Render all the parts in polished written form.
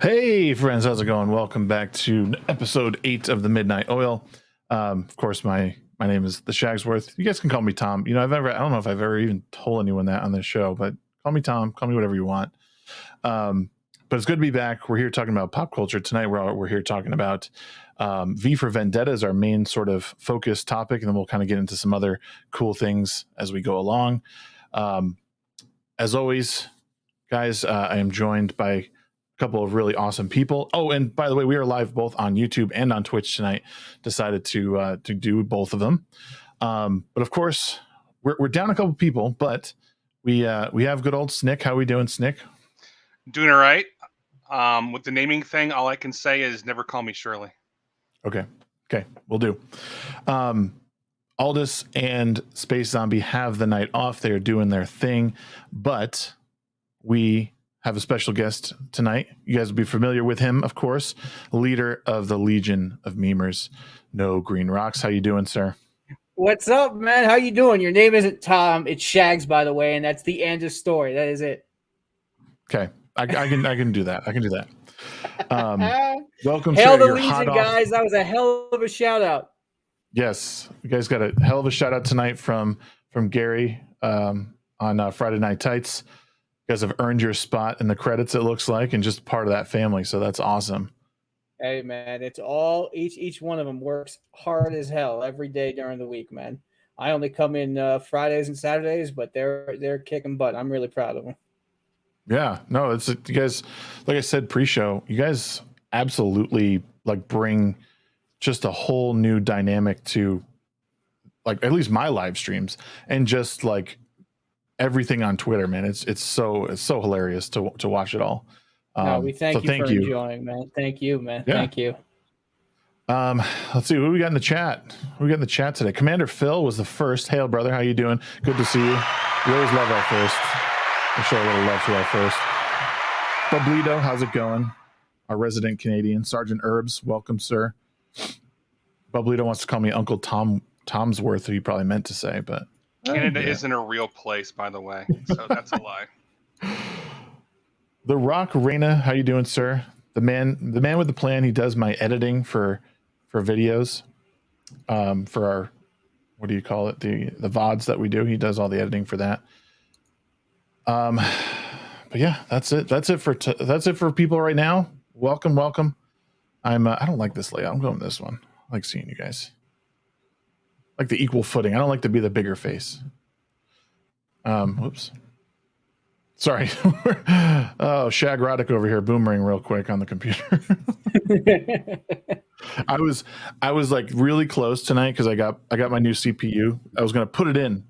Hey friends, how's it going? Welcome back to episode 8 of the Midnight Oil. Of course, my name is the Shagsworth. You guys can call me Tom. I don't know if I've ever even told anyone that on this show, but call me Tom. Call me whatever you want. But it's good to be back. We're here talking about pop culture tonight. We're here talking about V for Vendetta is our main sort of focus topic, and then we'll kind of get into some other cool things as we go along. As always, guys, I am joined by a couple of really awesome people. Oh, and by the way, we are live both on YouTube and on Twitch tonight. Decided to do both of them. But of course, we're down a couple people, but we have good old Snick. How we doing, Snick? Doing all right. With the naming thing, all I can say is never call me Shirley. Okay, we'll do. Aldous and Space Zombie have the night off. They are doing their thing, but we have a special guest tonight. You guys will be familiar with him, of course, leader of the Legion of Memers, NoGreenRocks. How you doing, sir? What's up, man? How you doing? Your name isn't Tom, it's Shags, by the way, and that's the end of story. That is it. Okay, I can do that. I can do that. Welcome, Hail sir. the You're Legion, hot guys. off. That was a hell of a shout out. Yes, you guys got a hell of a shout out tonight from Gary on Friday Night Tights. You guys have earned your spot in the credits, it looks like, and just part of that family. So that's awesome. Hey, man, it's all each one of them works hard as hell every day during the week, man. I only come in Fridays and Saturdays, but they're kicking butt. I'm really proud of them. Yeah, no, it's you guys. Like I said pre-show, you guys absolutely like bring just a whole new dynamic to like at least my live streams and just like everything on Twitter, man. It's so hilarious to watch it all. No, we thank you for enjoying, man. Thank you, man. Yeah. Thank you. Let's see who we got in the chat. Who we got in the chat today? Commander Phil was the first. Hail, brother. How you doing? Good to see you. We always love our first. We'll show a little love to our first. Bublito, how's it going? Our resident Canadian. Sergeant Herbs, welcome, sir. Bublito wants to call me Uncle Tomsworth, who he probably meant to say, but Canada isn't a real place, by the way, so that's a lie. TheRockReyna, how you doing, sir? The man with the plan. He does my editing for videos, for our, what do you call it? The VODs that we do. He does all the editing for that. But yeah, that's it. That's it for people right now. Welcome. I don't like this layout. I'm going with this one. I like seeing you guys. Like the equal footing. I don't like to be the bigger face. Whoops. Sorry. Oh, Shagrotic over here boomerang real quick on the computer. I was like really close tonight because I got my new CPU. I was gonna put it in.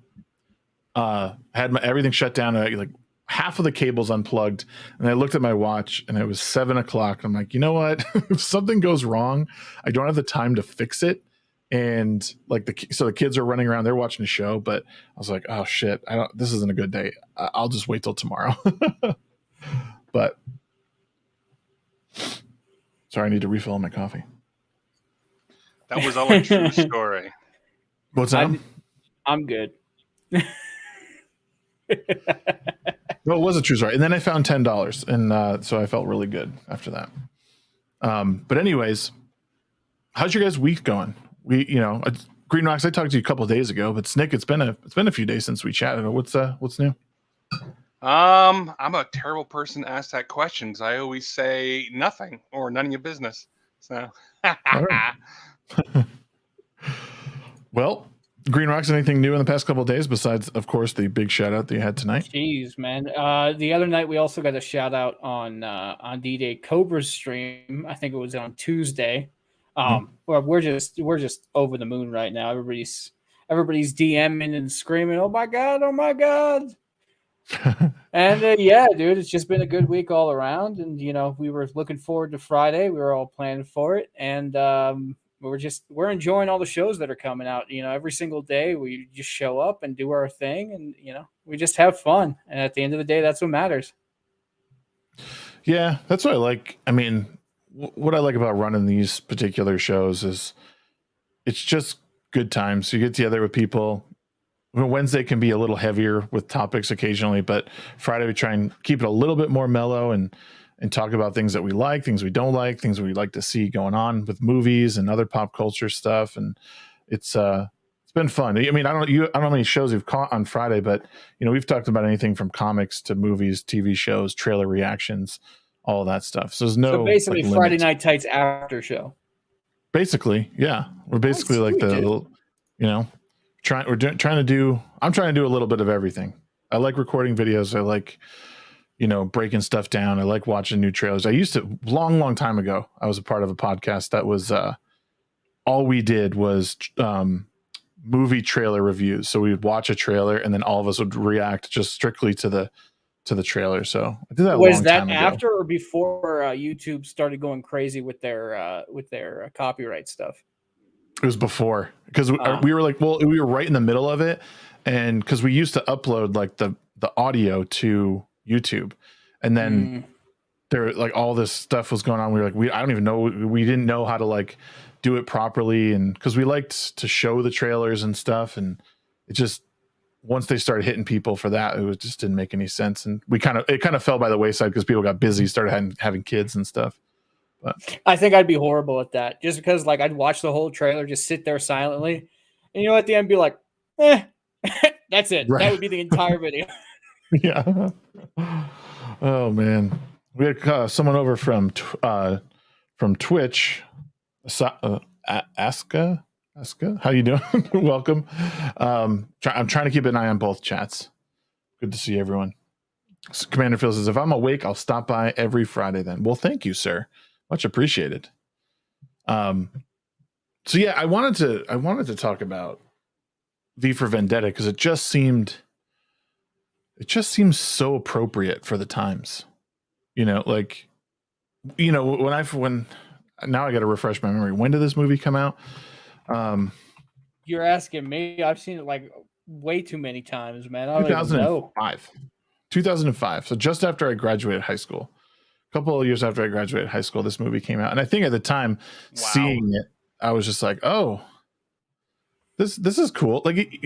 Had everything shut down. Like half of the cables unplugged, and I looked at my watch, and it was 7 o'clock. I'm like, you know what? If something goes wrong, I don't have the time to fix it. And like the kids are running around, they're watching the show, but I was like, oh shit, this isn't a good day. I'll just wait till tomorrow. But sorry, I need to refill my coffee. That was all a true story. What's that? I'm good. Well, it was a true story. And then I found $10, and so I felt really good after that. But anyways, how's your guys' week going? GreenRocks, I talked to you a couple of days ago, but Snick, it's been a few days since we chatted. What's new? I'm a terrible person to ask that question because I always say nothing or none of your business. So, well, GreenRocks, anything new in the past couple of days besides, of course, the big shout out that you had tonight? Jeez, man. The other night we also got a shout out on D-Day Cobra's stream. I think it was on Tuesday. Well, we're just over the moon right now. Everybody's DMing and screaming, "Oh my god! Oh my god!" And yeah, dude, it's just been a good week all around. And we were looking forward to Friday. We were all planning for it, and we're enjoying all the shows that are coming out. Every single day we just show up and do our thing, and we just have fun. And at the end of the day, that's what matters. Yeah, that's what I like. I mean, what I like about running these particular shows is it's just good times. You get together with people. Wednesday can be a little heavier with topics occasionally, but Friday we try and keep it a little bit more mellow and and talk about things that we like, things we don't like, things we'd like to see going on with movies and other pop culture stuff. And it's been fun. I mean, I don't know how many shows you've caught on Friday, but we've talked about anything from comics to movies, TV shows, trailer reactions, all of that stuff. So there's no So basically, like, Friday limits. Night Tights after show. Basically, yeah, we're basically Oh, like sweet, trying to do. I'm trying to do a little bit of everything. I like recording videos. I like breaking stuff down. I like watching new trailers. I used to long time ago. I was a part of a podcast that was all we did was movie trailer reviews. So we would watch a trailer and then all of us would react just strictly to the trailer. So I did that. Was that time after ago. or before YouTube started going crazy with their copyright stuff? It was before, because we were like, well, we were right in the middle of it, and because we used to upload like the audio to YouTube, and then there like all this stuff was going on. We were like, I don't even know, we didn't know how to like do it properly, and because we liked to show the trailers and stuff, and it just, once they started hitting people for that, it just didn't make any sense, and it kind of fell by the wayside because people got busy, started having kids and stuff. But I think I'd be horrible at that, just because like I'd watch the whole trailer, just sit there silently, and at the end be like, that's it. Right. That would be the entire video. Yeah. Oh man, we had someone over from Twitch. Aska, how you doing? Welcome. I'm trying to keep an eye on both chats. Good to see everyone. So Commander Phil says, if I'm awake, I'll stop by every Friday then. Well, thank you, sir. Much appreciated. So yeah, I wanted to talk about V for Vendetta because it just seems so appropriate for the times. When now I got to refresh my memory. When did this movie come out? You're asking me. I've seen it like way too many times, man. I don't even know. 2005. So just after I graduated high school. A couple of years after I graduated high school, this movie came out. And I think at the time, seeing it, I was just like, oh, this is cool. Like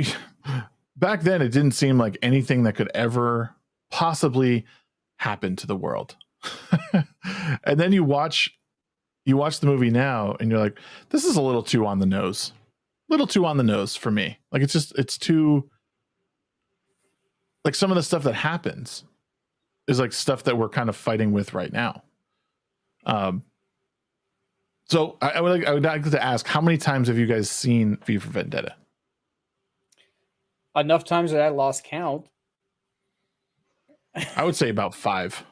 back then, it didn't seem like anything that could ever possibly happen to the world. And then you watch the movie now and you're like, this is a little too on the nose. For me. Like it's too, like some of the stuff that happens is like stuff that we're kind of fighting with right now. So I would like to ask, how many times have you guys seen V for Vendetta? Enough times that I lost count. I would say about 5.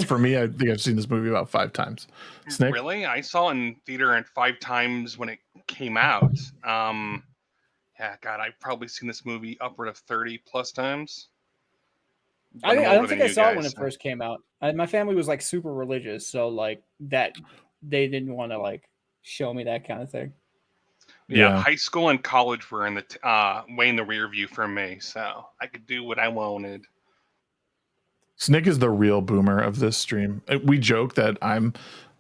For me, I think I've seen this movie about 5 times. Snick? Really? I saw it in theater and 5 times when it came out. Yeah, God, I've probably seen this movie upward of 30 plus times. I don't think I saw it when it first came out. My family was like super religious, so like that they didn't want to like show me that kind of thing. Yeah, high school and college were in the way in the rear view for me, so I could do what I wanted. Snick is the real boomer of this stream. We joke that I'm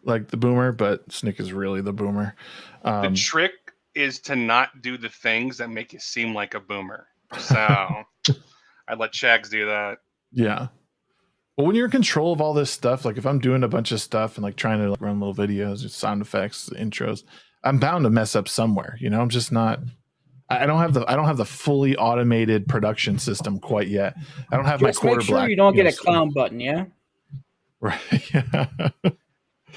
like the boomer, but Snick is really the boomer. The trick is to not do the things that make you seem like a boomer. So I let Shags do that. Yeah. Well, when you're in control of all this stuff, like if I'm doing a bunch of stuff and like trying to like run little videos, just sound effects, intros, I'm bound to mess up somewhere. I'm just not. I don't have the fully automated production system quite yet. I don't have just my quarter make sure black. You don't get a clown button, yeah. Right. Yeah.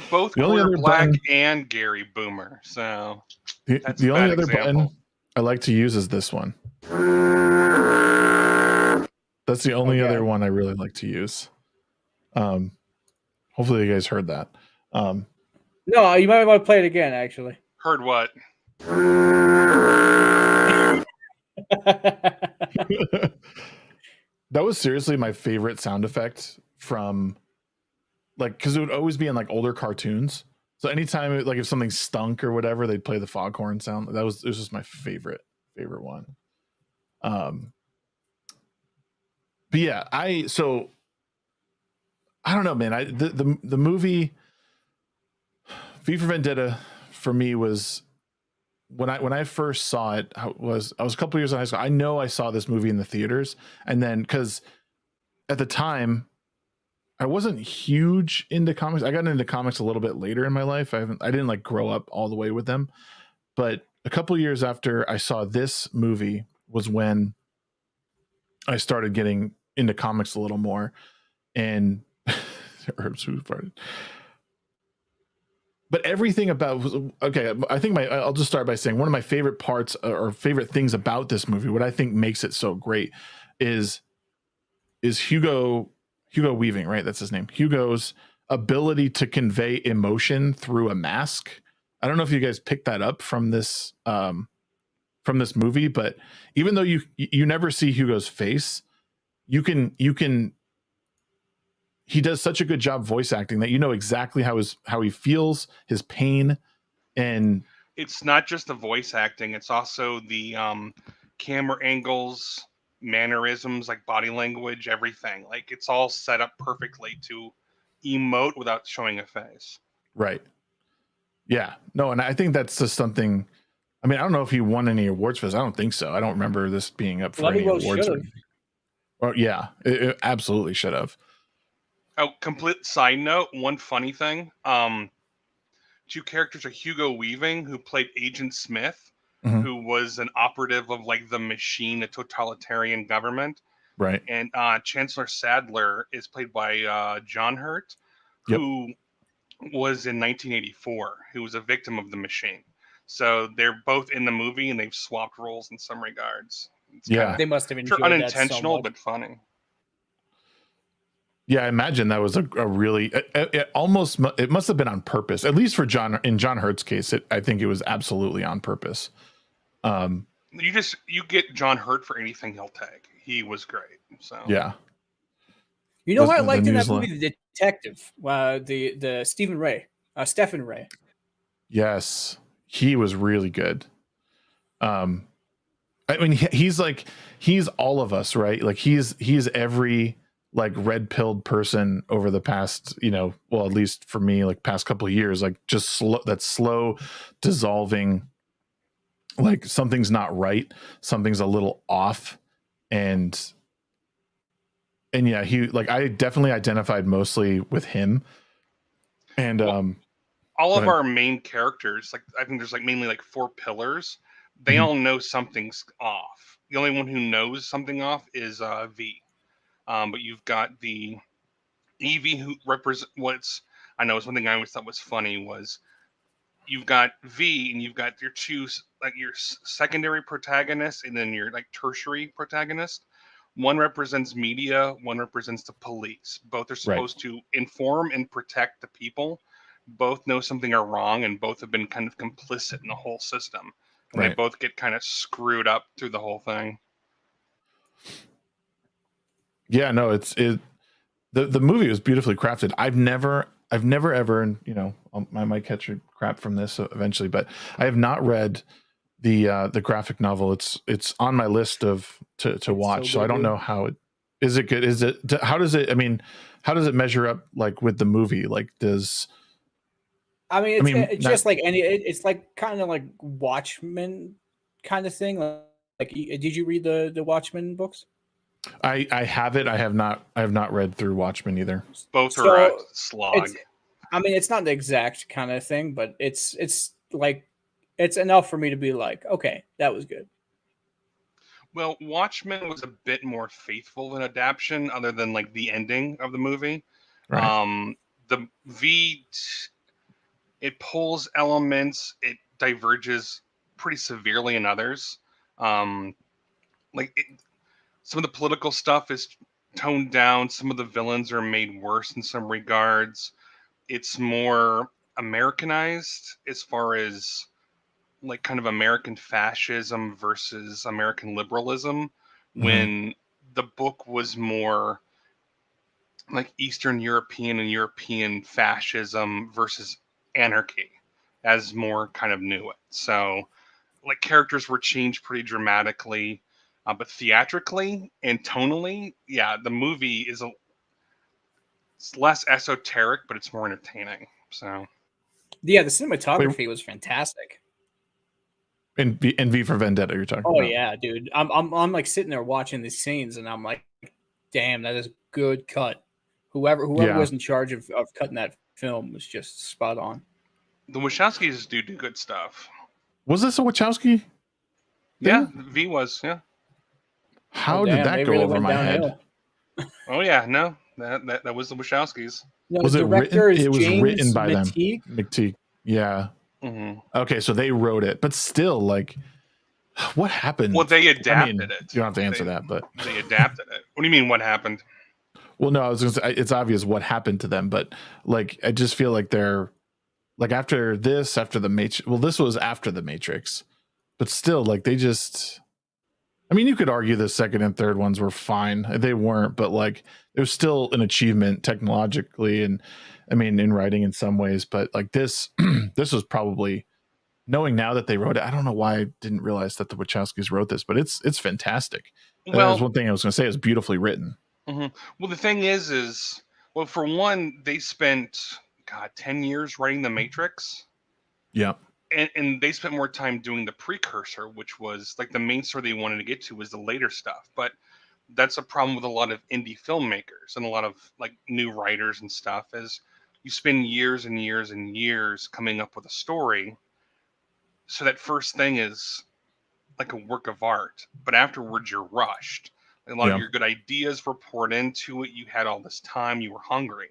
Both quarter black and Gary Boomer. So the only other button I like to use is this one. That's the only other one I really like to use. Hopefully you guys heard that. No, you might want to play it again, actually. Heard what? That was seriously my favorite sound effect from like, because it would always be in like older cartoons. So anytime like if something stunk or whatever, they'd play the foghorn sound. It was just my favorite one. But yeah, I don't know, man. The movie V for Vendetta for me was when I first saw it. I was a couple years in high school. I know I saw this movie in the theaters, and then because at the time I wasn't huge into comics. I got into comics a little bit later in my life. I didn't like grow up all the way with them, but a couple years after I saw this movie was when I started getting into comics a little more. And herbs who farted. But everything about, okay, I think I'll just start by saying one of my favorite parts or favorite things about this movie, what I think makes it so great is Hugo Weaving, right? That's his name. Hugo's ability to convey emotion through a mask. I don't know if you guys picked that up from this movie, but even though you never see Hugo's face, you can he does such a good job voice acting that you know exactly how he feels, his pain, and it's not just the voice acting; it's also the camera angles, mannerisms, like body language, everything. Like it's all set up perfectly to emote without showing a face. right. Yeah, no, and I think that's just something. I mean, I don't know if he won any awards for this. I don't think so. I don't remember this being up for any awards. Or anything. Well, yeah, it absolutely should have. Oh, complete side note, one funny thing. Two characters are Hugo Weaving, who played Agent Smith, who was an operative of like the Machine, a totalitarian government. Right. And Chancellor Sadler is played by John Hurt, who was in 1984, who was a victim of the Machine. So they're both in the movie and they've swapped roles in some regards. It's they must have enjoyed unintentional, that so much. but funny. Yeah, I imagine that was a really it must have been on purpose, at least for John Hurt's case. I think it was absolutely on purpose. You get John Hurt for anything he'll take. He was great. So yeah, you know what I liked in that movie, the detective, the Stephen Ray. Yes, he was really good. I mean, he's all of us, right? Like he's every like red pilled person over the past, well, at least for me, like past couple of years, like just slow dissolving, like something's not right, something's a little off, and yeah, he like I definitely identified mostly with him, and all of our main characters, like I think there's like mainly like 4 pillars. They all know something's off. The only one who knows something off is V. But you've got the Evie who represent what's I know it's one thing I always thought was funny was you've got V and you've got your your secondary protagonist and then your like tertiary protagonist. One represents media, one represents the police. Both are supposed to inform and protect the people. Both know something are wrong and both have been kind of complicit in the whole system. And they both get kind of screwed up through the whole thing. Yeah, no, the movie was beautifully crafted. I've never ever, and I might catch your crap from this eventually, but I have not read the graphic novel. It's on my list to watch. So I don't know how it is. It good? Is it? How does it? I mean, how does it measure up like with the movie? Like does? It's just like it's like kind of like Watchmen kind of thing. Like, did you read the Watchmen books? I have it. I have not read through Watchmen either. Both are a slog. It's not the exact kind of thing, but it's like it's enough for me to be like, okay, that was good. Well, Watchmen was a bit more faithful in adaptation, other than like the ending of the movie. Right. The V, it pulls elements, it diverges pretty severely in others. Some of the political stuff is toned down. Some of the villains are made worse in some regards. It's more Americanized as far as like kind of American fascism versus American liberalism, when the book was more like Eastern European and European fascism versus anarchy, as more kind of knew it. So like characters were changed pretty dramatically. But theatrically and tonally, yeah, the movie is it's less esoteric, but it's more entertaining. So, yeah, the cinematography was fantastic. In V for Vendetta, you're talking about? Oh yeah, dude. I'm like sitting there watching these scenes, and I'm like, damn, that is good cut. Whoever Yeah. was in charge of cutting that film was just spot on. The Wachowskis do good stuff. Was this a Wachowski? Yeah, V was. Yeah. How did that go over my head? Oh yeah, no, that was the Wachowskis. No, Was the it director written? is It was James written by McTeague. them. McTeague. Yeah. Mm-hmm. Okay, so they wrote it, but still, like, what happened? Well, they adapted it. it. You don't have to answer that, but they adapted it. What do you mean? What happened? Well, no, I was going to say it's obvious what happened to them, but like I just feel like they're like after the Matrix. Well, this was after the Matrix, but still, like they just. I mean, you could argue the second and third ones were fine. They weren't, but like it was still an achievement technologically, and I mean in writing in some ways. But like this, this was probably. Knowing now that they wrote it, I don't know why I didn't realize that the Wachowskis wrote this, but it's fantastic. Well, that's one thing I was going to say. It's beautifully written. Mm-hmm. Well, the thing is, well, for one, they spent 10 years writing The Matrix. Yeah, and they spent more time doing the precursor, which was like the main story they wanted to get to was the later stuff. But that's a problem with a lot of indie filmmakers and a lot of like new writers and stuff. Is you spend years and years and years coming up with a story. So that first thing is like a work of art, but afterwards you're rushed. A lot of your good ideas were poured into it. You had all this time. You were hungry.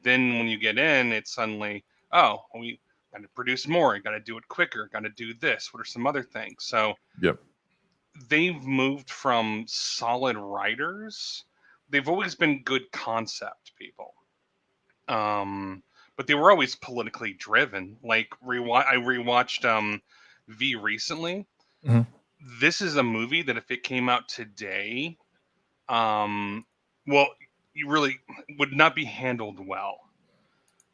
Then when you get in, it's suddenly, oh, we got to produce more. Got to do it quicker. Got to do this. What are some other things? So they've moved from solid writers. They've always been good concept people. But they were always politically driven. Like I rewatched V recently. Mm-hmm. This is a movie that if it came out today, well, you really would not be handled well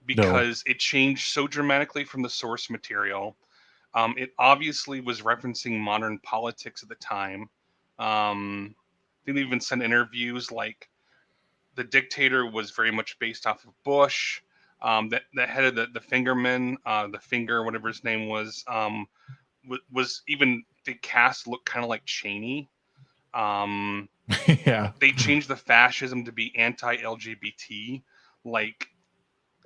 because it changed so dramatically from the source material. It obviously was referencing modern politics at the time. They even sent interviews like the dictator was very much based off of Bush. The head of the Fingerman, the Finger, whatever his name was even the cast looked kind of like Cheney. They changed the fascism to be anti-LGBT. Like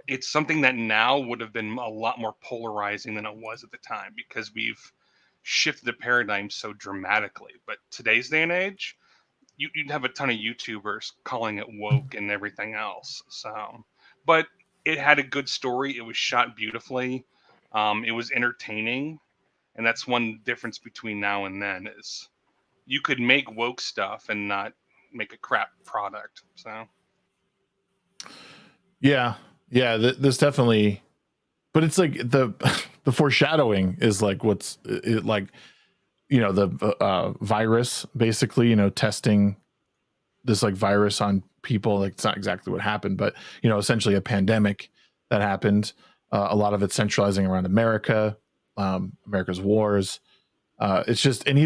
it's something that now would have been a lot more polarizing than it was at the time because we've shifted the paradigm so dramatically. But today's day and age, you'd have a ton of YouTubers calling it woke and everything else. So, but it had a good story. It was shot beautifully. It was entertaining. And that's one difference between now and then is you could make woke stuff and not make a crap product. So, yeah, this definitely, but it's like the foreshadowing is like what's it like, the virus basically, testing this like virus on people. Like it's not exactly what happened, but essentially a pandemic that happened. A lot of it centralizing around America. America's wars. It's just, and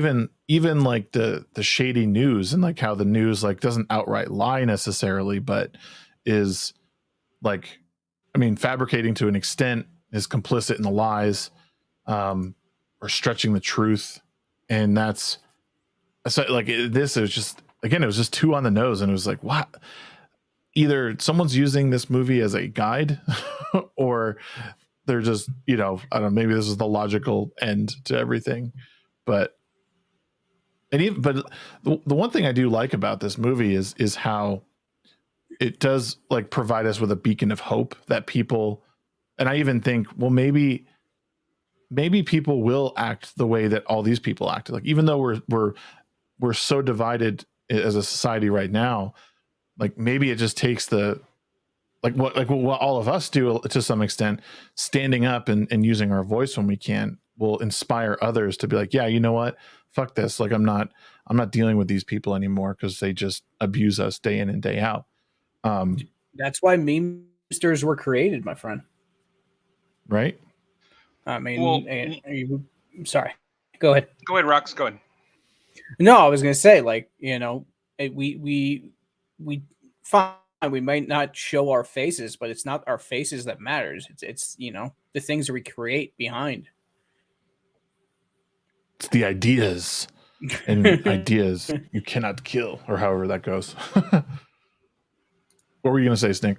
even like the shady news and like how the news like doesn't outright lie necessarily, but is like, I mean, fabricating to an extent, is complicit in the lies, or stretching the truth. And that's so like this is just, again, it was just too on the nose. And it was like, what? Either someone's using this movie as a guide or they're just, I don't know, maybe this is the logical end to everything. But the one thing I do like about this movie is how it does like provide us with a beacon of hope that people, and I even think, well, maybe people will act the way that all these people acted. Like, even though we're so divided as a society right now, like maybe it just takes what all of us do to some extent, standing up and using our voice when we can, will inspire others to be like, yeah, you know what? Fuck this. Like, I'm not dealing with these people anymore because they just abuse us day in and day out. That's why memesters were created, my friend. Right? I mean, sorry. Go ahead. Go ahead, Rox. Go ahead. No, I was going to say, like, we fine. We might not show our faces, but it's not our faces that matters. It's the things that we create behind. It's the ideas, and ideas you cannot kill, or however that goes. What were you going to say, Snake?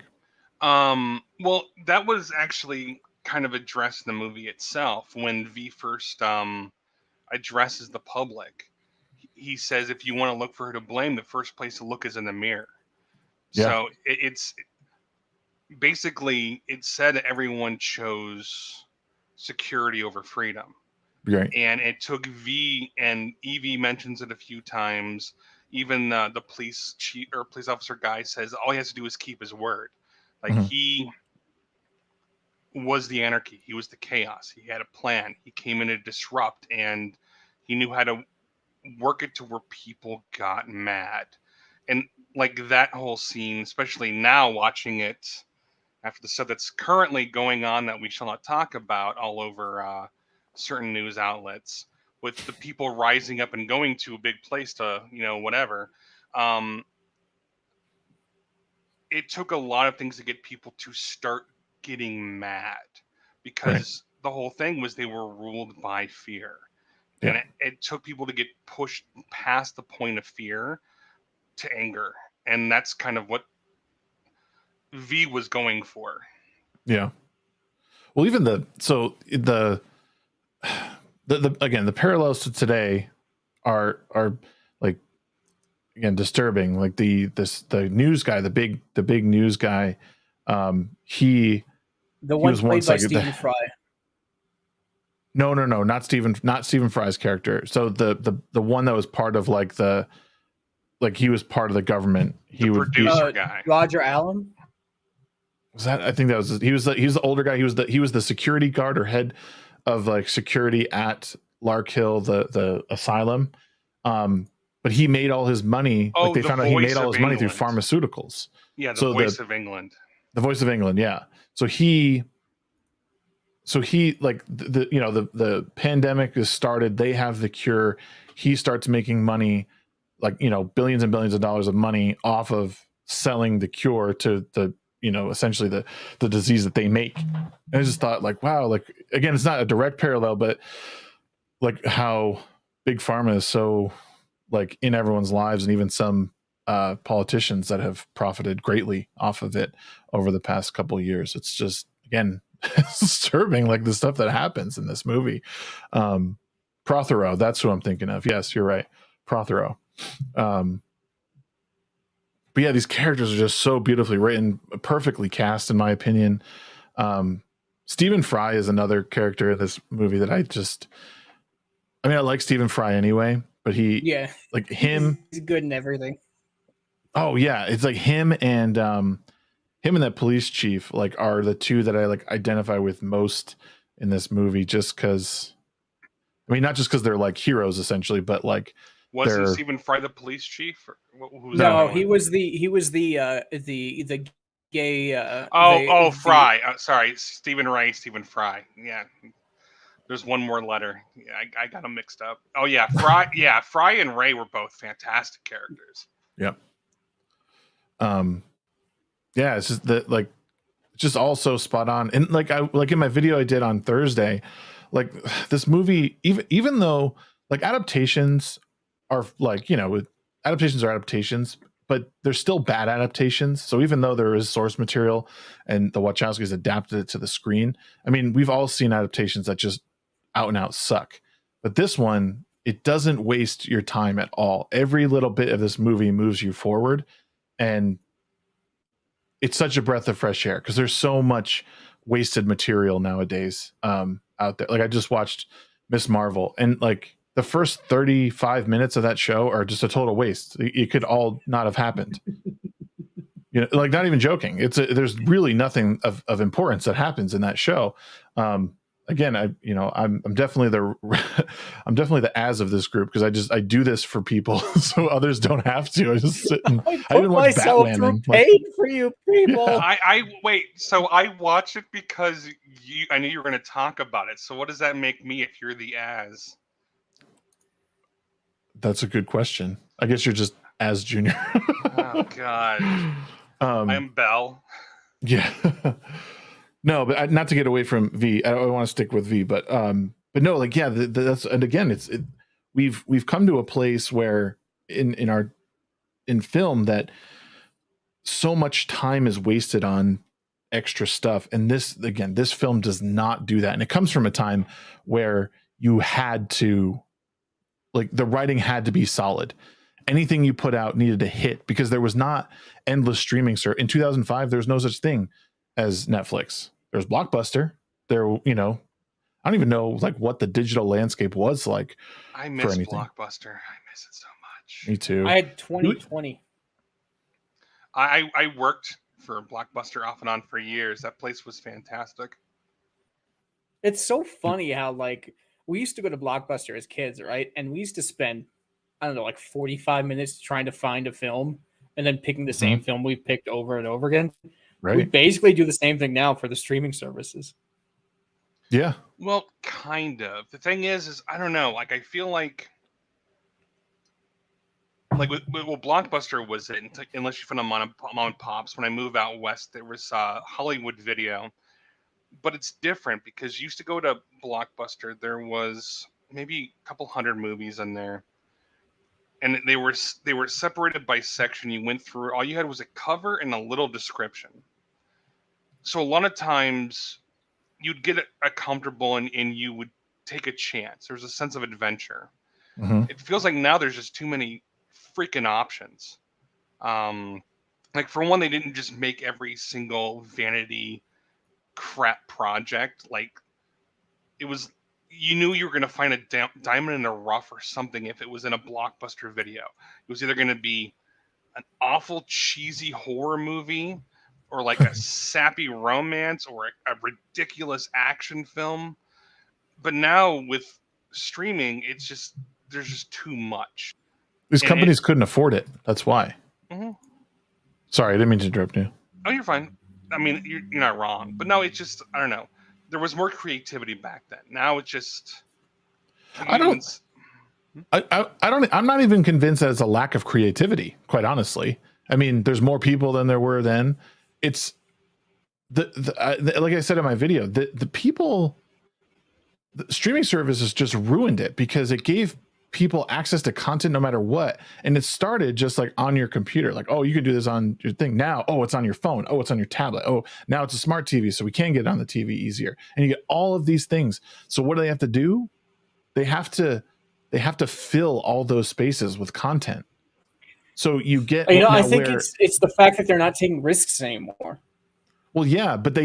Well, that was actually kind of addressed in the movie itself when V first addresses the public. He says, if you want to look for her to blame, the first place to look is in the mirror. Yeah. So it's basically, it said everyone chose security over freedom. Right. And it took V, and Evie mentions it a few times. Even the police chief or police officer guy says all he has to do is keep his word. Like he was the anarchy. He was the chaos. He had a plan. He came in to disrupt, and he knew how to work it to where people got mad. And like that whole scene, especially now watching it after the stuff that's currently going on that we shall not talk about all over certain news outlets, with the people rising up and going to a big place to, whatever. It took a lot of things to get people to start getting mad, because the whole thing was they were ruled by fear. Yeah. And it took people to get pushed past the point of fear to anger. And that's kind of what V was going for. Yeah. Well, even the again, the parallels to today are like, again, disturbing. Like the news guy, the big news guy, he one was played once by like Stephen Fry. No, not Stephen Fry's character. So the one that was part of he was part of the government. He was producer guy. Roger Allen. Was that? I think that was he was the older guy. He was the security guard or head of like security at Lark Hill, the asylum. But he made all his money. Oh, they found out he made all his money through pharmaceuticals. Yeah, the Voice of England. The Voice of England, yeah. So he like the pandemic is started. They have the cure. He starts making money, like billions and billions of dollars of money off of selling the cure to the essentially the disease that they make. And I just thought, like, wow, like, again, it's not a direct parallel, but like how big pharma is so like in everyone's lives, and even some politicians that have profited greatly off of it over the past couple of years. It's just, again, disturbing, like the stuff that happens in this movie. Prothero, that's who I'm thinking of. Yes, you're right. Prothero. But yeah, these characters are just so beautifully written, perfectly cast, in my opinion. Stephen Fry is another character in this movie that I like Stephen Fry anyway, but he's good in everything. Oh yeah, it's like him and that police chief like are the two that I like identify with most in this movie, just because. I mean, not just because they're like heroes essentially, but like. Wasn't Stephen Fry the police chief? No, he was the gay. Fry. Sorry, Stephen Fry. Yeah, there's one more letter. Yeah, I got them mixed up. Oh yeah, Fry. Yeah, Fry and Ray were both fantastic characters. Yep. Yeah, it's just that, like, just all so spot on. And like in my video I did on Thursday, like this movie, even though like adaptations are like, adaptations are adaptations, but they're still bad adaptations. So even though there is source material and the Wachowskis adapted it to the screen, I mean, we've all seen adaptations that just out and out suck. But this one, it doesn't waste your time at all. Every little bit of this movie moves you forward, and it's such a breath of fresh air because there's so much wasted material nowadays out there. Like I just watched Miss Marvel, and like the first 35 minutes of that show are just a total waste. It could all not have happened. Like not even joking. There's really nothing of importance that happens in that show. Again, I'm definitely the as of this group because I do this for people so others don't have to. I just sit and I even watch Batman. Paid for you people. Yeah. I wait. So I watch it because I knew you were going to talk about it. So what does that make me if you're the as? That's a good question. I guess you're just as Junior. Oh God. I'm Belle. Yeah. No, but not to get away from V. I want to stick with V, but no, like, yeah, that's, and again, we've come to a place where in film that so much time is wasted on extra stuff. And this film does not do that. And it comes from a time where you had to, like, the writing had to be solid. Anything you put out needed to hit, because there was not endless streaming. Sir, in 2005, there was no such thing as Netflix. There was Blockbuster. There, I don't even know like what the digital landscape was like. I miss Blockbuster. I miss it so much. Me too. I had 2020. I worked for Blockbuster off and on for years. That place was fantastic. It's so funny how, like, we used to go to Blockbuster as kids, right? And we used to spend, I don't know, like 45 minutes trying to find a film and then picking the same film we picked over and over again. Right. We basically do the same thing now for the streaming services. Yeah. Well, kind of. The thing is I don't know. Like, I feel like with Blockbuster was it, unless you found a mom and pops. When I moved out west, there was Hollywood Video, but it's different because you used to go to Blockbuster. There was maybe a couple hundred movies in there, and they were separated by section. You went through. All you had was a cover and a little description. So a lot of times, you'd get a comfortable and you would take a chance. There's a sense of adventure. It feels like now there's just too many freaking options. Like, for one, they didn't just make every single vanity crap project. Like, it was, you knew you were going to find a diamond in the rough or something if it was in a Blockbuster Video. It was either going to be an awful cheesy horror movie, or like a sappy romance, or a ridiculous action film. But now with streaming, there's just too much. These companies couldn't afford it. That's why. Sorry, I didn't mean to interrupt you. Oh, you're fine. I mean, you're not wrong. But no, it's just, I don't know. There was more creativity back then. Now it's just... I'm not even convinced that it's a lack of creativity, quite honestly. I mean, there's more people than there were then. It's like I said in my video, the streaming services just ruined it, because it gave people access to content no matter what. And it started just like on your computer, like, oh, you can do this on your thing now. Oh, it's on your phone. Oh, it's on your tablet. Oh, now it's a smart TV, so we can get it on the TV easier. And you get all of these things. So what do they have to do? They have to fill all those spaces with content. So you get, I think it's the fact that they're not taking risks anymore. Well, yeah, but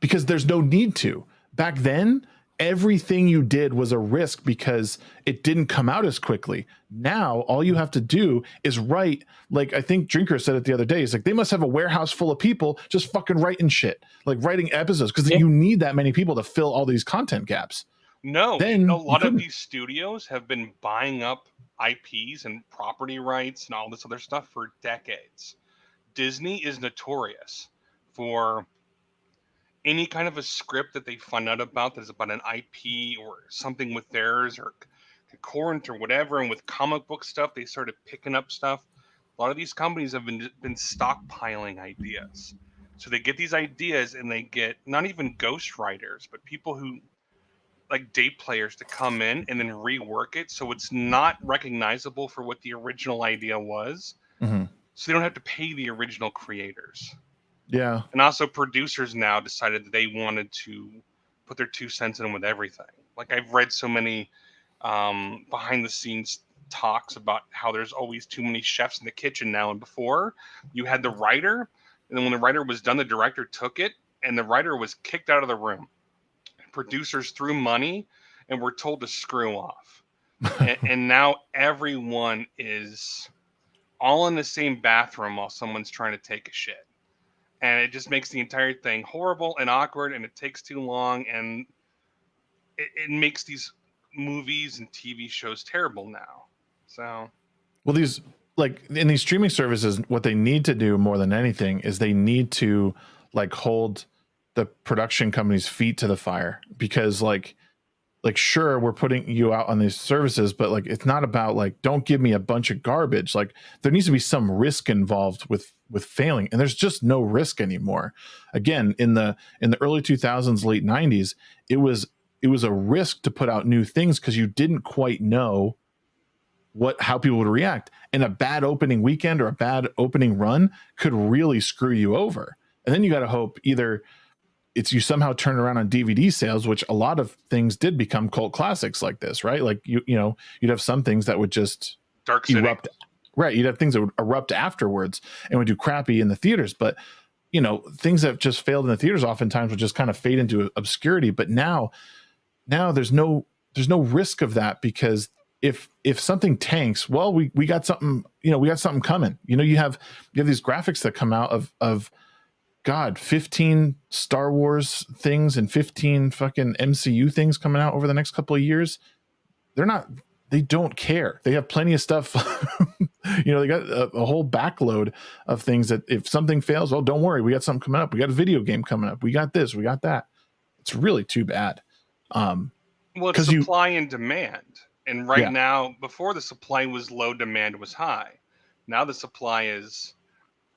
because there's no need to. Back then, everything you did was a risk because it didn't come out as quickly. Now, all you have to do is write, like I think Drinker said it the other day, he's like, they must have a warehouse full of people just fucking writing shit, like writing episodes, because you need that many people to fill all these content gaps. No, then a lot of these studios have been buying up IPs and property rights and all this other stuff for decades. Disney is notorious for any kind of a script that they find out about that is about an IP or something with theirs or concurrent or whatever. And with comic book stuff, they started picking up stuff. A lot of these companies have been stockpiling ideas. So they get these ideas and they get not even ghost writers, but people who like day players to come in and then rework it so it's not recognizable for what the original idea was. So they don't have to pay the original creators. Yeah. And also producers now decided that they wanted to put their 2 cents in with everything. Like, I've read so many behind the scenes talks about how there's always too many chefs in the kitchen now. And before, you had the writer, and then when the writer was done, the director took it and the writer was kicked out of the room. Producers threw money and were told to screw off. and now everyone is all in the same bathroom while someone's trying to take a shit. And it just makes the entire thing horrible and awkward, and it takes too long, and it makes these movies and TV shows terrible now. So, well, these, like, in these streaming services, what they need to do more than anything is they need to like hold the production company's feet to the fire, because like sure, we're putting you out on these services, but like it's not about like, don't give me a bunch of garbage. Like, there needs to be some risk involved with failing, and there's just no risk anymore. Again, in the early 2000s, late 90s, it was a risk to put out new things because you didn't quite know how people would react. And a bad opening weekend or a bad opening run could really screw you over. And then you got to hope either it's you somehow turn around on DVD sales, which a lot of things did become cult classics like this, right? Like you know, you'd have some things that would just Dark City. erupt, right? You'd have things that would erupt afterwards and would do crappy in the theaters, but you know, things that just failed in the theaters oftentimes would just kind of fade into obscurity. But now there's no risk of that, because if something tanks, well, we got something, you know, we got something coming. You know, you have these graphics that come out of God, 15 Star Wars things and 15 fucking MCU things coming out over the next couple of years. They don't care. They have plenty of stuff. You know, they got a whole backload of things that if something fails, oh, don't worry, we got something coming up. We got a video game coming up. We got this, we got that. It's really too bad. Well, it's supply and demand. And right now, before the supply was low, demand was high. Now the supply is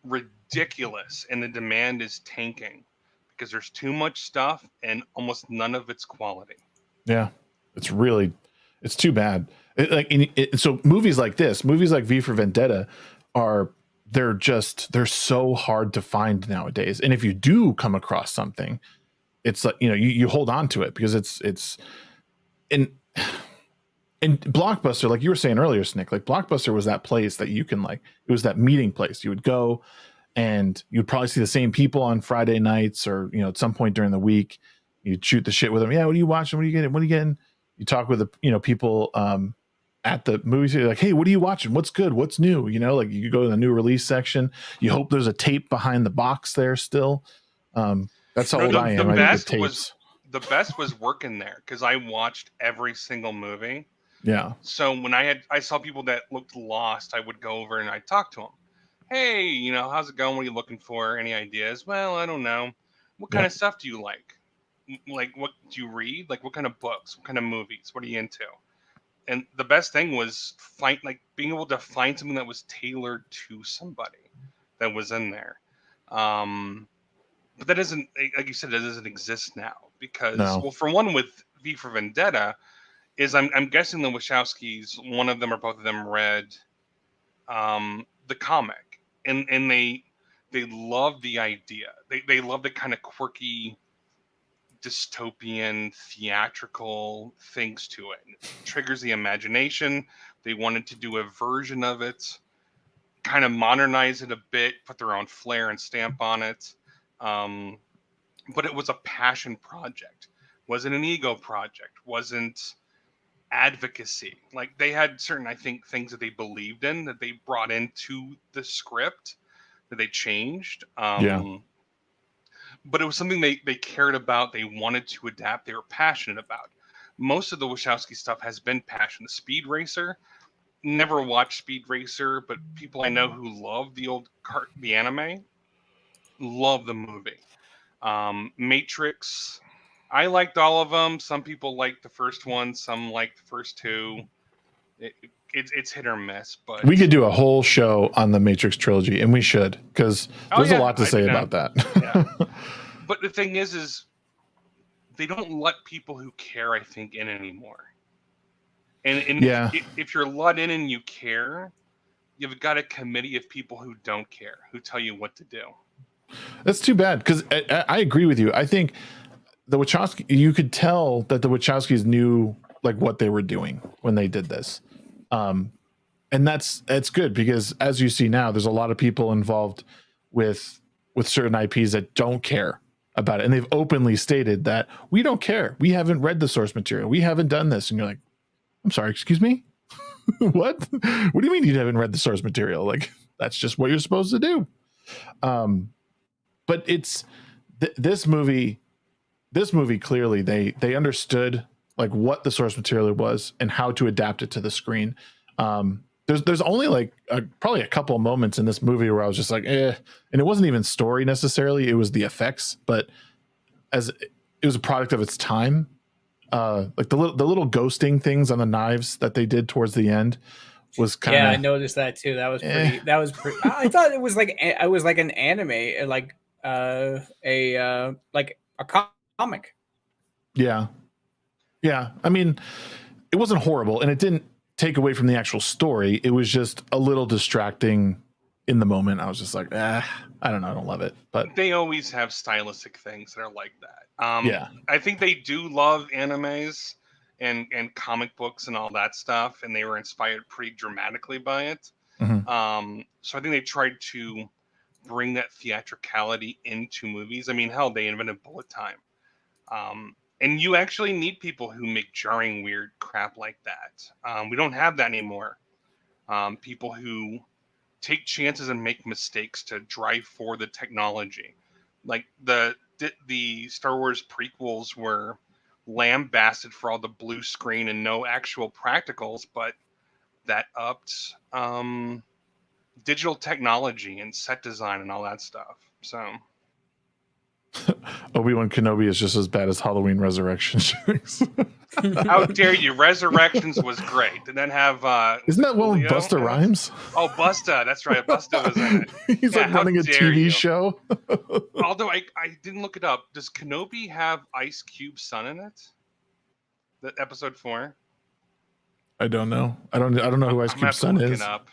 ridiculous and the demand is tanking because there's too much stuff and almost none of it's quality. Yeah, it's too bad. So movies like this, movies like V for Vendetta they're so hard to find nowadays. And if you do come across something, it's like, you know, you hold on to it because it's in Blockbuster, like you were saying earlier, Snick, like Blockbuster was that place that you can, like, it was that meeting place. You would go and you'd probably see the same people on Friday nights or, you know, at some point during the week. You'd shoot the shit with them. Yeah, what are you watching? What are you getting? What are you getting? You talk with the, you know, people at the movie theater, like, hey, what are you watching? What's good? What's new? You know, like you go to the new release section. You hope there's a tape behind the box there still. That's how old I am. The best was working there because I watched every single movie. Yeah. So when I saw people that looked lost, I would go over and I'd talk to them. Hey, you know, how's it going? What are you looking for? Any ideas? Well, I don't know. What kind of stuff do you like? Like, what do you read? Like, what kind of books? What kind of movies? What are you into? And the best thing was being able to find something that was tailored to somebody that was in there. But that doesn't, like you said, that doesn't exist now because, well, for one, with V for Vendetta, is I'm guessing the Wachowskis, one of them or both of them read the comic, and they love the idea. They love the kind of quirky, dystopian, theatrical things to it. It triggers the imagination. They wanted to do a version of it, kind of modernize it a bit, put their own flair and stamp on it. But it was a passion project. Wasn't an ego project. Wasn't advocacy. Like, they had certain, I think, things that they believed in that they brought into the script that they changed. But it was something they cared about. They wanted to adapt. They were passionate about. Most of the Wachowski stuff has been passion. The Speed Racer, never watched Speed Racer, but people I know who love the anime love the movie. Matrix, I liked all of them. Some people liked the first one. Some liked the first two. It's hit or miss. But we could do a whole show on the Matrix trilogy, and we should, because there's a lot to say about that. Yeah. But the thing is they don't let people who care, I think, in anymore. And if you're let in and you care, you've got a committee of people who don't care, who tell you what to do. That's too bad, because I agree with you. I think the Wachowski, you could tell that the Wachowskis knew like what they were doing when they did this. And that's good, because as you see now, there's a lot of people involved with certain IPs that don't care about it. And they've openly stated that we don't care. We haven't read the source material. We haven't done this. And you're like, I'm sorry, excuse me? What do you mean you haven't read the source material? Like, that's just what you're supposed to do. But it's this movie clearly they understood like what the source material was and how to adapt it to the screen. There's only like probably a couple of moments in this movie where I was just like, and it wasn't even story necessarily. It was the effects, but as it was a product of its time. Like the little ghosting things on the knives that they did towards the end was kind of. Yeah, I noticed that too. That was pretty. That was pretty. I thought it was like an anime, like a comic. Yeah. I mean, it wasn't horrible, and it didn't. take away from the actual story. It was just a little distracting in the moment. I was just like, I don't know, I don't love it. But they always have stylistic things that are like that. Yeah. I think they do love animes and comic books and all that stuff, and they were inspired pretty dramatically by it. So I think they tried to bring that theatricality into movies. I mean, hell, they invented bullet time. And you actually need people who make jarring, weird crap like that. We don't have that anymore. People who take chances and make mistakes to drive forward the technology. Like the Star Wars prequels were lambasted for all the blue screen and no actual practicals, but that upped digital technology and set design and all that stuff. So Obi-Wan Kenobi is just as bad as Halloween Resurrection. How dare you? Resurrections was great. Did that have isn't that one with Julio? Busta Rhymes? Oh, Busta, that's right. Busta was in it. He's like running a TV show. Although I didn't look it up. Does Kenobi have Ice Cube's son in it? That episode 4? I don't know. I don't know who Ice Cube's son is. Up.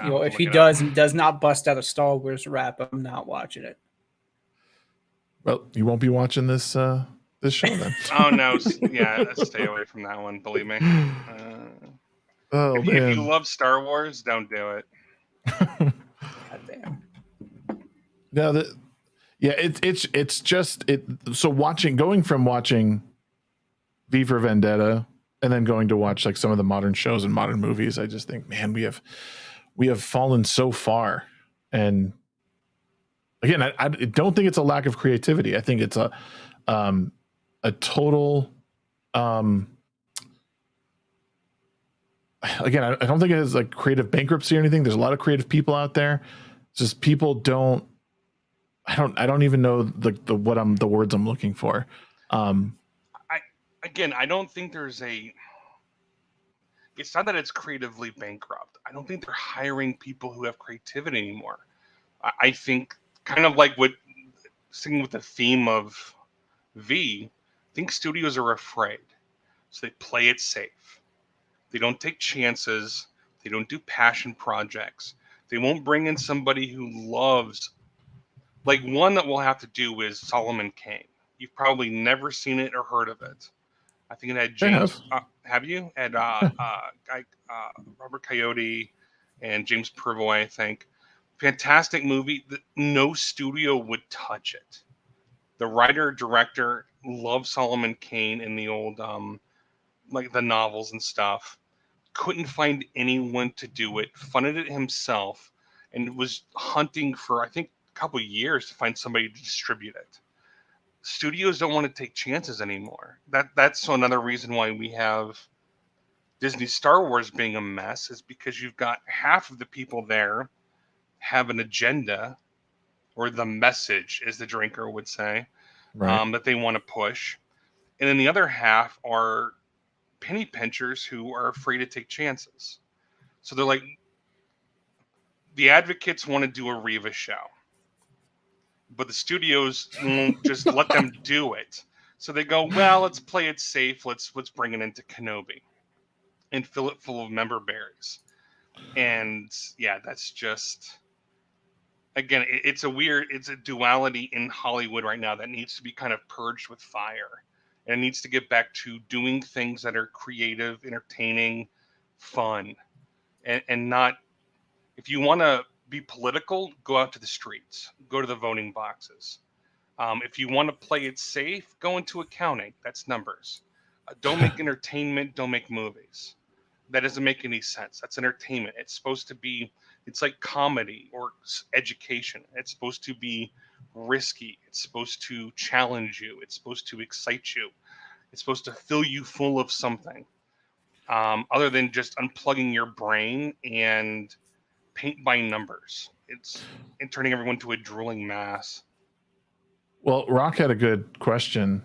If he does not bust out a Star Wars rap, I'm not watching it. Well, you won't be watching this show then. Oh no, yeah, stay away from that one. Believe me. If you love Star Wars, don't do it. God damn. No, it's just it. So going from watching V for Vendetta and then going to watch like some of the modern shows and modern movies, I just think, man, we have fallen so far. And again, I don't think it's a lack of creativity. I think it's a total. Again, I don't think it is like creative bankruptcy or anything. There's a lot of creative people out there. It's just people don't. I don't even know the words I'm looking for. I don't think there's a. It's not that it's creatively bankrupt. I don't think they're hiring people who have creativity anymore. I think kind of like what singing with the theme of V. I think studios are afraid, so they play it safe. They don't take chances. They don't do passion projects. They won't bring in somebody who loves. Like one that we'll have to do is Solomon Kane. You've probably never seen it or heard of it. I think it had James. Have you? Had Robert Coyote and James Purvoy, I think. Fantastic movie. No studio would touch it. The writer director loved Solomon Kane in the old like the novels and stuff. Couldn't find anyone to do it. Funded it himself, and was hunting for I think a couple of years to find somebody to distribute it. Studios don't want to take chances anymore. That's another reason why we have Disney Star Wars being a mess, is because you've got half of the people there have an agenda, or the message, as the drinker would say, right, that they want to push. And then the other half are penny pinchers who are afraid to take chances. So they're like, the advocates want to do a Reva show, but the studios won't just let them do it. So they go, well, let's play it safe. Let's bring it into Kenobi and fill it full of member berries. And yeah, that's just, again, it's a duality in Hollywood right now that needs to be kind of purged with fire. And it needs to get back to doing things that are creative, entertaining, fun, and not, if you want to be political, go out to the streets, go to the voting boxes. If you want to play it safe, go into accounting. That's numbers. Don't make entertainment. Don't make movies. That doesn't make any sense. That's entertainment. It's supposed to be, it's like comedy or education. It's supposed to be risky. It's supposed to challenge you. It's supposed to excite you. It's supposed to fill you full of something, other than just unplugging your brain and paint by numbers. It's turning everyone to a drooling mass. Well, Rock had a good question.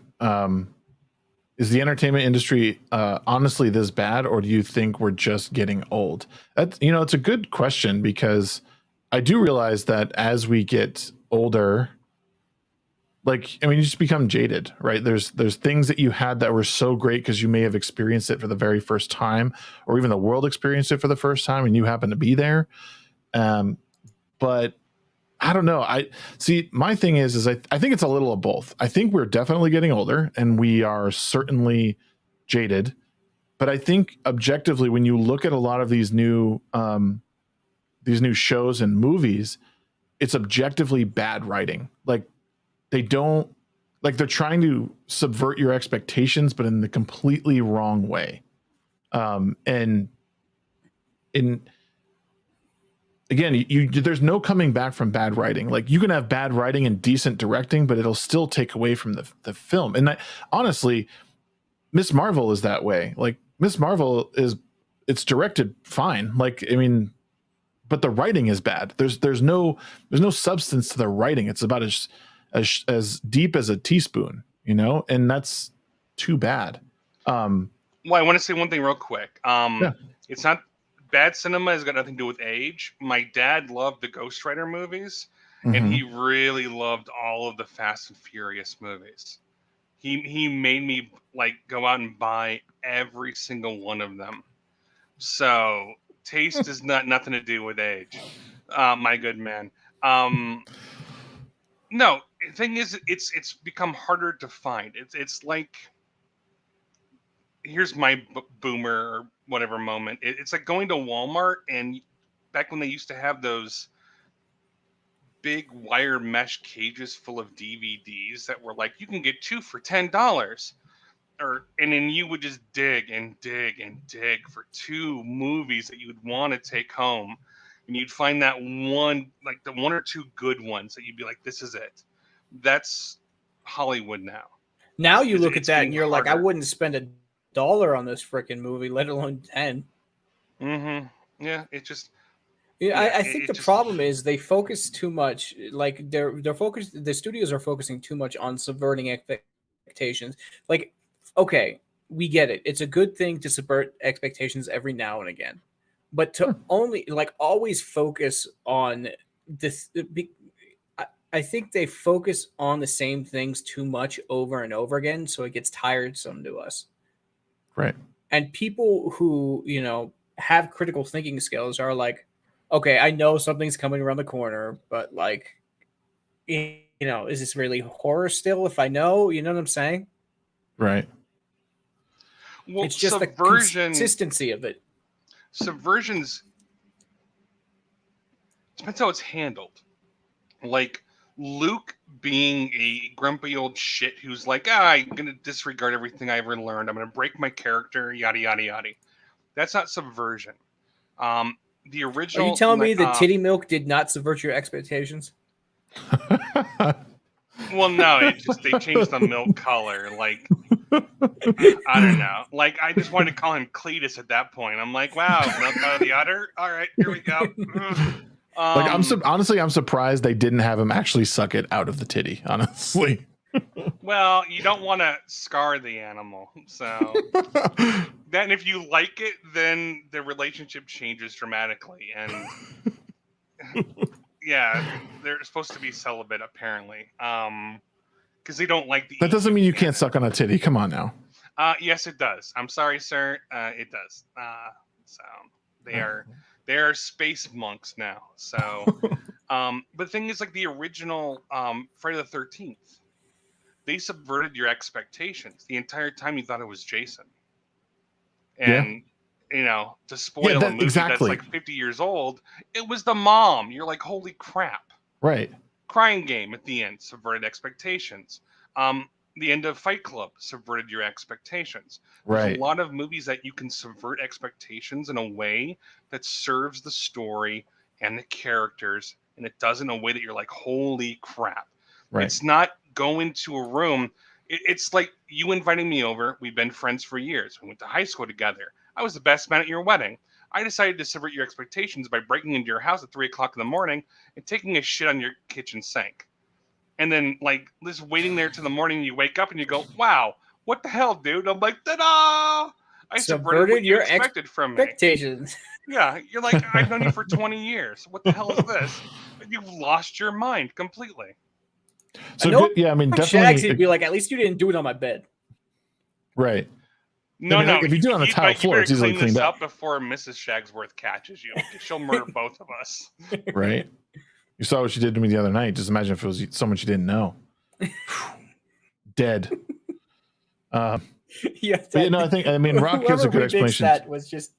Is the entertainment industry honestly this bad, or do you think we're just getting old? That's, it's a good question, because I do realize that as we get older, like, I mean, you just become jaded, right? There's things that you had that were so great because you may have experienced it for the very first time, or even the world experienced it for the first time and you happen to be there. But I don't know. I see, my thing is I think it's a little of both. I think we're definitely getting older and we are certainly jaded. But I think objectively, when you look at a lot of these new shows and movies, it's objectively bad writing. Like, they don't, like, they're trying to subvert your expectations, but in the completely wrong way. And again, there's no coming back from bad writing. Like, you can have bad writing and decent directing, but it'll still take away from the film. And honestly, Miss Marvel is that way. Like, Miss Marvel it's directed fine. Like, I mean, but the writing is bad. There's no substance to the writing. It's about as deep as a teaspoon, you know, and that's too bad. Well, I want to say one thing real quick. Yeah. It's not bad cinema has got nothing to do with age. My dad loved the Ghost Rider movies, and he really loved all of the Fast and Furious movies. He made me like go out and buy every single one of them. So taste is nothing to do with age, my good man. No, the thing is, it's become harder to find. It's like, here's my boomer or whatever moment. It's like going to Walmart, and back when they used to have those big wire mesh cages full of DVDs that were like, you can get 2 for $10, and then you would just dig and dig and dig for 2 movies that you would want to take home, and you'd find that one, like the 1 or 2 good ones that you'd be like, this is it. That's Hollywood now. Now you look at that and you're like, I wouldn't spend $1 on this freaking movie, let alone 10. Yeah, it just. Yeah, I think the problem is they focus too much. Like, they're focused. The studios are focusing too much on subverting expectations. Like, okay, we get it. It's a good thing to subvert expectations every now and again, but to only like always focus on this. I think they focus on the same things too much over and over again, so it gets tiresome to us. Right. And people who, you know, have critical thinking skills are like, okay, I know something's coming around the corner, but like, you know, is this really horror still if I know? You know what I'm saying? Right. Well, it's just the consistency of it. Subversions depends how it's handled. Like, Luke being a grumpy old shit who's like, I'm going to disregard everything I ever learned. I'm going to break my character, yada, yada, yada. That's not subversion. The original... Are you telling me that titty milk did not subvert your expectations? Well, no, they changed the milk color. Like, I don't know. Like, I just wanted to call him Cletus at that point. I'm like, wow, milk out of the udder? All right, here we go. Like, honestly, I'm surprised they didn't have him actually suck it out of the titty, honestly. Well, you don't want to scar the animal. So then if you like it, then the relationship changes dramatically. And yeah, they're supposed to be celibate, apparently. Because they don't like the... That doesn't mean you can't suck on a titty. Come on now. Yes, it does. I'm sorry, sir. It does. So they are space monks now. So, but the thing is, like, the original Friday the 13th, they subverted your expectations the entire time you thought it was Jason. And, you know, to spoil a movie that's like 50 years old, it was the mom. You're like, holy crap. Right. Crying Game at the end subverted expectations. The end of Fight Club subverted your expectations. There's a lot of movies that you can subvert expectations in a way that serves the story and the characters, and it does in a way that you're like, holy crap. Right. It's not go into a room. It's like you inviting me over. We've been friends for years. We went to high school together. I was the best man at your wedding. I decided to subvert your expectations by breaking into your house at 3 o'clock in the morning and taking a shit on your kitchen sink. And then, like, just waiting there till the morning, you wake up and you go, wow, what the hell, dude? I'm like, ta-da! I subverted what you expected from me. Expectations. Yeah, you're like, I've known you for 20 years. What the hell is this? You've lost your mind completely. So good, yeah, I mean, Shags, definitely he'd be like, at least you didn't do it on my bed. right. No, I mean, no. like, if you do it on the tile floor, it's easily cleaned up before Mrs. Shagsworth catches you. She'll murder both of us. Right. You saw what she did to me the other night. Just imagine if it was someone she didn't know. Dead. Yeah, but you know, I mean, Rock gives a good explanation. That was just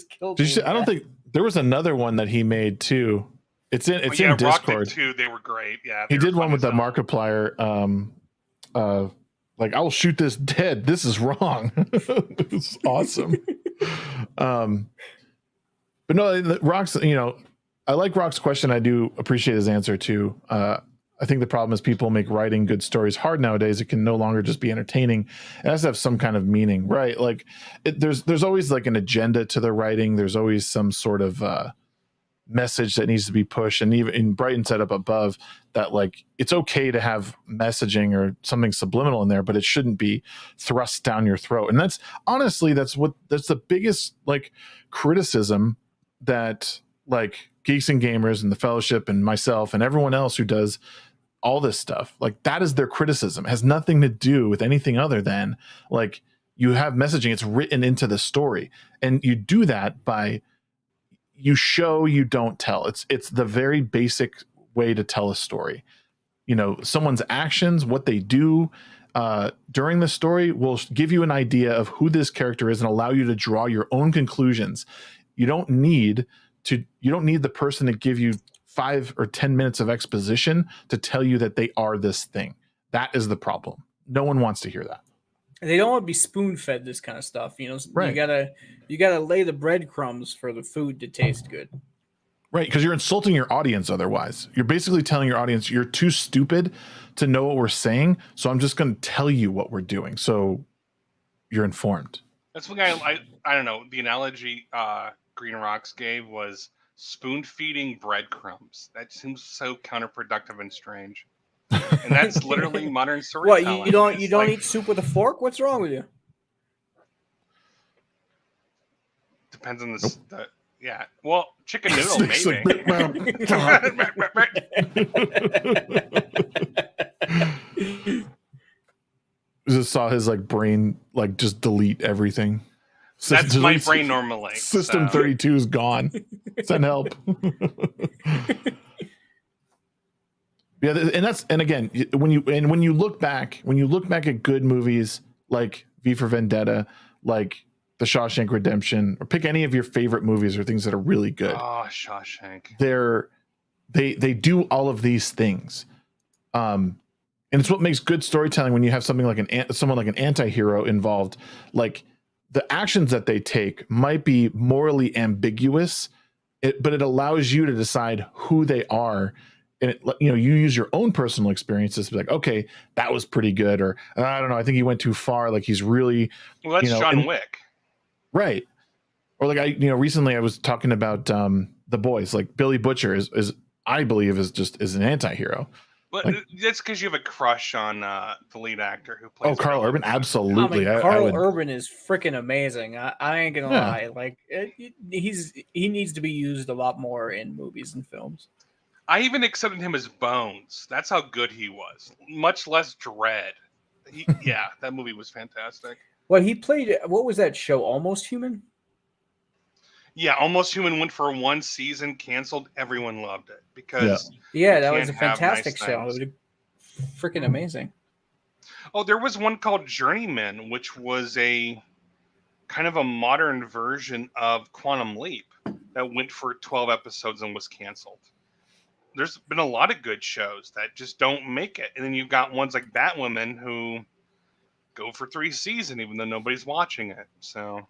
killed. I don't think there was another one that he made too. It's in Discord. Rock did too. They were great. Yeah, he did one with the Markiplier. Like, I'll shoot this dead. This is wrong. It's awesome. But no, Rock's, you know, I like Rock's question. I do appreciate his answer too. I think the problem is people make writing good stories hard nowadays. It can no longer just be entertaining. It has to have some kind of meaning, right? Like there's always like an agenda to the writing. There's always some sort of message that needs to be pushed. And even in Brighton said up above that, like, it's okay to have messaging or something subliminal in there, but it shouldn't be thrust down your throat. And that's honestly, that's the biggest like criticism that like Geeks and Gamers and the Fellowship and myself and everyone else who does all this stuff, like, that is their criticism. It has nothing to do with anything other than, like, you have messaging, it's written into the story, and you do that by you show, you don't tell. It's the very basic way to tell a story. You know, someone's actions, what they do during the story will give you an idea of who this character is and allow you to draw your own conclusions. You don't need the person to give you 5 or 10 minutes of exposition to tell you that they are this thing. That is the problem. No one wants to hear that. They don't want to be spoon-fed this kind of stuff. You know, right. You gotta lay the breadcrumbs for the food to taste good. Right, because you're insulting your audience otherwise. You're basically telling your audience, you're too stupid to know what we're saying, so I'm just going to tell you what we're doing, so you're informed. That's what I don't know. The analogy NoGreenRocks gave was spoon-feeding breadcrumbs. That seems so counterproductive and strange. And that's literally modern storytelling. What, you don't eat soup with a fork? What's wrong with you? Depends on yeah. Well, chicken noodle maybe. Just saw his like brain like just delete everything. That's my brain normally. System 32 is gone. Send help. Yeah, and again, when you look back at good movies like V for Vendetta, like The Shawshank Redemption, or pick any of your favorite movies or things that are really good. Oh, Shawshank. They do all of these things. And it's what makes good storytelling when you have something like someone like an anti-hero involved. Like, the actions that they take might be morally ambiguous, but it allows you to decide who they are. And you use your own personal experiences to be like, okay, that was pretty good, or I don't know, I think he went too far. Like, he's really, well, that's John Wick, right? Or like recently I was talking about The Boys. Like, Billy Butcher is I believe is an anti-hero. But like, that's because you have a crush on the lead actor who plays. Oh, Carl Urban, absolutely. Carl Urban is freaking amazing. I ain't gonna lie. Like, he needs to be used a lot more in movies and films. I even accepted him as Bones. That's how good he was. Much less Dread. Yeah, that movie was fantastic. Well, he played. What was that show? Almost Human. Yeah, Almost Human went for 1 season, canceled. Everyone loved it because that was a fantastic show. It was freaking amazing. Oh, there was one called Journeyman, which was a kind of a modern version of Quantum Leap that went for 12 episodes and was canceled. There's been a lot of good shows that just don't make it. And then you've got ones like Batwoman who go for 3 seasons, even though nobody's watching it. So,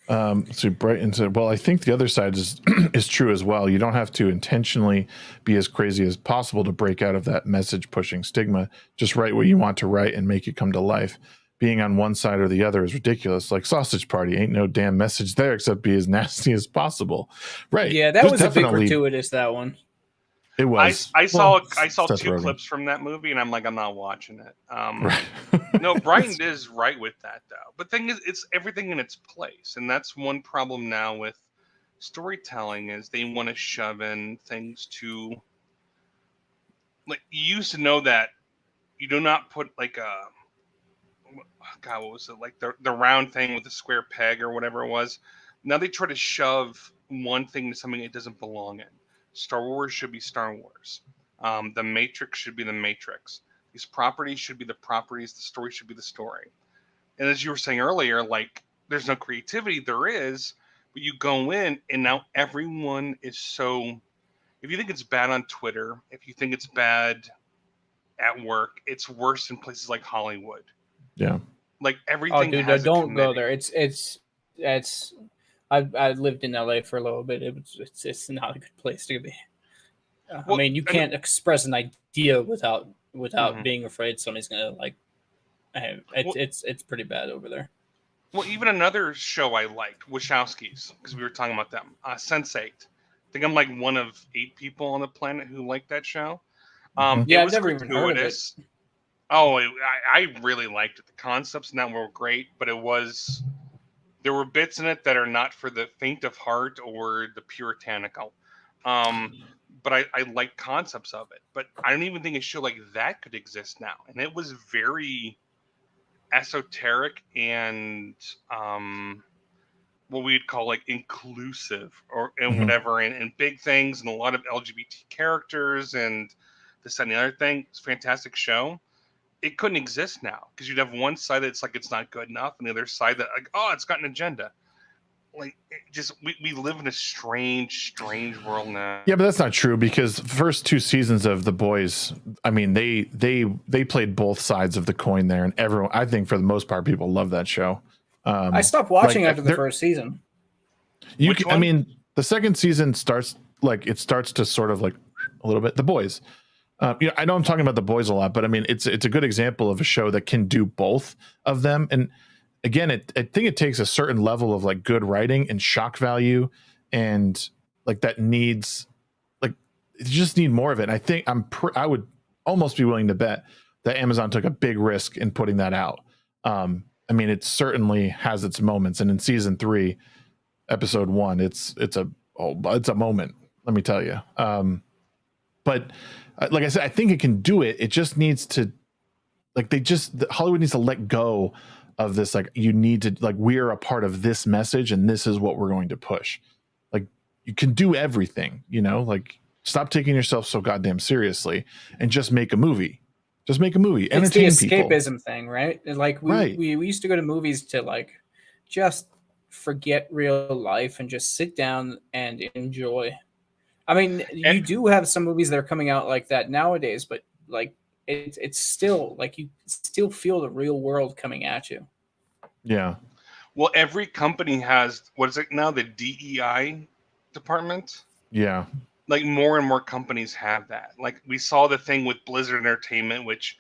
so Brighton said, well, I think the other side is true as well. You don't have to intentionally be as crazy as possible to break out of that message pushing stigma. Just write what you want to write and make it come to life. Being on one side or the other is ridiculous. Like Sausage Party, ain't no damn message there except be as nasty as possible. Right. Yeah, that was a bit gratuitous, that one. It was. I saw 2 clips from that movie, and I'm like, I'm not watching it. Right. No, Brian is right with that, though. But the thing is, it's everything in its place, and that's one problem now with storytelling is they want to shove in things to like you used to know that you do not put like a God, what was it like the round thing with the square peg or whatever it was. Now they try to shove one thing into something it doesn't belong in. Star Wars should be Star Wars. The Matrix should be the Matrix. These properties should be the properties. The story should be the story. And as you were saying earlier, like there's no creativity. There is, but you go in and now everyone is so. If you think it's bad on Twitter, if you think it's bad at work, it's worse in places like Hollywood. Yeah. Like everything. Oh, dude, don't go there. It's. I lived in LA for a little bit. It's not a good place to be. Well, I mean, you can't express an idea without being afraid somebody's gonna like. It's pretty bad over there. Well, even another show I liked, Wachowskis, because we were talking about them. Sense8. I think I'm like one of 8 people on the planet who like that show. Yeah, I've never even heard of it. Oh, I really liked it. The concepts in that were great, but there were bits in it that are not for the faint of heart or the puritanical. But I like concepts of it. But I don't even think a show like that could exist now. And it was very esoteric and what we'd call like inclusive and whatever, and big things and a lot of LGBT characters and this and the other thing. It's a fantastic show. It couldn't exist now because you'd have one side that's like it's not good enough, and the other side that like, oh, it's got an agenda. Like we live in a strange world now. Yeah, but that's not true because the first 2 seasons of The Boys, I mean, they played both sides of the coin there, and everyone, I think for the most part, people love that show. I stopped watching after the first season. I mean, the second season starts to sort of like a little bit. The Boys. I know I'm talking about The Boys a lot, but I mean, it's a good example of a show that can do both of them. And again, I think it takes a certain level of like good writing and shock value, and like that needs like you just need more of it. And I think I would almost be willing to bet that Amazon took a big risk in putting that out. I mean, it certainly has its moments, and in season 3, episode 1, it's a moment. Let me tell you. But like I said, I think it can do it. It just needs to, like, Hollywood needs to let go of this. Like, you need to, like, we're a part of this message and this is what we're going to push. Like, you can do everything, like, stop taking yourself so goddamn seriously and just make a movie. Just make a movie. Entertain it's the people. escapism thing, right? Like, we used to go to movies to, like, just forget real life and just sit down and enjoy. I mean, you do have some movies that are coming out like that nowadays, but like it's still like you still feel the real world coming at you. Yeah. Well, every company has, what is it now? The DEI department. Yeah. Like more and more companies have that. Like we saw the thing with Blizzard Entertainment, which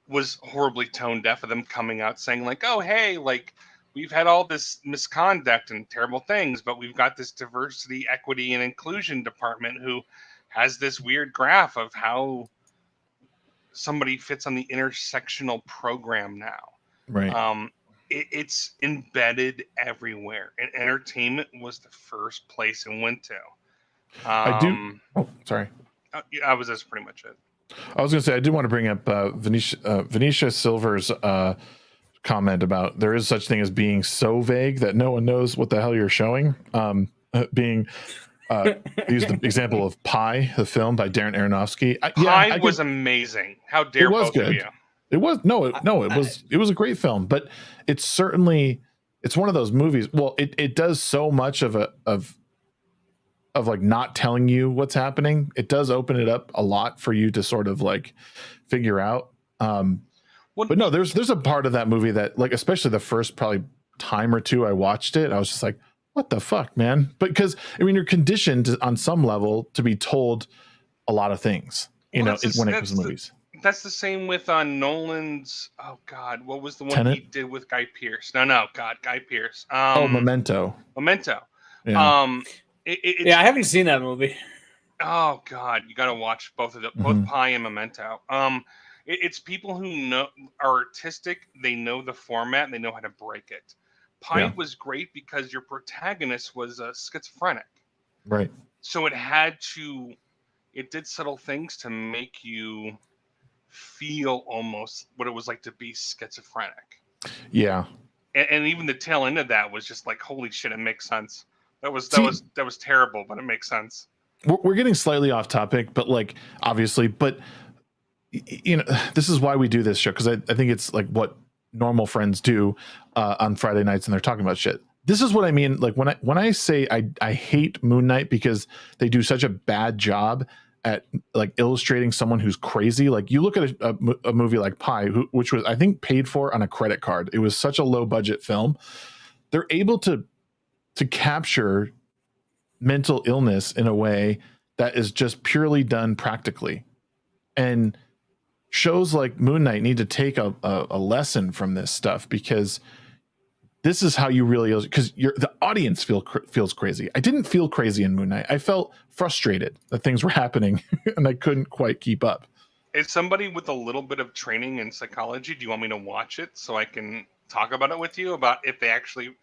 was horribly tone deaf of them coming out saying like, oh, hey, like, we've had all this misconduct and terrible things, but we've got this diversity, equity, and inclusion department who has this weird graph of how somebody fits on the intersectional program now. Right. It's embedded everywhere, and entertainment was the first place it went to. I do. Oh, sorry. That's pretty much it. I was going to say, I did want to bring up Venetia Silver's comment about there is such thing as being so vague that no one knows what the hell you're showing. Being use the example of Pi, the film by Darren Aronofsky. Pi was amazing. How dare both of you? It was it was a great film, but it's one of those movies. Well, it does so much of like not telling you what's happening. It does open it up a lot for you to sort of like figure out. But no, there's a part of that movie that, like, especially the first probably time or two I watched it, I was just like, what the fuck, man? But because I mean, you're conditioned on some level to be told a lot of things, when it comes to movies. That's the same with Nolan's. Oh God, what was the one Tenet? he did with Guy Pearce? Guy Pearce. Memento. Yeah. I haven't seen that movie. Oh God, you got to watch both of them, both Pi and Memento. It's people who are artistic. They know the format and they know how to break it. Pi was great because your protagonist was schizophrenic. Right. So it had to it did subtle things to make you feel almost what it was like to be schizophrenic. Yeah. And even the tail end of that was just like, holy shit, it makes sense. That was terrible, but it makes sense. We're getting slightly off topic, but like obviously, but you know, this is why we do this show, because I think it's like what normal friends do on Friday nights, and they're talking about shit. This is what I mean. Like when I say I hate Moon Knight because they do such a bad job at like illustrating someone who's crazy. Like you look at a movie like Pi, which was I think paid for on a credit card. It was such a low budget film. They're able to capture mental illness in a way that is just purely done practically. And shows like Moon Knight need to take a lesson from this stuff, because this is how you really, because the audience feels crazy. I didn't feel crazy in Moon Knight. I felt frustrated that things were happening and I couldn't quite keep up. As somebody with a little bit of training in psychology, do you want me to watch it so I can talk about it with you about if they actually?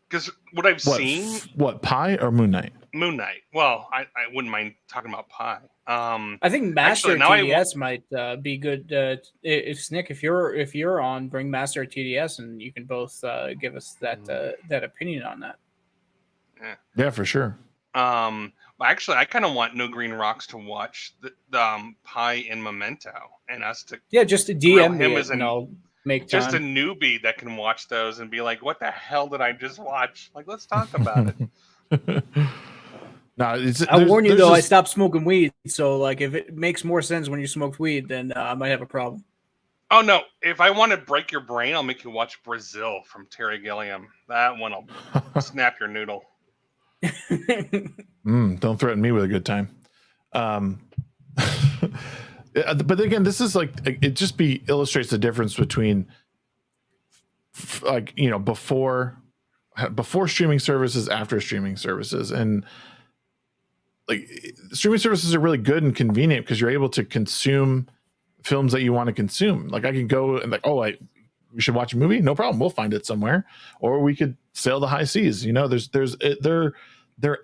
Because what I've seen, what, Pi or Moon Knight? Moon Knight. Well, I wouldn't mind talking about Pi. I think Master TDS might be good. If Nick, if you're on, bring Master TDS, and you can both give us that opinion on that. Yeah, for sure. Actually, I kind of want NoGreenRocks to watch the Pi in Memento, and us to just to DM him as make just time. a newbie that can watch those and be like, "What the hell did I just watch?" Like, let's talk about it. No, I warn you though, I stopped smoking weed, so like if it makes more sense when you smoke weed, then I might have a problem. Oh no! If I want to break your brain, I'll make you watch Brazil from Terry Gilliam. That one will snap your noodle. Don't threaten me with a good time. But again, this is like, it just illustrates the difference between like, you know, before streaming services, after streaming services. And like streaming services are really good and convenient because you're able to consume films that you want to consume. Like I can go and like, we should watch a movie. No problem. We'll find it somewhere, or we could sail the high seas. You know, they're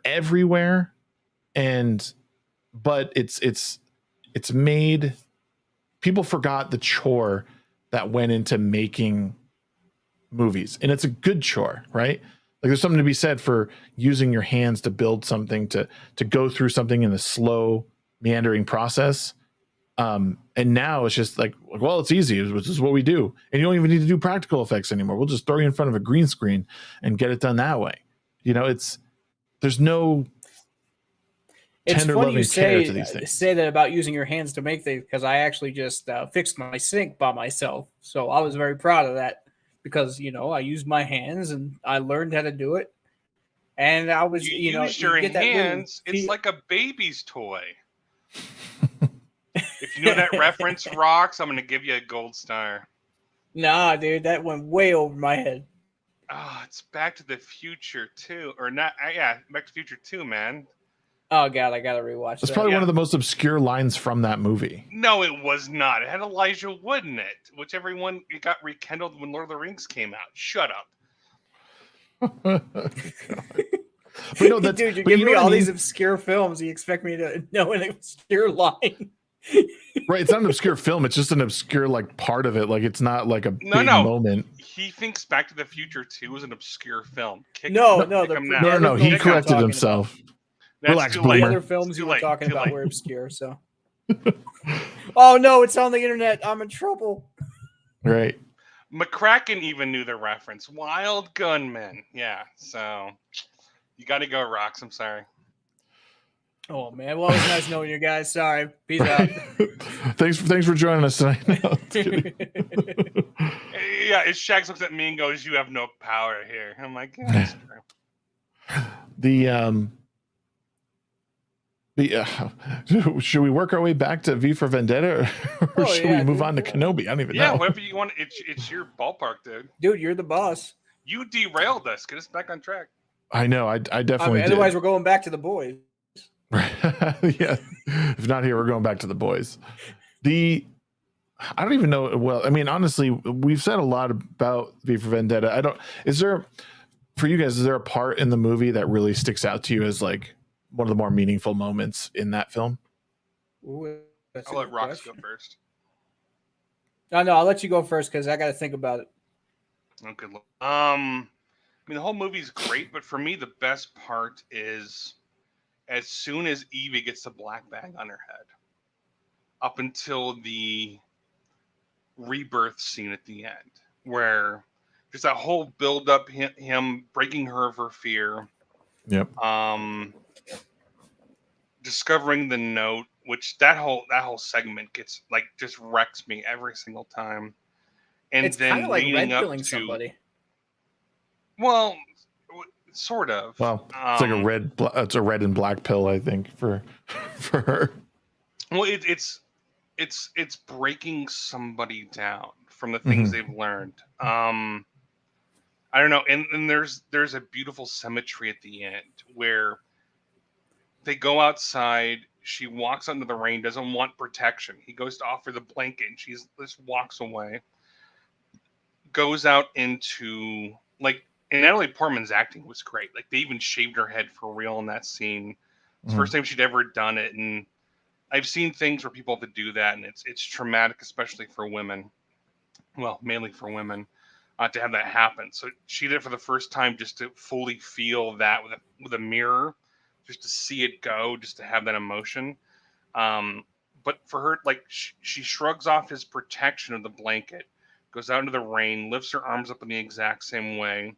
everywhere. But it's made, people forgot the chore that went into making movies, and it's a good chore, right? Like there's something to be said for using your hands to build something, to go through something in a slow meandering process. And now it's just like, well, it's easy. This is what we do. And you don't even need to do practical effects anymore. We'll just throw you in front of a green screen and get it done that way. You know, there's no tender loving care to these things. Say that about using your hands to make things, because I actually just fixed my sink by myself. So I was very proud of that, because, you know, I used my hands and I learned how to do it. And I was, you used your hands. It's like a baby's toy. If you know that reference, Rocks, I'm going to give you a gold star. Nah, dude, that went way over my head. Oh, it's Back to the Future 2. Or not, yeah, Back to the Future 2, man. Oh, God, I got to rewatch that. It's probably one of the most obscure lines from that movie. No, it was not. It had Elijah Wood in it, which it got rekindled when Lord of the Rings came out. Shut up. But no, dude, you're giving me all these obscure films. You expect me to know an obscure line? Right, it's not an obscure film. It's just an obscure like part of it. Like it's not like a big moment. He thinks Back to the Future 2 is an obscure film. No. He corrected himself. Relax, the other films you were talking about were obscure. So, oh no, it's on the internet. I'm in trouble. Right. McCracken even knew the reference. Wild Gunman. Yeah. So you got to go, Rocks. I'm sorry. Oh man, well, it's nice knowing you guys. Sorry, peace out. thanks for joining us tonight. No, yeah, Shags looks at me and goes, "You have no power here." I'm like, yeah, that's true. Should we work our way back to V for Vendetta, or should we move on to Kenobi? I don't even know. Yeah, whatever you want. It's your ballpark, dude. Dude, you're the boss. You derailed us. Get us back on track. I know. I definitely. Otherwise, we're going back to the boys. Yeah, if not here, we're going back to the boys. I don't even know. Well, I mean, honestly, we've said a lot about V for Vendetta. For you guys, is there a part in the movie that really sticks out to you as like one of the more meaningful moments in that film? Ooh, that's a I'll let good Rocks go question. first. No, I'll let you go first because I got to think about it. Oh, good luck. I mean, the whole movie's great, but for me, the best part is as soon as Evie gets the black bag on her head, up until the rebirth scene at the end, where there's that whole build up, him breaking her of her fear, Yep. discovering the note, which that whole segment gets like just wrecks me every single time, and It's then kind of like leading red up pilling to somebody. well, sort of. Well, it's like a red. It's a red and black pill, I think, for for her. Well, it's breaking somebody down from the things they've learned. I don't know, and there's a beautiful symmetry at the end where they go outside. She walks under the rain, doesn't want protection. He goes to offer the blanket, and she just walks away. Goes out into like, and Natalie Portman's acting was great. Like they even shaved her head for real in that scene. It's the first time she'd ever done it, and I've seen things where people have to do that, and it's traumatic, especially for women. Well, mainly for women, to have that happen. So she did it for the first time, just to fully feel that with a mirror, just to see it go, just to have that emotion. But for her, like she shrugs off his protection of the blanket, goes out into the rain, lifts her arms up in the exact same way,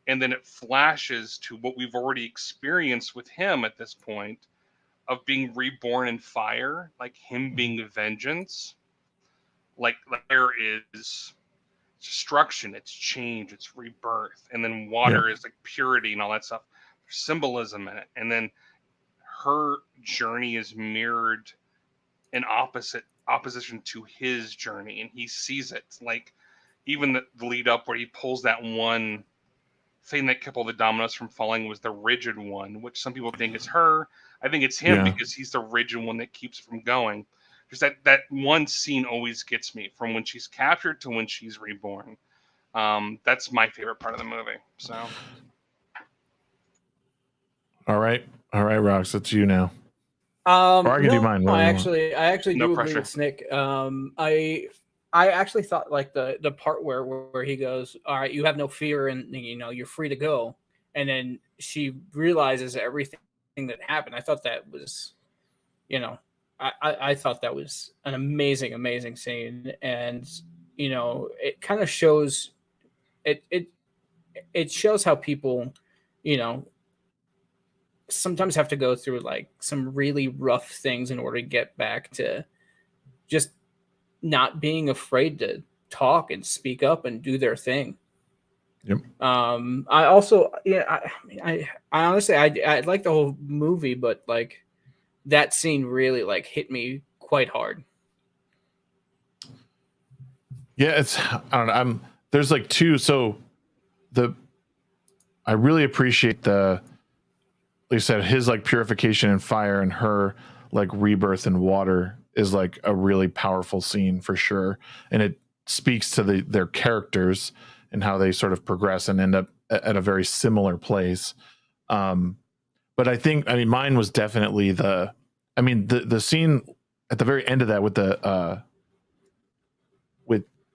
and then it flashes to what we've already experienced with him at this point of being reborn in fire, like him being vengeance. Like there is destruction, it's change, it's rebirth, and then water is like purity and all that stuff. There's symbolism in it, and then her journey is mirrored in opposition to his journey, and he sees it. Like even the lead up where he pulls that one thing that kept all the dominoes from falling was the rigid one, which some people think is her. I think it's him because he's the rigid one that keeps from going. Just that one scene always gets me, from when she's captured to when she's reborn. That's my favorite part of the movie. So, All right, Rox, it's you now. Or I can do mine. I actually No do pressure. agree with Snick. I actually thought like the part where he goes, "All right, you have no fear, and you're free to go," and then she realizes everything that happened. I thought that was, I thought that was an amazing scene, and it kind of shows it shows how people, sometimes have to go through like some really rough things in order to get back to just not being afraid to talk and speak up and do their thing. Yep. I also, I honestly, I like the whole movie, but like that scene really like hit me quite hard. Yeah, I don't know. There's like two. So I really appreciate like you said, his like purification in fire, and her like rebirth in water is like a really powerful scene for sure. And it speaks to their characters and how they sort of progress and end up at a very similar place. But I mean, mine was definitely the scene at the very end of that with the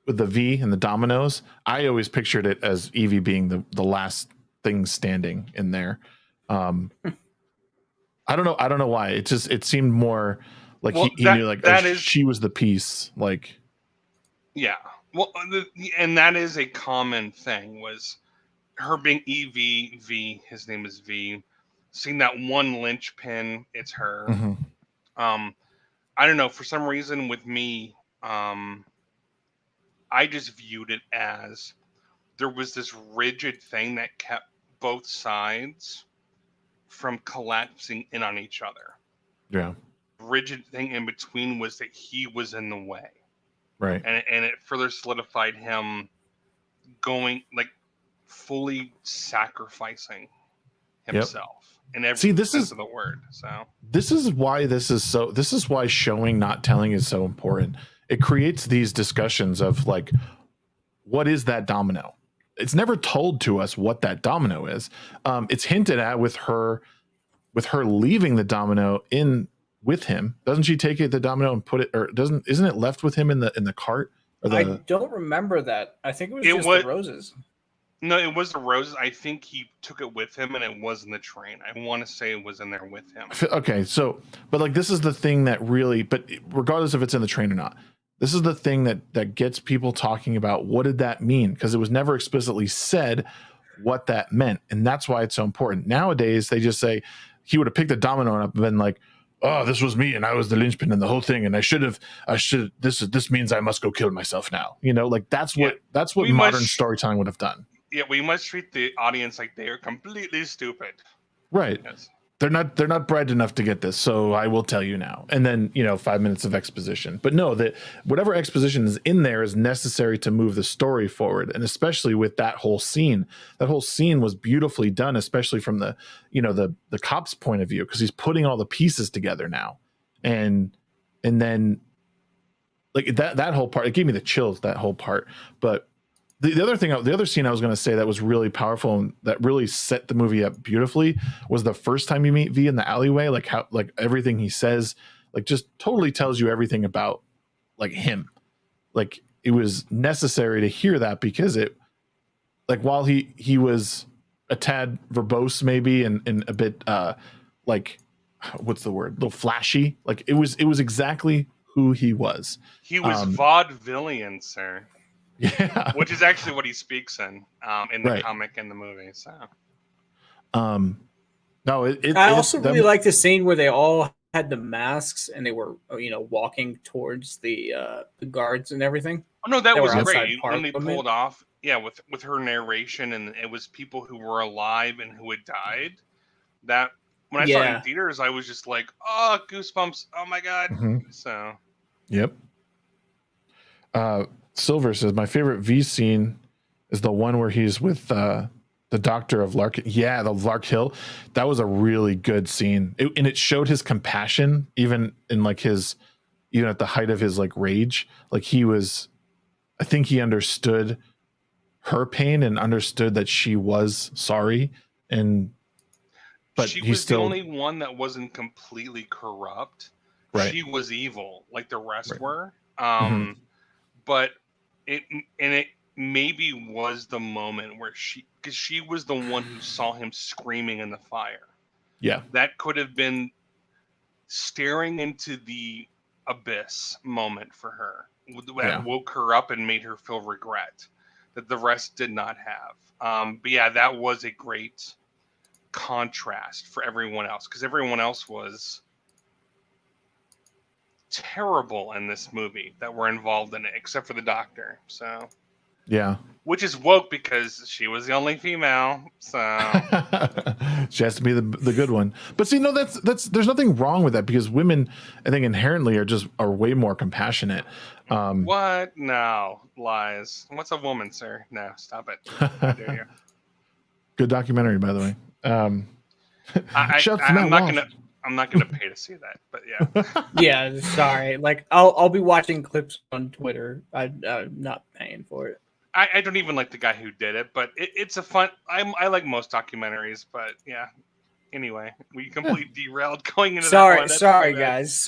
with the V and the dominoes. I always pictured it as Evie being the last thing standing in there. I don't know why. It seemed more like he knew like she was the piece. Like, yeah. Well, and that is a common thing, was her being V. His name is V. Seeing that one linchpin, it's her. I don't know. For some reason, with me, I just viewed it as there was this rigid thing that kept both sides from collapsing in on each other. Yeah. Rigid thing in between was that he was in the way. Right. And it further solidified him going, like, fully sacrificing himself in every sense of the word. So this is why showing, not telling is so important. It creates these discussions of like, what is that domino? It's never told to us what that domino is. It's hinted at with her leaving the domino in with him. Doesn't she take the domino and put it, or isn't it left with him in the cart? Or I don't remember that. I think it was the roses. No, it was the roses. I think he took it with him, and it was in the train. I want to say it was in there with him. Okay, so, but like this is the thing that really, but regardless if it's in the train or not, this is the thing that gets people talking about what did that mean? Because it was never explicitly said what that meant, and that's why it's so important. Nowadays, they just say he would have picked a domino up and been like, "Oh, this was me, and I was the linchpin in the whole thing, and I should. This means I must go kill myself now." You know, like that's what modern storytelling would have done. Yeah, we must treat the audience like they are completely stupid. Right. Yes. They're not bright enough to get this, so I will tell you now. And then, 5 minutes of exposition. But no, that whatever exposition is in there is necessary to move the story forward. And especially with that whole scene. That whole scene was beautifully done, especially from the cop's point of view, because he's putting all the pieces together now. And then like that whole part, it gave me the chills, that whole part. But the other scene I was going to say that was really powerful and that really set the movie up beautifully was the first time you meet V in the alleyway, like how, like everything he says, like just totally tells you everything about like him. Like it was necessary to hear that because it, like while he was a tad verbose maybe and a bit like, what's the word? A little flashy. Like it was exactly who he was. He was vaudevillian, sir. Yeah, which is actually what he speaks in the comic and the movie. So, no, I also really like the scene where they all had the masks and they were, walking towards the guards and everything. Oh no, that was great when they pulled off. Yeah, with her narration and it was people who were alive and who had died. That when I saw it in theaters, I was just like, oh, goosebumps! Oh my god! Mm-hmm. So, yep. Silver says, my favorite V scene is the one where he's with the doctor of Lark. Yeah, the Lark Hill. That was a really good scene. And it showed his compassion, even in like even at the height of his like rage. Like I think he understood her pain and understood that she was sorry. But she was the only one that wasn't completely corrupt. Right. She was evil, like the rest were. But it maybe was the moment where because she was the one who saw him screaming in the fire. Yeah. That could have been staring into the abyss moment for her. That woke her up and made her feel regret that the rest did not have. But yeah, that was a great contrast for everyone else because everyone else was terrible in this movie that were involved in it, except for the doctor. So yeah, which is woke because she was the only female. So she has to be the good one. But see, no, that's there's nothing wrong with that because women, I think, inherently are way more compassionate. What? No, lies. What's a woman, sir? No, stop it. How dare you? Good documentary, by the way. I'm not gonna pay to see that, but yeah. Yeah, sorry. Like I'll be watching clips on Twitter. I'm not paying for it. I don't even like the guy who did it, but it's a fun. I like most documentaries, but yeah. Anyway, we completely derailed going into that one. Sorry, guys.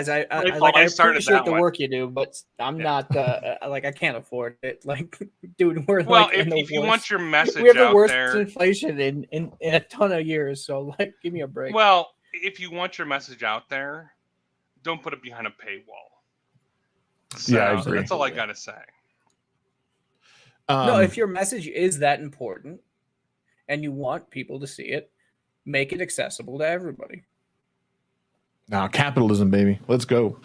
I appreciate the work you do, but I'm not like I can't afford it. Like, dude, we're if you want your message, we have the out worst there, inflation in a ton of years. So like, give me a break. Well, if you want your message out there, don't put it behind a paywall. So, yeah, I agree. That's all I gotta say. No, if your message is that important and you want people to see it, make it accessible to everybody. Now, capitalism, baby. Let's go.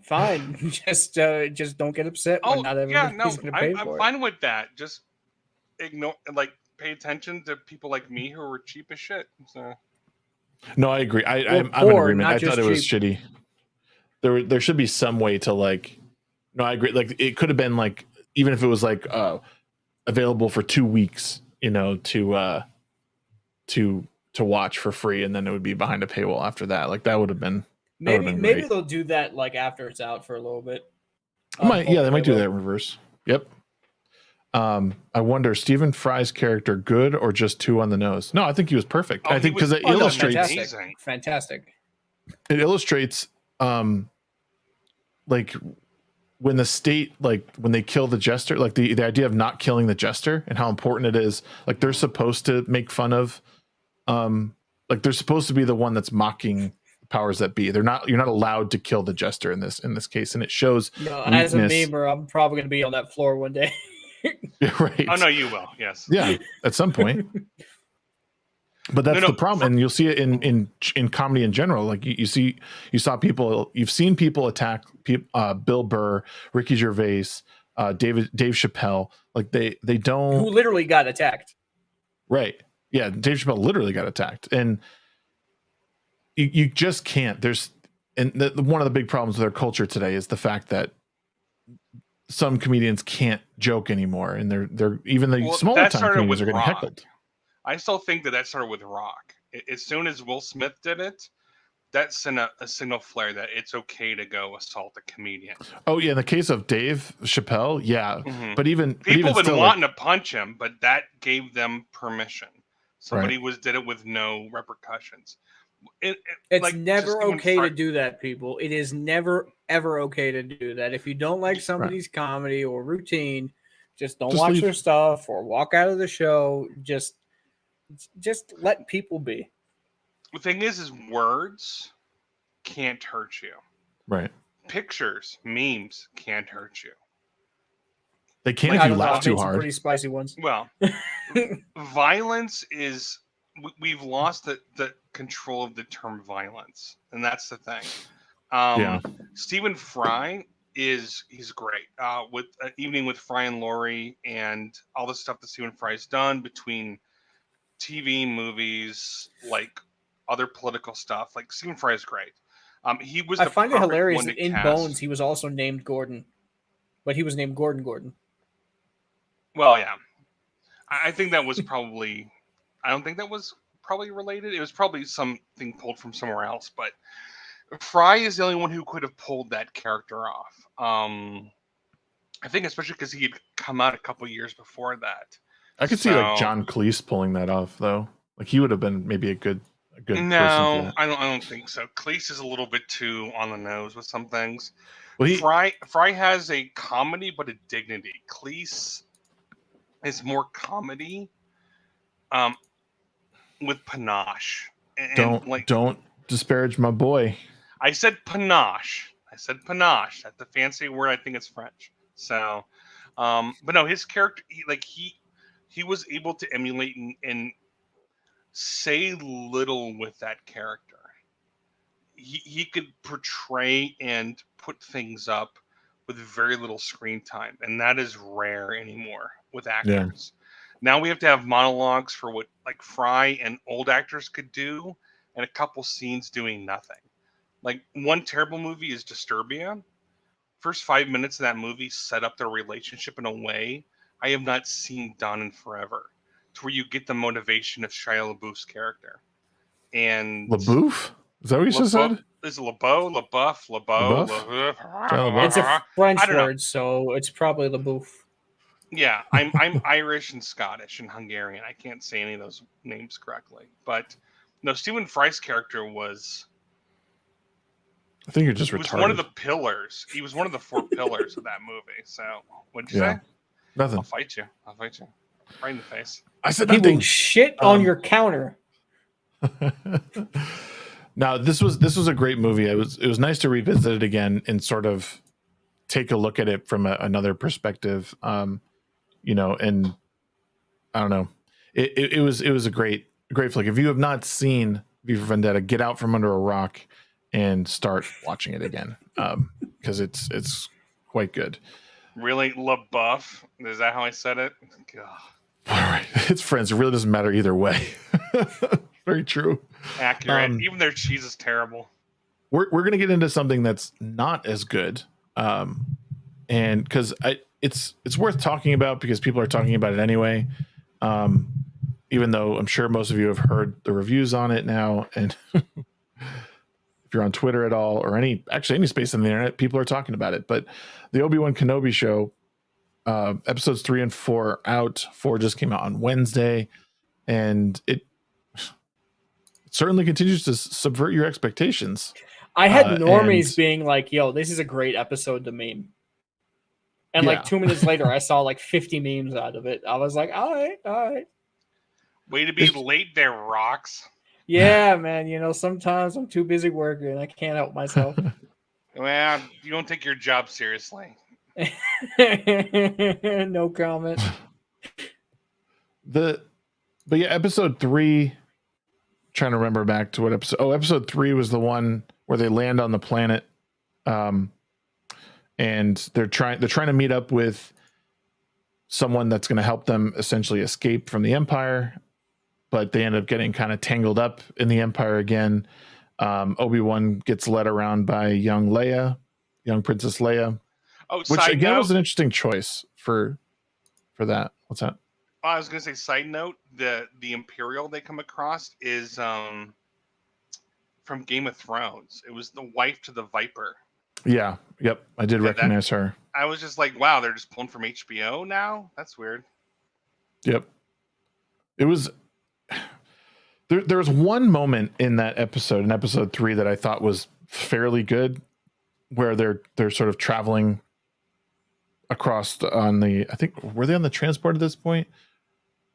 Fine. Just don't get upset when not everybody's going to pay for it. I'm fine with that. Just ignore, pay attention to people like me who are cheap as shit. So. No, I agree. I'm in agreement. I thought it was shitty. There should be some way to no, I agree. Like it could have been even if it was available for 2 weeks, to watch for free, and then it would be behind a paywall after that. Like that would have been maybe they'll do that after it's out for a little bit. They might do that in reverse. Yep. I wonder, Stephen Fry's character good or just too on the nose? No, I think he was perfect. I think because it illustrates fantastic. it illustrates like when the state, like when they kill the jester, like the idea of not killing the jester and how important it is. Like they're supposed to make fun of like they're supposed to be the one that's mocking powers that be. You're not allowed to kill the jester in this case, and it shows as a memer, I'm probably going to be on that floor one day. Right. Oh no, you will. Yes. Yeah, at some point. But that's the problem, and you'll see it in comedy in general. Like you've seen people attack Bill Burr, Ricky Gervais, Dave Chappelle. Like they don't, who literally got attacked. Right. Yeah, Dave Chappelle literally got attacked, and you just can't. One of the big problems with our culture today is the fact that some comedians can't joke anymore, and they're even the smaller time comedians are getting heckled. I still think that started with Rock. As soon as Will Smith did it, that sent a signal flare that it's okay to go assault a comedian. Oh yeah, in the case of Dave Chappelle, yeah. Mm-hmm. But even people have been wanting to punch him, but that gave them permission. Somebody did it with no repercussions. It's never okay to do that, people. It is never ever okay to do that. If you don't like somebody's comedy or routine, just watch their stuff or walk out of the show. Just let people be. The thing is words can't hurt you. Right. Pictures, memes can't hurt you. They can if you laugh too hard. Pretty spicy ones. Well, violence is. We've lost the control of the term violence, and that's the thing. Stephen Fry he's great. With Evening with Fry and Laurie and all the stuff that Stephen Fry's done between TV, movies, like other political stuff. Like Stephen Fry is great. He was. I find it hilarious that in Bones he was also named Gordon, but he was named Gordon. Well, yeah, I think that was probably. I don't think that was probably related. It was probably something pulled from somewhere else. But Fry is the only one who could have pulled that character off. I think especially because he had come out a couple years before that. I could see like John Cleese pulling that off, though. Like he would have been maybe a good person. No, I don't think so. Cleese is a little bit too on the nose with some things. Well, Fry has a comedy but a dignity. Cleese is more comedy. With panache. Don't disparage my boy. I said panache. That's a fancy word. I think it's French. So, but no, his character, he was able to emulate and say little with that character. He could portray and put things up with very little screen time, and that is rare anymore with actors. Yeah. Now we have to have monologues for what like Fry and old actors could do, and a couple scenes doing nothing. Like one terrible movie is Disturbia. First 5 minutes of that movie set up their relationship in a way I have not seen done in forever, to where you get the motivation of Shia LaBeouf's character. And LaBeouf? Is that what you just said? Is it LaBeouf? LaBeouf? It's a French word, so it's probably LaBeouf. Yeah, I'm Irish and Scottish and Hungarian. I can't say any of those names correctly. But no, Stephen Fry's character was. I think you're just retarded. He was one of the pillars. He was one of the 4 pillars of that movie. So what'd you say? Nothing. I'll fight you. Right in the face. I said nothing. He will shit on your counter. Now this was a great movie. It was nice to revisit it again and sort of take a look at it from another perspective. And I don't know. It was a great flick. If you have not seen V for Vendetta, get out from under a rock and start watching it again, because it's quite good. Really, LaBeouf? Is that how I said it? God. All right, it's French. It really doesn't matter either way. Very true. Accurate. Even their cheese is terrible. We're gonna get into something that's not as good, and because it's worth talking about because people are talking about it anyway. Even though I'm sure most of you have heard the reviews on it now, and if you're on Twitter at all or any space on the internet, people are talking about it. But the Obi-Wan Kenobi show, episodes 3 and 4 out. 4 just came out on Wednesday, and it's certainly continues to subvert your expectations. I had normies being like, "Yo, this is a great episode to meme," and like 2 minutes later, I saw like 50 memes out of it. I was like, "All right." Way to be late there, Rocks. Yeah, man. You know, sometimes I'm too busy working. I can't help myself. Well, you don't take your job seriously. No comment. But yeah, episode 3. Trying to remember back to what episode. Oh, episode 3 was the one where they land on the planet, and they're trying to meet up with someone that's going to help them essentially escape from the Empire, but they end up getting kind of tangled up in the Empire again. Obi-Wan gets led around by young Princess Leia, which again was an interesting choice for that. What's that? I was going to say, side note, the Imperial they come across is from Game of Thrones. It was the wife to the Viper. Yeah. Yep. I did recognize her. I was just like, wow, they're just pulling from HBO now? That's weird. Yep. It was... There was one moment in that episode, in episode 3, that I thought was fairly good, where they're sort of traveling across I think, were they on the transport at this point?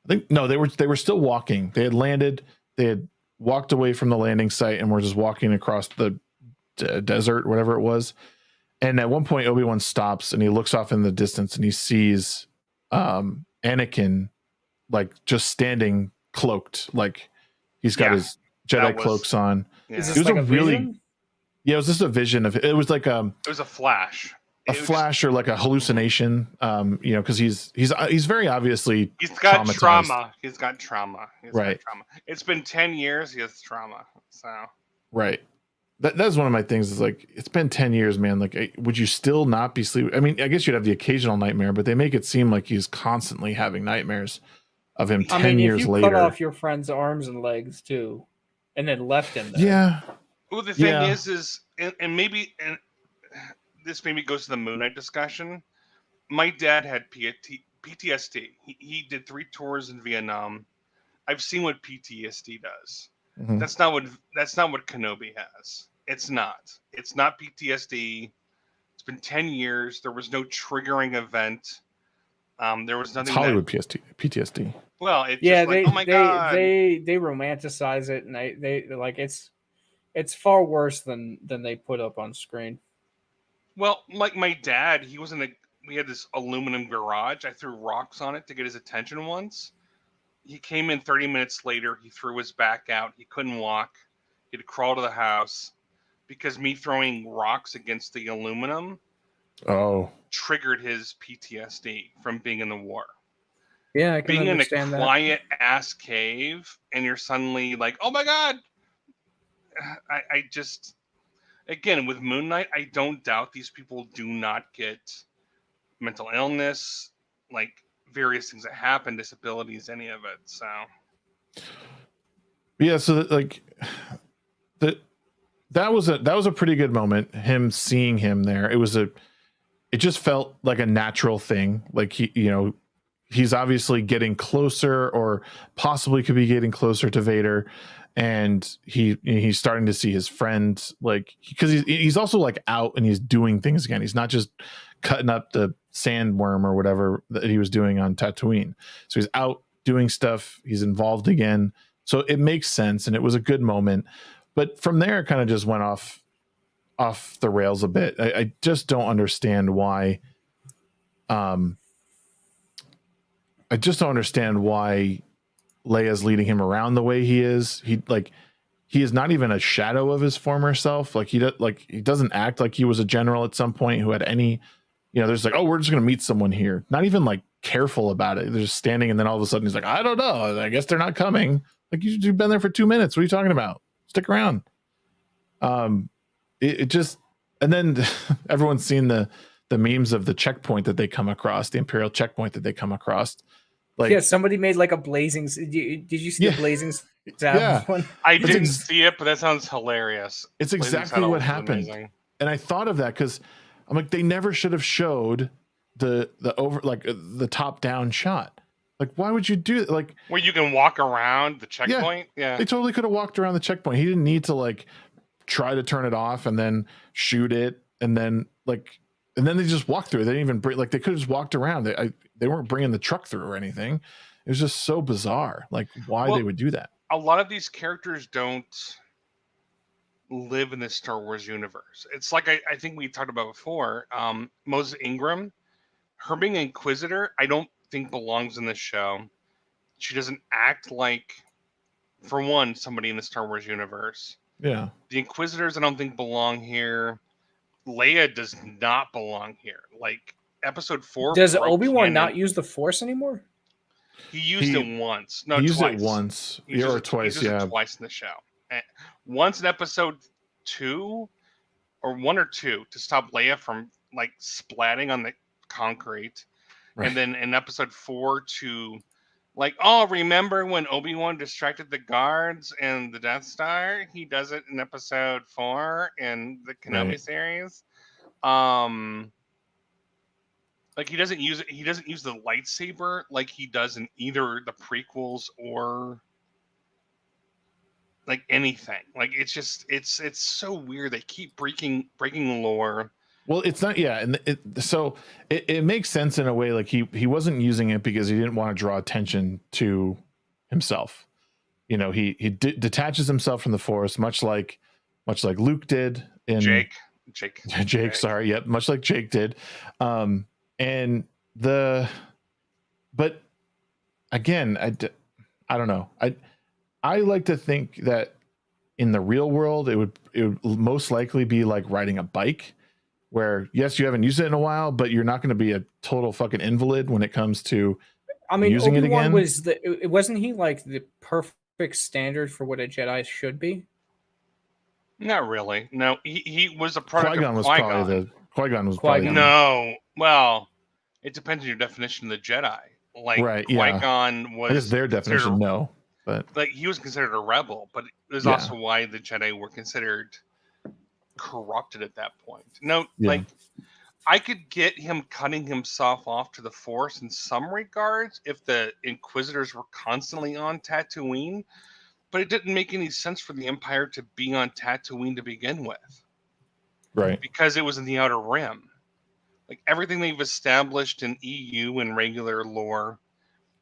I think no, they were still walking. They had landed, they had walked away from the landing site, and were just walking across the desert, whatever it was. And at one point, Obi-Wan stops and he looks off in the distance and he sees Anakin like just standing cloaked, like he's got his Jedi cloaks on. Yeah. Is this like a vision? Yeah, it was just a vision of it. Was like it was a flash. Flash or like a hallucination, because he's very obviously he's got trauma. He's got trauma. Right. It's been 10 years. He has trauma. So right. That's one of my things. Is like, it's been 10 years, man. Like, would you still not be sleeping? I mean, I guess you'd have the occasional nightmare, but they make it seem like he's constantly having nightmares of him 10 years if you later. Cut off your friend's arms and legs too, and then left him there. Yeah. Well, the thing is, and maybe this maybe goes to the Moon Knight discussion. My dad had PTSD. He did 3 tours in Vietnam. I've seen what PTSD does. Mm-hmm. That's not what Kenobi has. It's not PTSD. It's been 10 years. There was no triggering event. There was nothing. It's Hollywood PTSD. Well, it's just like, oh my god. They romanticize it, and they like it's far worse than they put up on screen. Well, like my dad, we had this aluminum garage. I threw rocks on it to get his attention once. He came in 30 minutes later. He threw his back out. He couldn't walk. He had to crawl to the house because me throwing rocks against the aluminum triggered his PTSD from being in the war. Yeah, I can understand that. Being in a quiet ass cave and you're suddenly like, oh my god. I just, again, with Moon Knight, I don't doubt these people do not get mental illness, like various things that happen, disabilities, any of it. So yeah, so that was a pretty good moment, him seeing him there. It just felt like a natural thing. Like he's obviously getting closer, or possibly could be getting closer to Vader, and he's starting to see his friend, like, because he's also like out and he's doing things again. He's not just cutting up the sandworm or whatever that he was doing on Tatooine. So he's out doing stuff. He's involved again. So it makes sense, and it was a good moment. But from there, it kind of just went off the rails a bit. I just don't understand why. I just don't understand why Leia's leading him around the way he is. He is not even a shadow of his former self. Like he doesn't act like he was a general at some point who had any, there's like, oh, we're just going to meet someone here. Not even like careful about it. They're just standing. And then all of a sudden he's like, I don't know. I guess they're not coming. Like, you've been there for 2 minutes. What are you talking about? Stick around. It just, and then everyone's seen the memes of the checkpoint that they come across, the Imperial checkpoint that they come across. Like, yeah, somebody made like a blazing. Did you see the blazing stab one? I didn't see it, but that sounds hilarious. It's exactly what happened. Amazing. And I thought of that because I'm like, they never should have showed the over, like the top down shot. Like, why would you do it? Like, where you can walk around the checkpoint. Yeah. They totally could have walked around the checkpoint. He didn't need to like try to turn it off and then shoot it and then they just walked through. They didn't even bring, like, they could have just walked around. They weren't bringing the truck through or anything. It was just so bizarre, like why they would do that. A lot of these characters don't live in the Star Wars universe. It's like I think we talked about before. Moses Ingram, her being an Inquisitor, I don't think belongs in this show. She doesn't act like, for one, somebody in the Star Wars universe. Yeah. The Inquisitors, I don't think belong here. Leia does not belong here. Like Episode 4. Does Obi-Wan not use the Force anymore? He used it once. No, he used twice. It once. He used or it, twice. He used Yeah. it twice in the show. Once in Episode 2, or 1 or 2, to stop Leia from like splatting on the concrete, Right. and then in Episode 4 to like, oh, remember when Obi-Wan distracted the guards in the Death Star? He does it in Episode 4 in the Kenobi series. Like he doesn't use it. He doesn't use the lightsaber like he does in either the prequels or like anything. Like it's just it's so weird. They keep breaking lore. Well, it's not, yeah, and it makes sense in a way. Like he wasn't using it because he didn't want to draw attention to himself. You know, he detaches himself from the Force, much like Luke did in Jake. Sorry, yep, much like Jake did. But again, I don't know. I like to think that in the real world, it would most likely be like riding a bike, where yes, you haven't used it in a while, but you're not going to be a total fucking invalid when it comes to using Obi-Wan it again. Wasn't he like the perfect standard for what a Jedi should be? Not really. No, he was a product Qui-Gon of was Qui-Gon. probably Qui-Gon was Qui-Gon. No, well, it depends on your definition of the Jedi. Like right, Qui-Gon was. I guess their definition, no, but like he was considered a rebel, but it was also why the Jedi were considered corrupted at that point. No, like I could get him cutting himself off to the Force in some regards if the Inquisitors were constantly on Tatooine, but it didn't make any sense for the Empire to be on Tatooine to begin with. Right. Because it was in the Outer Rim. Like everything they've established in EU and regular lore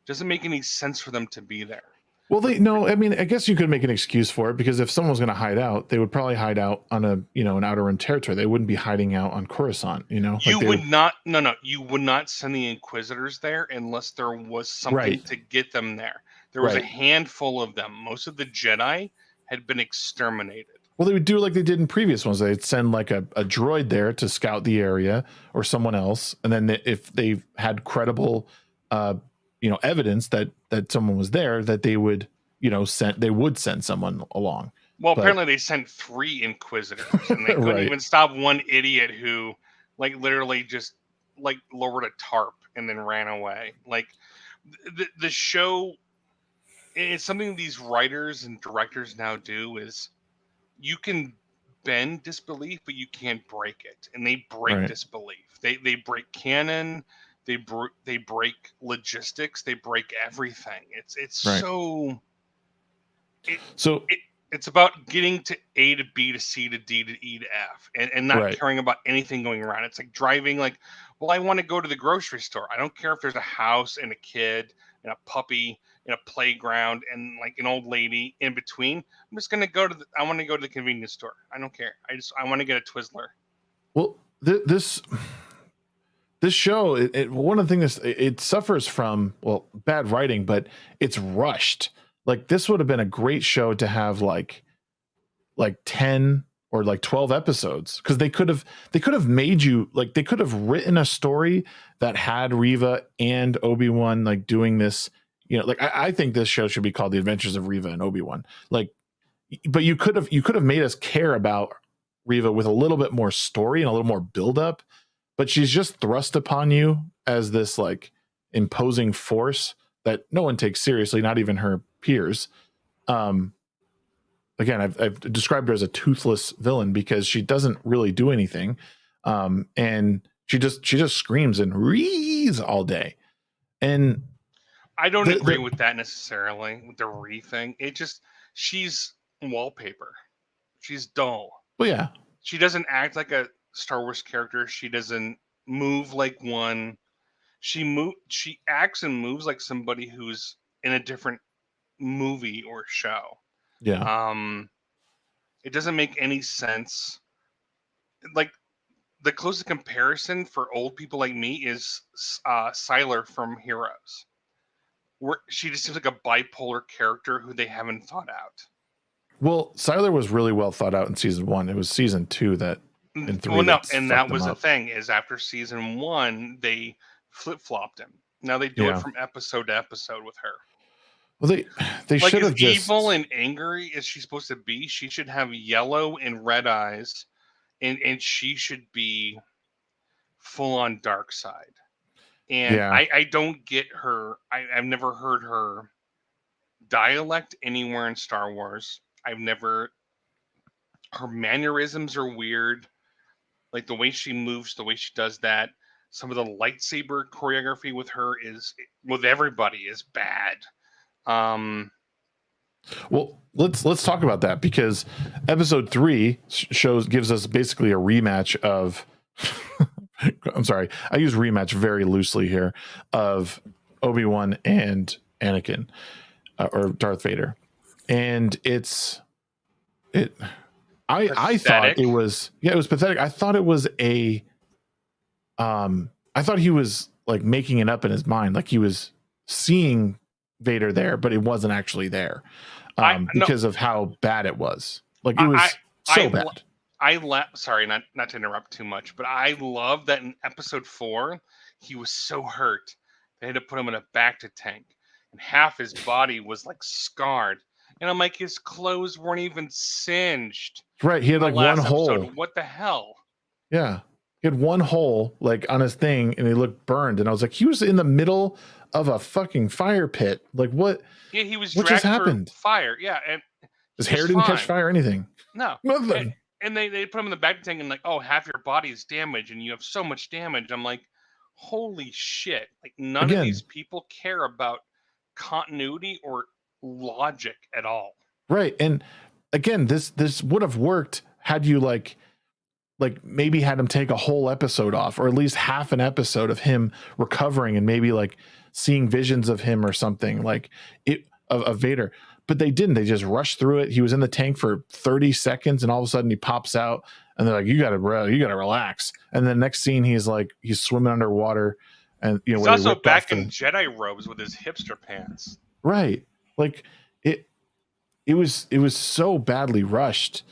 doesn't make any sense for them to be there. Well, I mean, I guess you could make an excuse for it, because if someone was going to hide out, they would probably hide out on an Outer Rim territory. They wouldn't be hiding out on Coruscant, You would not send the Inquisitors there unless there was something to get them there. There was a handful of them. Most of the Jedi had been exterminated. Well, they would do like they did in previous ones. They'd send like a droid there to scout the area, or someone else, and then if they had credible evidence that someone was there, that they would send someone along. Well, apparently they sent 3 Inquisitors, and they couldn't even stop one idiot who like literally just like lowered a tarp and then ran away. Like the show, it's something these writers and directors now do, is you can bend disbelief, but you can't break it, and they break disbelief. They break canon. They break logistics. They break everything. It's so. It's about getting to A to B to C to D to E to F, and not caring about anything going around. It's like driving. Like, well, I want to go to the grocery store. I don't care if there's a house and a kid and a puppy and a playground and like an old lady in between. I'm just gonna go to. I want to go to the convenience store. I don't care. I want to get a Twizzler. Well, this show, one of the things it suffers from, well, bad writing, but it's rushed. Like this would have been a great show to have like 10 or like 12 episodes, because they could have made you, like, they could have written a story that had Reva and Obi-Wan like doing this. Like I think this show should be called The Adventures of Reva and Obi-Wan. Like, but you could have made us care about Reva with a little bit more story and a little more buildup. But she's just thrust upon you as this like imposing force that no one takes seriously, not even her peers. Again, I've described her as a toothless villain because she doesn't really do anything, and she just screams and rees all day. And I don't agree with that necessarily, with the Rey thing. She's wallpaper. She's dull. Well, yeah. She doesn't act like a Star Wars character. She doesn't move like one. She acts and moves like somebody who's in a different movie or show. Yeah. It doesn't make any sense. Like, the closest comparison for old people like me is Sylar from Heroes, where she just seems like a bipolar character who they haven't thought out. Well, Sylar was really well thought out in season 1. It was season 2 that in 3. Well, no, and that was the thing, is after season 1 they flip-flopped him. Now they do it from episode to episode with her. Well, they like, should have as just evil and angry as she's supposed to be, she should have yellow and red eyes, and she should be full on dark side. And I don't get her. I've never heard her dialect anywhere in Star Wars. Her mannerisms are weird. Like, the way she moves, the way she does that. Some of the lightsaber choreography with her with everybody is bad. Well, let's talk about that, because episode 3 gives us basically a rematch of I'm sorry, I use rematch very loosely here, of Obi-Wan and Anakin, or Darth Vader. And I thought it was pathetic. I thought it was I thought he was like making it up in his mind, like he was seeing Vader there, but it wasn't actually there, because of how bad it was. Like, it was bad. Sorry, not to interrupt too much, but I love that in episode 4 he was so hurt they had to put him in a bacta tank, and half his body was like scarred, and I'm like, his clothes weren't even singed. Right, he had like one hole. What the hell? Yeah, he had one hole like on his thing, and he looked burned. And I was like, he was in the middle of a fucking fire pit. Like, what? Yeah, he was. What just happened? Fire. Yeah, and his hair didn't catch fire or anything. No, nothing. And they put him in the back tank, and like, oh, half your body is damaged, and you have so much damage. I'm like, holy shit! Like, none of these people care about continuity or logic at all. Right, and again, this would have worked had you like maybe had him take a whole episode off, or at least half an episode of him recovering, and maybe like seeing visions of him or something like it of Vader. But they didn't. They just rushed through it. He was in the tank for 30 seconds, and all of a sudden he pops out, and they're like, you gotta relax. And then next scene, he's swimming underwater, and he's also back in Jedi robes with his hipster pants. Right. Like, it was so badly rushed.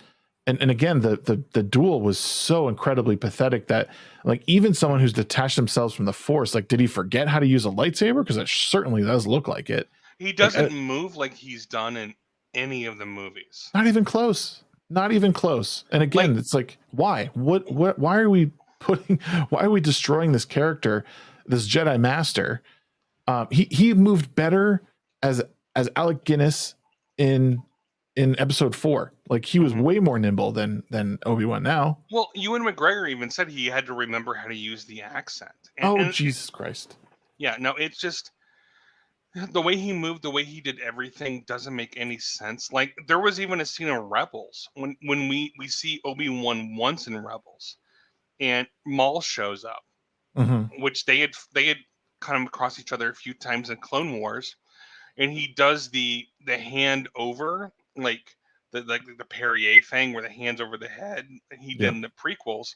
And again, the duel was so incredibly pathetic that, like, even someone who's detached themselves from the Force, like, did he forget how to use a lightsaber? Because it certainly does look like it. He doesn't move like he's done in any of the movies. Not even close. Not even close. And again, it's like, why? Why are we destroying this character, this Jedi Master? He moved better as Alec Guinness in episode 4. Like, he was way more nimble than Obi-Wan now. Well, Ewan McGregor even said he had to remember how to use the accent. Jesus Christ. Yeah, no, it's just the way he moved, the way he did everything doesn't make any sense. Like, there was even a scene in Rebels when we see Obi-Wan once in Rebels, and Maul shows up, which they had come across each other a few times in Clone Wars, and he does the hand over, like the Perrier thing where the hand's over the head he did in the prequels.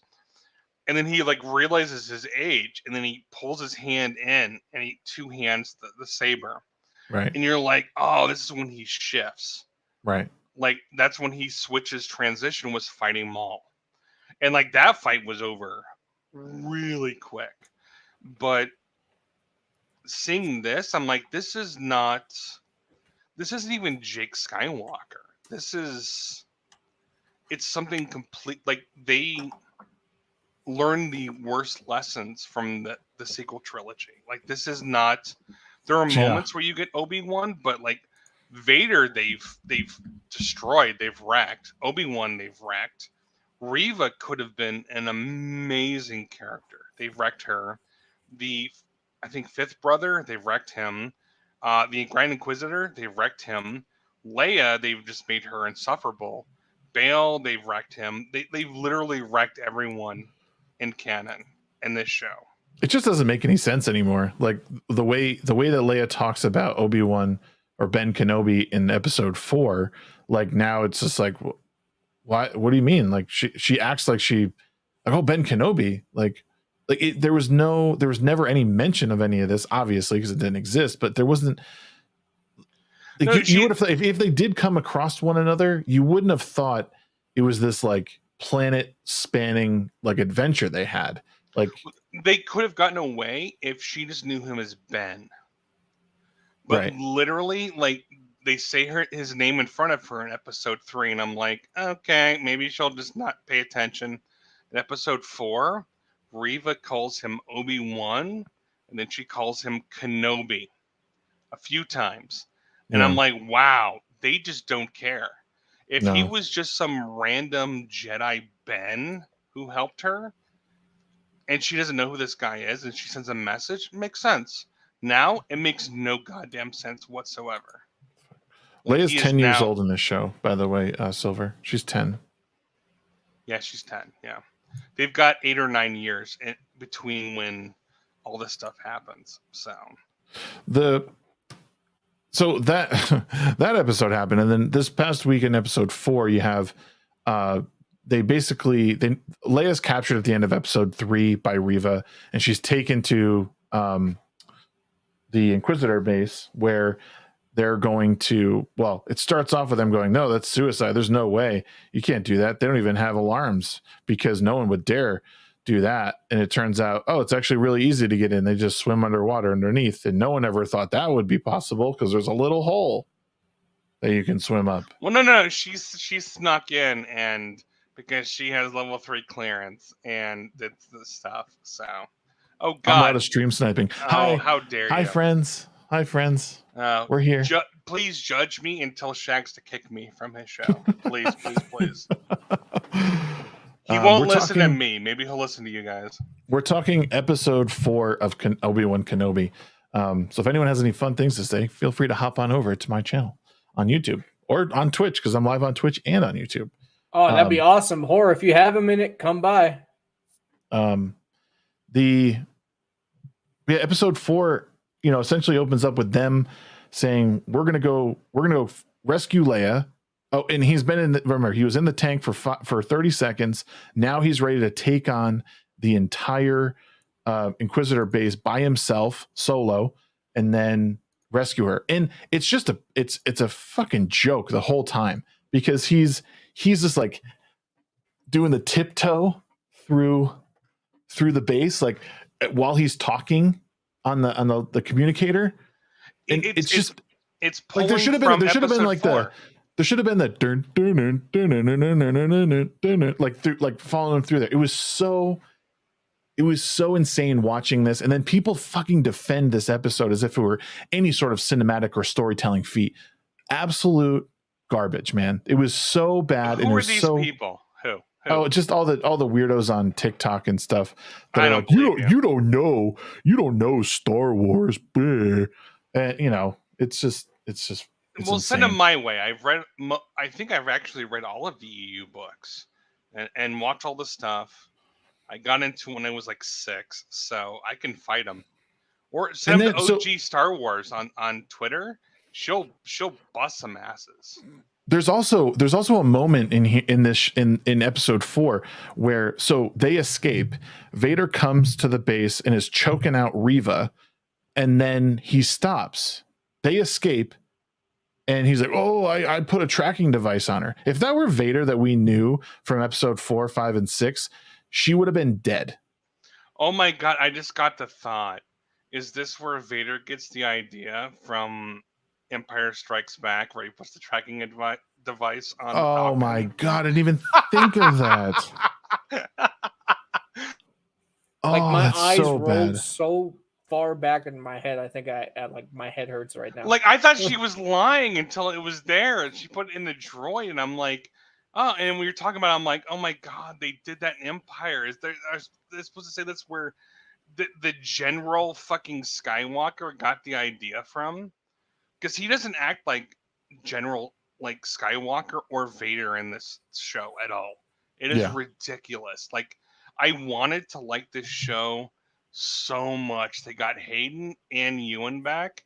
And then he like realizes his age, and then he pulls his hand in, and he two hands the saber. Right. And you're like, oh, this is when he shifts. Right. Like, that's when he switches transition, was fighting Maul. And like, that fight was over really quick. But seeing this, I'm like, this isn't even Jake Skywalker. It's something complete. Like, they learn the worst lessons from the sequel trilogy. Like, this is not. There are moments where you get Obi-Wan, but like Vader, they've destroyed, they've wrecked. Obi-Wan, they've wrecked. Reva could have been an amazing character. They've wrecked her. I think fifth brother, they've wrecked him. The Grand Inquisitor, they wrecked him. Leia, they've just made her insufferable. Bail, they've wrecked him. They've literally wrecked everyone in canon in this show. It just doesn't make any sense anymore. Like the way that Leia talks about Obi-Wan or Ben Kenobi in episode 4, like now it's just like, why? What do you mean? Like she acts like oh, Ben Kenobi, there was never any mention of any of this, obviously, because it didn't exist, but there wasn't. Like, No, you would have, if they did come across one another, you wouldn't have thought it was this like planet spanning like adventure they had. Like they could have gotten away if she just knew him as Ben. But right. literally, like they say his name in front of her in episode 3, and I'm like, okay, maybe she'll just not pay attention. In episode 4, Reva calls him Obi-Wan, and then she calls him Kenobi a few times. And I'm like, wow, they just don't care. If he was just some random Jedi Ben who helped her, and she doesn't know who this guy is, and she sends a message, it makes sense. Now, it makes no goddamn sense whatsoever. Like, Leia's 10 years old in this show, by the way, Silver. She's 10. Yeah, she's 10, yeah. They've got 8 or 9 years in between when all this stuff happens, so that that episode happened, and then this past week in episode 4 you have Leia's captured at the end of episode 3 by Reva, and she's taken to the Inquisitor base where they're going to, well, it starts off with them going, no, that's suicide, there's no way, you can't do that, they don't even have alarms because no one would dare do that. And it turns out, oh, it's actually really easy to get in. They just swim underwater underneath, and no one ever thought that would be possible because there's a little hole that you can swim up. Well, no, she snuck in, and because she has level 3 clearance and that's the stuff. So, oh god, I'm out of stream sniping. Hi, how dare you? Hi friends. We're here. Please judge me and tell Shags to kick me from his show. Please. He won't listen to me. Maybe he'll listen to you guys. We're talking episode 4 of Obi-Wan Kenobi. So if anyone has any fun things to say, feel free to hop on over to my channel on YouTube or on Twitch, because I'm live on Twitch and on YouTube. Oh, that'd be awesome. Horror, if you have a minute, come by. Episode 4, essentially opens up with them saying, we're gonna go rescue Leia. Oh, and he's been remember, he was in the tank for 30 seconds. Now he's ready to take on the entire Inquisitor base by himself, solo, and then rescue her. And it's just it's a fucking joke the whole time, because he's just like doing the tiptoe through the base, like while he's talking on the communicator. And it's pulling like there should have been like 4. There should have been that like following him through there. It was so insane watching this, and then people fucking defend this episode as if it were any sort of cinematic or storytelling feat. Absolute garbage, man. It was so bad. Who are these people? Who? Oh, just all the weirdos on TikTok and stuff. I don't like, you don't know Star Wars, bleh. And it's just. Well, send them my way. I think I've actually read all of the EU books and watched all the stuff. I got into when I was like 6, so I can fight them. Or send them to OG Star Wars on Twitter. She'll bust some asses. There's also a moment in episode 4 where they escape. Vader comes to the base and is choking out Reva, and then he stops. They escape. And he's like, oh, I put a tracking device on her. If that were Vader that we knew from episode 4, 5, and 6, she would have been dead. Oh my god, I just got the thought. Is this where Vader gets the idea from Empire Strikes Back, where he puts the tracking device on? Oh my god, I didn't even think of that. Like my eyes rolled so far back in my head, I think my head hurts right now. Like I thought she was lying until it was there, and she put it in the droid, and I'm like, oh. And we were talking about it, I'm like, oh my god, they did that in Empire. Are they supposed to say that's where the General fucking Skywalker got the idea from? because he doesn't act like General like Skywalker or Vader in this show at all. It is ridiculous. Like, I wanted to like this show so much. They got Hayden and Ewan back,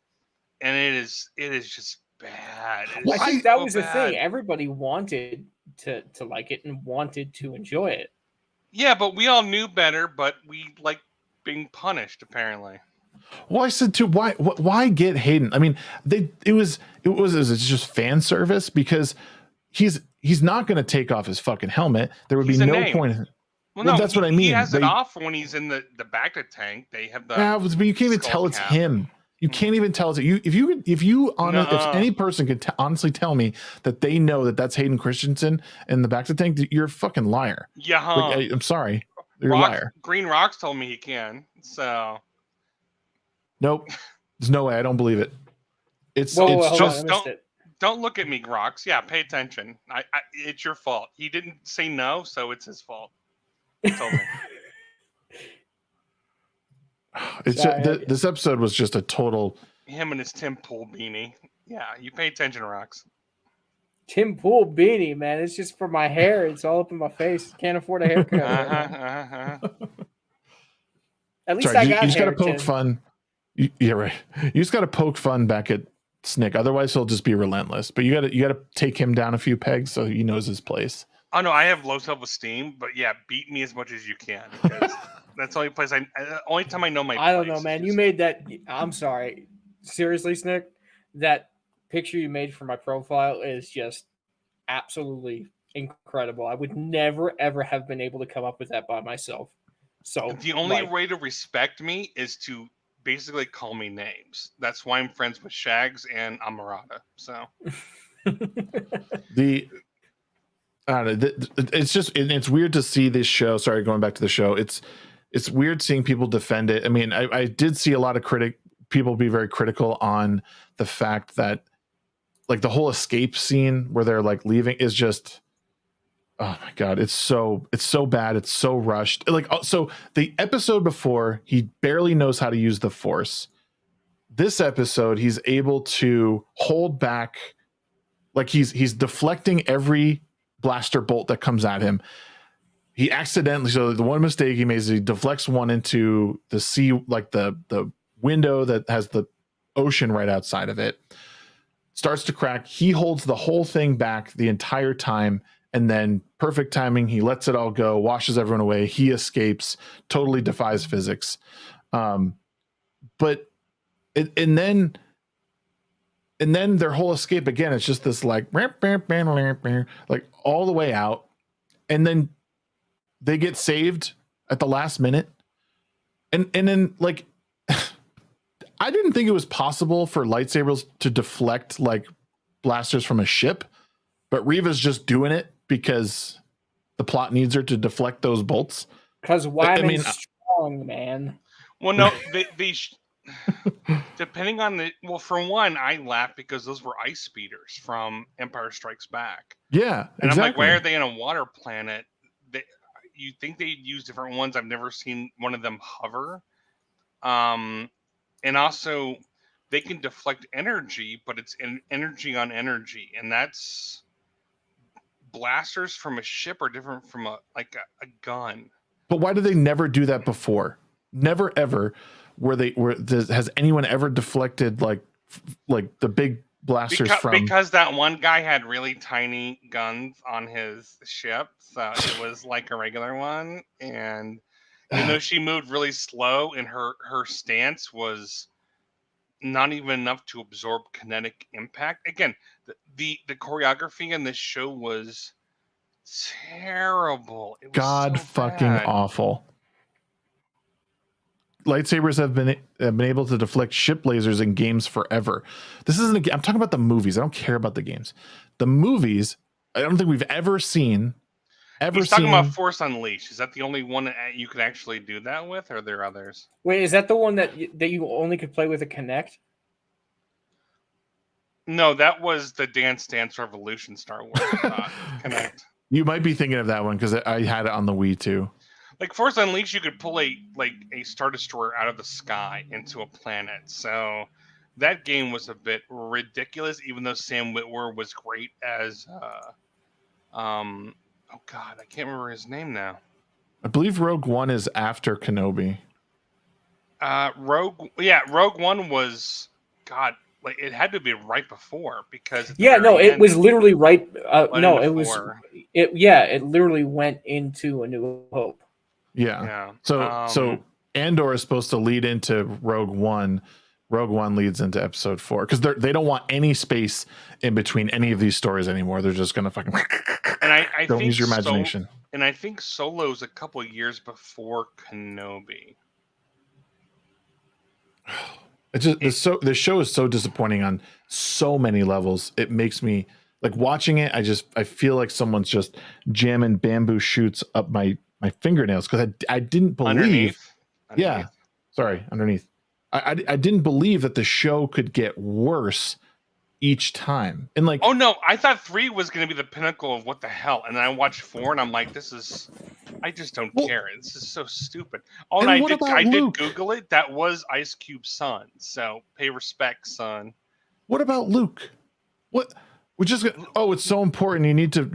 and it is just bad. Well, I think that was the thing. Everybody wanted to like it and wanted to enjoy it. Yeah, but we all knew better, but we like being punished, apparently. Well, I said too, why get Hayden? I mean, it was just fan service, because he's not going to take off his fucking helmet. There would be no point. Well, no, that's what I mean. He has it off when he's in the Bacta tank. They have the. Yeah, but you can't even tell it's him. You can't even tell it's you. If any person could honestly tell me that they know that that's Hayden Christensen in the Bacta tank, you're a fucking liar. Yeah, like, I'm sorry, you're a liar. NoGreenRocks told me he can. So. Nope, there's no way. I don't believe it. Don't look at me, Rocks. Yeah, pay attention. It's your fault. He didn't say no, so it's his fault. He told me. This episode was just a total. Him and his Tim Pool beanie. Yeah, you pay attention, Rocks. Tim Pool beanie, man. It's just for my hair. It's all up in my face. Can't afford a haircut. At least I got. You just got to poke fun. Yeah, right. You just got to poke fun back at Snick. Otherwise, he'll just be relentless. But you got to take him down a few pegs so he knows his place. Oh no, I have low self-esteem, but yeah, beat me as much as you can. Because that's the only place only time I know my. I don't know, man. You made that. I'm sorry. Seriously, Snick, that picture you made for my profile is just absolutely incredible. I would never ever have been able to come up with that by myself. So the only way to respect me is to basically call me names. That's why I'm friends with Shags and Amarada. So I don't know. It's just it's weird to see this show. Sorry, going back to the show. It's weird seeing people defend it. I mean, I did see a lot of people be very critical on the fact that like the whole escape scene where they're like leaving is just, oh my God, it's so bad. It's so rushed. Like, so the episode before, he barely knows how to use the Force. This episode, he's able to hold back, like he's deflecting every blaster bolt that comes at him. He accidentally, so the one mistake he makes is he deflects one into the sea, like the window that has the ocean right outside of it. Starts to crack. He holds the whole thing back the entire time. And then perfect timing, he lets it all go, washes everyone away. He escapes, totally defies physics. And then their whole escape again, it's just this like all the way out. And then they get saved at the last minute. And then like, I didn't think it was possible for lightsabers to deflect like blasters from a ship, but Reva's just doing it because the plot needs her to deflect those bolts. Because Wyman's strong, man. Well, no, they depending on for one, I laugh because those were ice speeders from Empire Strikes Back. Yeah, and exactly. I'm like, why are they in a water planet? You think they'd use different ones? I've never seen one of them hover. And also, they can deflect energy, but it's energy on energy, and that's blasters from a ship are different from a gun. But why did they never do that before? Never ever has anyone ever deflected like the big blasters because that one guy had really tiny guns on his ship, so it was like a regular one, and even though she moved really slow and her stance was not even enough to absorb kinetic impact. Again, the choreography in this show was terrible. It was fucking awful. Lightsabers have been able to deflect ship lasers in games forever. This isn't I'm talking about the movies. I don't care about the games. The movies, I don't think we've ever seen. He's talking about Force Unleashed. Is that the only one that you could actually do that with, or are there others? Wait, is that the one that you only could play with a Kinect? No, that was the Dance Dance Revolution Star Wars Kinect. You might be thinking of that one because I had it on the Wii too. Like Force Unleashed, you could pull a Star Destroyer out of the sky into a planet. So that game was a bit ridiculous, even though Sam Witwer was great as oh god, I can't remember his name now. I believe Rogue One is after Kenobi. Rogue One was God, like it had to be right before because it was literally right. No, it before. it literally went into A New Hope. Yeah. So Andor is supposed to lead into Rogue One. Rogue One leads into Episode 4 because they don't want any space in between any of these stories anymore. They're just gonna fucking and I don't think use your imagination. And I think Solo's a couple years before Kenobi. It's just the show is so disappointing on so many levels. It makes me like watching it. I feel like someone's just jamming bamboo shoots up my fingernails because I didn't believe. Underneath. Yeah, sorry, underneath. I didn't believe that the show could get worse each time. And like, oh no, I thought 3 was going to be the pinnacle of what the hell, and then I watched 4, and I'm like, I just don't care. This is so stupid. Oh, and I did Google it. That was Ice Cube's son. So pay respect, son. What about Luke? What? It's so important. You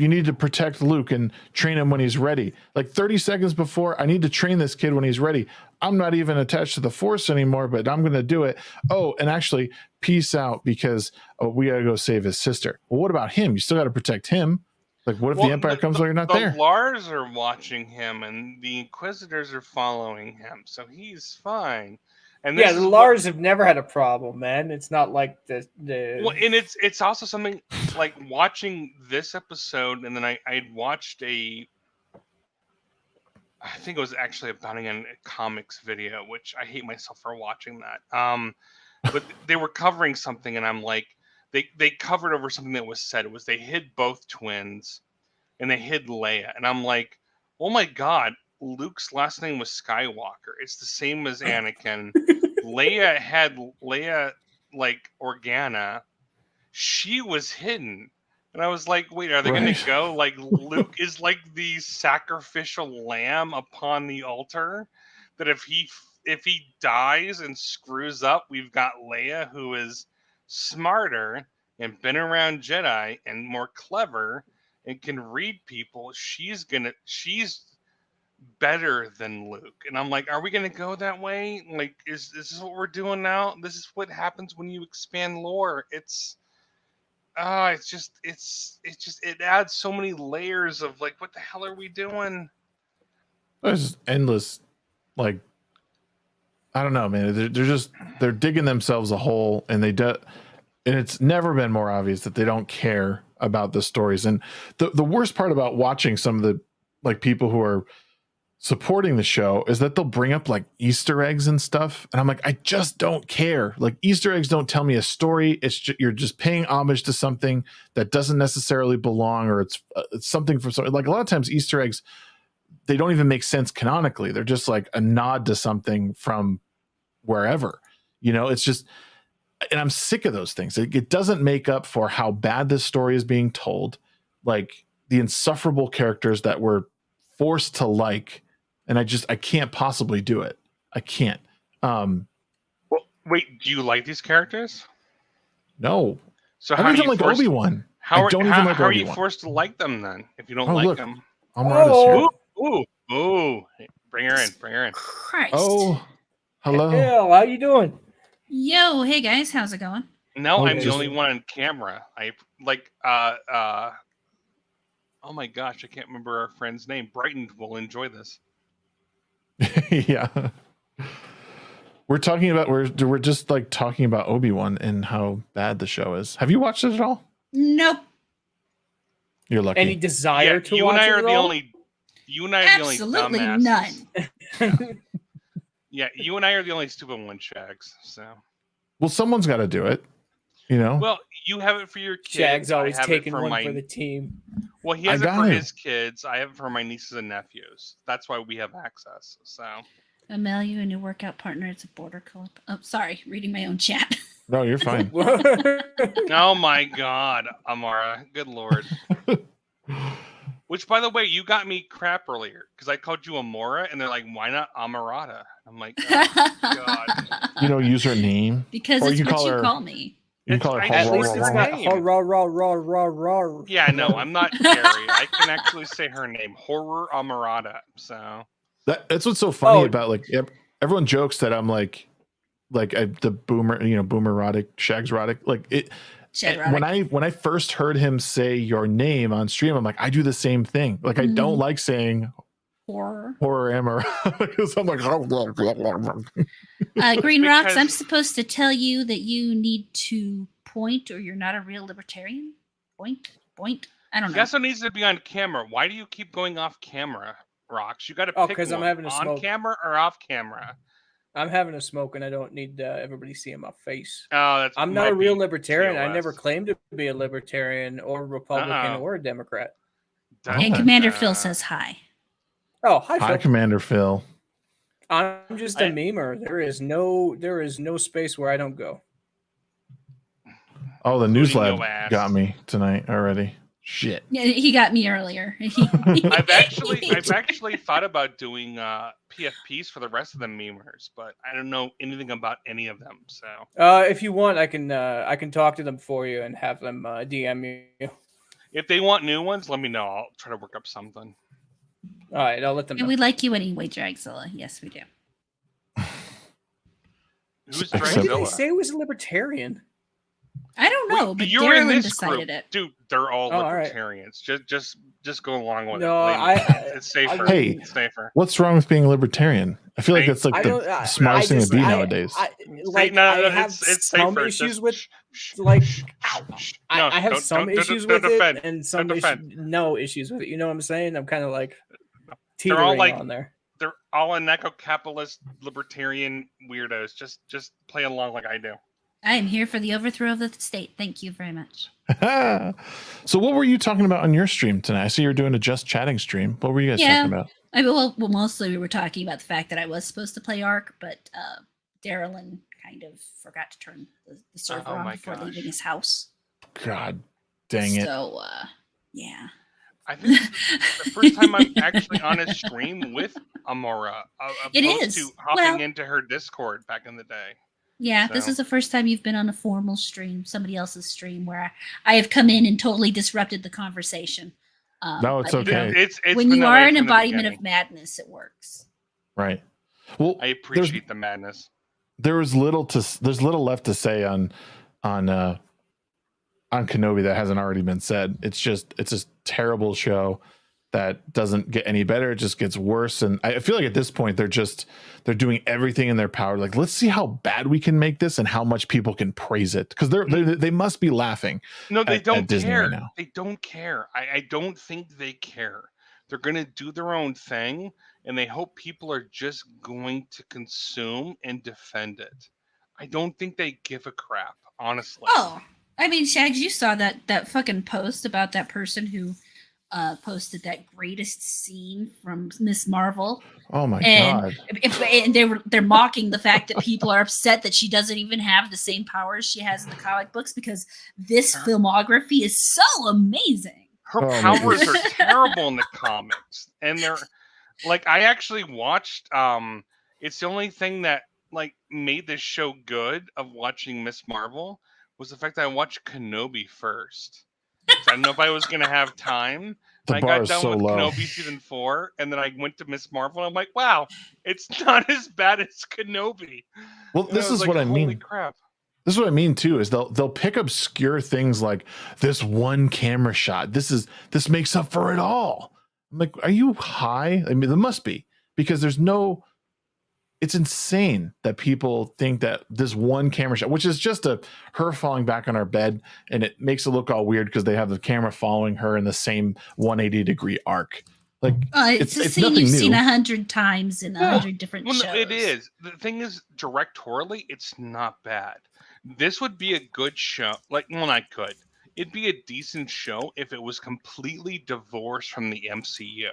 need to protect Luke and train him when he's ready. Like 30 seconds before, I need to train this kid when he's ready. I'm not even attached to the Force anymore, but I'm going to do it. Oh, and actually, peace out because we got to go save his sister. Well, what about him? You still got to protect him. Like, what if the Empire comes while you're not there? The Lars are watching him, and the Inquisitors are following him, so he's fine. And the Lars have never had a problem, man. It's not like the. Well, and it's also something like watching this episode, and then I'd watched I think it was actually a Bounty on Comics video, which I hate myself for watching that. But they were covering something, and I'm like, they covered over something that was said. It was they hid both twins, and they hid Leia, and I'm like, oh my god, Luke's last name was Skywalker. It's the same as Anakin. Leia had like Organa. She was hidden. And I was like, wait, are they going to go? Like, Luke is like the sacrificial lamb upon the altar? That if he dies and screws up, we've got Leia, who is smarter and been around Jedi and more clever and can read people. She's better than Luke. And I'm like, are we going to go that way? Like, is this what we're doing now? This is what happens when you expand lore. It adds so many layers of like, what the hell are we doing? There's endless, like, I don't know, man. They're digging themselves a hole, and and it's never been more obvious that they don't care about the stories. And the worst part about watching some of the like people who are supporting the show is that they'll bring up like Easter eggs and stuff, and I'm like, I just don't care. Like, Easter eggs don't tell me a story. You're just paying homage to something that doesn't necessarily belong, or it's something from something. Like, a lot of times Easter eggs, they don't even make sense canonically. They're just like a nod to something from wherever, it's just, and I'm sick of those things. It doesn't make up for how bad this story is being told. Like, the insufferable characters that we're forced to like, and I can't possibly do it. I can't. Well, wait, do you like these characters? No. So I don't even like Obi-Wan. How are you forced to like them then if you don't like them? I'm here. Ooh. Bring her in. Christ. Oh, hello. Hell, how you doing? Yo, hey guys, how's it going? No, I'm the only one on camera. I like oh my gosh, I can't remember our friend's name. Brighton will enjoy this. Yeah. We're just like talking about Obi-Wan and how bad the show is. Have you watched it at all? Nope. You're lucky. Any desire to you watch and I it are at the all? only you and I are Absolutely the only dumbasses. none. Yeah, you and I are the only stupid one, Shags. So well, someone's got to do it. Well, you have it for your kids. Shag's always taking one for the team. Well, he has it for his kids. I have it for my nieces and nephews. That's why we have access. So, Mel, you and your workout partner, it's a border collie. Oh, sorry, reading my own chat. No, you're fine. Oh my God, Amara, good Lord. Which, by the way, you got me crap earlier because I called you Amora, and they're like, "Why not Amarada?" I'm like, "Oh God." You know, use her name. Because Or it's you what call you her- call me. You can call her. At Sure, least her it's not name. horror. Yeah, no, I'm not Gary. I can actually say her name, Horror Amarada. So That's what's so funny Oh. about like everyone jokes that I'm like the boomer, boomerotic, shagsrotic. Like it. Shadrach. When I first heard him say your name on stream, I'm like, I do the same thing. Like I don't like saying Horror. Emma because I'm like, Green Rocks, Because- I'm supposed to tell you that you need to point or you're not a real libertarian? Point? I don't he know. also needs to be on camera. Why do you keep going off camera, Rocks? You got to Oh, pick 'cause I'm one. having a on smoke. camera or off camera. I'm having a smoke, and I don't need everybody seeing my face. Oh, that's I'm not might a real be libertarian. I TOS. never claimed to be a libertarian or a Republican Uh-oh. or a Democrat. Dun, And dun, Commander dun. Phil says hi. Oh, hi, Hi, Phil. Commander Phil. I'm just a memer. There is no space where I don't go. Oh, the news Including lab your ass. got me tonight already. Shit. Yeah, he got me earlier. I've actually thought about doing PFPs for the rest of the memers, but I don't know anything about any of them. So If you want, I can talk to them for you and have them DM you. if they want new ones, let me know. I'll try to work up something. All right, I'll let them And know. we like you anyway, Dragzilla. Yes, we do. Who's Except- When did they Dragzilla? say it was a libertarian? I don't know, but You're in Darylyn this decided group, it. dude. They're all Oh, all right. libertarians. Just go along with No, it. Believe me. I- It's safer. Hey. It's safer. What's wrong with being a libertarian? I feel like I- that's like I the don't- smartest thing to be nowadays. I have it's some safer. issues Just with shh, like shh, I, shh. No, I have don't- some don't- issues don't with defend. it and some Don't defend. no issues with it. You know what I'm saying? I'm kind of like They're all teetering like- on there. They're all anarcho-capitalist libertarian weirdos. Just play along like I do. I am here for the overthrow of the state. Thank you very much. So what were you talking about on your stream tonight? I see you're doing a just chatting stream. What were you guys Yeah. talking about? Well, mostly we were talking about the fact that I was supposed to play Ark, but Darylyn kind of forgot to turn the server Oh on my before gosh. leaving his house. God dang it. So, yeah. I think this is the first time I'm actually on a stream with Amora, It opposed is. to hopping Well- into her Discord back in the day. Yeah, this So- is the first time you've been on a formal stream, somebody else's stream, where I have come in and totally disrupted the conversation. No, it's but, you know, okay. It's when been you that are way an from the embodiment of beginning. madness, it works. Right. Well, I appreciate the madness. there's little left to say on Kenobi that hasn't already been said. It's a terrible show that doesn't get any better. It just gets worse. And I feel like at this point they're doing everything in their power. Like, let's see how bad we can make this and how much people can praise it. Because they must be laughing. No, they at don't Disney care. right now. They don't care. I don't think they care. They're going to do their own thing, and they hope people are just going to consume and defend it. I don't think they give a crap, honestly. Oh, I mean, Shags, you saw that fucking post about that person who posted that greatest scene from Miss Marvel, Oh my and God. and they're mocking the fact that people are upset that she doesn't even have the same powers she has in the comic books because this filmography is so amazing. Her Oh my powers are goodness. terrible in the comics, and they're like, I actually watched. It's the only thing that like made this show good of watching Miss Marvel was the fact that I watched Kenobi first. So I didn't know if I was gonna have time. The I bar got is done so with low. Kenobi season 4, and then I went to Miss Marvel. And I'm like, wow, it's not as bad as Kenobi. Well, And this was is like, what I holy mean. crap! This is what I mean too, is they'll pick obscure things like this one camera shot. This makes up for it all. I'm like, are you high? I mean, there must be, because it's insane that people think that this one camera shot, which is just her falling back on our bed, and it makes it look all weird because they have the camera following her in the same 180-degree arc. Like, It's a scene nothing you've new. seen 100 times in 100 different Well, shows. no, it is. The thing is, directorially, it's not bad. This would be a good show. Like, well, not good. It'd be a decent show if it was completely divorced from the MCU.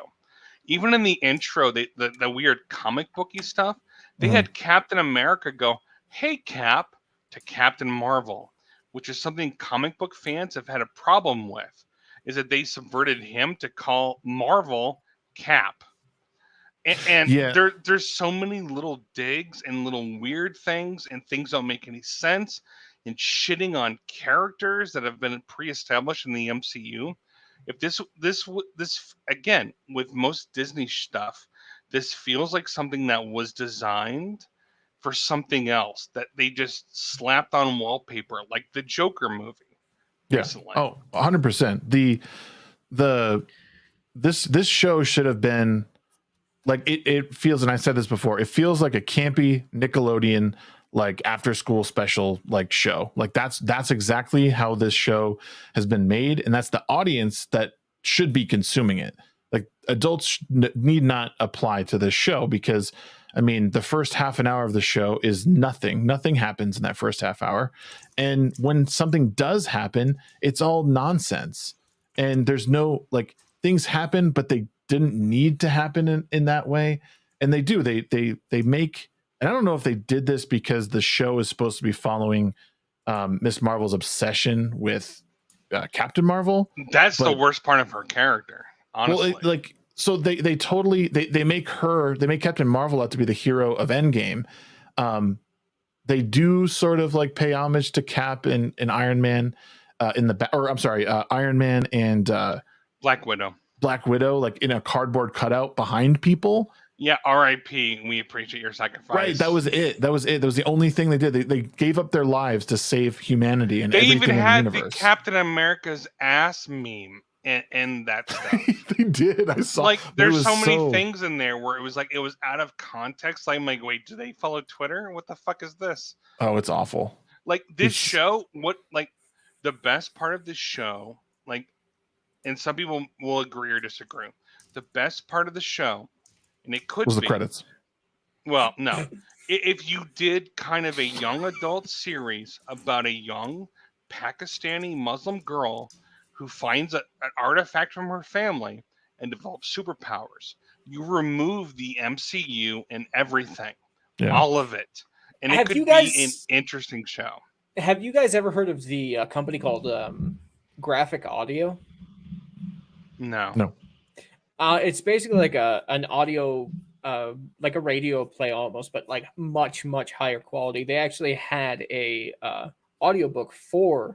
Even in the intro, the weird comic booky stuff, they had Captain America go, "Hey, Cap," to Captain Marvel, which is something comic book fans have had a problem with. is that they subverted him to call Marvel Cap. And there's so many little digs and little weird things, and things don't make any sense, and shitting on characters that have been pre-established in the MCU. If this again, with most Disney stuff, this feels like something that was designed for something else that they just slapped on wallpaper, like the Joker movie recently. Oh, 100%. This show should have been like it feels, and I said this before, it feels like a campy Nickelodeon like after school special like show. Like that's exactly how this show has been made, and that's the audience that should be consuming it. Like adults need not apply to this show, because I mean the first half an hour of the show is nothing happens in that first half hour, and when something does happen, it's all nonsense, and there's no, like, things happen but they didn't need to happen in that way, and they do, they make, and I don't know if they did this because the show is supposed to be following Miss Marvel's obsession with Captain Marvel. That's the worst part of her character, honestly. Well, so they totally make Captain Marvel out to be the hero of Endgame. They do sort of like pay homage to Cap and Iron Man Iron Man and Black Widow, like in a cardboard cutout behind people. Yeah, R.I.P. We appreciate your sacrifice. Right, that was it. That was the only thing they did. They gave up their lives to save humanity and everything in the universe. They even had the Captain America's ass meme and that stuff. They did. I saw. Like, there's so many things in there where it was out of context. I'm like, wait, do they follow Twitter? What the fuck is this? Oh, it's awful. Like this show. The best part of this show, like, and some people will agree or disagree. The best part of the show, and it could was be the credits. Well, no. If you did kind of a young adult series about a young Pakistani Muslim girl who finds an artifact from her family and develops superpowers, you remove the MCU and everything, all of it, and it could be an interesting show. Have you guys ever heard of the company called Graphic Audio? No. It's basically like an audio, like a radio play almost, but like much higher quality. They actually had a audiobook for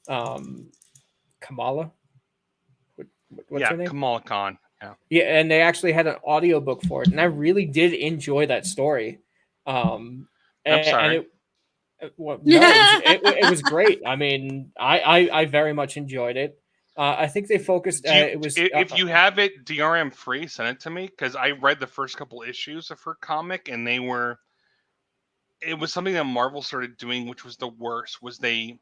Kamala. What's her name? Kamala Khan. Yeah, and they actually had an audiobook for it, and I really did enjoy that story. I'm sorry. And it was great. I mean, I very much enjoyed it. I think they focused. If you have it DRM free, send it to me, because I read the first couple issues of her comic, and it was something that Marvel started doing, which was the worst. Was they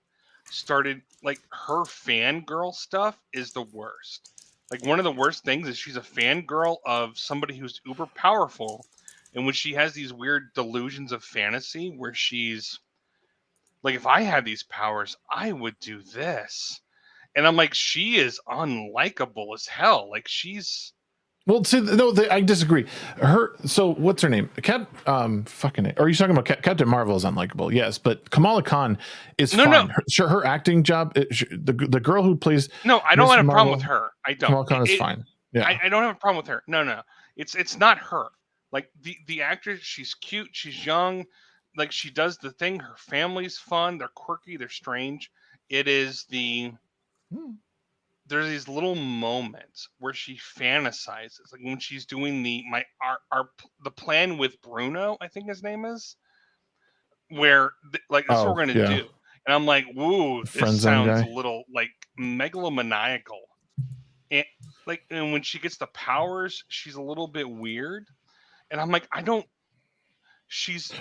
started, like, her fangirl stuff is the worst. Like, one of the worst things is she's a fangirl of somebody who's uber powerful, and when she has these weird delusions of fantasy where she's like, if I had these powers, I would do this. And I'm like, she is unlikable as hell. Like, she's... Well, see, no, I disagree. So what's her name? Are you talking about Captain Marvel is unlikable? Yes, but Kamala Khan is fine. No. Her acting job, the girl who plays... No, I don't have a problem with her. I don't. Kamala Khan is fine. Yeah, I don't have a problem with her. No. It's not her. Like, the actress, she's cute, she's young. Like, she does the thing. Her family's fun. They're quirky. They're strange. It is there's these little moments where she fantasizes, like when she's doing the plan with Bruno, I think his name is, where like that's what we're gonna do, and I'm like, woo, this sounds a little like megalomaniacal, and when she gets the powers, she's a little bit weird, and I'm like, she's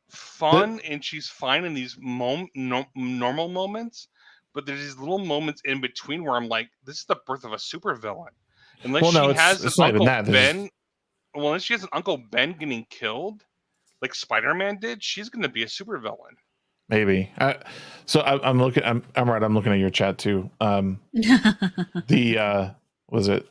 fun and she's fine in these normal moments. But there's these little moments in between where I'm like, this is the birth of a supervillain. Unless she has an Uncle Ben. Well, unless she has an Uncle Ben getting killed, like Spider-Man did, she's going to be a supervillain. Maybe. I'm looking. I'm right. I'm looking at your chat too. Was it?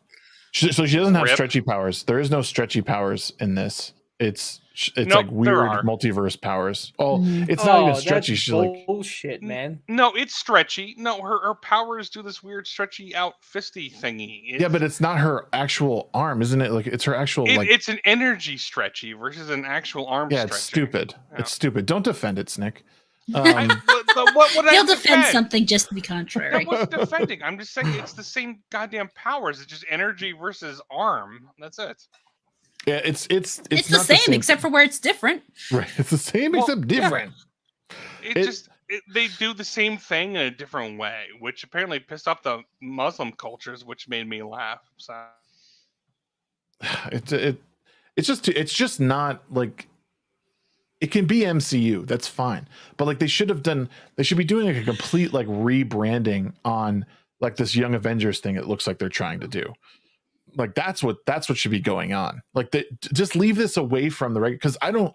So she doesn't have stretchy powers. There is no stretchy powers in this. It's Nope, like there weird are. multiverse powers. Oh, Mhm. it's not even Oh, stretchy. that's She's like, bullshit, man. No, it's stretchy. No, her powers do this weird stretchy out fisty thingy. yeah, but it's not her actual arm, isn't it? Like it's her actual like. It's an energy stretchy versus an actual arm Yeah, it's stretching. stupid. Yeah. It's stupid. Don't defend it, Snick. What would I He'll defend defend? something just to be contrary. That wasn't defending. I'm just saying it's the same goddamn powers. It's just energy versus arm. That's it. Yeah, it's It's the not same, except for where it's different. right. It's the same Well, except different. They do the same thing in a different way, which apparently pissed off the Muslim cultures, which made me laugh. So It's just not like. It can be MCU, that's fine, but like they should be doing like a complete like rebranding on like this Young Avengers thing. It looks like they're trying to do. Like that's what should be going on. Like just leave this away from the regular, because I don't.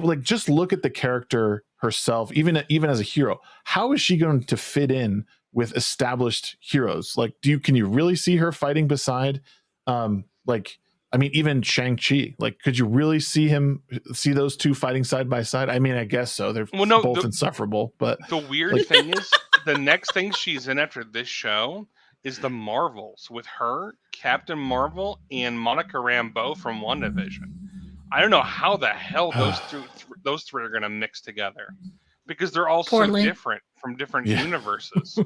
Like just look at the character herself, even as a hero. How is she going to fit in with established heroes? Like, can you really see her fighting beside, like? I mean, even Shang-Chi, like, could you really see those two fighting side by side? I mean, I guess so. They're both insufferable, but the weird thing is the next thing she's in after this show is the Marvels with her, Captain Marvel, and Monica Rambeau from WandaVision. I don't know how the hell those three are going to mix together, because they're all so different from different universes.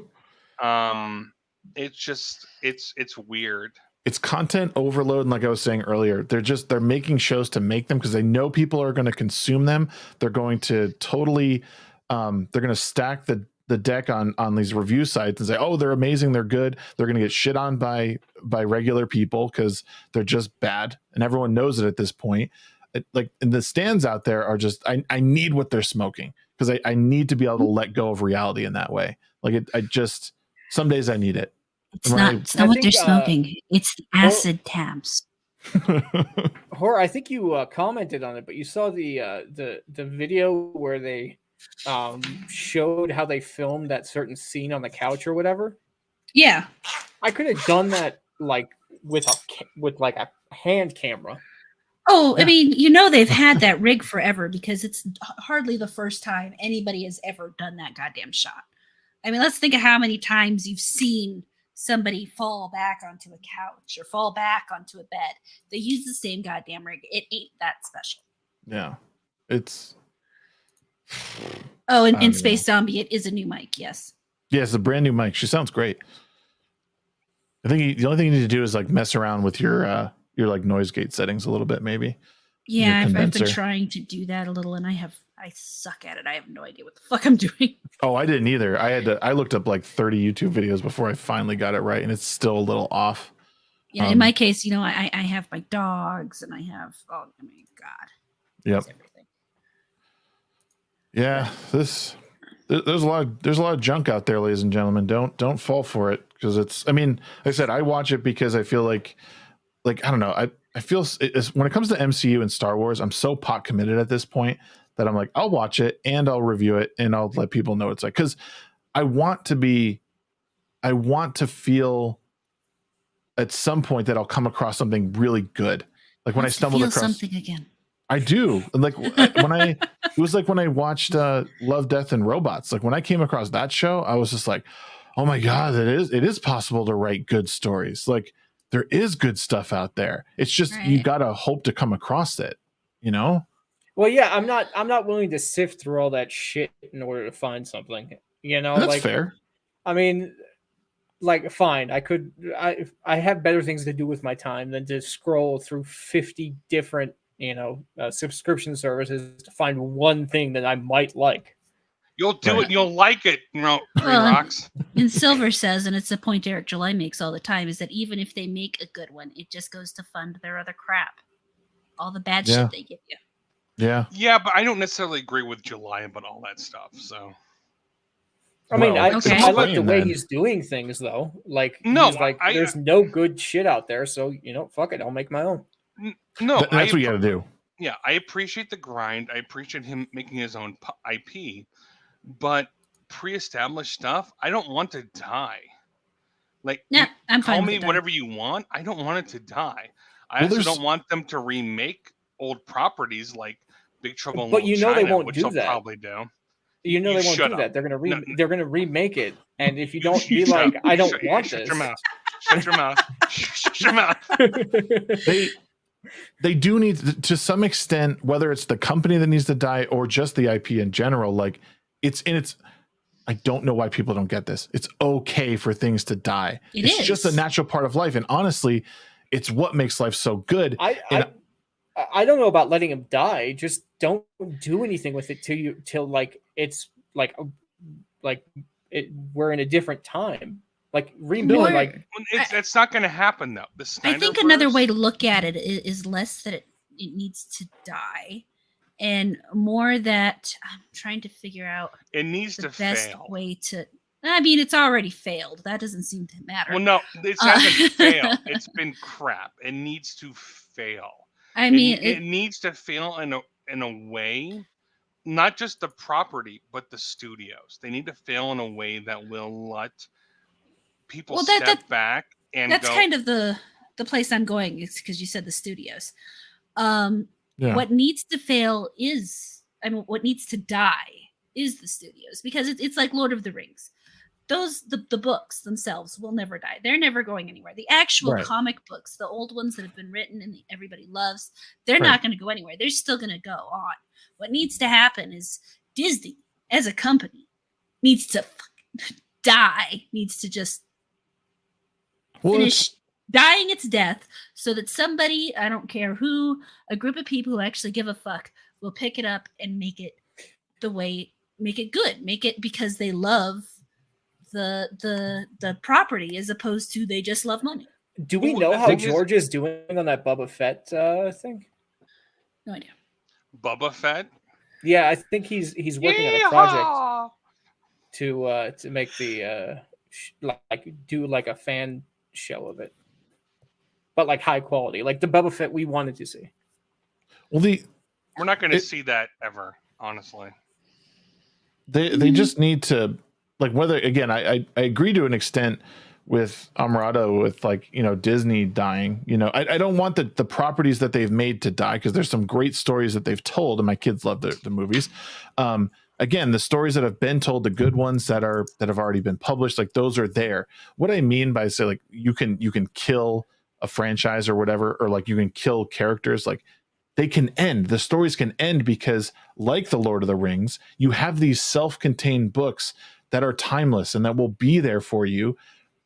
It's weird. It's content overload, and like I was saying earlier, they're making shows to make them because they know people are going to consume them. They're going to totally they're going to stack the deck on these review sites and say, oh, they're amazing, they're good. They're going to get shit on by regular people because they're just bad, and everyone knows it at this point. And the stands out there are just I need what they're smoking, because I need to be able to let go of reality in that way. Like some days I need it. It's not what they're smoking. It's the acid tabs. Horror, I think you commented on it, but you saw the video where they showed how they filmed that certain scene on the couch or whatever. Yeah, I could have done that like with a hand camera. Oh, I mean, they've had that rig forever, because it's hardly the first time anybody has ever done that goddamn shot. I mean, let's think of how many times you've seen somebody fall back onto a couch or fall back onto a bed. They use the same goddamn rig. It ain't that special. Yeah. It's. Oh, and in Space Zombie, it is a new mic. Yes. Yeah, it's a brand new mic. She sounds great. I think the only thing you need to do is like mess around with your like noise gate settings a little bit, maybe. Yeah, I've been trying to do that a little, and I suck at it. I have no idea what the fuck I'm doing. Oh, I didn't either. I looked up like 30 YouTube videos before I finally got it right, and it's still a little off. Yeah, in my case, I have my dogs, and I have my God. Yep. Yeah, there's a lot of junk out there, ladies and gentlemen. Don't fall for it, because it's. I mean, like I said, I watch it because I feel like I don't know. I feel when it comes to MCU and Star Wars, I'm so pot committed at this point that I'm like, I'll watch it and I'll review it and I'll let people know what it's like, because I want to feel at some point that I'll come across something really good. Like when I stumbled across something again. I do. Like it was like when I watched Love, Death and Robots. Like when I came across that show, I was just like, oh my God, it is possible to write good stories. Like there is good stuff out there. It's just you gotta hope to come across it, Well, yeah, I'm not willing to sift through all that shit in order to find something. That's fair. I mean, like, fine, I have better things to do with my time than to scroll through 50 different, subscription services to find one thing that I might like. You'll do it and you'll like it, NoGreenRocks. And Silver says, and it's a point Eric July makes all the time, is that even if they make a good one, it just goes to fund their other crap. All the bad shit they give you. Yeah. Yeah, but I don't necessarily agree with July about all that stuff, so. I mean, I like the way he's doing things, though. Like, there's no good shit out there, so, fuck it, I'll make my own. No, that's what you got to do. Yeah, I appreciate the grind. I appreciate him making his own IP, but pre-established stuff, I don't want to die. Like, I'm fine call with me it whatever you want. I don't want it to die. I also don't want them to remake old properties like Big Trouble in But Little they China, won't which do they'll that. probably do. You know You they won't shut do up. that. They're gonna No, they're gonna remake it, and if you don't be shut like, up. I don't Shut- want shut this. your mouth. Shut your mouth. Shut your mouth. They do need to some extent, whether it's the company that needs to die or just the IP in general. Like it's I don't know why people don't get this. It's okay for things to die. It's just a natural part of life, and honestly, it's what makes life so good. I don't know about letting him die. Just don't do anything with it till like it's like we're in a different time. Like rebuild, like it's not going to happen though. I think another way to look at it is less that it needs to die, and more that I'm trying to figure out it needs the to best fail. way to. I mean, it's already failed. That doesn't seem to matter. Well, no, it hasn't failed. It's been crap. It needs to fail. I mean, it needs to fail in a way, not just the property, but the studios. They need to fail in a way that will let people step back and that's go. kind of the place I'm going. Is because you said the studios. What needs to fail is, what needs to die is the studios, because it's like Lord of the Rings. The books themselves will never die. They're never going anywhere. The actual comic books, the old ones that have been written and everybody loves, they're not going to go anywhere. They're still going to go on. What needs to happen is Disney as a company needs to die, needs to just finish dying its death, so that somebody, I don't care who, a group of people who actually give a fuck will pick it up and make it good, make it because they love the property as opposed to they just love money. Do we know how George is doing on that Boba Fett thing? No idea. Boba Fett? Yeah, I think he's working on a project to make the do like a fan show of it, but like high quality, like the Boba Fett we wanted to see. Well, we're not going to see that ever, honestly. They just need to, like, whether, again, I agree to an extent with Amarado with, like, Disney dying. I don't want the properties that they've made to die, because there's some great stories that they've told, and my kids love the movies. Again, the stories that have been told, the good ones that have already been published, like, those are there. What I mean by, say, like, you can kill a franchise or whatever, or like you can kill characters, like, they can end. The stories can end because, like the Lord of the Rings, you have these self-contained books that are timeless and that will be there for you,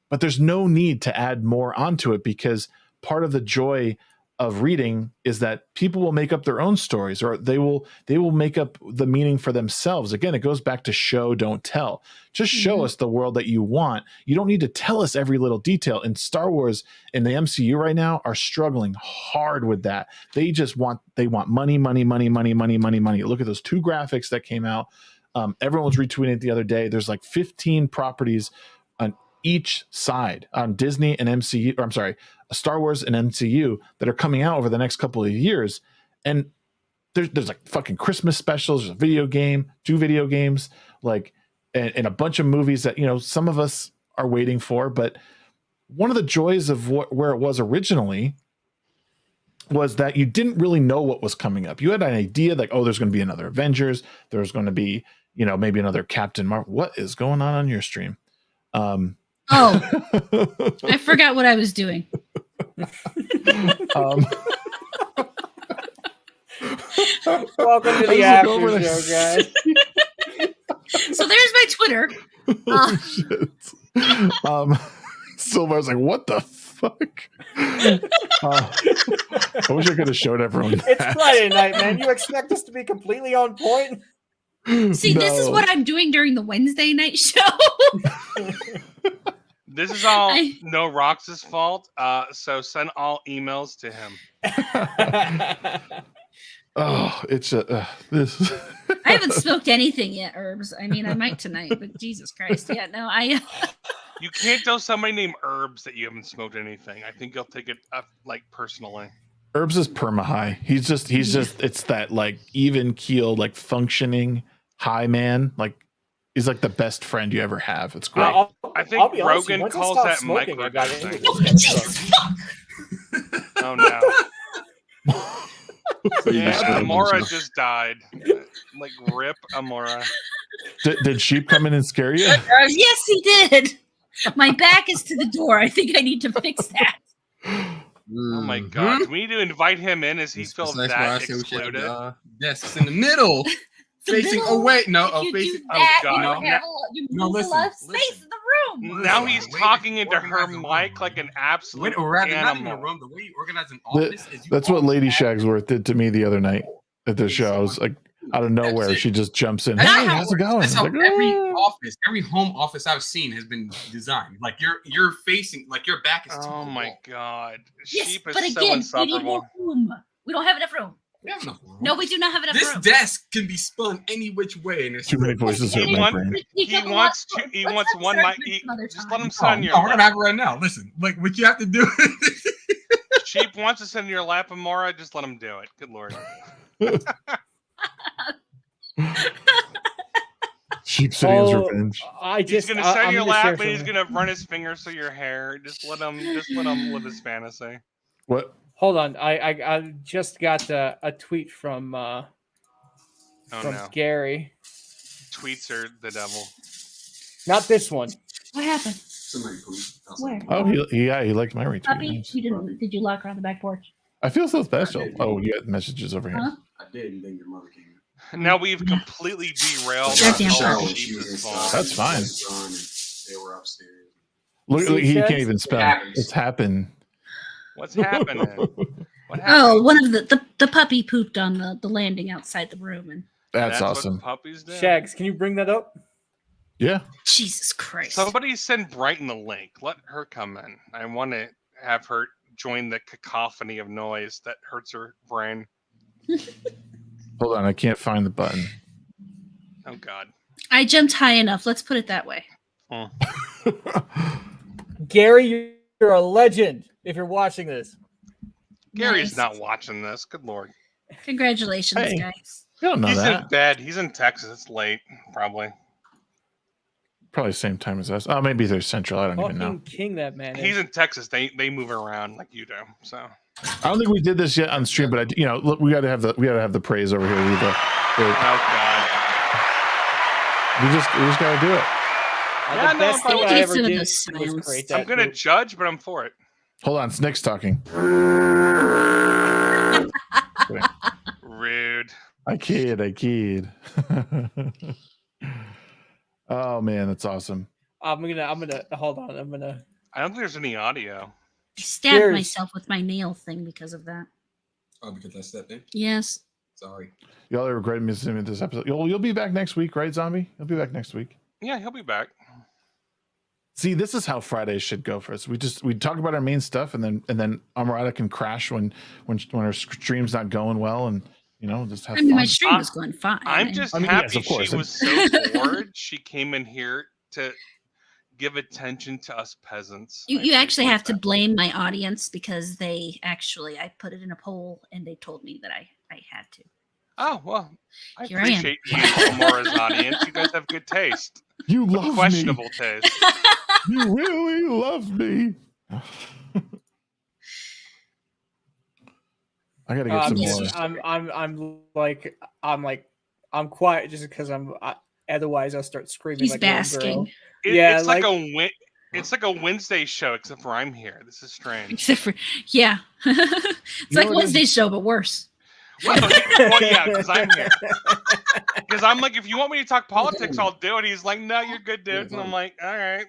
but there's no need to add more onto it, because part of the joy of reading is that people will make up their own stories, or they will make up the meaning for themselves. Again, it goes back to show, don't tell. Just show us the world that you want. You don't need to tell us every little detail. And Star Wars and the MCU right now are struggling hard with that. They want money, money, money, money, money, money, money. Look at those 2 graphics that came out. Everyone was retweeting it the other day. There's like 15 properties on each side, on Disney and MCU, or I'm sorry, Star Wars and MCU, that are coming out over the next couple of years. And there's like fucking Christmas specials, there's a video game, 2 video games, like, and a bunch of movies that, some of us are waiting for. But one of the joys of where it was originally was that you didn't really know what was coming up. You had an idea, like, oh, there's going to be another Avengers. There's going to be, maybe another Captain Marvel. What is going on your stream? I forgot what I was doing. Welcome to the after show, guys. So there's my Twitter. Silvar's like, what the fuck? I wish I could have showed everyone that. It's Friday night, man. You expect us to be completely on point? See, this is what I'm doing during the Wednesday night show. This is all NoRocks' fault. So send all emails to him. Oh, it's this. I haven't smoked anything yet, Herbs. I mean, I might tonight, but Jesus Christ, yeah, no, You can't tell somebody named Herbs that you haven't smoked anything. I think he'll take it up, like, personally. Herbs is perma high. He's just it's that, like, even keel, like, functioning high man. Like, he's like the best friend you ever have. It's great. I think Rogan calls that microdosing. Oh, Jesus, fuck! Oh no. Yeah, Amora just died. Like, rip Amora. Did Sheep come in and scare you? Yes, he did. My back is to the door. I think I need to fix that. Oh my god. Do we need to invite him in as he feels that excluded? Desks in the middle. Facing away. No, Facing. Oh god. You lose a lot of space in the room. Now he's talking into her mic like an absolute rather animal. not even a room. The way you organize an office is That's what Lady Shagsworth did to me the other night at the show. I was like, out of nowhere, she just jumps in. Hey, how's it going? That's how like, every home office I've seen has been designed. Like you're facing, like your back is to the wall. My god. Yes, Sheep is but so again, we insufferable. need more room. We don't have enough room. We have enough room. No, we do not have enough room. This desk can be spun any which way. And too many voices hurt my brain. He wants one mic. Just let him sit on your lap. We're gonna have it right now. Listen, like what you have to do. Sheep wants to sit in your lap, Amora. Just let him do it. Good lord. Sheep City is revenge. He's gonna sit in your lap and he's gonna run his fingers through your hair. Just let him live his fantasy. What? Hold on, I just got a tweet from Gary. Tweets are the devil. Not this one. What happened? Somebody pooped. Where? Oh, he liked my retweet. Puppy, Nice. you didn't? Did you lock her on the back porch? I feel so special. Oh, you got messages over here. Huh? I did, and then your mother came in. Now we've completely derailed. Goddamn That's fine. They were upstairs. Look, he can't even spell. It's happened. What's happening? What happened? Oh, one of the puppy pooped on the landing outside the room, and That's awesome. What puppies do? Shags, can you bring that up? Yeah. Jesus Christ! Somebody send Brighton the link. Let her come in. I want to have her join the cacophony of noise that hurts her brain. Hold on, I can't find the button. Oh God. I jumped high enough. Let's put it that way. Oh. Gary, you're a legend. If you're watching this, Gary's Nice. not watching this. Good lord. Congratulations, Hey. guys. You don't know He's that. in bed. He's in Texas. It's late, probably. Probably the same time as us. Oh, maybe they're central. I don't even know. fucking king that man. He's is. in Texas. They move around like you do. So I don't think we did this yet on stream, but look, we got to have the praise over here. oh God. We just got to do it. Yeah, The no, best I'm thing fine I with ever it. did Some of was the create I'm that. gonna group. judge, but I'm for it. Hold on, Snick's talking. Rude. I kid. Oh man, that's awesome. I'm gonna hold on. I don't think there's any audio. I stabbed Cheers. myself with my nail thing because of that. Oh, because I stepped in. Yes. Sorry. Y'all are regretting missing this episode. You'll be back next week, right, Zombie? You'll be back next week. Yeah, he'll be back. See, this is how Fridays should go for us. We talk about our main stuff, and then Amarada can crash when our stream's not going well, and just have I mean, fun. my stream was going fine. I'm just yes, happy of course. she was so bored. She came in here to give attention to us peasants. You actually have to blame my audience because I put it in a poll and they told me that I had to. Oh well, I Here I am. appreciate you, Amora's audience. You guys have good taste. You love me. Questionable taste. You really love me. I gotta get some more. I'm quiet just because otherwise I'll start screaming. He's like a little basking. girl. It's like a Wednesday show, except for I'm here. This is strange. Except for, yeah. It's like Wednesday's show, but worse. Well, yeah, because I'm here. Because I'm like, if you want me to talk politics, I'll do it. He's like, no, you're good, dude. And I'm like, all right.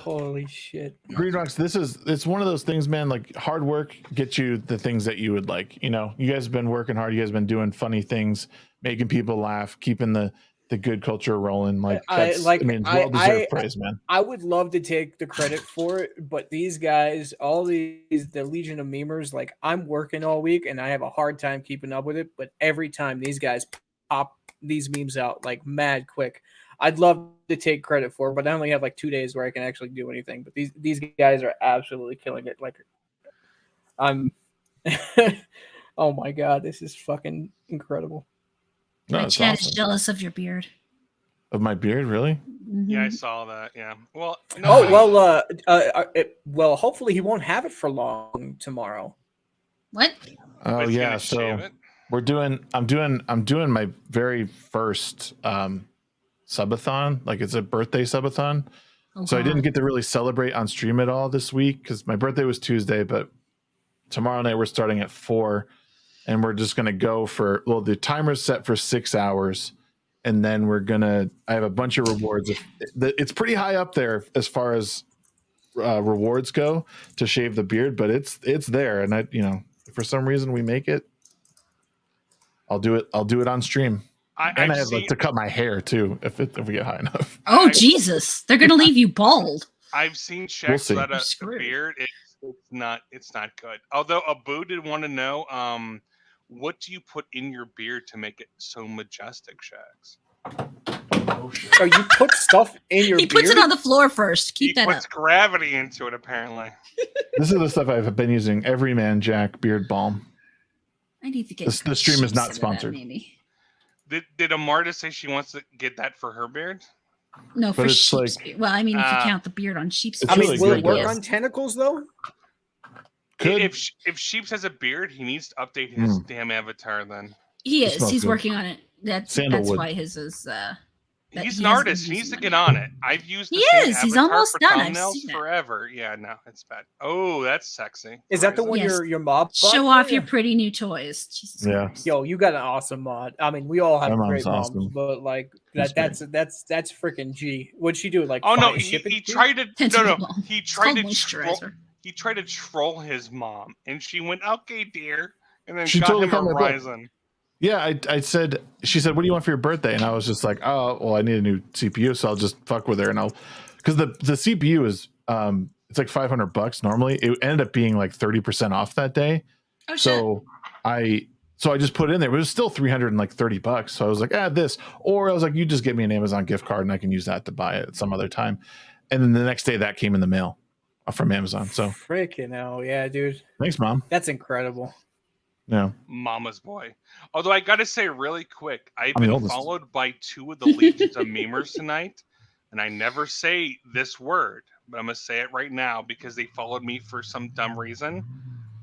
Holy shit. NoGreenRocks, it's one of those things, man. Like, hard work gets you the things that you would like. You guys have been working hard. You guys have been doing funny things, making people laugh, keeping the good culture rolling. Like, well-deserved praise, man. I would love to take the credit for it, but these guys, the Legion of Memers, like, I'm working all week and I have a hard time keeping up with it. But every time these guys pop these memes out like mad quick, I'd love to take credit for it, but I only have like 2 days where I can actually do anything. But these guys are absolutely killing it. Like, I'm oh my god, this is fucking incredible. No, My it's chat is awesome. jealous of your beard. Of my beard, really? Mhm. Yeah, I saw that. Yeah. Well, no, Well, hopefully he won't have it for long tomorrow. What? Oh But he's yeah, gonna shave so it. I'm doing my very first subathon. Like it's a birthday subathon. Oh, So I didn't God. get to really celebrate on stream at all this week because my birthday was Tuesday, but tomorrow night we're starting at 4 and we're just gonna go for the timer's set for 6 hours. And then I have a bunch of rewards. It's pretty high up there as far as rewards go to shave the beard, but it's there. And if for some reason we make it, I'll do it on stream. And I have to cut my hair too if we get high enough. Oh, Jesus. They're going to leave you bald. I've seen We'll Shags see. without a Screwed. beard. It's not good. Although Abu did want to know, what do you put in your beard to make it so majestic, Shags? Oh, you put stuff in your He beard? puts it on the floor first. Keep that He up. puts gravity into it, apparently. This is the stuff I've been using. Everyman Jack beard balm. I need to get The stream is sheeps not into sponsored. That, maybe. Did Amarta say she wants to get that for her beard? No, But for it's sheep's like- beard. Well, I mean, if you count the beard on sheep's It's I mean, really will good, it work though. on tentacles though? Could. If Sheeps has a beard, he needs to update his damn avatar. Then He It is. smells He's good. working on it. That's Sandalwood. why his is. he's he an hasn't artist. been He needs to using get it. on it. I've used the He same is. He's avatar almost for done. I've thumbnails seen it. forever. Yeah, no, it's bad. Oh, that's sexy. Is that the one Yes. your mob bought Show for off you? your pretty new toys. Jesus Yeah. Christ. Yo, you got an awesome mod. I mean, we all have My great mom's moms, awesome. but like She's that's freaking G. What'd she do? Like, Oh no, ship it he to you? tried to Tentacle balm. he It's tried called to troll, moisturizer. he tried to troll his mom, and she went, "Okay, dear," and then She got totally him a called my butt. Ryzen. Yeah, she said, what do you want for your birthday? And I was just like, oh, well, I need a new CPU, so I'll just fuck with her. And because the CPU is, it's like $500 normally. It ended up being like 30% off that day. Oh, shit. So I just put it in there, but it was still $330. So I was like, this, or I was like, you just give me an Amazon gift card and I can use that to buy it at some other time. And then the next day that came in the mail from Amazon. So Freaking hell, yeah, dude. thanks, Mom. That's incredible. Yeah. Mama's boy. Although I gotta say really quick, I've I'm the been oldest. followed by 2 of the legions of memers tonight, and I never say this word, but I'm gonna say it right now because they followed me for some dumb reason.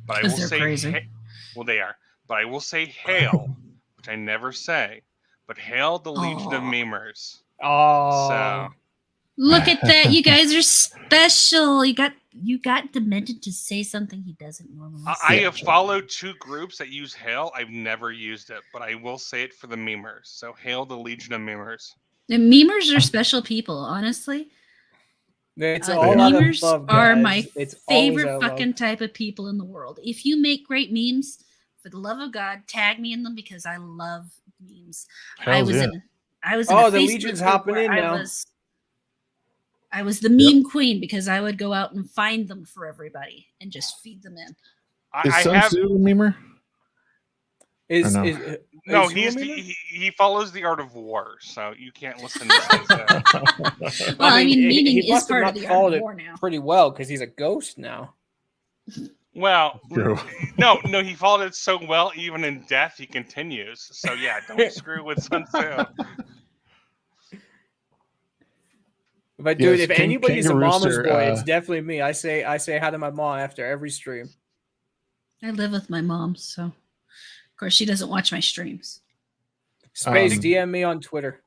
But I will 'Cause they're say, crazy. well, they are. But I will say hail, which I never say. But hail the legion of Aw. memers. Oh, So Look at that. You guys are special. You got Demented to say something he doesn't normally I say. have followed 2 groups that use hail. I've never used it, but I will say it for the memers. So hail the legion of memers. The memers are special people, honestly. it's Uh, all out of memers love, are guys. my It's always out favorite of love. fucking type of people in the world. If you make great memes, for the love of God, tag me in them because I love memes. I Hells was yeah. in a Oh, the Facebook Legion's group hopping where in now. I was the meme queen because I would go out and find them for everybody and just feed them in. Is I Sun have Tzu a memer? Is, Or no? is, no. is He's who a the, member? he follows the art of war, so you can't listen to his. Well, I mean, he memeing is must have part not of the art followed of it war now. pretty well because he's a ghost now. Well, True. no, he followed it so well, even in death, he continues. So yeah, don't screw with Sun Tzu. But dude, Yes, if anybody's a Kangaroo mama's Rooster, boy, it's definitely me. I say hi to my mom after every stream. I live with my mom, so of course she doesn't watch my streams. Space, Um, DM me on Twitter.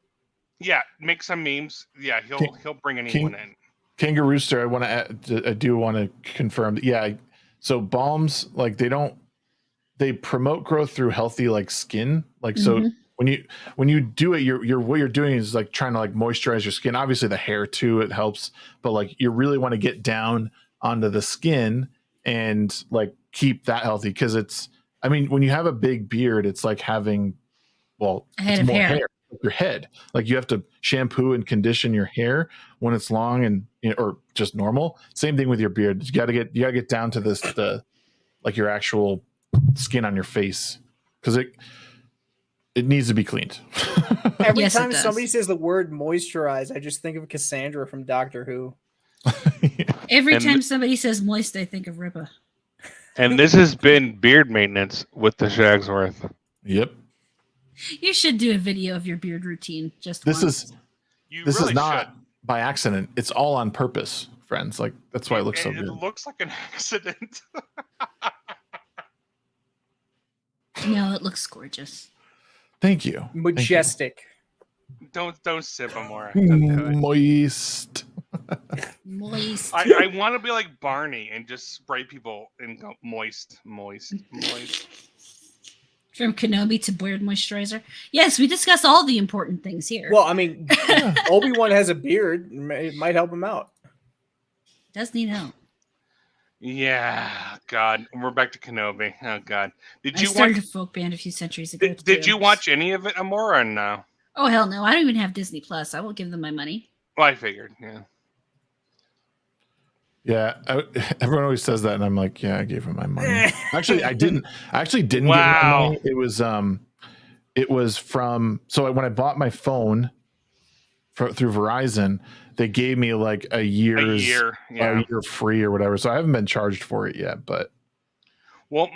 Yeah, make some memes. Yeah, he'll bring anyone in. Kangaroo Rooster, I do want to confirm that. Yeah. So balms, like they promote growth through healthy like skin. Like, so Mhm. when you do it, you're what you're doing is like trying to like moisturize your skin. Obviously the hair too, it helps, but like you really want to get down onto the skin and like keep that healthy. Cause I mean, when you have a big beard, it's like having, well, A head it's of more hair. your head. Like you have to shampoo and condition your hair when it's long and or just normal. Same thing with your beard. You gotta get down to the like your actual skin on your face because it needs to be cleaned. Every Yes, it time does. somebody says the word moisturize, I just think of Cassandra from Doctor Who. Every And- time somebody says moist, I think of Ripa. And this has been beard maintenance with the Shagsworth. Yep. You should do a video of your beard routine. Just This once. This really is not should. by accident. It's all on purpose, friends. Like that's why it looks so It good. looks like an accident. No, it looks gorgeous. Thank you. Majestic. Don't sip, Amora. Don't do it. Moist. Moist. I want to be like Barney and just spray people and go moist. From Kenobi to beard moisturizer. Yes, we discuss all the important things here. Well, I mean, Obi-Wan has a beard. It might help him out. Does need help. Yeah, God, we're back to Kenobi. Oh God, I started a folk band a few centuries ago. Did you watch any of it, Amora, or no? Oh hell no! I don't even have Disney Plus. I won't give them my money. Well, I figured. Yeah. Yeah, everyone always says that, and I'm like, yeah, I gave him my money. Actually, I didn't. I actually didn't give him my money. It was from. So when I bought my phone through Verizon, they gave me like a year free or whatever. So I haven't been charged for it yet. But well,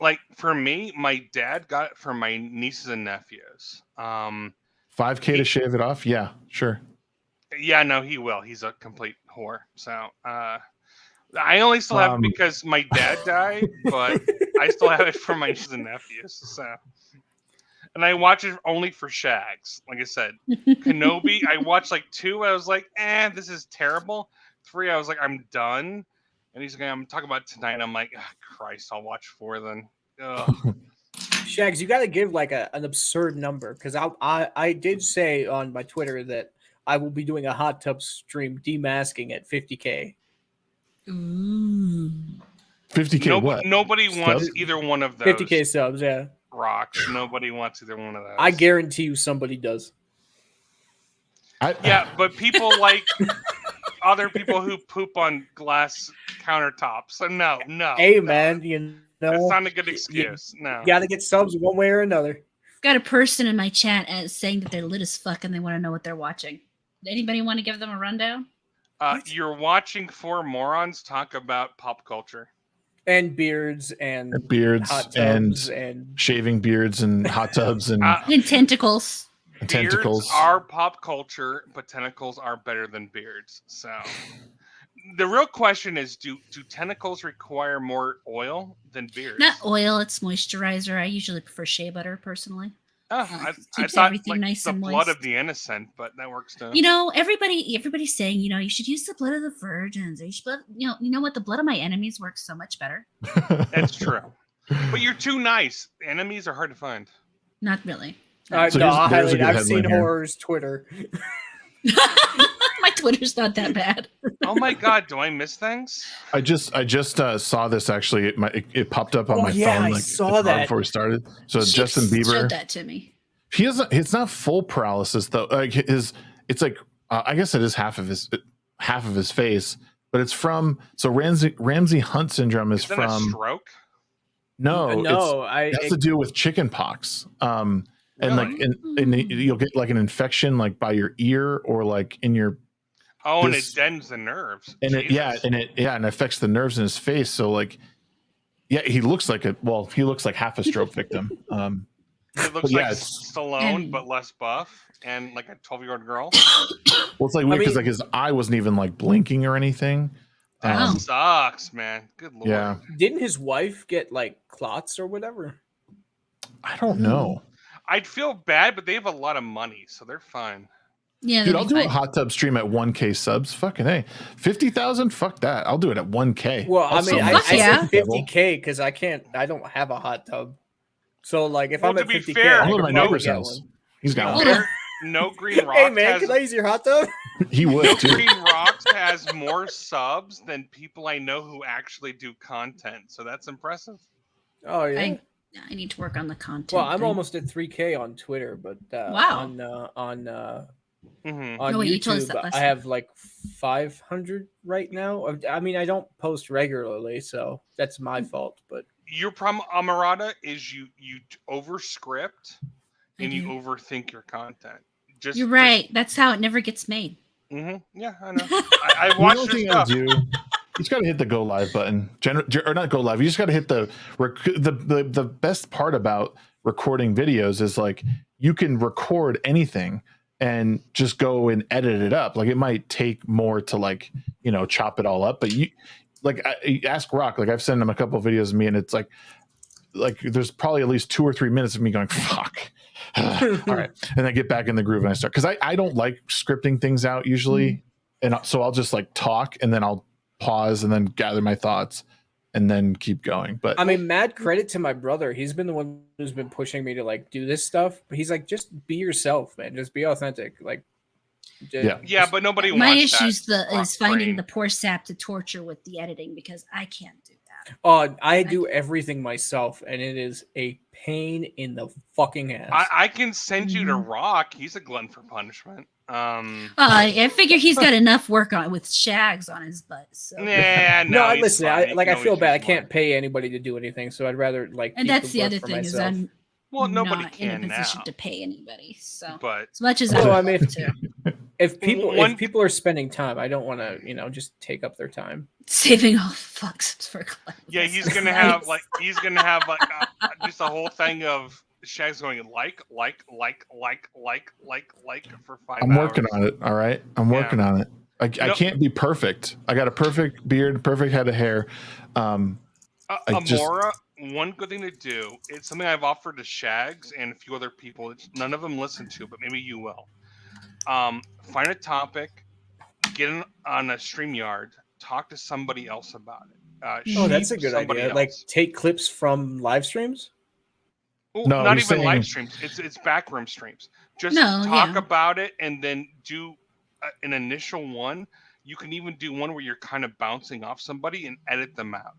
like for me, my dad got it for my nieces and nephews. $5K to shave it off. Yeah, sure. Yeah, no, he will. He's a complete whore. So I only still have it because my dad died, but I still have it for my nieces and nephews. So, and I watch it only for Shags. Like I said, Kenobi, I watched like 2. I was like, this is terrible. 3, I was like, I'm done. And he's like, I'm talking about tonight. And I'm like, Christ, I'll watch 4 then. Ugh. Shags, you got to give like an absurd number because I did say on my Twitter that I will be doing a hot tub stream demasking at 50K. Ooh. 50K what? Nobody wants either one of those. 50K subs, yeah. Rocks. Nobody wants either one of those. I guarantee you somebody does. Yeah, but people like other people who poop on glass countertops. So no. Hey, man, you know. That's not a good excuse. No. You got to get subs one way or another. Got a person in my chat as saying that they're lit as fuck and they want to know what they're watching. Anybody want to give them a rundown? You're watching 4 morons talk about pop culture. And beards and hot tubs and shaving beards and hot tubs and tentacles. Beards are pop culture, but tentacles are better than beards. So the real question is, do tentacles require more oil than beards? Not oil, it's moisturizer. I usually prefer shea butter personally. I keeps thought everything like nice the and blood moist. of the innocent, but that works too. You know, everybody's saying, you should use the blood of the virgins. Or you know what? The blood of my enemies works so much better. That's true. But you're too nice. Enemies are hard to find. Not really. I've seen horrors Twitter. My Twitter's not that bad. Oh my God, do I miss things? I just saw this actually. It popped up on my phone. I saw that before we started. So Justin Bieber showed that to me. He doesn't. It's not full paralysis though. Like it's like I guess it is half of his face, but it's from Ramsey Hunt syndrome is that from a stroke. No, it has to do with chicken pox. And like you'll get like an infection like by your ear or like in your and it dens the nerves. And it affects the nerves in his face. So like he looks like half a stroke victim. It looks like Stallone but less buff and like a 12-year-old girl. Well, it's like weird because like his eye wasn't even like blinking or anything. That sucks, man. Good lord. Yeah. Didn't his wife get like clots or whatever? I don't know. I'd feel bad, but they have a lot of money, so they're fine. Yeah, dude, I'll do a hot tub stream at 1K subs. Fucking hey, 50,000. Fuck that. I'll do it at 1K. Well, I said 50K because I don't have a hot tub. So like, if I'm at 50K, I'll go to my neighbor's house. He's got one. NoGreenRocks. Hey man, can I use your hot tub? He would. NoGreenRocks has more subs than people I know who actually do content. So that's impressive. Oh yeah. I need to work on the content. Well, I'm almost at 3K on Twitter, but on YouTube, I have like 500 right now. I mean, I don't post regularly, so that's my fault. But your problem, Amarada, is you overscript and you overthink your content. You're right. That's how it never gets made. Mm-hmm. Yeah, I know. I watched your stuff. You just got to hit the go live button, or not go live. You just got to hit the best part about recording videos is like you can record anything and just go and edit it up. Like it might take more to like chop it all up, but you like ask Rock. Like I've sent him a couple of videos of me, and it's like like there's probably at least 2 or 3 minutes of me going fuck. All right, and then get back in the groove and I start, because I don't like scripting things out usually, and so I'll just like talk and then I'll pause and then gather my thoughts and then keep going. But I mean, mad credit to my brother. He's been the one who's been pushing me to like do this stuff. But he's like, just be yourself, man. Just be authentic. Like, yeah, but nobody My wants issues that is finding brain. the poor sap to torture with the editing because I can't do that. I do everything myself, and it is a pain in the fucking ass. I can send you to Rock. He's a glutton for punishment. I figure he's got enough work on with Shags on his butt. So. Nah, no, he's listen. fine. You I can feel always bad. I use can't more. pay anybody to do anything, so I'd rather like. And keep that's the work other for thing is myself. I'm Well, nobody not in a can position now. to pay anybody. So But as much as Oh, I I mean, love to, if people One- if people are spending time, I don't want to just take up their time. saving all fucks for class. yeah, he's gonna have like just a whole thing of Shags going like for 5 hours. I'm working on it. All right, I'm working on it. I know- can't be perfect. I got a perfect beard, perfect head of hair. I just- Amora, one good thing to do, it's something I've offered to Shags and a few other people. None of them listen to, but maybe you will. Find a topic, get on a StreamYard, talk to somebody else about it. Oh, that's a sheep good somebody idea. Like else. take clips from live streams. Well, No, not he's even live saying- streams. It's backroom streams. Just No, talk yeah. about it and then do an initial one. You can even do one where you're kind of bouncing off somebody and edit them out.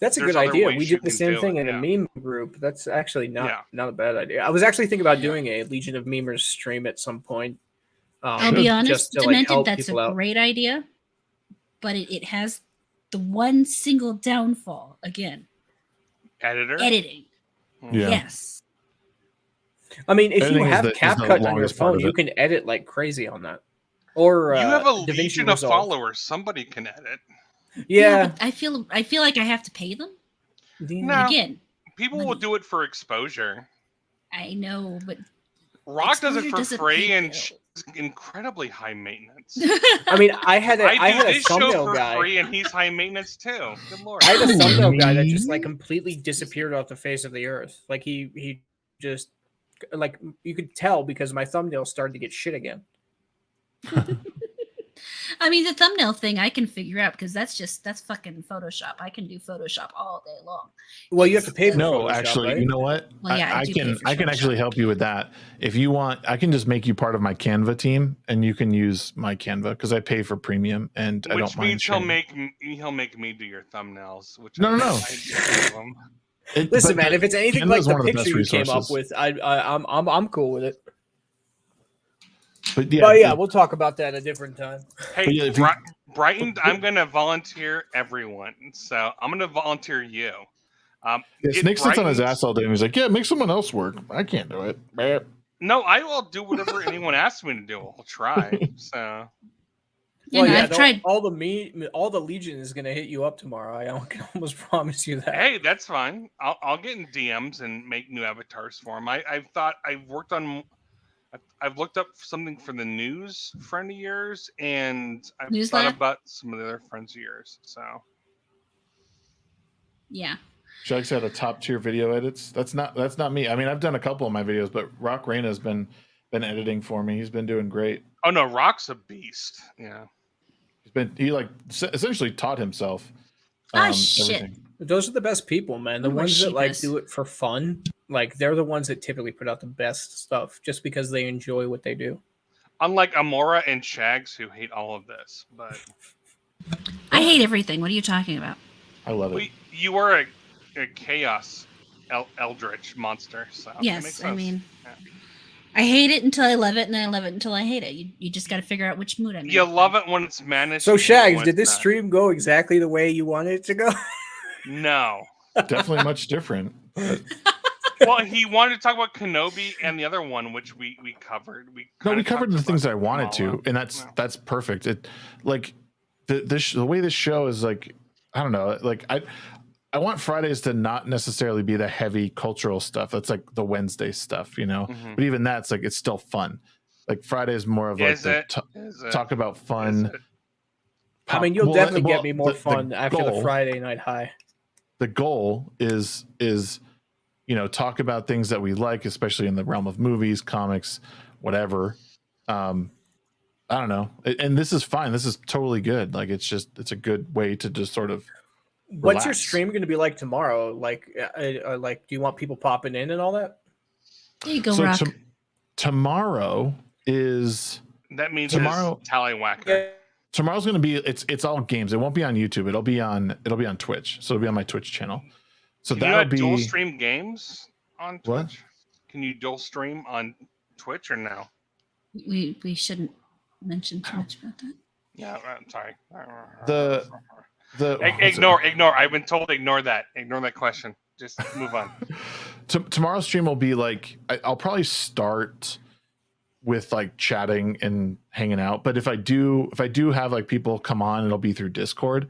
That's a there's good other idea. ways We you did the can same do thing it, in a meme group. That's actually not a bad idea. I was actually thinking about doing a Legion of Memers stream at some point. I'll be honest, just to, like, Demented, help that's people a out. great idea, but it has the one single downfall. Again, Editor. editing. Yeah. Yes. I mean, if Editing you is have the CapCut on your longest part phone, of you it. can edit like crazy on that. Or You have a DaVinci legion of Resolve. followers. Somebody can edit. Yeah. but I feel like I have to pay them. No, Again, people will money. do it for exposure. I know, but Rock does it exposure for doesn't free, pay and bills. she's incredibly high maintenance. I mean, I had a I do a this show thumbnail for guy. free, and he's high maintenance too. Good lord. I had a thumbnail guy that just like completely disappeared off the face of the earth. Like he just like you could tell because my thumbnail started to get shit again. I mean, the thumbnail thing I can figure out because that's fucking Photoshop. I can do Photoshop all day long. Well, you have to pay for No, Photoshop, actually, right? you know what? Well, yeah, I do pay for I can Photoshop. actually help you with that. If you want, I can just make you part of my Canva team, and you can use my Canva because I pay for premium, and I Which don't mind. means he'll sharing. make me do your thumbnails. Which No. I do them. Listen, But man, if it's anything Canva like is the one of the picture best you came up resources. with, I'm cool with it. But yeah, But yeah, we'll talk about that a different time. Hey, But yeah, if you- Brighton, I'm gonna volunteer everyone. So I'm gonna volunteer you. yeah, get Snake sits on his Brighton's- ass all day, and he's like, "Yeah, make someone else work. I can't do it." No, I will do whatever anyone asks me to do. I'll try. So You know, I've no, tried. all the Legion is gonna hit you up tomorrow. I can almost promise you that. hey, that's fine. I'll get in DMs and make new avatars for them. I've looked up something for the news friend of yours, and I've Newsletter? thought about some of the other friends of yours. So Yeah. Shags had a top tier video edits. That's not me. I mean, I've done a couple of my videos, but TheRockReyna has been editing for me. He's been doing great. oh no, Rock's a beast. Yeah. He like essentially taught himself. Shit. everything. Those are the best people, man. The Who are ones that like sheepish? do it for fun, like they're the ones that typically put out the best stuff, just because they enjoy what they do. Unlike Amora and Shags, who hate all of this, but I hate everything. What are you talking about? I love it. well, you are a chaos eldritch monster. So that makes Yes, I sense. mean, Yeah. I hate it until I love it, and then I love it until I hate it. You just got to figure out which mood I'm in. You love it when it's managed. So you hate it Shags, when did it's this not. stream go exactly the way you wanted it to go? No. Definitely much different. Well, he wanted to talk about Kenobi and the other one, which we covered. We Covered the things that I wanted to, and that's perfect. It like the way this show is like, I don't know, like I want Fridays to not necessarily be the heavy cultural stuff. That's like the Wednesday stuff, you know. Mhm. But even that's like it's still fun. Like Friday is more of like Is it? talk about fun. Is it? I mean, you'll Well, definitely well, get me more the fun after the goal- Friday night high. the goal is talk about things that we like, especially in the realm of movies, comics, whatever. I don't know, and this is fine. This is totally good. Like it's a good way to just sort of. What's your relax. stream going to be like tomorrow? Like, do you want people popping in and all that? There you go, So Rock. tomorrow is That means tomorrow. it's Tallywhacker. Yeah. Tomorrow's going to be it's all games. It won't be on YouTube. It'll be on Twitch. So it'll be on my Twitch channel. So Can that'll you be dual stream games on Twitch? What? Can you dual stream on Twitch or no? We shouldn't mention too much about that. Yeah, I'm sorry. the Ignore. I've been told ignore that. Ignore that question. Just move on. Tomorrow's stream will be like I'll probably start with like chatting and hanging out, but if I do have like people come on, it'll be through Discord,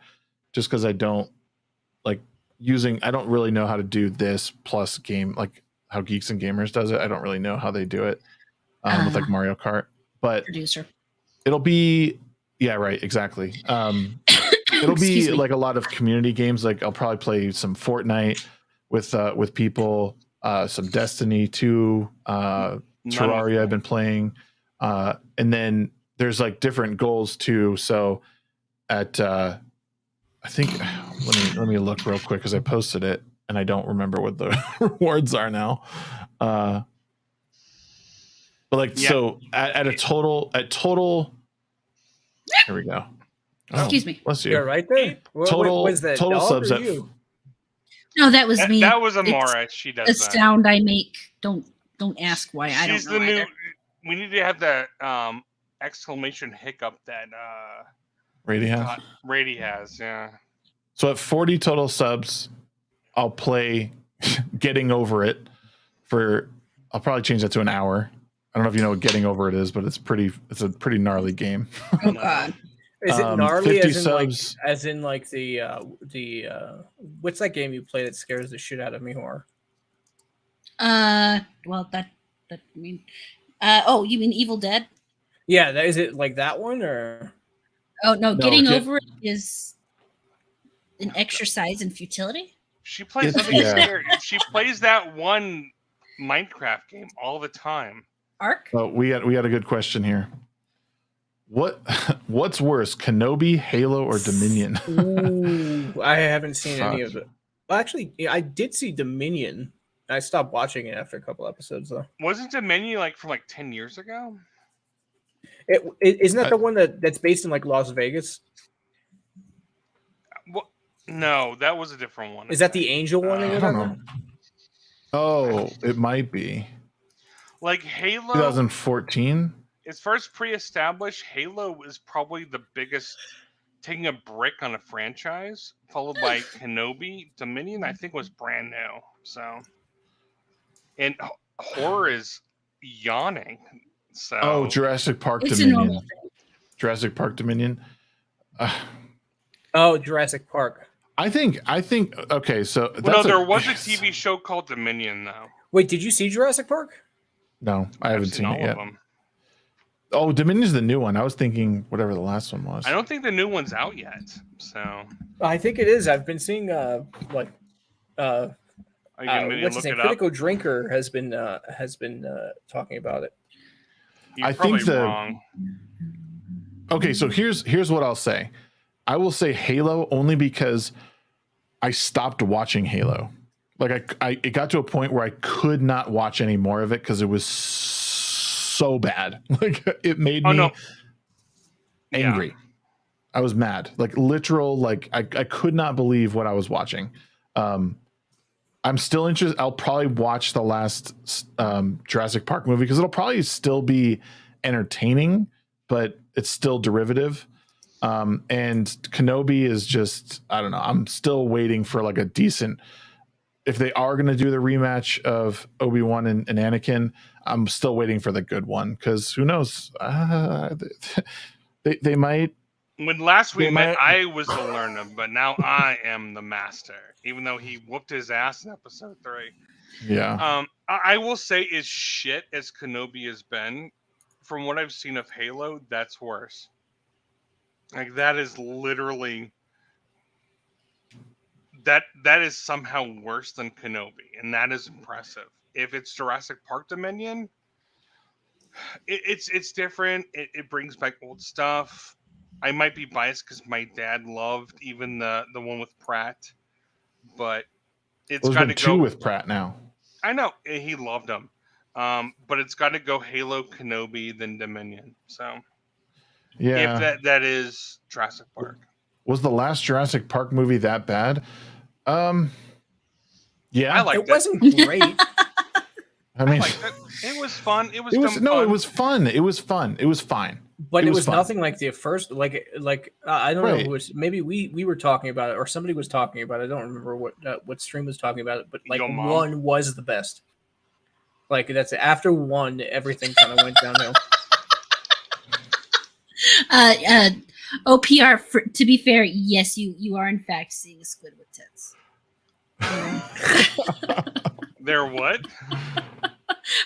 just because I don't really know how to do this plus game, like how Geeks and Gamers does it. I don't really know how they do it with like Mario Kart, but Producer. it'll be right, exactly. It'll be like a lot of community games. Like I'll probably play some Fortnite with people, some Destiny 2, Terraria I've been playing, and then there's like different goals too. So at I think let me look real quick because I posted it and I don't remember what the rewards are now. But like so at total. Here we go. Oh, Excuse me. Bless you. You're right there. Was that total dog subs or at you? No, that was me. That was It's Amora. She does a that. sound I make. Don't ask why. I don't She's know the new. either. We need to have that exclamation hiccup that Rady has. Rady has. Yeah. So at 40 total subs, I'll play Getting Over It I'll probably change that to an hour. I don't know if you know what Getting Over It is, but it's a pretty gnarly game. Oh God. Is it gnarly 50 as in subs. like the what's that game you play that scares the shit out of me, horror? Well, that I mean, you mean Evil Dead? Yeah, is it like that one or? Oh no, Getting Get- Over It is an exercise in futility. She plays something scary. She plays that one Minecraft game all the time. Ark? Oh, we had a good question here. What's worse, Kenobi, Halo, or Dominion? Ooh, I haven't seen any of it. Well, actually, yeah, I did see Dominion. I stopped watching it after a couple episodes, though. Wasn't Dominion like from like 10 years ago? Isn't that the one that's based in like Las Vegas? Well, no, that was a different one. Is that the Angel one? I don't know. Oh, it might be. Like Halo. 2014. As far as pre-established, Halo is probably the biggest taking a brick on a franchise, followed by Kenobi. Dominion, I think, was brand new. So, and horror is yawning. So, Oh, Jurassic Park It's a normal Dominion. thing. Jurassic Park Dominion. Oh, Jurassic Park. I think. Okay, so well, no, there was a TV show called Dominion, though. Wait, did you see Jurassic Park? No, I haven't seen all it of yet. them. Oh, Dominion's the new one. I was thinking whatever the last one was. I don't think the new one's out yet. So, I think it is. I've been seeing are you gonna maybe what's look his name? it up? Critical Drinker has been talking about it. You're I probably think wrong. Okay, so here's what I'll say. I will say Halo only because I stopped watching Halo. Like it got to a point where I could not watch any more of it because it was so bad. Like it made me angry. Yeah. I was mad. Like literal. Like I could not believe what I was watching. I'm still interested. I'll probably watch the last Jurassic Park movie because it'll probably still be entertaining, but it's still derivative. And Kenobi is just, I don't know. I'm still waiting for like a decent, if they are going to do the rematch of Obi-Wan and Anakin, I'm still waiting for the good one. Cause who knows? They might. When last we met, I was the learner, but now I am the master, even though he whooped his ass in episode 3. Yeah. I will say as shit as Kenobi has been, from what I've seen of Halo, that's worse. Like that is literally that is somehow worse than Kenobi, and that is impressive. If it's Jurassic Park Dominion, it's different. It brings back old stuff. I might be biased because my dad loved even the one with Pratt, but it's There's got been to two go with Pratt now. I know he loved them, but it's got to go Halo, Kenobi, then Dominion. So Yeah. if that is Jurassic Park. Was the last Jurassic Park movie that bad? Yeah. I liked It wasn't great. I mean, liked it. It was fun. It was it was dumb no, fun. it was fun. It was fun. It was fine. But it was fun. nothing like the first, I don't know Right. who was, maybe we were talking about it or somebody was talking about it. I don't remember what stream was talking about it, but like Yo, Mom. one was the best. Like that's after one, everything kind of went downhill. OPR. To be fair, yes, you are in fact seeing a squid with tits. There what?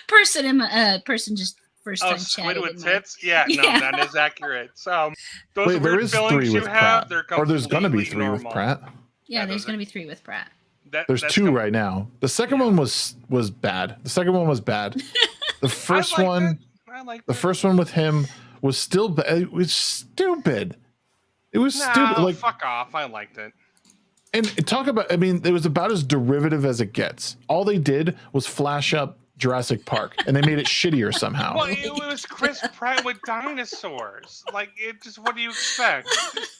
Person just first time Squid chatted with in my- tits? Yeah, no, Yeah. that is accurate. So those Wait, there weird is feelings 3 you with have, Pratt. they're Or there's going to be completely 3 with normal. Pratt. Yeah, there's those going to be 3 with Pratt. There's That's 2 right now. The second one was bad. The second one was bad. The first I liked one, it. I liked the it. first one with him was still bad. It was stupid. It was stupid. No, Like, fuck off. I liked it. and talk about. I mean, it was about as derivative as it gets. All they did was flash up Jurassic Park, and they made it shittier somehow. Well, it was Chris Pratt with dinosaurs. Like, it just, what do you expect?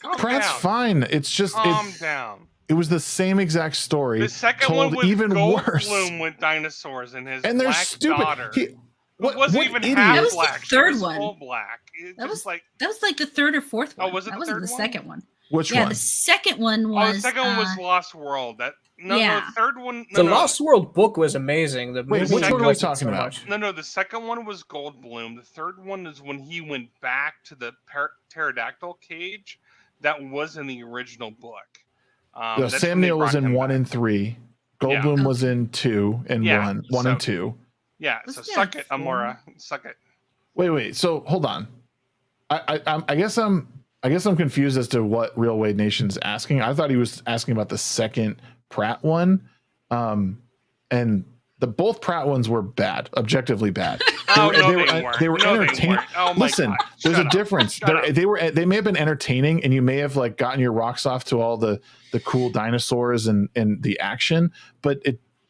Calm Pratt's down. fine. It's just Calm down. it was the same exact story. The second told one was even worse. Goldblum with dinosaurs and his And they're black stupid. daughter. He- It wasn't even idiot? half That was the black. She third was one. Full black. It That just was that was like the third or fourth one. Oh, was it that the wasn't third the one? second one. Which Yeah, one? the second one was. the second one was Lost World. No, yeah. the third one. The Lost World book was amazing. The Wait, movie which one are we wasn't talking so about? much. No, the second one was Goldblum. The third one is when he went back to the pterodactyl cage that was in the original book. Yeah, That's Sam when they Neill was brought in him 1 back. and 3. Yeah. Goldblum was in 2 and Yeah, 1 so- and 2. Yeah, Was so there suck a it, four? Amora. Suck it. Wait. So hold on. I guess I'm confused as to what Real Wade Nation's asking. I thought he was asking about the second Pratt one, and both Pratt ones were bad, objectively bad. Oh, no, they weren't. were No, they entertaining. weren't. Oh, my Listen, God. there's Shut a up. difference. Shut up. They may have been entertaining, and you may have like gotten your rocks off to all the cool dinosaurs and the action, but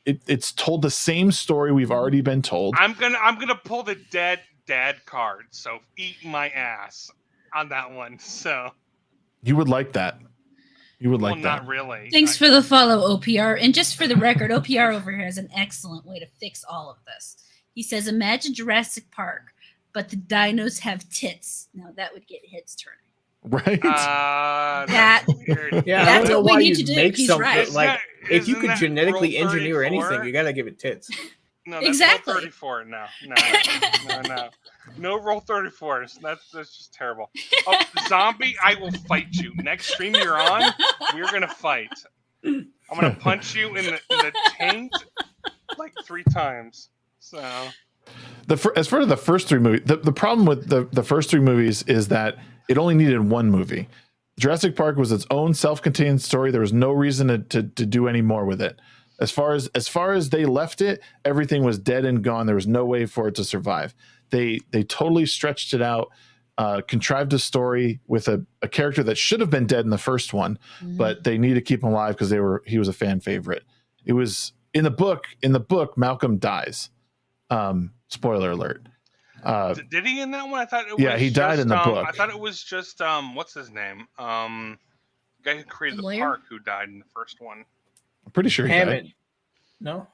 it's told the same story we've already been told. I'm gonna pull the dead dad card. So eat my ass on that one. So You would like that. You would like well, that. not really. Thanks for the follow, OPR. And just for the record, OPR over here has an excellent way to fix all of this. He says, imagine Jurassic Park, but the dinos have tits. Now that would get heads turning. Right? That- That's weird. Yeah, That's I don't know what we why need you to do. make He's something right. like if you Isn't could that genetically Rule engineer 34? anything, you gotta give it tits. No, that's Exactly. Rule 34. No. No Rule 34s. That's just terrible. Oh, zombie, I will fight you. Next stream you're on, we're gonna fight. I'm gonna punch you in the taint like 3 times. So As far as the first 3 movies, the problem with the first 3 movies is that it only needed 1 movie. Jurassic Park was its own self-contained story. There was no reason to do any more with it. As far as they left it, everything was dead and gone. There was no way for it to survive. They totally stretched it out, contrived a story with a character that should have been dead in the first one, but they need to keep him alive because he was a fan favorite. It was in the book. In the book, Malcolm dies. Spoiler alert. did he in that one? I thought it was Yeah, he died in the book. I thought it was just what's his name? The guy who created The the lawyer? park who died in the first one. I'm pretty sure he died. Hammond. No?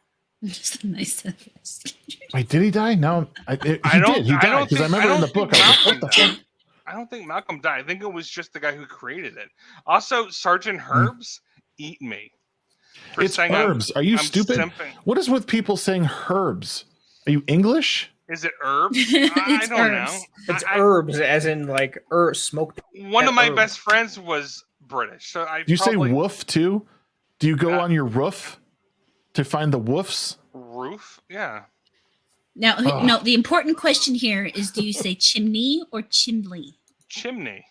Just a nice. Wait, did he die? No, he did. He I died don't because I think- remember in the don't book. think I was like, Malcolm what the fuck? died. I don't think Malcolm died. I think it was just the guy who created it. Also, Sergeant Herbs, eat me. For It's saying I'm- herbs. Are you I'm stupid? simping. What is with people saying herbs? Are you English? Is it herbs? I It's don't herbs. know. It's I- herbs, as in like smoked. One of my herbs. best friends was British, so I Do you probably say woof too? Do you go Yeah. on your roof to find the woofs? roof. Yeah, Now, Ugh. no, the important question here is do you say chimney or chimney? chimney.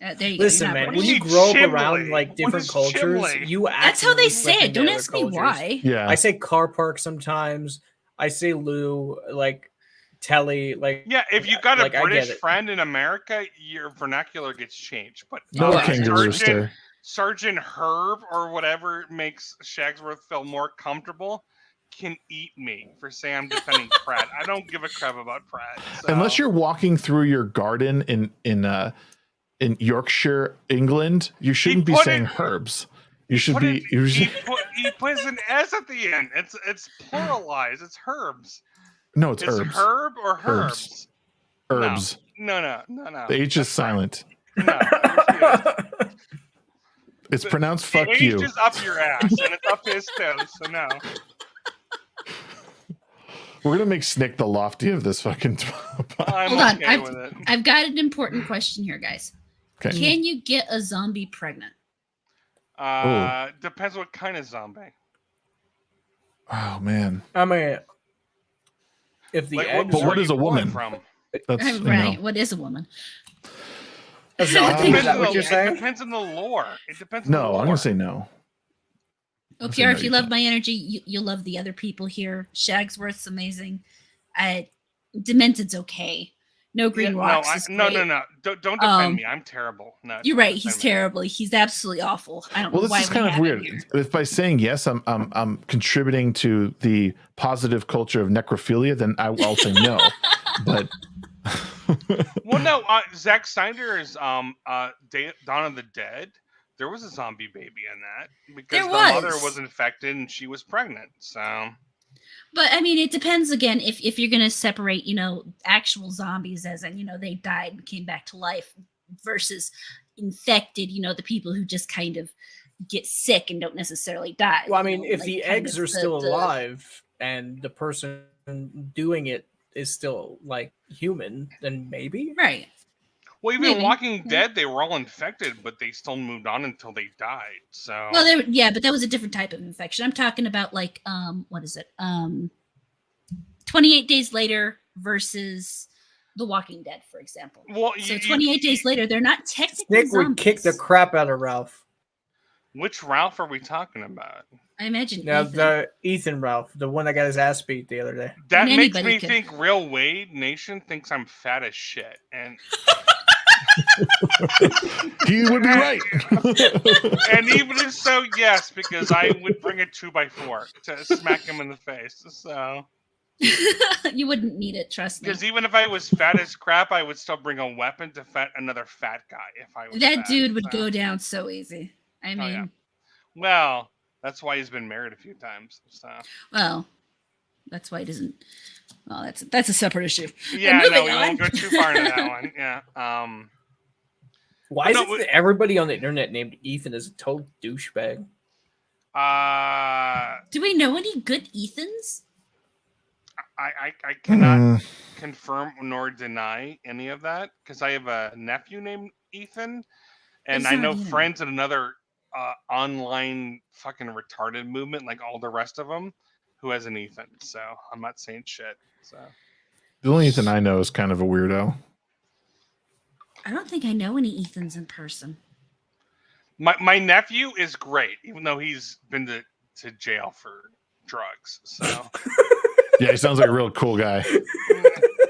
There you go. Listen, You're not man, British. when you Eat grow up chimley. around like What different is cultures, chimley? you That's how they accidentally say slip it. into Don't other ask me cultures. why. Yeah. I say car park sometimes. I say Lou, like telly, like Yeah, if you got a like, I British get it. friend in America, your vernacular gets changed. But No Right. kangaroo Sergeant, stir. Sergeant Herb or whatever makes Shagsworth feel more comfortable can eat me for saying I'm defending Pratt. I don't give a crap about Pratt. So. Unless you're walking through your garden in Yorkshire, England, you shouldn't be put saying it- herbs. You He should put be. it- You should, he puts an S at the end. It's pluralized. It's herbs. no, it's It's herbs. herb or Herbs. herbs. Herbs. No. The H is That's right. silent. No, I refuse. It's pronounced The "fuck H you." is up your ass, and it's up his toes. So no. We're gonna make Snick the lofty of this fucking. I'm Hold on, okay with it. I've got an important question here, guys. Okay. Can you get a zombie pregnant? Depends what kind of zombie. Oh man, I mean, if the Like, eggs But what are is a you pulling woman? from? that's you Right. know. What is a woman? a zombie, Depends is that on what the- you're saying? It depends on the lore. It depends. On the No, I'm lore. gonna say no. Well, I'll say Pierre, no, if you you love can't. my energy, you'll love the other people here. Shagsworth's amazing. Demented's okay. No Green Rocks is great. No. Don't defend me. I'm terrible. No, You're don't right. He's defend me. terrible. He's absolutely awful. I don't Well, know this why is we kind of have him weird. here. If by saying yes, I'm contributing to the positive culture of necrophilia, then I'll say no. But Well, no. Zack Snyder's Dawn of the Dead. There was a zombie baby in that because There the mother was. was infected and she was pregnant. So But I mean, it depends again if you're going to separate, actual zombies as in, they died and came back to life versus infected, the people who just kind of get sick and don't necessarily die. Well, I mean, if like the kind eggs of are still alive and the person doing it is still like human, then maybe. Right. well, even Maybe, Walking yeah. Dead, they were all infected, but they still moved on until they died. So Well, but that was a different type of infection. I'm talking about like, what is it? 28 Days Later versus The Walking Dead, for example. well, So 28 Days Later, they're not technically Nick zombies. would kick the crap out of Ralph. Which Ralph are we talking about? I imagine Now Ethan. the Ethan Ralph, the one that got his ass beat the other day. That And makes anybody me could- think Real Wade Nation thinks I'm fat as shit, and he would be right. and even if so, yes, because I would bring a 2x4 to smack him in the face. So You wouldn't need it, trust me. because even if I was fat as crap, I would still bring a weapon to fight another fat guy if I was. That fat, dude would so. go down so easy. I mean, yeah. Well, that's why he's been married a few times. So well, that's why he doesn't. Well, that's a separate issue. yeah, no, moving we on. won't go too far into that one. Yeah. Why is No, it we- that everybody on the internet named Ethan is a total douchebag? Do we know any good Ethans? I cannot Mm, confirm nor deny any of that because I have a nephew named Ethan, and It's I not know the internet. friends in another online fucking retarded movement like all the rest of them who has an Ethan. So I'm not saying shit. So the only Ethan I know is kind of a weirdo. I don't think I know any Ethans in person. my nephew is great, even though he's been to jail for drugs. So Yeah, he sounds like a real cool guy.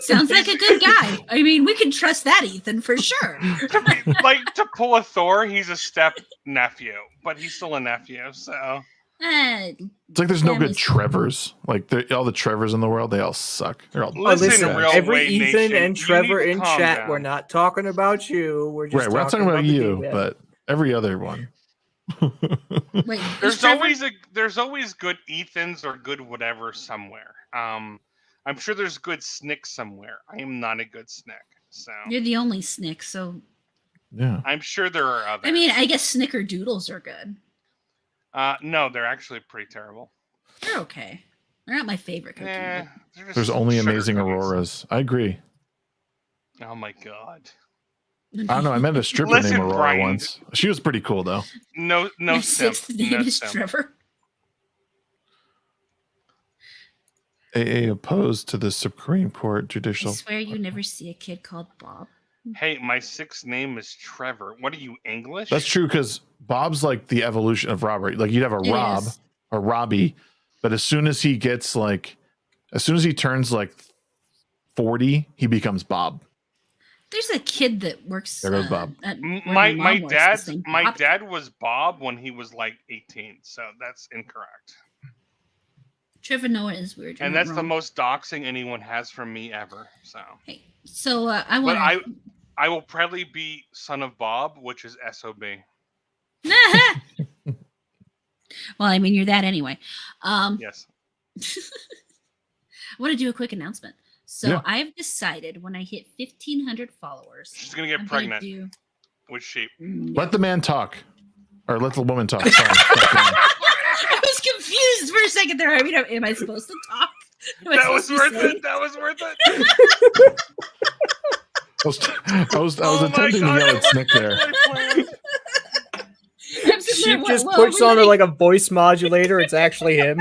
Sounds like a good guy. I mean, we can trust that Ethan for sure. to pull a Thor, he's a step nephew, but he's still a nephew. So It's like there's no good Family's- Trevors. Like all the Trevors in the world, they all suck. They're all Listen, douchebags. real every Wade Ethan Nation, and you Trevor need to in calm chat, down. we're not talking about you. We're just Right, we're not talking about the you, D-Web. but every other one. Wait, who's There's Trevor? always good Ethans or good whatever somewhere. I'm sure there's good Snick somewhere. I am not a good Snick, so You're the only Snick, so Yeah. I'm sure there are others. I mean, I guess Snickerdoodles are good. No, they're actually pretty terrible. They're okay. They're not my favorite cookie. Eh, they're just There's only sugar amazing cookies. auroras. I agree. Oh my god. I don't know. I met a stripper Listen, named Aurora Brian. once. She was pretty cool though. No My simp. sixth name No is simp. Trevor. AA opposed to the Supreme Court I judicial. swear you never see a kid called Bob. Hey, my 6th name is Trevor. What are you, English? That's true because Bob's like the evolution of Robert. Like you'd have a It Rob is. or Robbie, but as soon as he turns like 40, he becomes Bob. There's a kid that works. There goes Bob. At where My mom works, dad's this thing, my Bob. dad was Bob when he was like 18, so that's incorrect. Trevor Noah is weird. You're And not that's the wrong. most doxing anyone has from me ever. So, Hey, so I but want to. I will probably be son of Bob, which is SOB. Well, I mean, you're that anyway. Yes. I want to do a quick announcement. So Yeah. I've decided when I hit 1,500 followers, She's gonna get I'm pregnant Gonna do... with sheep. No. Let the man talk, or let the woman talk. Sorry. I was confused for a second there. I mean, am I supposed to talk? Am I That was supposed to worth say? it. That was worth it. I was Oh my attempting to God, yell that at Snick was there. my plan. I'm sitting She there, just well, puts we on might- like a voice modulator. It's actually him.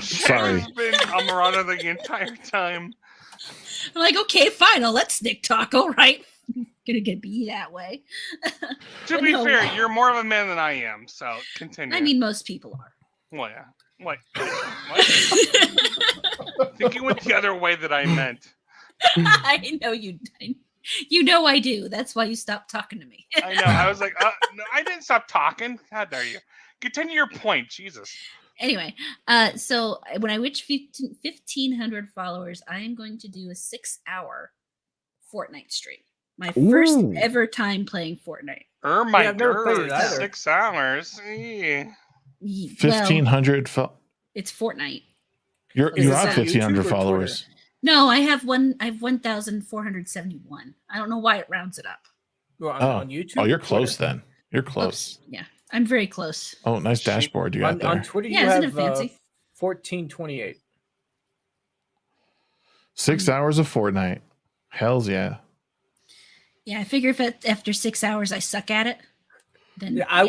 Sorry. Shag's been a marauder the entire time. I'm like, okay, fine. I'll let Snick talk. All right. Gonna be that way. To be fair, you're more of a man than I am, so continue. I mean, most people are. well, yeah. What? I think you went the other way that I meant. I know you. You know I do. That's why you stopped talking to me. I know. I was like, no, I didn't stop talking. How dare you? Continue your point, Jesus. Anyway, so when I reach 1,500 followers, I am going to do a 6-hour Fortnite stream. My first Ooh. ever time playing Fortnite. My Yeah, I've never played it God, either. 6 hours. Eh. 1,500. It's Fortnite. You Is this have on 1,500 YouTube or followers. No, I have 1,471. I don't know why it rounds it up. Well, on YouTube. Oh, you're or close Twitter? then. You're close. Yeah, I'm very close. Oh, nice dashboard you got On there. Twitter, Yeah, you isn't have it fancy? 1428. 6 hours of Fortnite. Hells yeah. Yeah, I figure if after 6 hours I suck at it, then Yeah, I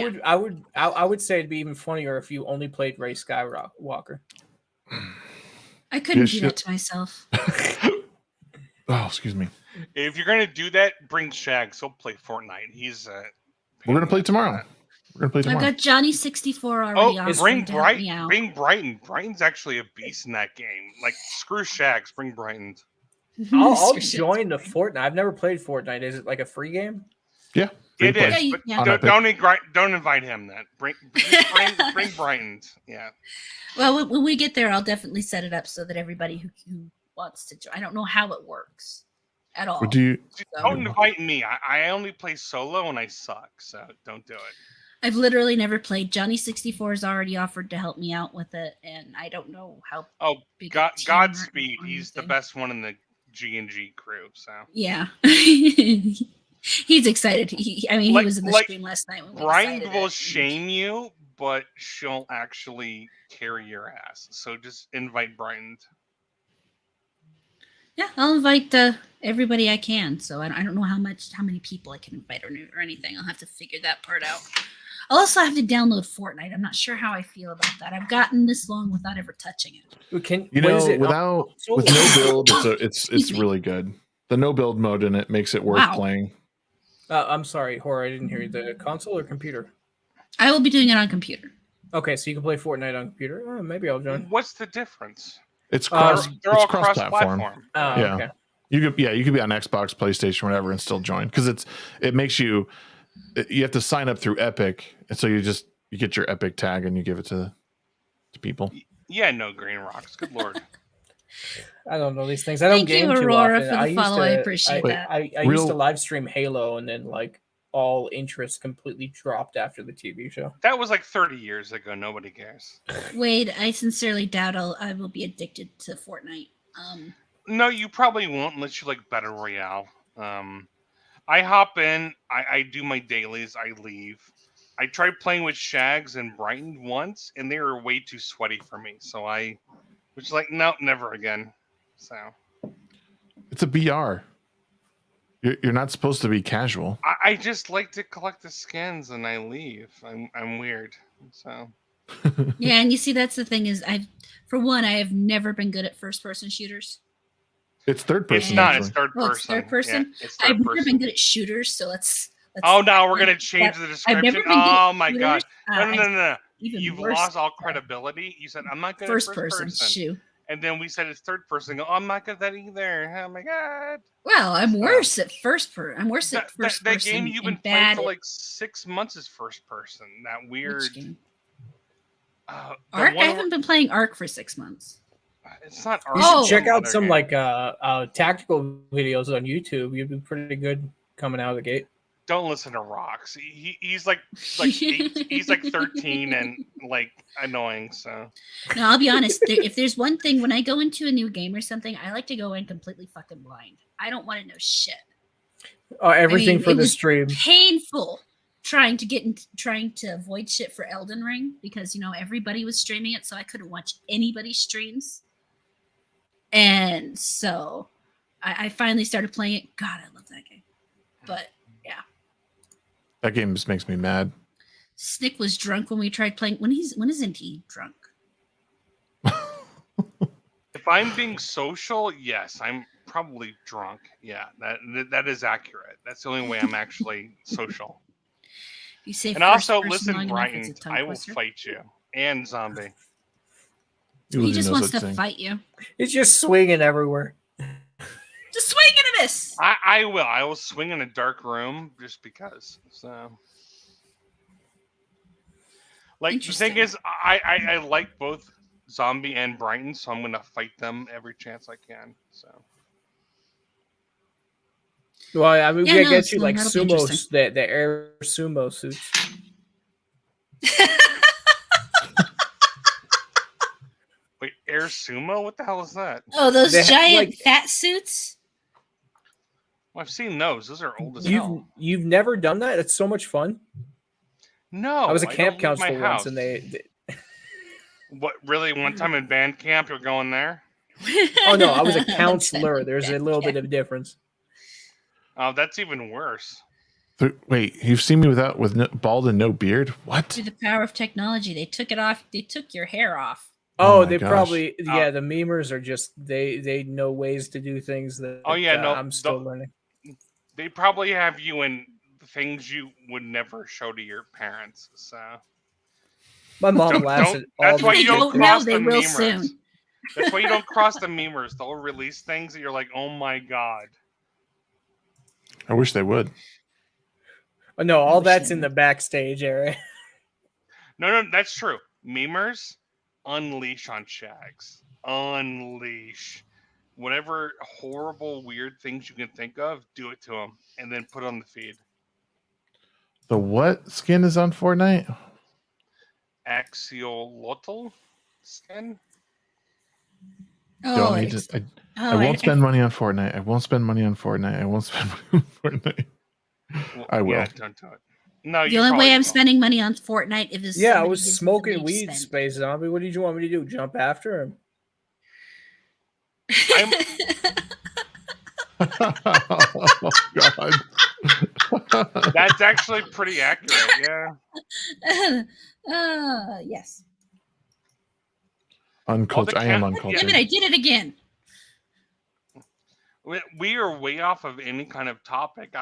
would say it'd be even funnier if you only played Ray Skywalker. I couldn't You do that to myself. Oh, excuse me. If you're gonna do that, bring Shags. He'll play Fortnite. He's We're gonna play tomorrow. We're gonna play I've tomorrow. got Johnny 64 already Oh, offering bring to help me out. Brighton. Brighton's actually a beast in that game. Like, screw Shags. Bring Brighton. I'll Screw shit. join the Fortnite. I've never played Fortnite. Is it like a free game? Yeah. free It to play. is, Yeah, but yeah. On don't invite him then. Bring Brighton. Yeah. Well, when we get there, I'll definitely set it up so that everybody who wants to join. I don't know how it works at all. Would you? Don't invite me. I only play solo and I suck, so don't do it. I've literally never played. Johnny 64 has already offered to help me out with it, and I don't know how. Oh, big a team Godspeed. or He's the anything. best one in the G&G crew. So Yeah, he's excited. He he was in the like, stream last night. When we Brian decided will it. shame you, but she'll actually carry your ass. So just invite Brian. Yeah, I'll invite everybody I can. So I don't know how many people I can invite or anything. I'll have to figure that part out. I'll also have to download Fortnite. I'm not sure how I feel about that. I've gotten this long without ever touching it. You know, with no build, it's Excuse me. really good. The no build mode in it makes it worth Wow. playing. I'm sorry, Horror. I didn't hear you. The console or computer? I will be doing it on computer. Okay, so you can play Fortnite on computer. Oh, maybe I'll join. What's the difference? It's They're cross. all It's cross-platform. cross-platform. Oh, Yeah. okay. You could be on Xbox, PlayStation, whatever, and still join because it makes you have to sign up through Epic, and so you get your Epic tag and you give it to people. Yeah, no green rocks. Good lord. I don't know these things. I don't Thank you, game too Aurora, often. for the used follow. I to- appreciate that. I used to live stream Halo, and then like all interest completely dropped after the TV show. That was like 30 years ago. Nobody cares. Wade, I sincerely doubt I will be addicted to Fortnite. No, you probably won't unless you like Battle Royale. I hop in, I do my dailies, I leave. I tried playing with Shags and Brighton once, and they were way too sweaty for me. So I was like, no, never again. So It's a BR. You're not supposed to be casual. I just like to collect the skins and I leave. I'm weird. So Yeah, and you see, that's the thing is, I have never been good at first-person shooters. It's third person. It's not. Actually. It's third Oh, person. it's third person? Yeah, it's I've third never been person. good at shooters, so let's Oh, now we're gonna change the I've never description. been good at Oh my god! shooters. No. Even You've worse, lost all credibility. You said I'm not good first at person. Shoo. and then we said it's third person. Go, oh, I'm not good at that either. Oh my god! Well, I'm worse at first person. I'm worse at first That person. game you've been and playing bad for at like 6 months is first person. That weird. which game? The Ark. I one haven't been playing Ark for 6 months. It's not. You Oh. should check out Other some game. like tactical videos on YouTube. You'd be pretty good coming out of the gate. Don't listen to Rocks. He's like he's like 13 and like annoying. So No, I'll be honest. If there's one thing when I go into a new game or something, I like to go in completely fucking blind. I don't want to know shit. Everything mean, for it the was stream. Painful trying to avoid shit for Elden Ring because everybody was streaming it, so I couldn't watch anybody's streams. And so I finally started playing it. God, I love that game. But yeah. That game just makes me mad. Snick was drunk when we tried playing. When isn't he drunk? if I'm being social, yes, I'm probably drunk. Yeah, that is accurate. That's the only way I'm actually social. You say And also, first person listen, long enough, Brighton, it's a tongue I will twister. fight you and Zombie. He just wants to fight you. It's just swinging everywhere. Just swing and a miss. I will. I will swing in a dark room just because. So, like the thing is, I like both Zombie and Brighton, so I'm gonna fight them every chance I can. So. Well, I mean, Yeah, we no, get you like that'll be sumo, interesting. the air sumo suits. Wait, air sumo? What the hell is that? Oh, those They have, giant like- fat suits. Well, I've seen those. Those are old as hell. You've never done that? It's so much fun. No, I was a don't camp leave counselor my once, house. and they What really? One time in band camp, you're going there? oh no, I was a counselor. There's a little bit of difference. Oh, that's even worse. Wait, you've seen me with bald and no beard? What? Through the power of technology, they took it off. They took your hair off. Oh Oh, my they gosh. probably the memers are just they know ways to do things that Oh, yeah, no, I'm still learning. They probably have you in things you would never show to your parents. So My mom Don't- laughs don't- at all that's the why They you don't don't know. cross They the will memers. soon. That's why you don't cross the memers. They'll release things that you're like, oh my god. I wish they would. Oh, no, all wish that's they in the backstage area. No, that's true. Memers, unleash on Shags. Unleash. Whatever horrible, weird things you can think of, do it to them, and then put it on the feed. The what skin is on Fortnite? Axolotl skin. Oh, Don't need to. I won't spend money on Fortnite. I won't spend money on Fortnite. I won't spend money on Fortnite. Well, I will. Yeah, don't do it. No, The you only way probably I'm will. spending money on Fortnite if Yeah, I somebody was gives me the smoking money to weed, spend. Space Zombie. What did you want me to do? Jump after him? Oh God. That's actually pretty accurate. Yeah. Yes. Uncultured. I am Yeah, uncultured. Damn it, I did it again. We are way off of any kind of topic.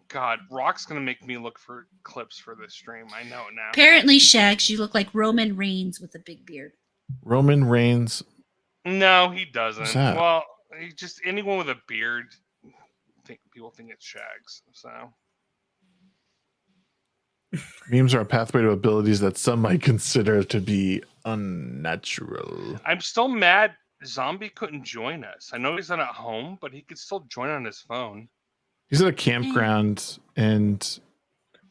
God, Rock's gonna make me look for clips for this stream. I know it now. Apparently, Shags, you look like Roman Reigns with a big beard. Roman Reigns. No, he doesn't. What's that? Well, he just anyone with a beard. People think it's Shags. So Memes are a pathway to abilities that some might consider to be unnatural. I'm still mad. Zombie couldn't join us. I know he's not at home, but he could still join on his phone. He's at a campground and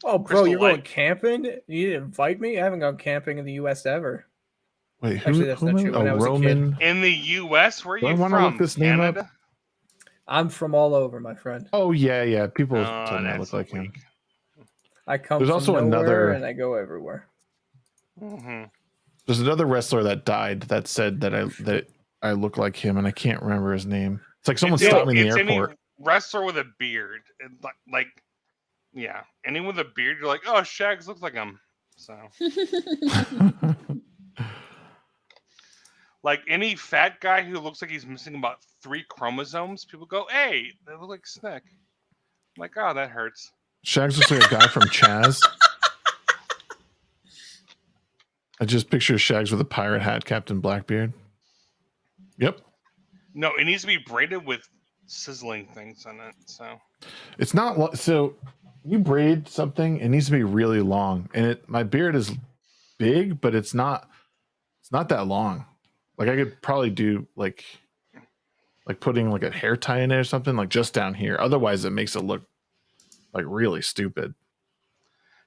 Oh, bro, Crystal you're going Lake. camping? You didn't invite me? I haven't gone camping in the U.S. ever. wait, who? Actually, that's not true. When I was a kid. Roman? In the U.S., where are Do I you wanna from? look this name up? Canada? I'm from all over, my friend. Oh yeah. People Oh, told me I that's look like him. weak. I come There's from also nowhere another- and I go everywhere. Mm-hmm. There's another wrestler that died that said that I look like him, and I can't remember his name. It's like someone stopped me in the airport. Any wrestler with a beard, yeah, anyone with a beard, you're like, oh, Shags looks like him. So Like any fat guy who looks like he's missing about 3 chromosomes, people go, "Hey, they look like Snick." I'm like, oh, that hurts. Shags looks like a guy from Chaz. I just picture Shags with a pirate hat, Captain Blackbeard. Yep. No, it needs to be braided with sizzling things on it. So it's not so. You braid something, it needs to be really long, and my beard is big, but it's not that long. Like I could probably do like putting like a hair tie in it or something, like just down here. Otherwise, it makes it look like really stupid.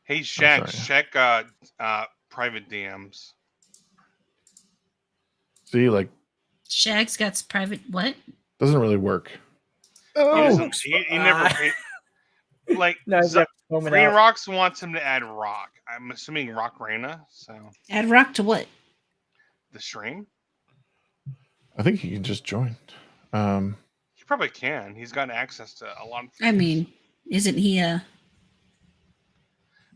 Hey, Shags, check private DMs. See, like Shags got private what? Doesn't really work. Oh, he never like No, NoGreenRocks wants him to add rock. I'm assuming TheRockReyna. So Add rock to what? The stream. I think he can just join. He probably can. He's got access to a lot of things. I mean, isn't he a?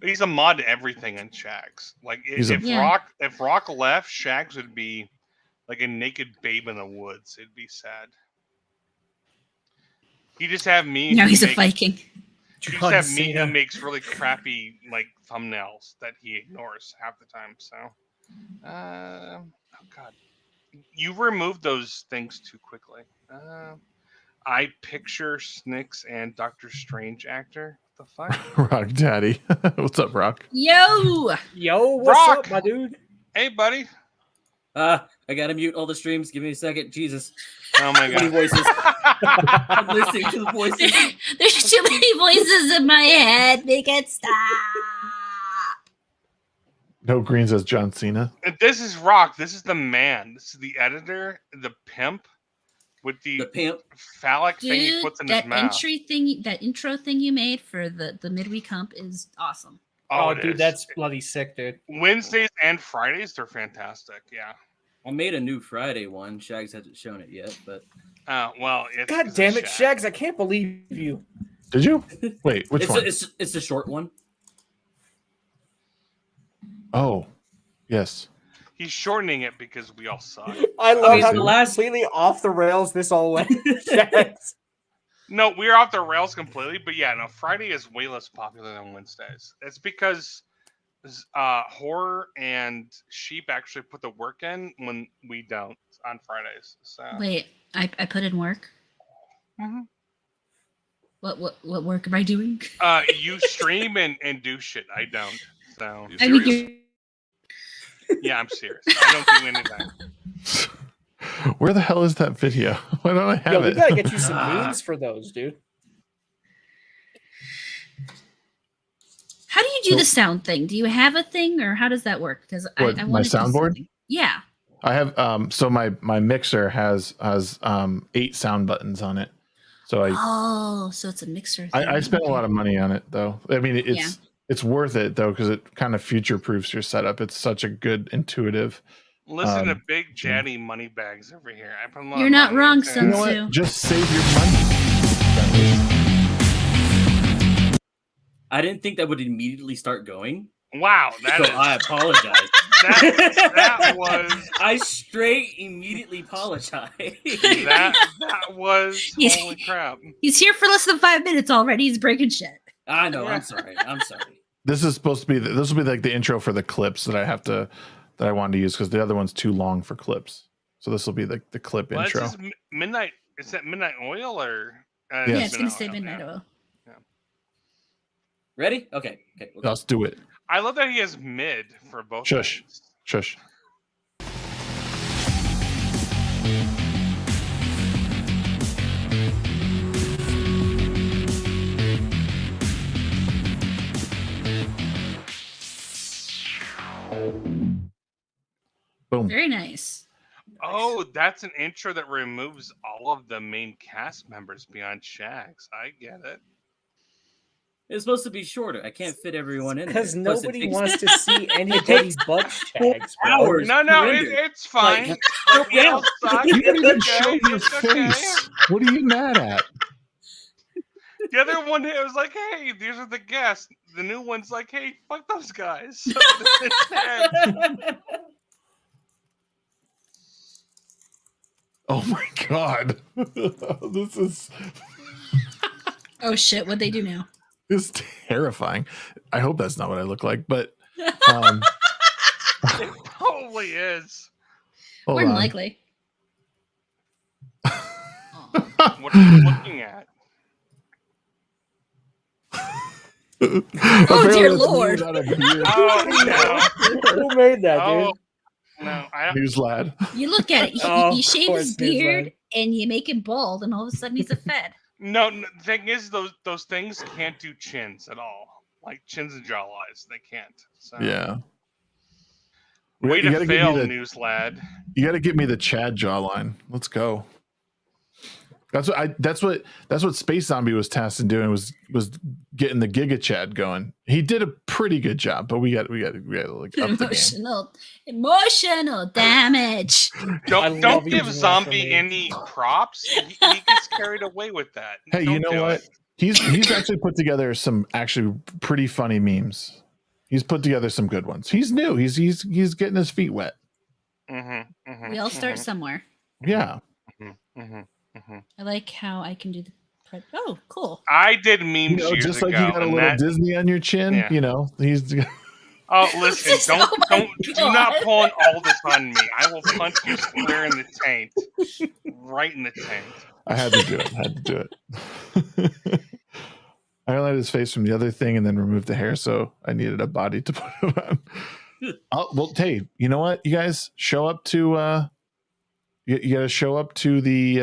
He's a mod to everything in Shags. Like if Rock left, Shags would be like a naked babe in the woods. It'd be sad. He just have me. No, he's a Viking. He just have me who makes really crappy like thumbnails that he ignores half the time. So, oh god, you removed those things too quickly. I picture Snicks and Doctor Strange actor. What the fuck? Rock Daddy. What's up, Rock? Yo, what's up, my dude? Hey, buddy. I gotta mute all the streams. Give me a second. Jesus. Oh my god. Too many voices. I'm listening to the voices. There's too many voices in my head. Make it stop. No Green says John Cena. This is Rock. This is the man. This is the editor, the pimp, with the pimp phallic thing he puts in his mouth. That intro thing you made for the midweek hump is awesome. Oh, dude, that's bloody sick, dude. Wednesdays and Fridays, they're fantastic. Yeah. I made a new Friday one. Shags hasn't shown it yet, but well, God damn it, Shags! I can't believe you. Did you? Wait, which one? It's a short one. Oh, yes. He's shortening it because we all suck. I love how completely off the rails this all went. Shags. No, we're off the rails completely, but yeah, no, Friday is way less popular than Wednesdays. It's because Horror and Sheep actually put the work in when we don't on Fridays. So wait, I put in work. Mm-hmm. What work am I doing? You stream and do shit. I don't. So I mean, yeah, I'm serious. I don't do anything. Where the hell is that video? Why don't I have it? We gotta get you some memes for those, dude. How do you do the sound thing? Do you have a thing, or how does that work? Because I want my soundboard. Yeah. I have so my mixer has 8 sound buttons on it. So so it's a mixer thing. I spent a lot of money on it though. I mean it's worth it though because it kind of future proofs your setup. It's such a good intuitive. Listen to big Jaddy money bags over here. I put a lot You're of not money wrong, into it. Sun Tzu. Just save your money. I didn't think that would immediately start going. Wow, I apologize. that was. I straight immediately apologize. that was holy crap. He's here for less than 5 minutes already. He's breaking shit. I know. I'm sorry. This is supposed to be. This will be like the intro for the clips that I wanted to use because the other one's too long for clips. So this will be the clip intro. It's midnight. Is that Midnight Oil or? Yeah, it's gonna say Midnight Oil. Yeah. Ready? Okay. Let's do it. I love that he has mid for both. Shush. Shush. Boom. Very nice. Oh, that's an intro that removes all of the main cast members beyond Shags. I get it. It's supposed to be shorter. I can't fit everyone in because there. nobody wants to see anybody but Shags. Hours. No, it's fine. You didn't even show your face. What are you mad at? The other one it was like, hey, these are the guests. The new one's like, hey, fuck those guys. Oh my god. This is Oh shit! What'd they do now? this is terrifying. I hope that's not what I look like, but It probably is. hold More than on. likely. What are you looking at? Oh dear lord! Oh no! Who made that, Oh dude? no! I don't. News lad. You look at it. Oh, You of shave course, his Ms. beard Ladd. and you make him bald, and all of a sudden he's a Fed. No, the thing is, those things can't do chins at all. Like chins and jaw lines, they can't. So. Yeah. Way You to gotta give me fail, the- news lad. You got to give me the Chad jawline. Let's go. That's what Space Zombie was tasked in doing was getting the Giga Chad going. He did a pretty good job, but we got to like up the game. Emotional damage. I Don't love give using that for Zombie me. any props. He gets carried away with that. Hey, you Don't know do what? it. He's actually put together some actually pretty funny memes. He's put together some good ones. He's new. He's getting his feet wet. We all start somewhere. Yeah. I like how I can do the. Oh, cool. I did memes years just ago. like you got a and little that- Disney on your chin, Yeah. you know. He's Oh, listen! Just- Don't oh my do not God. pull on all this on me. I will punch you square in the taint, right in the taint. I had to do it. I highlighted his face from the other thing and then removed the hair, so I needed a body to put it on. Well, hey, you know what? You guys show up to you got to show up to the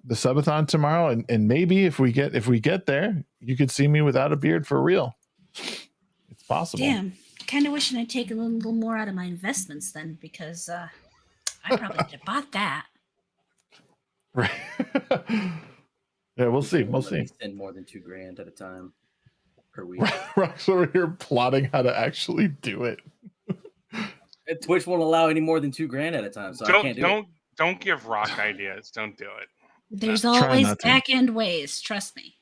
subathon tomorrow, and maybe if we get there, you could see me without a beard for real. It's possible. Damn. Kind of wishing I'd taken a little more out of my investments then, because I probably could have bought that. Right. Yeah, we'll see. We'll Let me see. Spend more than $2,000 at a time per week. Rock's over here plotting how to actually do it. Twitch won't allow any more than $2,000 at a time, so I can't do it. Don't give Rock ideas. Don't do it. There's Try always not to. back end ways. Trust me.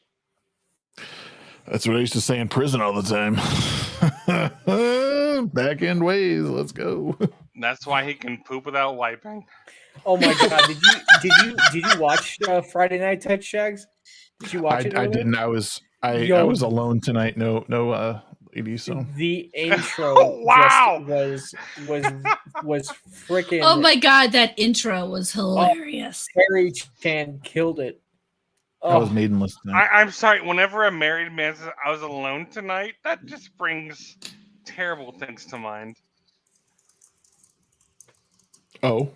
That's what I used to say in prison all the time. Back end ways. Let's go. That's why he can poop without wiping. Oh my god! Did you watch Friday Night Tech Shags? Did you watch it? I earlier? didn't. I was alone tonight. No lady. So The intro Wow. just was freaking. Oh my god, that intro was hilarious. Harry Chan killed it. I was Oh, maidenless tonight. I'm sorry. Whenever a married man says I was alone tonight, that just brings terrible things to mind. Oh,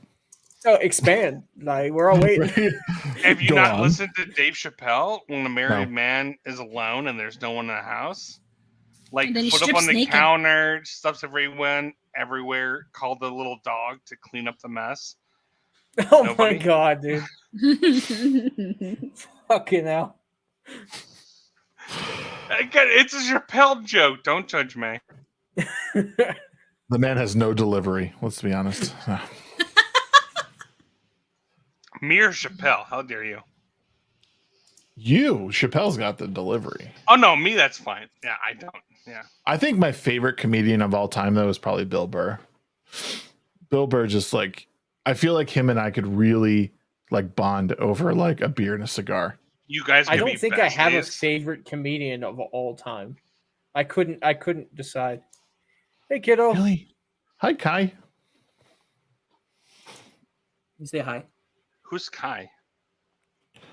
so expand. Like we're all waiting. Have you Go not on. listened to Dave Chappelle when a married man is alone and there's no one in the house? Like And then he put up strips on the naked. counter, stuffs everywhere, called the little dog to clean up the mess. Oh Nobody? my god, dude! Fucking hell! Again, it's a Chappelle joke. Don't judge me. the man has no delivery. Let's be honest. Mere Chappelle. How dare you? Chappelle's got the delivery. Oh no, me. That's fine. Yeah, I don't. Yeah. I think my favorite comedian of all time though is probably Bill Burr. Bill Burr just like I feel like him and I could really like bond over like a beer and a cigar. You guys. I could be don't think I have a besties. favorite comedian of all time. I couldn't decide. Hey, kiddo. Really? Hi, Kai. You say hi. Who's Kai?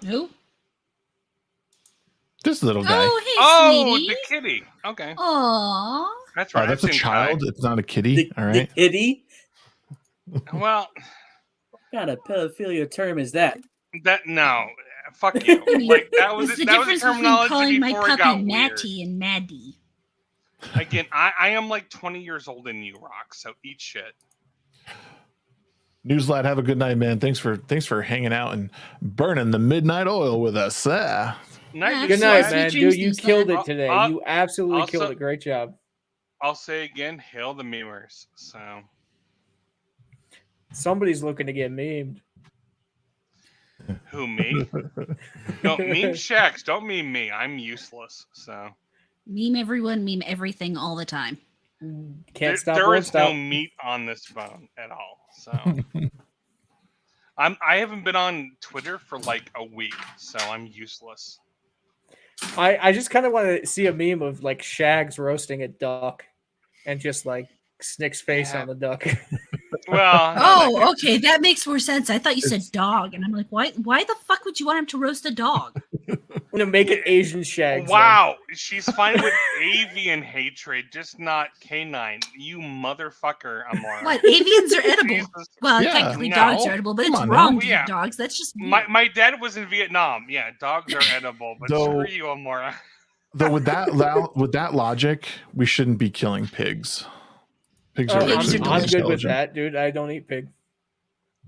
Who? This little guy. Oh, hey, Oh, sweetie. the kitty. Okay, Aww. that's Oh, right. that's a I've seen child. It's not a kitty. All right. The kitty? Kai. Well, What kind of pedophilia term is that? no. Fuck you. Like that was It's the that was difference the between terminology calling my before it got puppy weird. Matty and Maddie. Again, I am like 20 years old in you, Rock. So eat shit. Newslad, have a good night, man. Thanks for hanging out and burning the midnight oil with us. Night, Yeah, Good you night, guys. man. Dreams Dude, you these killed lads. it today. I'll- You absolutely also- killed it. Great job. I'll say again, hail the memers. So Somebody's looking to get memed. who me? No, meme Shax. Don't meme me. I'm useless. So Meme everyone, meme everything all the time. Can't stop. there won't is stop. no meat on this phone at all. So I haven't been on Twitter for like a week, so I'm useless. I just kind of want to see a meme of like Shags roasting a duck, and just like Snick's face on the duck. Well, oh, okay, that makes more sense. I thought you said dog, and I'm like, why? Why the fuck would you want him to roast a dog? To make it Asian Shags. Wow, she's fine with avian hatred, just not canine. You motherfucker, Amora. What? Avians are edible. Jesus. Well, Yeah, technically, no. dogs are edible, but Come it's on, wrong now. to Yeah. eat dogs. That's just My dad was in Vietnam. Yeah, dogs are edible, but Though- screw you, Amora. Though with that logic, we shouldn't be killing pigs. Pigs Oh, are Pigs actually are I'm delicious. good with that, dude. I don't eat pig.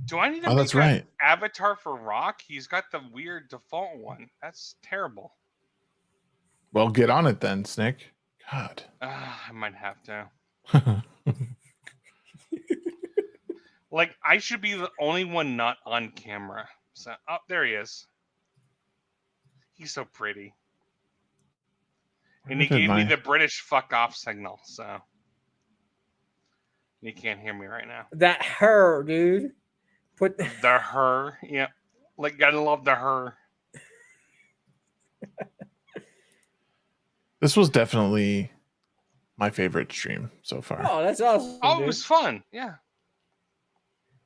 Do I need to Oh, make that's an right. avatar for Rock? He's got the weird default one. That's terrible. Well, get on it then, Snick. God. I might have to. Like, I should be the only one not on camera. So, oh, there he is. He's so pretty. And he Look at gave me my- the British fuck off signal, so. You can't hear me right now. That her, dude. Put The her, yeah. Like, gotta love the her. This was definitely my favorite stream so far. Oh, that's awesome. Oh, dude. it was fun, yeah.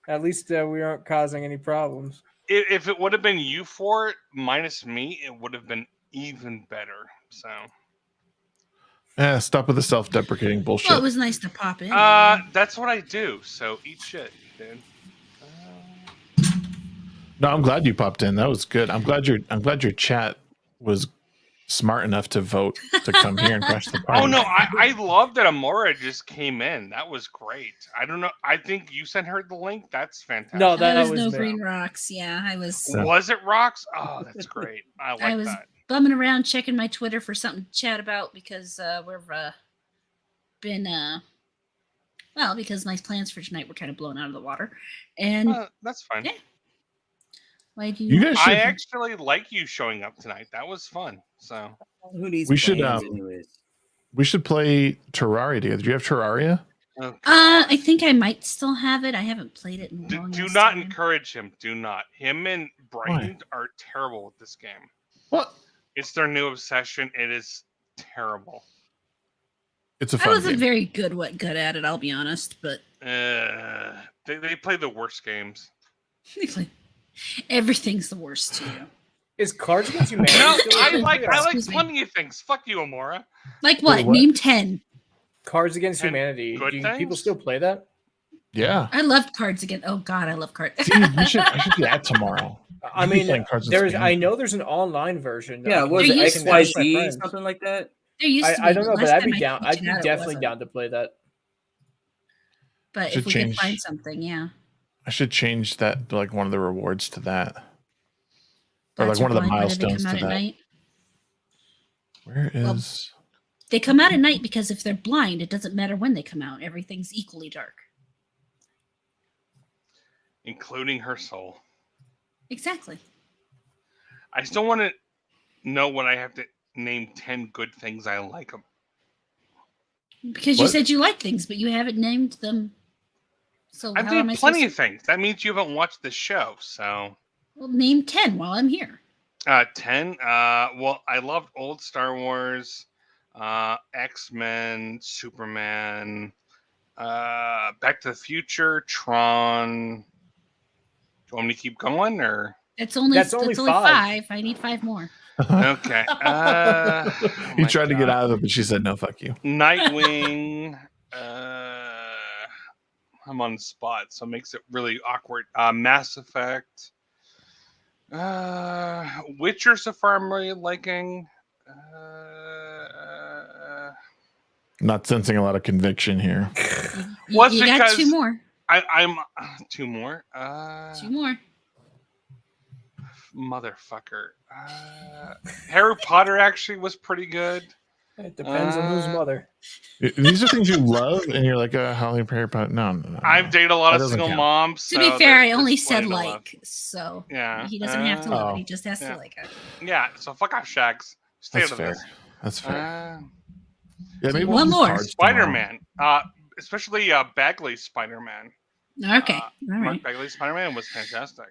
At least we aren't causing any problems. If it would have been you for it, minus me, it would have been even better, so. Yeah, stop with the self-deprecating bullshit. well, it was nice to pop in. man. That's what I do, so eat shit, dude. No, I'm glad you popped in. That was good. I'm glad your chat was smart enough to vote to come here and crash the party. Oh no, I love that Amora just came in. That was great. I don't know. I think you sent her the link. That's fantastic. No, that that was no me. green rocks. Yeah, I was. Was it Rocks? Oh, that's great. I like I was that. bumming around checking my Twitter for something to chat about because we've been well, because my plans for tonight were kind of blown out of the water, and That's fine. Yeah. why do You guys I should. actually like you showing up tonight. That was fun. So Who needs We should, plans anyways? We should play Terraria together. Do you have Terraria? okay. I think I might still have it. I haven't played it in a do, long do ass not time. encourage him. Do not. Him and Brian are terrible with this game. What? It's their new obsession. It is terrible. It's a I fun wasn't game. very good at it. I'll be honest, but They play the worst games. everything's the worst to you. Is Cards Against Humanity? No, still a I thing? like Excuse me. plenty of things. Fuck you, Amora. Like what? what? Name 10. Cards Against And Humanity. good Do people things? still play that? Yeah. I loved Cards Again. Oh God, I love Cards. See, I should do that tomorrow. I I'd be mean, playing Cards Against there's. Humanity. I know there's an online version. Yeah, was There it used to be. XYZ something like that? There used to be. I don't know, but last I'd time be I down. checked I'd it be out, it definitely wasn't. down to play that. But Should if we change- could find something, yeah. I should change that to like one of the rewards to that. Or That's like one of the blind. Why do they milestones come out to at that. night? Where Well, is They come out at night because if they're blind, it doesn't matter when they come out. Everything's equally dark. Including her soul. Exactly. I still want to know what I have to name 10 good things I like them. Because you What? said you like things, but you haven't named them. So I've how am I named plenty supposed of things. That means you haven't watched the show. So, Well, name 10 while I'm here. 10. Well, I loved old Star Wars, X-Men, Superman, Back to the Future, Tron. Do you want me to keep going or? That's only That's only five. 5. I need 5 more. Okay. Oh he my tried to get God. out of it, but she said no, fuck you. Nightwing. I'm on the spot, so it makes it really awkward. Mass Effect. Witcher so far I'm really liking. I'm not sensing a lot of conviction here. Well, it's You got because 2 more. I'm 2 more. 2 more. Motherfucker. Harry Potter actually was pretty good. It depends on whose mother. These are things you love, and you're like, Holly Perry Pot. No. I've dated a lot That of doesn't single count. moms. To be so fair, I there's only plenty said to love. like, so Yeah. he doesn't have to love Oh. it. He just has Yeah. to like it. Yeah, so fuck off, Shags. Stay That's out of fair. this. That's fair. Uh, Yeah, maybe One we'll do more. cards tomorrow. Spider-Man. Especially Bagley's Spider-Man. Okay. All Mark right. Bagley's Spider-Man was fantastic.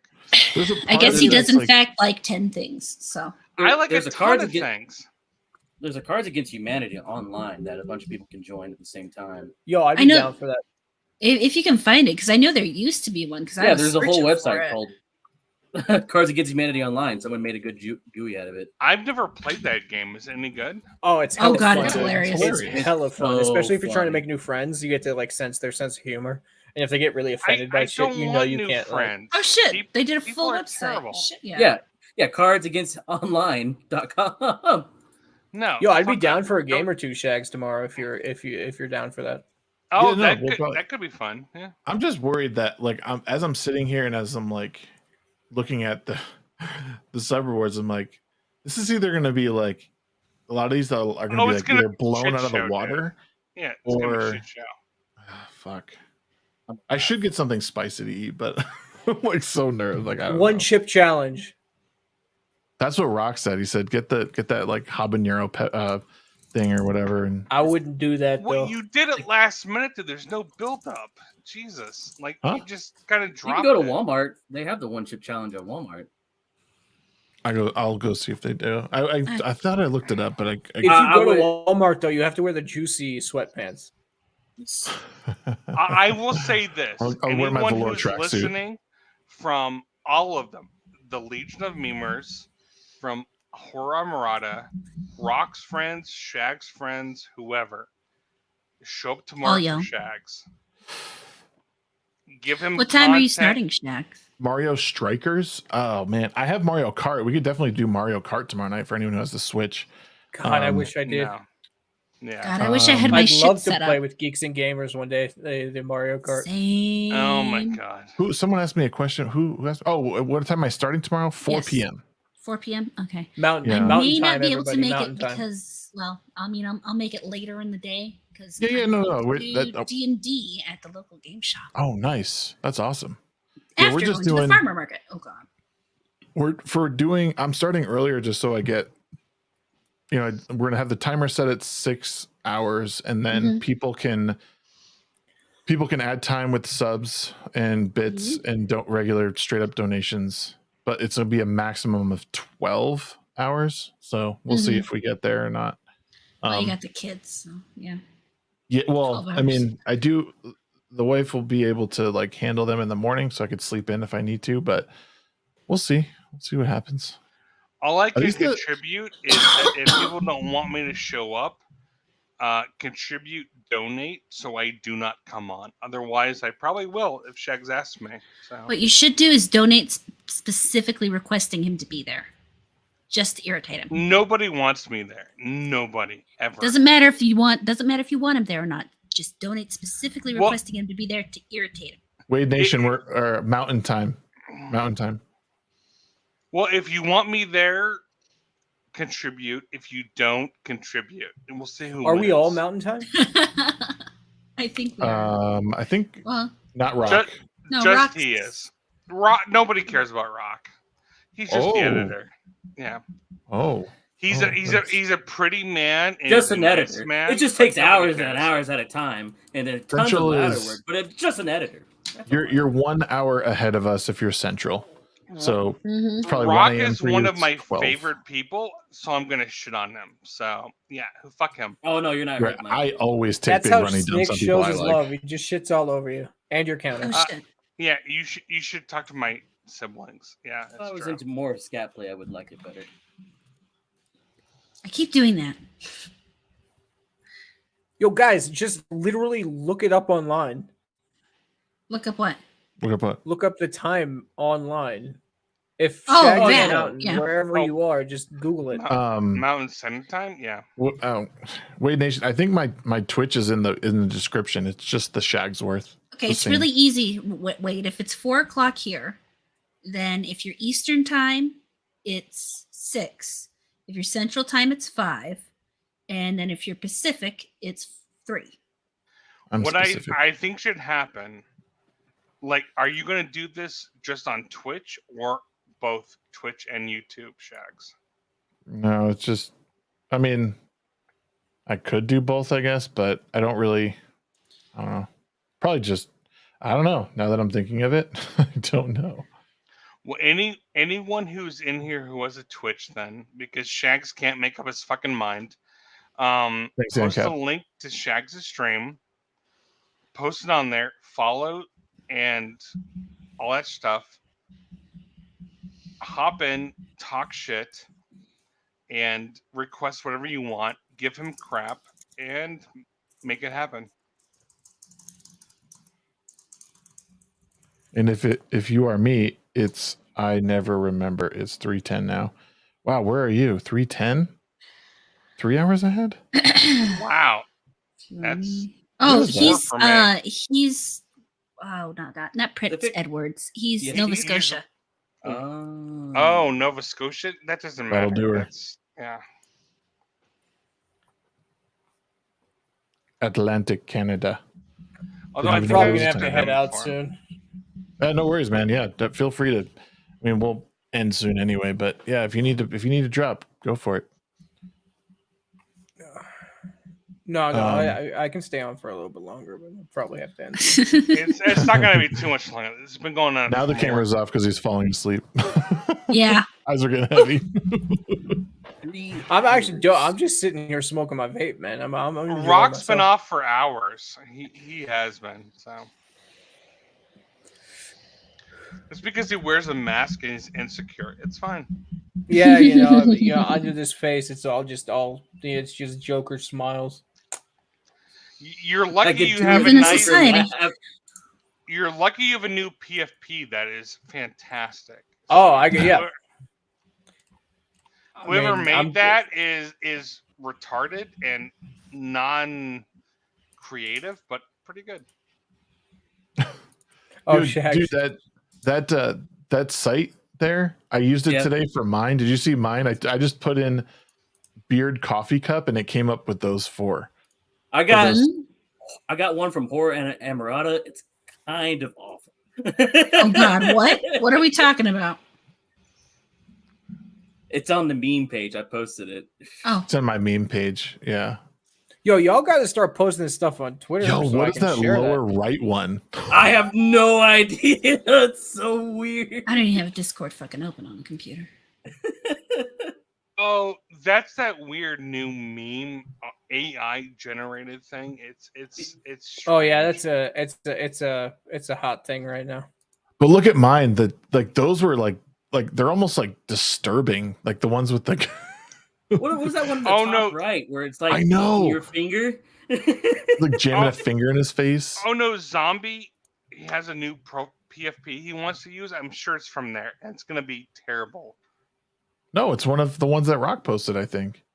I guess he does, in in fact, like 10 things. So I like There's a a ton Cards of Against- things. There's a Cards Against Humanity online that a bunch of people can join at the same time. Yo, I'd I be know- down for that. if you can find it, because I know there used to be one. Because Yeah, there's a whole website called Cards Against Humanity Online. Someone made a good GUI out of it. I've never played that game. Is it any good? Oh, it's Oh, hella God, fun. it's hilarious. It's hella fun, so especially if you're trying to funny. make new friends. You get to like sense their sense of humor, and if they get really offended I by shit, don't you know want you new can't. friends. Oh shit! Peop- They did a people full are website. terrible. Shit, Yeah, cardsagainstonline.com. No. Yo, I'd be fuck down that. for a game Don't- or two, Shags, tomorrow if you're down for that. Oh, Yeah, no, that we'll could probably- that could be fun. Yeah. I'm just worried that like as I'm sitting here and as I'm like looking at the subrewards, I'm like, this is either going to be like a lot of these are going to be it's like gonna either be a blown shit out of show, the dude. water Yeah. It's gonna be a or shit show. fuck. I should get something spicy to eat, but I'm like so nervous. Like I don't One know. chip challenge. That's what Rock said. He said get that like habanero thing or whatever. And I wouldn't do that Well, though. you did it last minute. Dude. There's no build up. Jesus, like Huh? you just kind of You dropped can go to it. Walmart. They have the one chip challenge at Walmart. I'll go see if they do. I thought I looked it up, but If you I go to would- Walmart though, you have to wear the juicy sweatpants. I will say this: I'll wear my anyone velour who's tracksuit. listening, from all of them, the Legion of Memers, from Hora Murata, Rock's friends, Shag's friends, whoever, show up tomorrow y'all. for Shags. Give him. What time are you content. starting, Shags? Mario Strikers. Oh man, I have Mario Kart. We could definitely do Mario Kart tomorrow night for anyone who has the Switch. God, I wish I did. No. Yeah. God, I wish I had my I'd shit love to set play up. with Geeks and Gamers one day. The Mario Kart. Same. Oh my god. Someone asked me a question. Who asked? Oh, what time am I starting tomorrow? 4 Yes. p.m. 4 p.m. Okay. Mountain, Yeah. I mountain may time, not be able to everybody, make mountain it time. because, well, I mean, I'll make it later in the day because Yeah, no. Wait, D&D at the local game shop. oh, nice. That's awesome. Yeah, After we're just going to the doing. farmer market. Oh god. I'm starting earlier just so I get. We're gonna have the timer set at 6 hours, and then people can add time with subs and bits and don't regular straight up donations, but it's gonna be a maximum of 12 hours. So we'll see if we get there or not. Well, you got the kids, so yeah. Yeah, well, 12 I hours. mean, I do. The wife will be able to like handle them in the morning, so I could sleep in if I need to. But we'll see. We'll see what happens. All I can these the- contribute is that if people don't want me to show up, contribute, donate, so I do not come on. Otherwise, I probably will if Shags asks me. So What you should do is donate specifically requesting him to be there, just to irritate him. nobody wants me there. Nobody ever. Doesn't matter if you want him there or not. Just donate specifically Well- requesting him to be there to irritate him. Wade Nation, or Mountain Time. Mountain Time. Well, if you want me there, contribute. If you don't, contribute, and we'll see who. Are we all wins. mountain time? I think we are. I think Well, not Rock. no, Just Rock's- he is. Rock. Nobody cares about Rock. He's just Oh. the editor. Yeah. Oh, He's a pretty man. And Just he's a an nice editor. man, It just but takes nobody hours cares. and hours at a time, and then tons Central of ladder is- work. But it's just an editor. That's all. you're 1 hour ahead of us if you're Central. So Mhm. it's probably Rock 1 a.m. is for one you, of my it's 12. favorite people, so I'm gonna shit on him. So yeah, fuck him. Oh no, you're not Right, right, Mike. I always take That's big how running dumps Snake on people shows I his like. love. He just shits all over you and your counter. Oh shit. Yeah, you should talk to my siblings. Yeah, If I that's was true. into more scat play, I would like it better. I keep doing that. Yo, guys, just literally look it up online. Look up what? Look up what? Look up the time online. If Oh, Shaggy that, Mountain, yeah. wherever Oh. you are, just Google it. Mountain Standard Time. Yeah. Wade Nation. I think my Twitch is in the description. It's just the Shagsworth. Okay, the it's same. really easy. Wait, if it's 4:00 here, then if you're Eastern time, it's 6. If you're Central time, it's 5, and then if you're Pacific, it's 3. I'm What specific. I think should happen, like, are you gonna do this just on Twitch or both Twitch and YouTube, Shags? No, it's just. I mean, I could do both, I guess, but I don't really. I don't know. Probably just. I don't know. Now that I'm thinking of it, I don't know. Well, anyone who's in here who has a Twitch, then, because Shags can't make up his fucking mind, Thanks, post a Ancap. link to Shags' stream, post it on there, follow, and all that stuff. Hop in, talk shit, and request whatever you want. Give him crap, and make it happen. And if you are me, it's I never remember. It's 3:10 now. Wow, where are you? 3:10? 3 hours ahead? Wow. That's Oh, is that? he's not Prince Edwards. He's Yeah, Nova he's- Scotia. Oh, Nova Scotia? That doesn't matter. That'll do her. That's, yeah. Atlantic Canada. Although Didn't I even think know I there Probably was gonna a have to time head limit out before. soon. No worries, man. Yeah, feel free to. I mean, we'll end soon anyway. But yeah, if you need to drop, go for it. No, Um, I can stay on for a little bit longer, but I'll probably have to end. It's not going to be too much longer. It's been going on. Now the for camera's off because he's falling asleep. Yeah. Eyes are getting heavy. I'm actually I'm just sitting here smoking my vape, man. I'm enjoying Rock's been myself. off for hours. He has been. So it's because he wears a mask and he's insecure. It's fine. Yeah, under this face, it's just Joker smiles. You're lucky you have a Living in nice. society. You're lucky you have a new PFP that is fantastic. Oh, yeah. Whoever Man, made that is retarded and non-creative, but pretty good. Oh, dude, Shags. dude, that site there, I used it today for mine. Did you see mine? I just put in beard coffee cup and it came up with those 4. I got one from Horror and Amarata. It's kind of awful. Oh God, what? What are we talking about? It's on the meme page. I posted it. Oh, It's on my meme page. Yeah. Yo, y'all got to start posting this stuff on Twitter. Yo, so what I is can that share lower right one? I have no idea. It's so weird. I don't even have Discord fucking open on the computer. Oh, that's that weird new meme AI generated thing. It's. Oh yeah, strange. it's a hot thing right now. But look at mine. Those were like they're almost like disturbing. Like the ones with the What was that one at the top right where it's like I know your finger? like jamming a finger in his face. Oh no, Zombie! He has a new PFP he wants to use. I'm sure it's from there, and it's gonna be terrible. No, it's one of the ones that Rock posted, I think.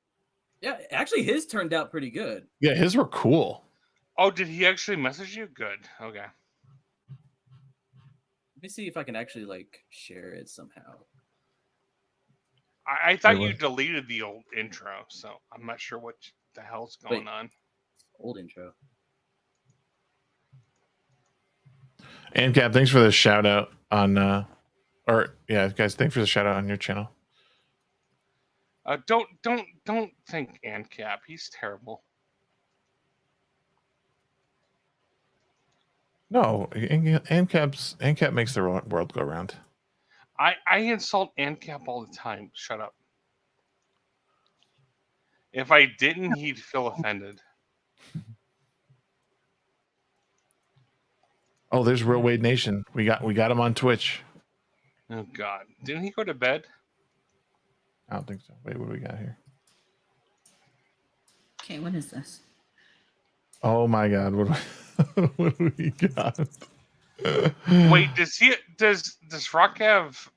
Yeah, actually, his turned out pretty good. Yeah, his were cool. Oh, did he actually message you? Good. Okay. Let me see if I can actually like share it somehow. I thought you deleted the old intro, so I'm not sure what the hell's going on. Old intro. And Cap, thanks for the shout out on guys, thanks for the shout out on your channel. Don't think Ancap. He's terrible. No, Ancap makes the world go round. I insult Ancap all the time. Shut up. If I didn't, he'd feel offended. Oh, there's Real Wade Nation. We got him on Twitch. Oh God, didn't he go to bed? I don't think so. Wait, what do we got here? Okay, what is this? Oh my God, what do we got? Wait, does Rock have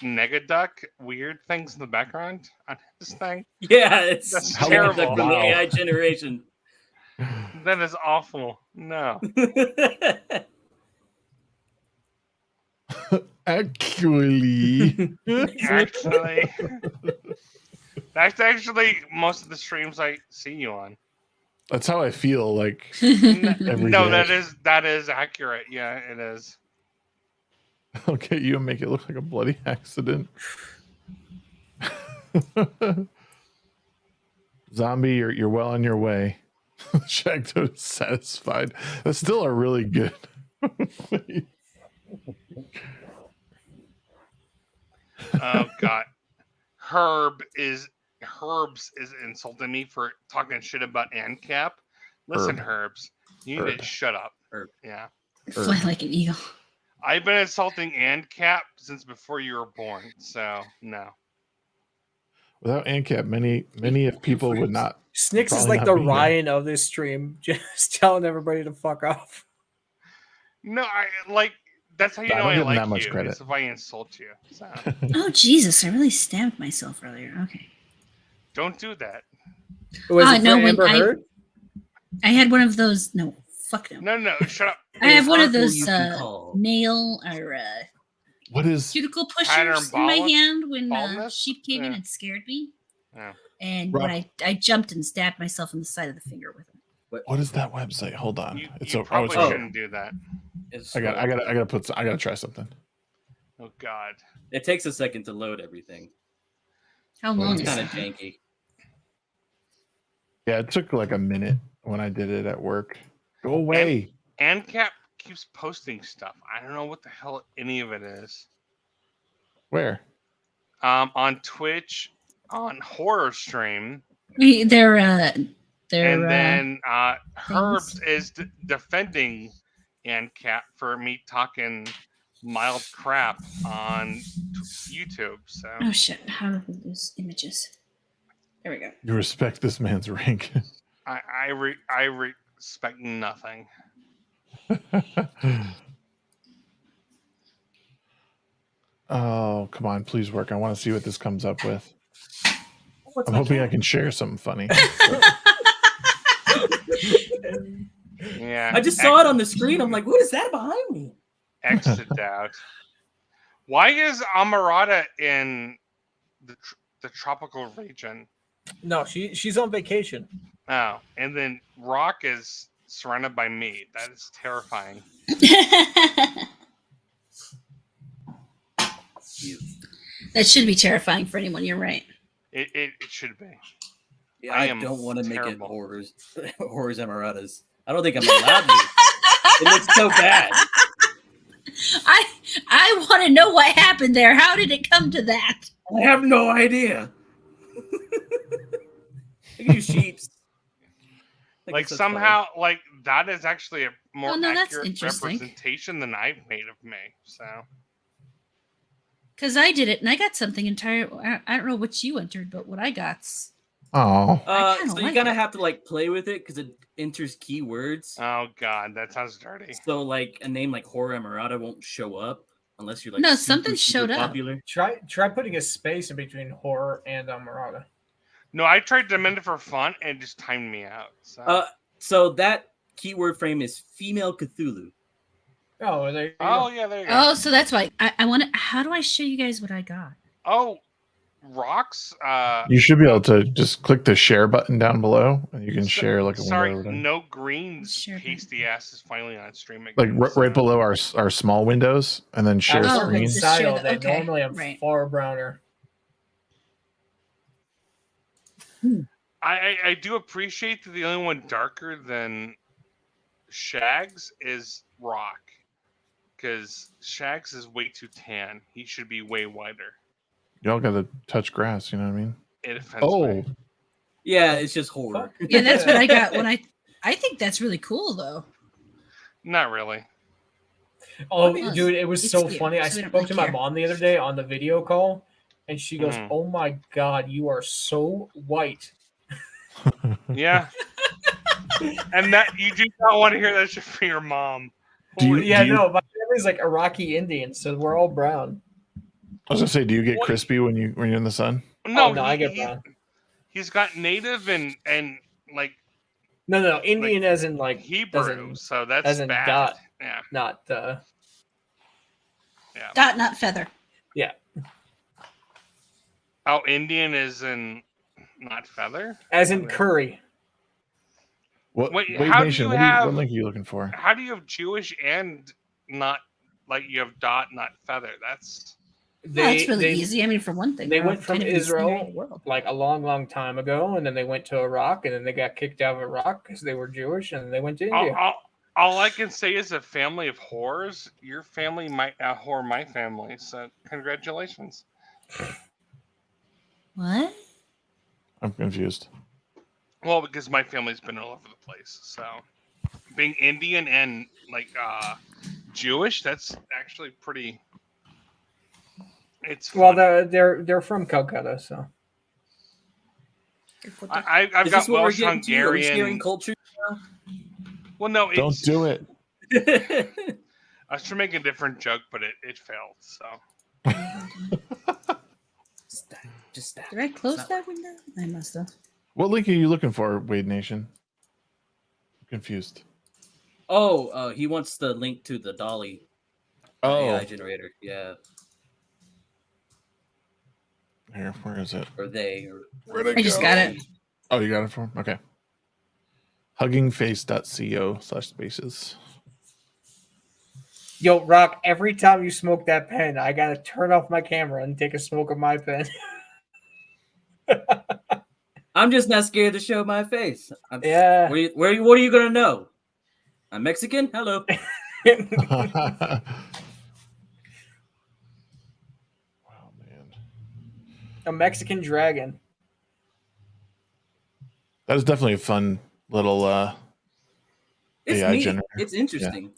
Negaduck weird things in the background on his thing? Yeah, it's That's terrible. terrible. From the AI generation. That is awful. No. Actually, that's actually most of the streams I see you on. that's how I feel like every No, day. that is accurate. Yeah, it is. I'll get you and make it look like a bloody accident. Zombie, you're well on your way. Shagtoad is satisfied. That's still a really good Oh God, Herbs is insulting me for talking shit about ANCAP. Listen, Herbs, you need to shut up. Yeah. Fly like an eagle. I've been insulting ANCAP since before you were born, so no. Without ANCAP, many of people would not. Snicks is probably like not the be here. Ryan of this stream, just telling everybody to fuck off. No, I like that's how you I know don't I give him like that much you. credit. Is if I insult you. So Oh Jesus! I really stabbed myself earlier. Okay. don't do that. Was it no, for when Amber Heard? I had one of those. No, fuck no. No, shut up. I have one of Artful those you can call. nail or What is cuticle Pattern pushers in my baldness? hand when Baldness? sheep came in Yeah. and scared me. Yeah. And Rock. when I jumped and stabbed myself in the side of the finger with it. what is that website? Hold on. You probably it's shouldn't do that. It's I gotta try something. Oh God. It takes a second to load everything. How long It's is kind it? of janky. Yeah, it took like a minute when I did it at work. Go away. ANCAP keeps posting stuff. I don't know what the hell any of it is. Where? On Twitch, on Horror Stream, They're and then Herbs is defending ANCAP for me talking mild crap on YouTube. So oh shit! How do we lose images? There we go. You respect this man's rank. I respect nothing. Oh, come on, please work. I want to see what this comes up with. I'm hoping I can share something funny. Yeah. I just saw it on the screen. I'm like, what is that behind me? Exit out. Why is Amarada in the tropical region? No, she's on vacation. Oh, and then Rock is surrounded by me. That is terrifying. That should be terrifying for anyone. You're right. It should be. Yeah, I I am don't want to make it terrible. horrors Emiratas. I don't think I'm allowed to. It looks so bad. I want to know what happened there. How did it come to that? I have no idea. Look at you sheeps. Like somehow, like that is actually a more Oh, no, that's accurate interesting. representation than I've made of me. So Because I did it and I got something entire. I don't know what you entered, but what I got's. Oh, I kinda So you like gotta it. have to like play with it because it enters keywords. oh god, that sounds dirty. So like a name like Horror Emirata won't show up unless you're like No, super, something super showed up. popular. Try putting a space in between horror and Murata. No, I tried to amend it for fun and it just timed me out. So, So that keyword frame is female Cthulhu. Oh, there you oh go. yeah, there you go. Oh, so that's why I want to. How do I show you guys what I got? Oh, Rocks. you should be able to just click the share button down below, and you can share like a Sorry, window. Or whatever. No Green's Share button. pasty ass is finally on stream again. Like right so- below our small windows, and then share At a Oh, screen. certain just share style, the- they okay, normally are right. far browner. I do appreciate that the only one darker than Shags is Rock, because Shags is way too tan. He should be way whiter. Y'all got to touch grass. You know what I mean? It offends Oh, me. Yeah, it's just horror. Yeah, that's what I got when I think that's really cool though. Not really. Oh, It was. dude, it was It's so cute, funny. I so we don't spoke really to my care. mom the other day on the video call, and she goes, Mhm. "Oh my god, you are so white." Yeah. And that you do not want to hear that shit from your mom. Do you- Holy- Yeah, you- no, my family's like Iraqi Indian, so we're all brown. I was gonna say, do you get What- crispy when you're in the sun? No, no, I get brown. He's got native and like No, Indian as in like Hebrew, as in, so that's as in bad. dot. Yeah. not Dot, not feather. Oh, Indian is in not feather. as in curry. What? Wait, Wait, how do Nation, you what have- link are you looking for? How do you have Jewish and not like you have dot, not feather? That's That's really easy. I mean, for one thing, they we're went all from kind of in the center of Israel the world. like a long time ago, and then they went to Iraq, and then they got kicked out of Iraq because they were Jewish, and then they went to India. All I can say is a family of whores. Your family might whore my family. So congratulations. What? I'm confused. Well, because my family's been all over the place. So being Indian and like Jewish, that's actually pretty. It's Well, fun. they're from Calcutta, so. I've Is got this what we're Welsh, getting to? Are we sharing Hungarian. culture? Well, no, Don't do it. I was trying to make a different joke, but it failed. So Just stop. Did I close that window? I must have. What link are you looking for, Wade Nation? I'm confused. Oh, he wants the link to the Dolly AI generator. Yeah. Here, where is it? Or they. Where'd it I just go? got it. Oh, you got it for him? Okay. Huggingface.co/spaces. Yo, Rock, every time you smoke that pen, I gotta turn off my camera and take a smoke of my pen. I'm just not scared to show my face. Yeah. What are you gonna know? I'm Mexican? Hello. Wow, man. A Mexican dragon. That is definitely a fun little It's AI neat. generator. It's interesting.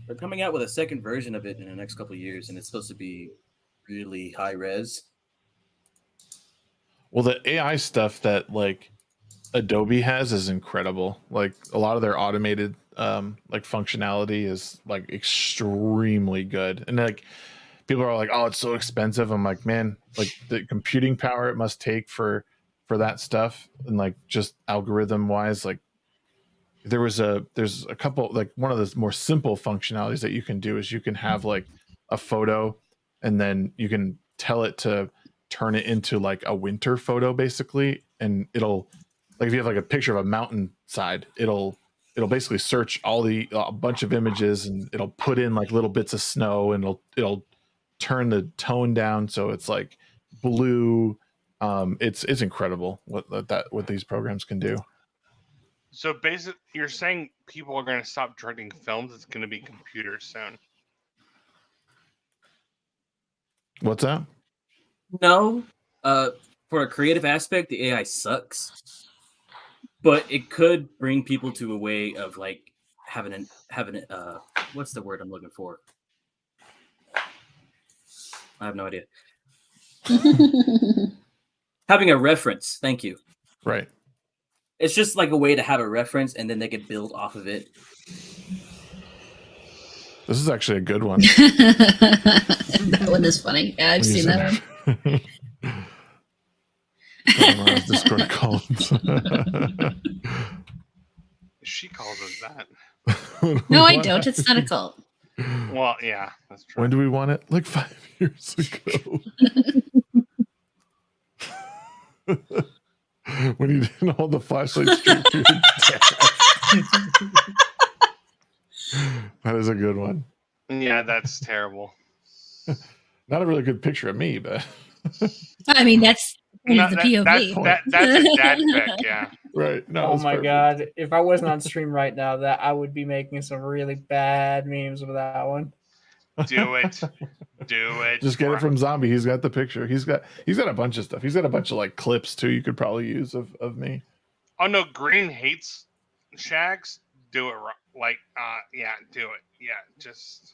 They're coming out with a second version of it in the next couple of years, and it's supposed to be really high res. Well, the AI stuff that like Adobe has is incredible. Like a lot of their automated like functionality is like extremely good. And like people are like, "Oh, it's so expensive." I'm like, "Man, like the computing power it must take for that stuff and like just algorithm wise, like there's a couple, like one of the more simple functionalities that you can do is you can have like a photo and then you can tell it to turn it into like a winter photo basically, and it'll, like if you have like a picture of a mountainside, it'll basically search all the a bunch of images and it'll put in like little bits of snow and it'll turn the tone down so it's like blue. It's incredible what these programs can do. So basically, you're saying people are going to stop directing films. It's going to be computers soon. What's that? No. For a creative aspect, the AI sucks. But it could bring people to a way of like having what's the word I'm looking for? I have no idea. Having a reference. Thank you. Right. It's just like a way to have a reference, and then they could build off of it. This is actually a good one. That one is funny. Yeah, I've seen that one. Discord called. She calls us that. No, I don't. It's not a cult. Well, yeah, that's true. When do we want it? Like 5 years ago. When you didn't hold the flashlight straight through your dad. That is a good one. Yeah, that's terrible. Not a really good picture of me, but I mean, that's No, the POV. that's a dad pic, yeah. right. No, Oh it's my perfect. god! If I wasn't on stream right now, that I would be making some really bad memes with that one. Do it. Do it. Just get it from Zombie. He's got the picture. He's got a bunch of stuff. He's got a bunch of like clips too. You could probably use of me. Oh no, Green hates Shags. Do it like yeah, do it. Yeah, just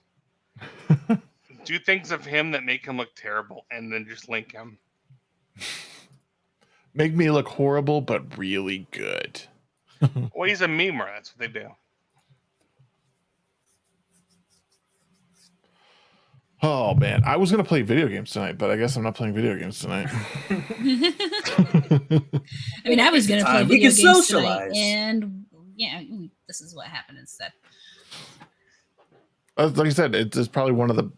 do things of him that make him look terrible, and then just link him. Make me look horrible, but really good. Well, he's a memer. That's what they do. Oh man, I was gonna play video games tonight, but I guess I'm not playing video games tonight. I mean, I was going to play We video can games socialize. tonight, and yeah, this is what happened instead. Like I said, it's probably one of the,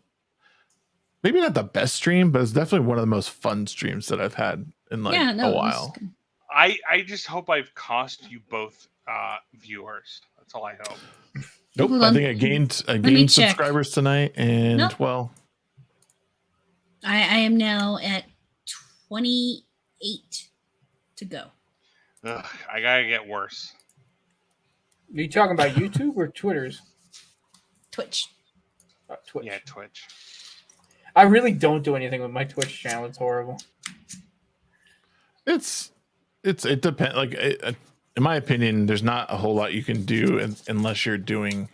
maybe not the best stream, but it's definitely one of the most fun streams that I've had in like a while. I just hope I've cost you both viewers. That's all I hope. Nope. Hold I on. think I gained check. subscribers tonight, and Nope. well, I am now at 28 to go. Ugh, I gotta get worse. Are you talking about YouTube or Twitter's? Twitch. Twitch. Yeah, Twitch. I really don't do anything with my Twitch channel. It's horrible. It depends. Like in my opinion, there's not a whole lot you can do unless you're doing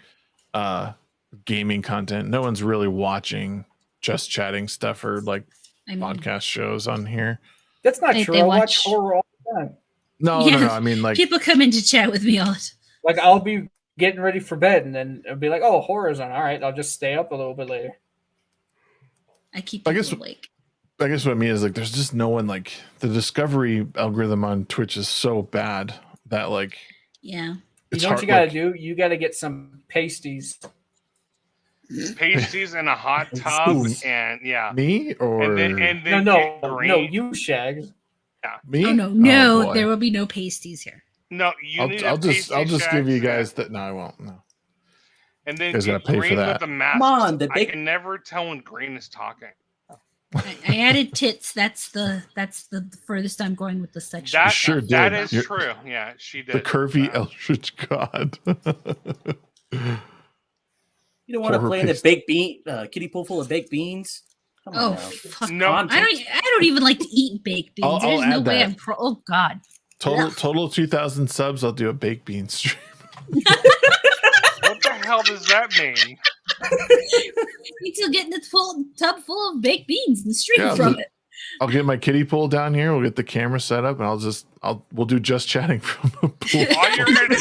gaming content. No one's really watching just chatting stuff or like podcast shows on here. That's not true. I watch horror all the time. No. I mean, like people come in to chat with me all the time. Like I'll be getting ready for bed, and then it'll be like, "Oh, horror's on. All right, I'll just stay up a little bit later." I keep people awake. I guess what I mean is like there's just no one. Like the discovery algorithm on Twitch is so bad that like yeah. You know what you gotta do? You gotta get some pasties. Pasties in a hot tub, and yeah. Me or and then no, you Shags. Yeah. Me? Oh, no, there will be no pasties here. No, I'll just give you guys that. No, I won't. No. And then you gotta pay for that. With the mask. Come on, I can never tell when Green is talking. I added tits. That's the furthest I'm going with the section. That sure did. That is true. Yeah, she did. The curvy Eldritch God. You don't want to play in the baked bean kiddie pool full of baked beans? Come on now. Fuck. No, I don't even like to eat baked beans. There's no way I'm oh god. Total 2,000 subs. I'll do a baked bean stream. What the hell does that mean? You still getting a full tub full of baked beans and stream from it. I'll get my kiddie pool down here. We'll get the camera set up, and we'll do just chatting from a pool. All you're gonna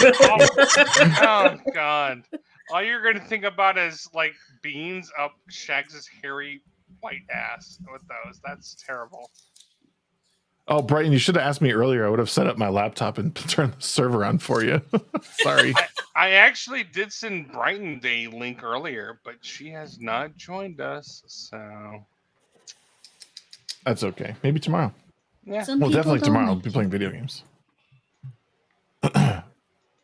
oh god! All you're gonna think about is like beans up Shags' hairy white ass with those. That's terrible. Oh, Brighton, you should have asked me earlier. I would have set up my laptop and turned the server on for you. Sorry. I actually did send Brighton a link earlier, but she has not joined us, so that's okay. Maybe tomorrow. Yeah. Well, definitely tomorrow. I'll be playing video games.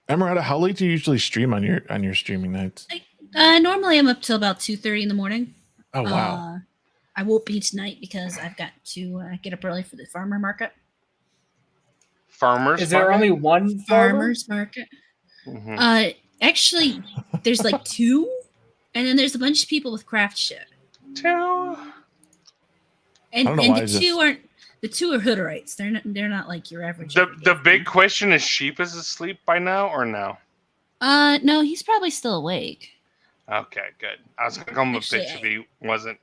Emerada, how late do you usually stream on your streaming nights? Normally I'm up till about 2:30 in the morning. Oh wow. I won't be tonight because I've got to get up early for the farmer market. Farmers? Is there only one farmer's market? Mm-hmm. Actually, there's like two, and then there's a bunch of people with craft shit. Two. And the two are hooderites. They're not like your average. The big question is, Sheep is asleep by now or no? No, he's probably still awake. Okay, good. I was gonna call him a bitch if he wasn't.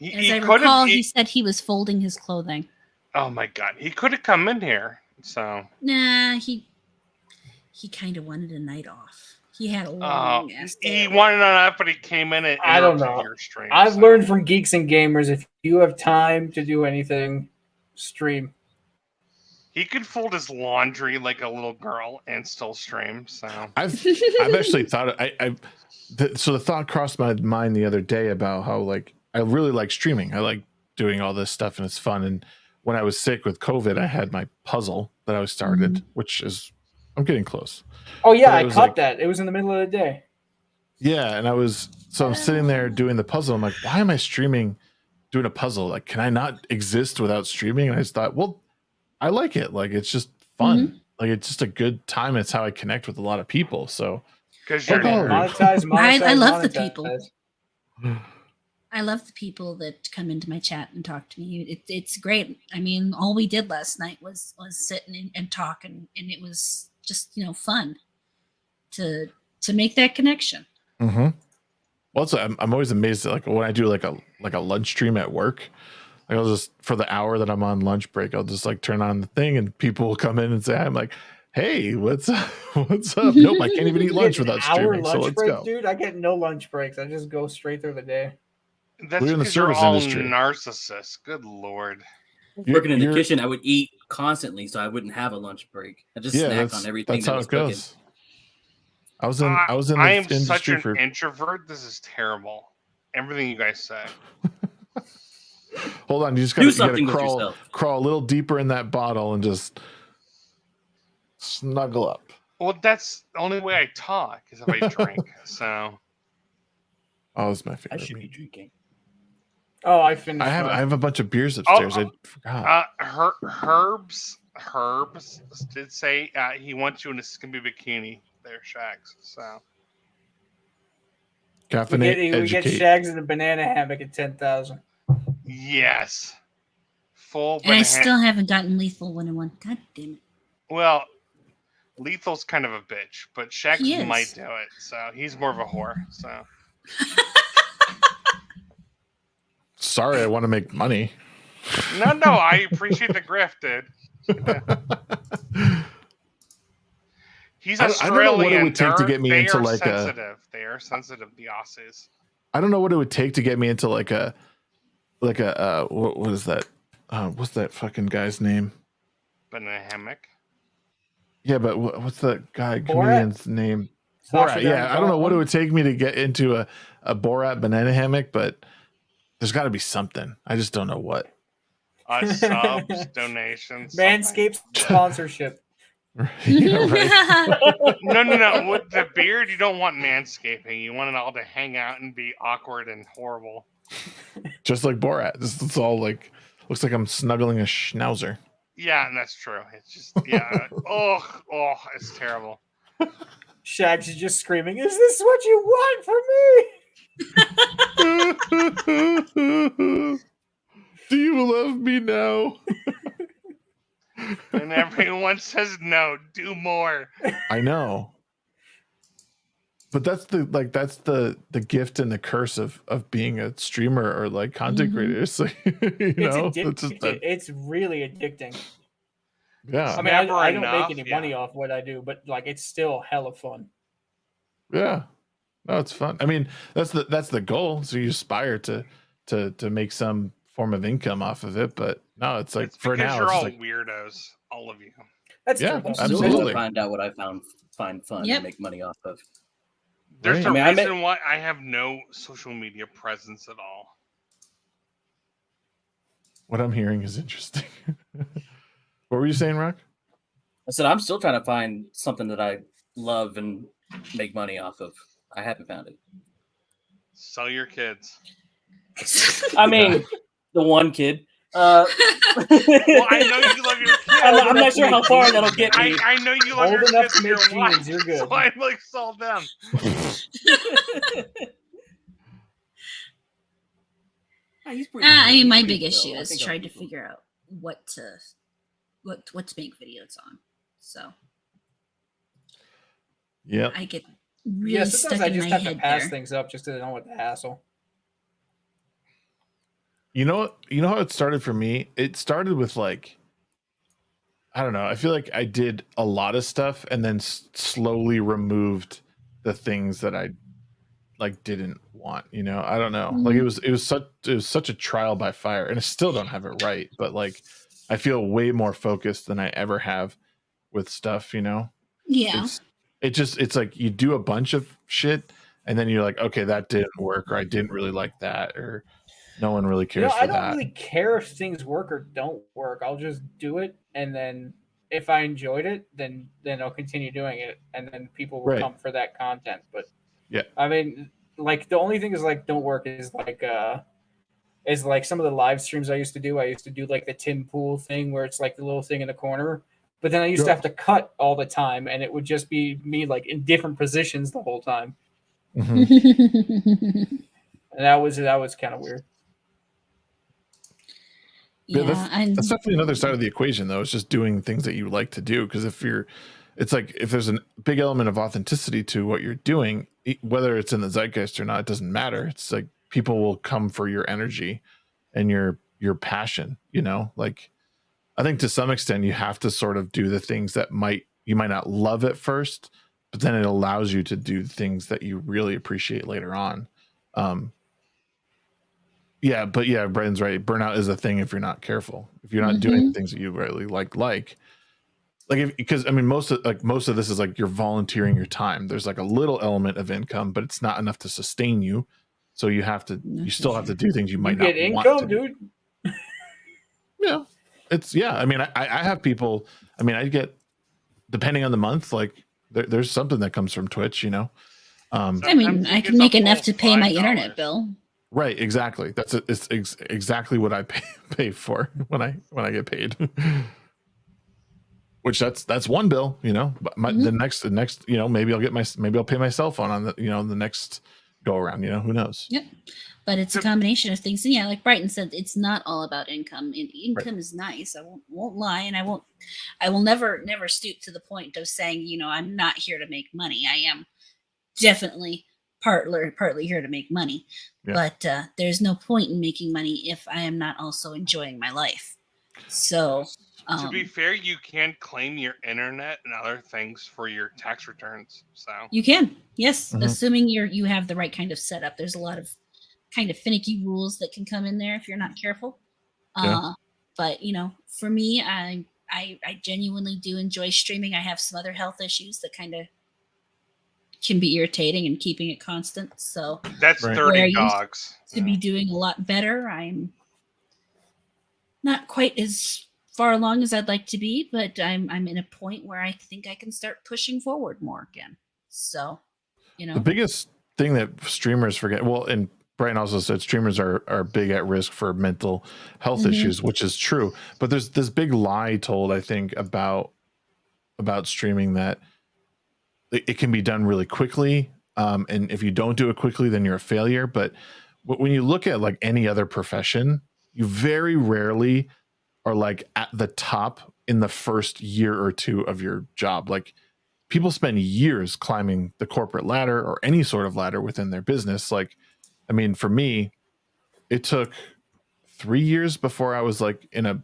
As I recall, he said he was folding his clothing. Oh my god, he could have come in here. So nah, he kind of wanted a night off. He had a long ass day. He wanted a night, but he came in and I don't know. Your stream, I've learned from Geeks and Gamers, if you have time to do anything, stream. He could fold his laundry like a little girl and still stream. So I've actually thought so the thought crossed my mind the other day about how like I really like streaming. I like doing all this stuff and it's fun. And when I was sick with COVID, I had my puzzle that I started, which is I'm getting close. Oh yeah, I caught that. It was in the middle of the day. Yeah, and I'm sitting there doing the puzzle. I'm like, why am I streaming doing a puzzle? Like, can I not exist without streaming? And I just thought, well, I like it. Like it's just fun. Like it's just a good time. It's how I connect with a lot of people. So because you're monetize, I love the people. I love the people that come into my chat and talk to me. It's great. I mean, all we did last night was sit and talk, and it was just fun to make that connection. Mm-hmm. Well, I'm always amazed at like when I do like a lunch stream at work. Like I'll just for the hour that I'm on lunch break, I'll just like turn on the thing, and people will come in and say, "I'm like, hey, what's up? What's up?" Nope, I can't even eat lunch without streaming. So let's go, dude. I get no lunch breaks. I just go straight through the day. That's we're in the service industry. Narcissists. Good lord. Working in the kitchen, I would eat constantly, so I wouldn't have a lunch break. I just snack on everything. That's how it goes. I was in. I am such an introvert. This is terrible. Everything you guys say. Hold on, you just gotta crawl a little deeper in that bottle and just snuggle up. Well, that's the only way I talk is if I drink. So. Oh, it's my favorite. I should be drinking. Oh, I finished. I have a bunch of beers upstairs. I forgot. Herbs did say he wants you in a skimpy bikini. there, Shags. So Caffeinate, we get educate. Shags in a banana hammock at 10,000. yes, full. And I still haven't gotten Lethal 101. God damn it. Well, Lethal's kind of a bitch, but Shags He is. might do it. So he's more of a whore. So Sorry, I want to make money. no, I appreciate the grift, dude. He's I Australian. don't know what it would take to get me into like sensitive. They are sensitive. The Aussies. I don't know what it would take to get me into like a what is that? What's that fucking guy's name? Banana hammock. Yeah, but what's that guy Borat? comedian's name? Sacha Borat. Yeah, Baron I don't know what it Cohen. would take me to get into a Borat banana hammock, but there's got to be something. I just don't know what. Subs, donations. Manscaped sponsorship. Yeah, right. No. With the beard, you don't want manscaping. You want it all to hang out and be awkward and horrible. Just like Borat. It's all like looks like I'm snuggling a schnauzer. Yeah, and that's true. It's just it's terrible. Shags is just screaming, "Is this what you want from me?" Do you love me now? And everyone says no. Do more. I know. But that's the gift and the curse of being a streamer or like content creator. It's like, It's really addicting. Yeah. I mean, I don't make any money off what I do, but like it's still hella fun. Yeah. No, it's fun. I mean, that's the goal. So you aspire to make some form of income off of it, but no, it's like for now you're it's all like weirdos, all of you. That's yeah, true. absolutely. Find out what I find fun and make money off of. There's Right. a reason why I have no social media presence at all. What I'm hearing is interesting. What were you saying, Rock? I said I'm still trying to find something that I love and make money off of. I haven't found it. Sell your kids. I mean, the one kid. Well, I know you love your kids. I'm not sure how far that'll get me. I know you love Old your enough kids to and make your jeans, wife, you're good. so I like sell them. I mean, my big issue is trying to figure out what to make videos on. So yeah, I get really stuck sometimes I in just my have to head pass there. things up just to know what the hassle. You know how it started for me? It started with like, I don't know. I feel like I did a lot of stuff and then slowly removed the things that I like didn't want, I don't know. Like it was such a trial by fire, and I still don't have it right, but like I feel way more focused than I ever have with stuff, Yeah. It's like you do a bunch of shit and then you're like, okay, that didn't work, or I didn't really like that, or no one really cares for I don't that. really care if things work or don't work. I'll just do it, and then if I enjoyed it, then I'll continue doing it, and then people will come for that content. But yeah, I mean, like the only thing is like don't work is like some of the live streams I used to do. I used to do like the Tim Pool thing where it's like the little thing in the corner, but then I used to have to cut all the time, and it would just be me like in different positions the whole time. Mm-hmm. And that was kind of weird. Yeah, that's definitely another side of the equation, though. It's just doing things that you like to do. Because it's like if there's a big element of authenticity to what you're doing, whether it's in the zeitgeist or not, it doesn't matter. It's like people will come for your energy and your passion. Like I think to some extent you have to sort of do the things that you might not love at first, but then it allows you to do things that you really appreciate later on. Yeah, but yeah, Brandon's right. Burnout is a thing if you're not careful. If you're not doing things that you really like because I mean most of this is like you're volunteering your time. There's like a little element of income, but it's not enough to sustain you. So you still have to do things you might not get want income, to. dude. Yeah, I mean I have people. I mean I get, depending on the month, like there's something that comes from Twitch. I mean I can make enough to pay my internet bill. Right, exactly. It's exactly what I pay for when I get paid. which that's one bill, you know. But the next, you know, maybe I'll pay my cell phone on the, you know, the next go around, you know, who knows. Yep. But it's a combination of things. And yeah, like Brighton said, it's not all about income. Income is nice. I won't lie, and I will never stoop to the point of saying, you know, I'm not here to make money. I am definitely partly here to make money. Yeah. But there's no point in making money if I am not also enjoying my life. So to be fair, you can claim your internet and other things for your tax returns. So you can, yes, assuming you have the right kind of setup. There's a lot of kind of finicky rules that can come in there if you're not careful. But you know, for me, I genuinely do enjoy streaming. I have some other health issues that kind of can be irritating and keeping it constant. So that's 30 dogs to be doing a lot better. I'm not quite as far along as I'd like to be, but I'm in a point where I think I can start pushing forward more again. So, you know, the biggest thing that streamers forget, well, and Brian also said streamers are big at risk for mental health issues, which is true. But there's this big lie told, I think, about streaming that it can be done really quickly. And if you don't do it quickly, then you're a failure. But when you look at like any other profession, you very rarely are like at the top in the first year or two of your job. Like people spend years climbing the corporate ladder or any sort of ladder within their business. Like, I mean, for me, it took 3 years before I was like in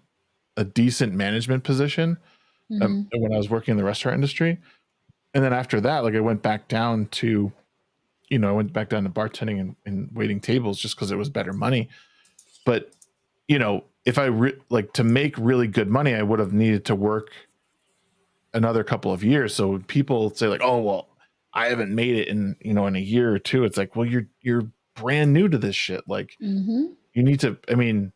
a decent management position when I was working in the restaurant industry. And then after that, like I went back down to, you know, I went back down to bartending and waiting tables just because it was better money. But, you know, if I like to make really good money, I would have needed to work another couple of years. So people say like, oh, well, I haven't made it in, you know, in a year or two. It's like, well, you're brand new to this shit. Like you need to, I mean,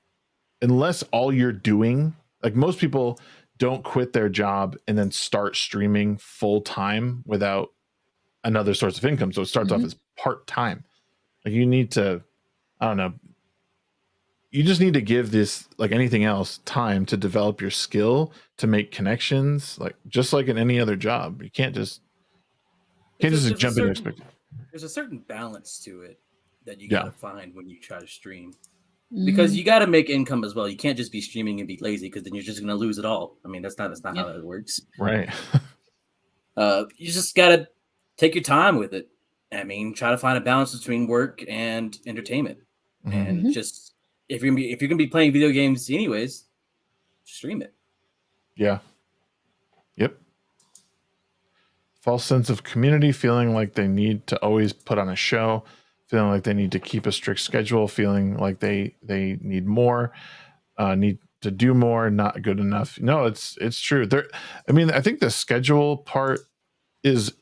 unless all you're doing, like most people don't quit their job and then start streaming full time without another source of income. So it starts off as part-time. Like you need to, I don't know, you just need to give this, like anything else, time to develop your skill, to make connections, like just like in any other job. You can't just jump in and there's a certain balance to it that you gotta find when you try to stream. Because you got to make income as well. You can't just be streaming and be lazy because then you're just going to lose it all. I mean, that's not how that works. Right. You just got to take your time with it. I mean, try to find a balance between work and entertainment. And just if you're going to be playing video games anyways, stream it. Yeah. Yep. False sense of community, feeling like they need to always put on a show, feeling like they need to keep a strict schedule, feeling like they need more, need to do more, not good enough. No, it's true. I mean, I think the schedule part is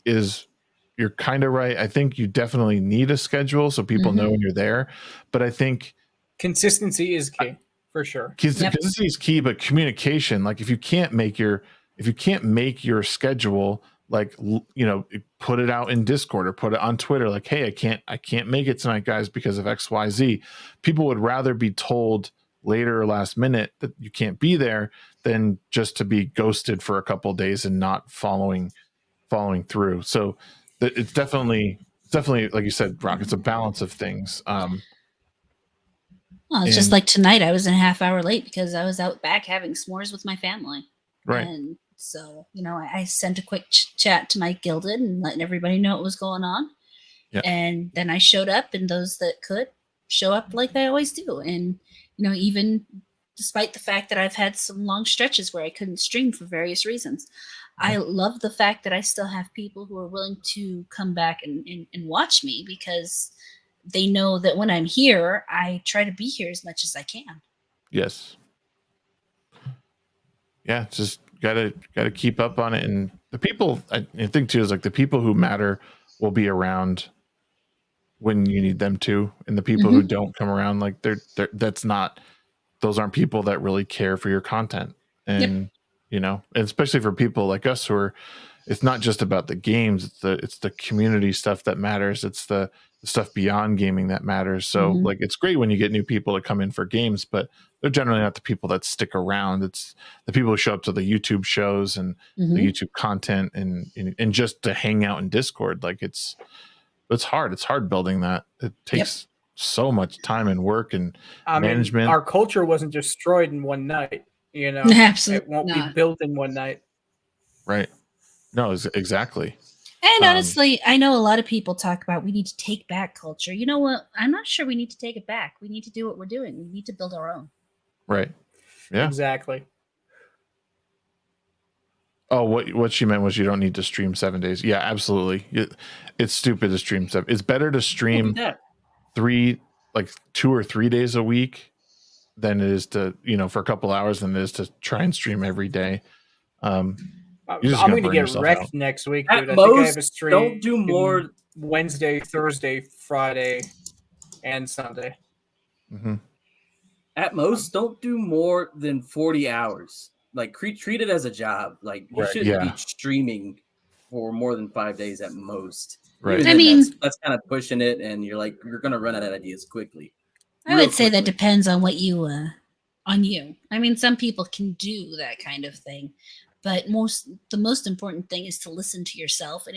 you're kind of right. I think you definitely need a schedule so people know when you're there. But I think consistency is key for sure. Consistency is key, but communication, like if you can't make your schedule, like, you know, put it out in Discord or put it on Twitter. Like, hey, I can't make it tonight, guys, because of XYZ. People would rather be told later or last minute that you can't be there than just to be ghosted for a couple of days and not following through. So it's definitely like you said, Rock, it's a balance of things. Well, it's just like tonight. I was a half hour late because I was out back having s'mores with my family. Right. And so, you know, I sent a quick chat to my Gilded and letting everybody know what was going on. Yeah. And then I showed up, and those that could show up like they always do. And, you know, even despite the fact that I've had some long stretches where I couldn't stream for various reasons, I love the fact that I still have people who are willing to come back and watch me because they know that when I'm here, I try to be here as much as I can. Yes. Yeah, just gotta keep up on it. And the people, I think too, is like the people who matter will be around when you need them to, and the people who don't come around, like those aren't people that really care for your content. And you know, and especially for people like us who are, it's not just about the games, it's the community stuff that matters. It's the stuff beyond gaming that matters. So Mhm. like it's great when you get new people to come in for games, but they're generally not the people that stick around. It's the people who show up to the YouTube shows and the Mhm. YouTube content and just to hang out in Discord. Like it's hard. It's hard building that. It takes so much time and work and I mean, management. our culture wasn't destroyed in one night. You know, Absolutely it won't not. be built in one night. Right. No, exactly. And honestly, I know a lot of people talk about we need to take back culture. You know what? I'm not sure we need to take it back. We need to do what we're doing. We need to build our own. Right. Yeah. Exactly. Oh, what she meant was you don't need to stream 7 days. Yeah, absolutely. It's stupid to stream 7. It's better to stream 2 or 3 days a week than it is to, for a couple hours than it is to try and stream every day. I'm going to get wrecked next week, dude. I think I have a stream. Don't do more Wednesday, Thursday, Friday, and Sunday. Mm-hmm. At most, don't do more than 40 hours. Like treat it as a job. Like you shouldn't be streaming for more than 5 days at most. Right. I mean, that's kind of pushing it, and you're going to run out of ideas quickly. I would say that depends on what you on you. I mean, some people can do that kind of thing, but the most important thing is to listen to yourself. And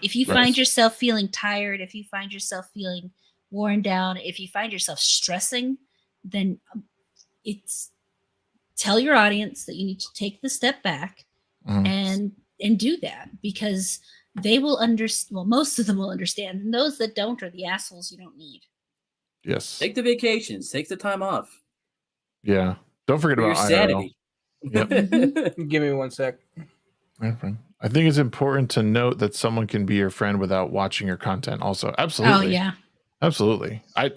if you find yourself feeling tired, if you find yourself feeling worn down, if you find yourself stressing, then tell your audience that you need to take the step back and do that, because they will understand. Well, most of them will understand, and those that don't are the assholes you don't need. Yes. Take the vacations. Take the time off. Yeah. Don't forget about your sanity. Yep. Give me 1 sec. I think it's important to note that someone can be your friend without watching your content also. Absolutely. Oh, yeah. Absolutely. I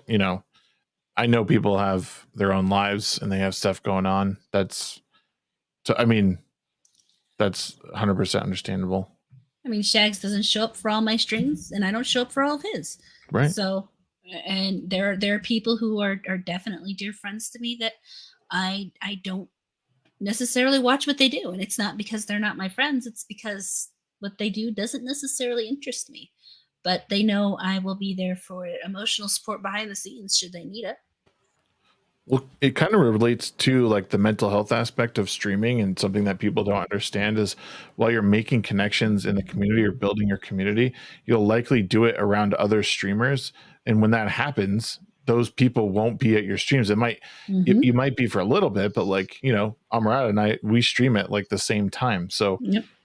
know people have their own lives and they have stuff going on. That's 100% understandable. I mean, Shags doesn't show up for all my streams, and I don't show up for all of his. Right. So, and there are people who are definitely dear friends to me that I don't necessarily watch what they do, and it's not because they're not my friends. It's because what they do doesn't necessarily interest me, but they know I will be there for emotional support behind the scenes should they need it. Well, it kind of relates to like the mental health aspect of streaming, and something that people don't understand is while you're making connections in the community or building your community, you'll likely do it around other streamers. And when that happens, those people won't be at your streams. It might, you might be for a little bit, but like, Amarada and I, we stream at like the same time. So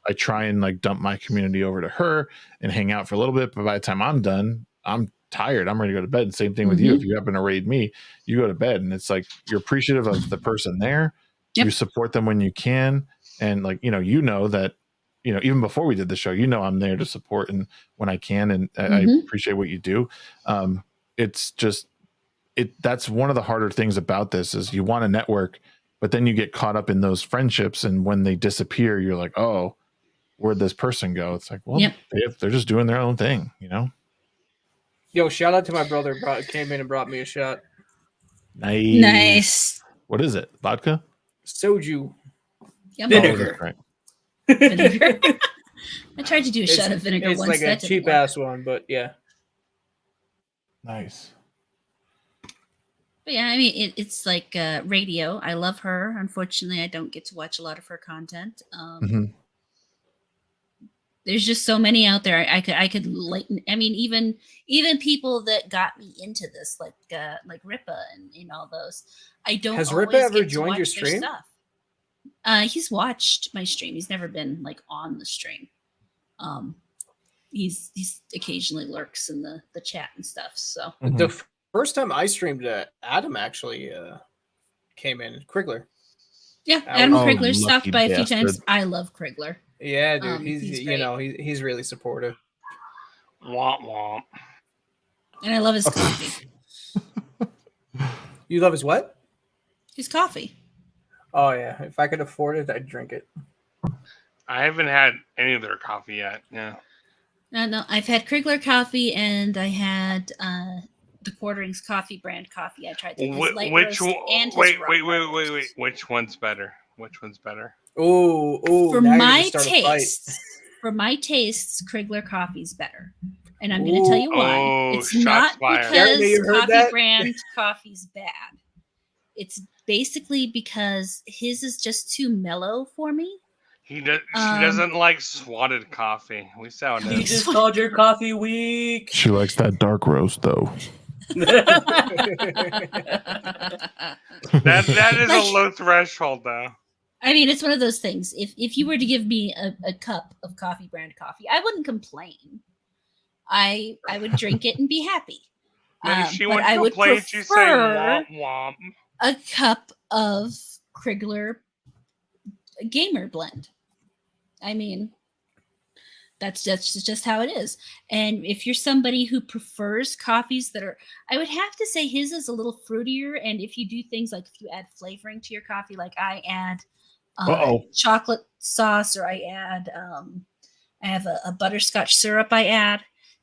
I try and like dump my community over to her and hang out for a little bit. But by the time I'm done, I'm tired. I'm ready to go to bed. And same thing with you. If you happen to raid me, you go to bed, and it's like, you're appreciative of the person there. You support them when you can. And like, that, even before we did the show, I'm there to support and when I can, and I appreciate what you do. It's just, that's one of the harder things about this is you want to network, but then you get caught up in those friendships. And when they disappear, you're like, oh, where'd this person go? It's like, well, they're just doing their own thing, Yo, shout out to my brother. Came in and brought me a shot. Nice. What is it? Vodka? Soju. Vinegar. Oh, right. Vinegar. I tried to do a shot of vinegar it's once. It's like a cheap ass one, but yeah. Nice. But yeah, I mean, it's like radio. I love her. Unfortunately, I don't get to watch a lot of her content. There's just so many out there. I could like. I mean, even people that got me into this, like Ripa and all those. I don't. Has Ripa ever joined your stream? He's watched my stream. He's never been like on the stream. He's occasionally lurks in the chat and stuff. So the first time I streamed, Adam actually came in. Krigler. Yeah, Adam Krigler stopped by a few times. I love Krigler. Yeah, dude, he's really supportive. Womp womp. And I love his coffee. You love his what? His coffee. Oh yeah, if I could afford it, I'd drink it. I haven't had any of their coffee yet. Yeah. No, I've had Krigler coffee, and I had the Quarterings coffee brand coffee. I tried his light roast and his wait. Which one's better? Oh. For my tastes, Krigler coffee's better. And I'm going to tell you why. Oh, It's shots not fired. because Jeremy, you heard coffee that? brand coffee's bad. It's basically because his is just too mellow for me. She doesn't like swatted coffee. We saw You it. just called your coffee weak. She likes that dark roast though. That is Like- a low threshold, though. I mean, it's one of those things. If you were to give me a cup of coffee brand coffee, I wouldn't complain. I would drink it and be happy. Then she But went I to a would place she say prefer womp womp. a cup of Krigler Gamer Blend. I mean, that's just how it is. And if you're somebody who prefers coffees that are, I would have to say his is a little fruitier. And if you do things like if you add flavoring to your coffee, like I add chocolate sauce, or I add, I have a butterscotch syrup I add,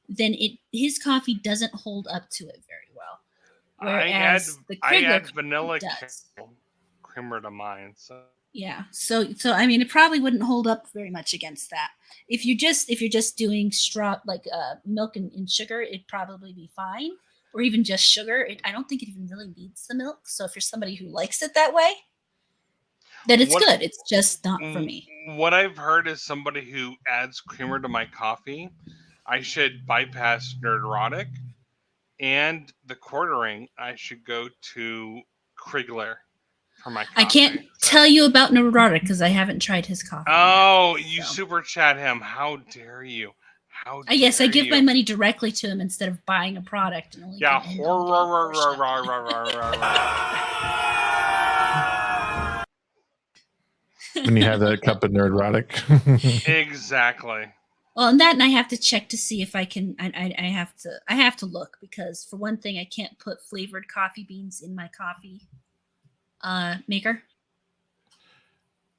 then his coffee doesn't hold up to it very well. Whereas the I Krigler add vanilla does. creamer to mine. So Yeah. So I mean, it probably wouldn't hold up very much against that. If you're just doing straw milk and sugar, it'd probably be fine. Or even just sugar. I don't think it even really needs the milk. So if you're somebody who likes it that way, then it's good. It's just not for me. What I've heard is somebody who adds creamer to my coffee, I should bypass Nerdrotic, and the quartering, I should go to Krigler for my coffee. I can't tell you about Neurotic because I haven't tried his coffee. Oh, yet, you so. super chat him. How dare you? How dare Yes, I give you? my money directly to him instead of buying a product. And only Yeah. giving him a portion of it. When you have that cup of Nerdrotic. Exactly. Well, and I have to check to see if I can. I have to look because for one thing, I can't put flavored coffee beans in my coffee maker.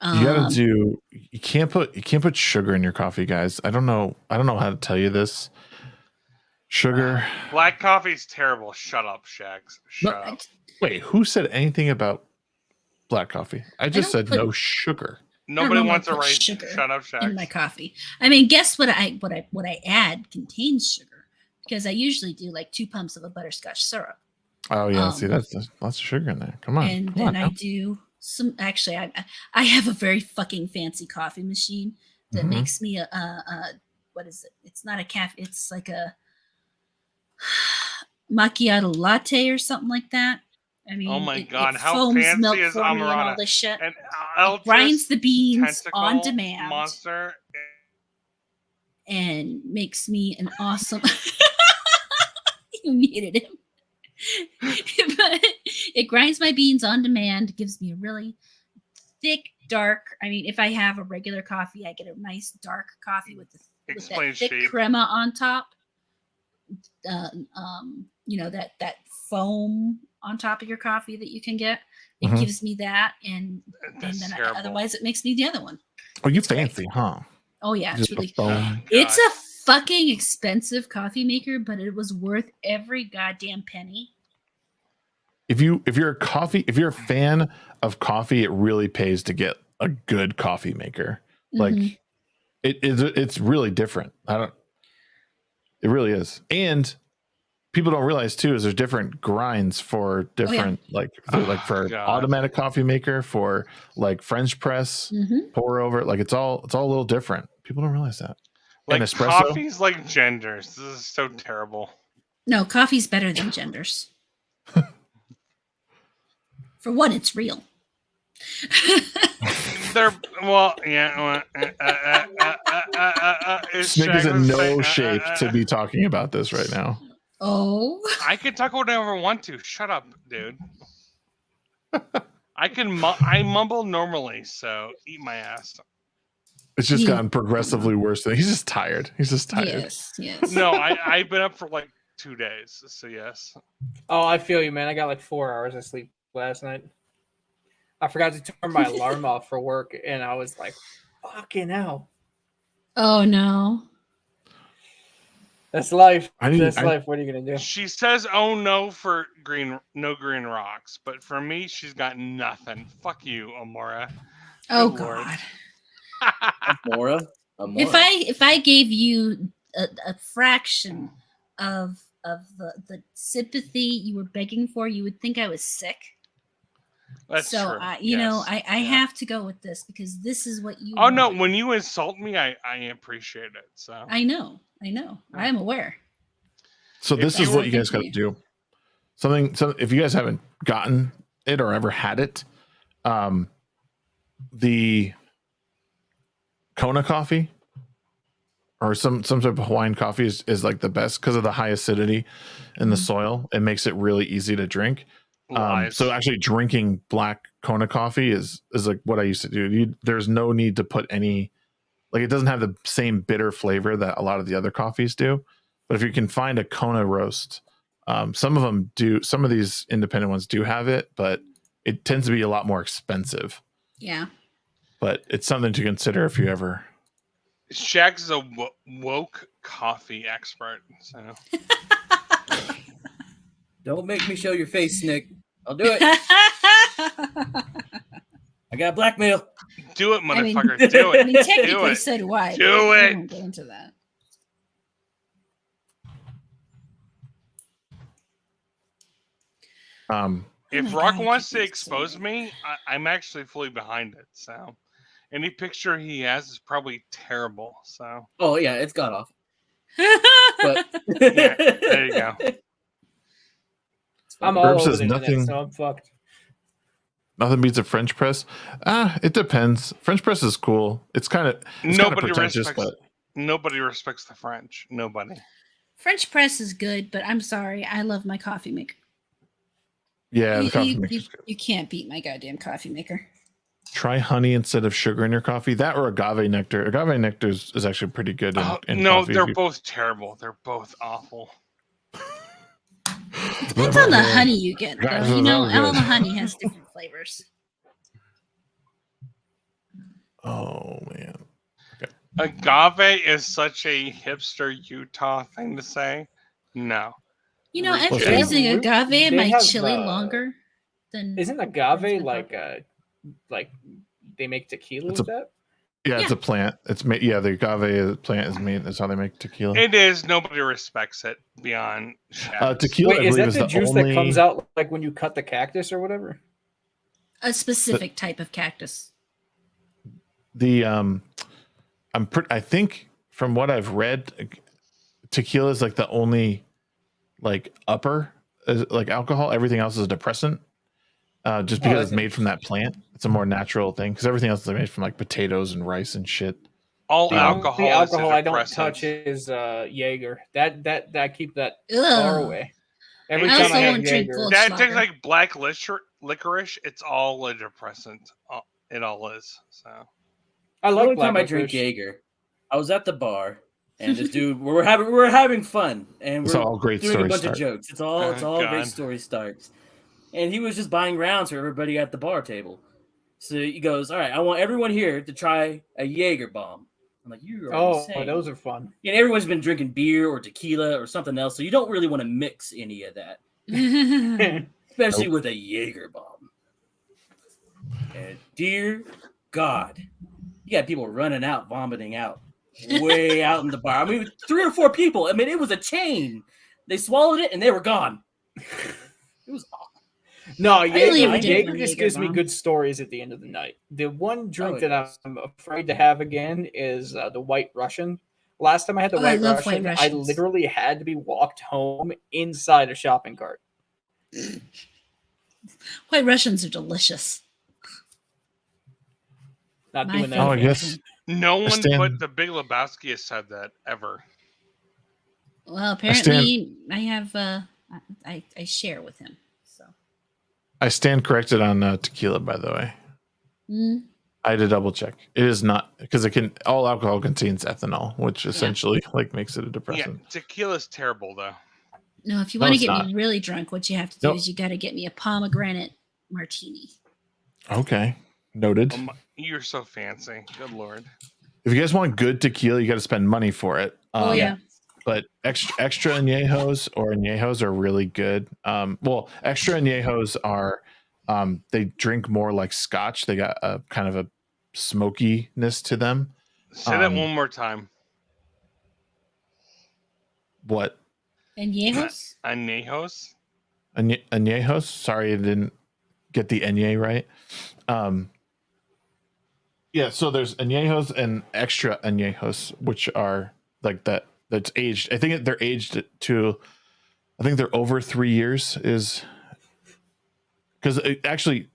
You gotta do. You can't put sugar in your coffee, guys. I don't know how to tell you this. Sugar. Black coffee's terrible. Shut up, Shags. Shut up. Wait, who said anything about black coffee? I just said put- no sugar. Nobody wants to put write. sugar Shut up, Shags. in my coffee. I mean, guess what I add contains sugar because I usually do like 2 pumps of a butterscotch syrup. Oh yeah, see that's lots of sugar in there. Come on. And come then on I do some. Actually, I have a very fucking fancy coffee machine that Mhm. makes me a what is it? It's not a cafe. It's like a macchiato latte or something like that. I mean, Oh my it God, how foams fancy milk is for me and all Amarana? this shit. And It grinds the beans tentacle on demand monster. and makes me an awesome. You muted him. But it grinds my beans on demand, gives me a really thick, dark. I mean, if I have a regular coffee, I get a nice dark coffee with Explain that thick shape. crema on top. That foam on top of your coffee that you can get. It Mhm. gives me that, and That's then terrible. otherwise it makes me the other one. Oh, you It's great. fancy, huh? Oh yeah, it's Just a really. foam. It's God. a fucking expensive coffee maker, but it was worth every goddamn penny. If you're a fan of coffee, it really pays to get a good coffee maker. Like Mhm. it's really different. It really is. And people don't realize too is there's different grinds for different for God. automatic coffee maker, for like French press, Mhm. pour over. Like it's all a little different. People don't realize that. Like And espresso? coffee's like genders. This is so terrible. No, coffee's better than genders. For one, it's real. They're yeah. Snick is in no shape to be talking about this right now. Oh, I can talk whatever I want to. Shut up, dude. I mumble normally, so eat my ass. It's just Yeah. gotten progressively worse. He's just tired. He's just tired. yes. No, I've been up for like 2 days, so yes. Oh, I feel you, man. I got like 4 hours of sleep last night. I forgot to turn my alarm off for work, and I was like, "Fucking hell, Oh no. that's life. I That's life. What are you gonna do?" She no for no green rocks, but for me, she's got nothing. Fuck you, Amora. Oh Good Lord. god. Amora. If I gave you a fraction of the sympathy you were begging for, you would think I was sick. That's so true. you know, Yes. I have to go with this because this is what you. Oh no! want. When you insult me, I appreciate it. So I know, I am aware. So If this you is were- what you guys got to do. So if you guys haven't gotten it or ever had it, the Kona coffee or some type of Hawaiian coffee is like the best because of the high acidity in the soil. It makes it really easy to drink. lies. So actually drinking black Kona coffee is like what I used to do. There's no need to put any, like, it doesn't have the same bitter flavor that a lot of the other coffees do. But if you can find a Kona roast, some of them do, some of these independent ones do have it, but it tends to be a lot more expensive. Yeah. But it's something to consider if you ever. Shags is a woke coffee expert. So Don't make me show your face, Nick. I'll do it. I got blackmail. do it, I mean- motherfucker. do I it. mean, technically, it. so do I. Do but I it. won't go into that. If my Rock God, I wants keep to being expose so me, I'm actually fully behind it. So any picture he has is probably terrible. So Oh yeah, it's got off. But yeah, there you go. I'm all Herb over says the internet, nothing. so I'm fucked. Nothing beats a French press. It depends. French press is cool. It's kind of pretentious, but Nobody respects the French. Nobody. French press is good, but I'm sorry, I love my coffee maker. yeah, the You- coffee you, maker's you, good. you can't beat my goddamn coffee maker. Try honey instead of sugar in your coffee. That or agave nectar. Agave nectar is actually pretty good in No, coffee. they're both terrible. They're both awful. Depends on the honey you get, though. Guys, You know, that was all the good. honey has different flavors. Oh man. Agave is such a hipster Utah thing to say. No. You know, after They have using agave in they my have, chili longer than Isn't agave French like they make tequila It's with that? Yeah, it's Yeah. a plant. It's made. Yeah, the agave plant is made. That's how they make tequila. It is. Nobody respects it beyond Shags. Tequila, I Wait, is believe, that is the the juice only. that comes out like when you cut the cactus or whatever? a specific type of cactus. The I think from what I've read, tequila is like the only like upper like alcohol. Everything else is a depressant. Just because that's it's made from that plant, it's a more natural thing. Because everything else is made from like potatoes and rice and shit. All The alcohol, only is a alcohol I don't depressant. touch is Jaeger. That I keep that Ugh. far away. Every I time also I have won't drink Jaeger, Gold- That Goldschlager. tastes like black licorice. It's all a depressant. It all is. So I The like only black time I drink licorice. Jaeger, I was at the bar, and this dude, we were having fun, and That's we're how all great doing a stories bunch start. of jokes. It's all Oh, great God. story starts. And he was just buying rounds for everybody at the bar table. So he goes, "All right, I want everyone here to try a Jaeger bomb." I'm like, "You are Oh, insane." those are fun. And everyone's been drinking beer or tequila or something else, so you don't really want to mix any of that, especially with a Jaeger bomb. And dear God, you got people running out, vomiting out, way out in the bar. I mean, 3 or 4 people. I mean, it was a chain. They swallowed it and they were gone. It was awful. No, really Jaeger, ever did Jaeger one just Jaeger gives me bomb. good stories at the end of the night. The one drink Oh, that yes. I'm afraid to have again is the White Russian. Last time I had the Oh, I White love White Russian, I Russians. literally had to be walked home inside a shopping cart. White Russians are delicious. Not My doing that. Oh, I favorite. guess no one stand- but the Big Lebowski has said that ever. Well, apparently I have I share with him. So I stand corrected on tequila, by the way. Mm. I had to double check. It is not because all alcohol contains ethanol, which essentially like makes it a Yeah, depressant. tequila's terrible though. No, if you No, want to it's get not. me really drunk, what you have to do Nope. is you got to get me a pomegranate martini. Okay, noted. You're so fancy. Good lord. If you guys want good tequila, you got to spend money for it. Oh yeah. But extra añejos or añejos are really good. Well, extra añejos are they drink more like Scotch. They got a kind of a smokiness to them. Say that one more time. What? Añejos? Añejos. Añejos? Sorry, I didn't get the añe right. Yeah, so there's añejos and extra añejos, which are like that's aged. I think they're aged to, I think they're over 3 years is because actually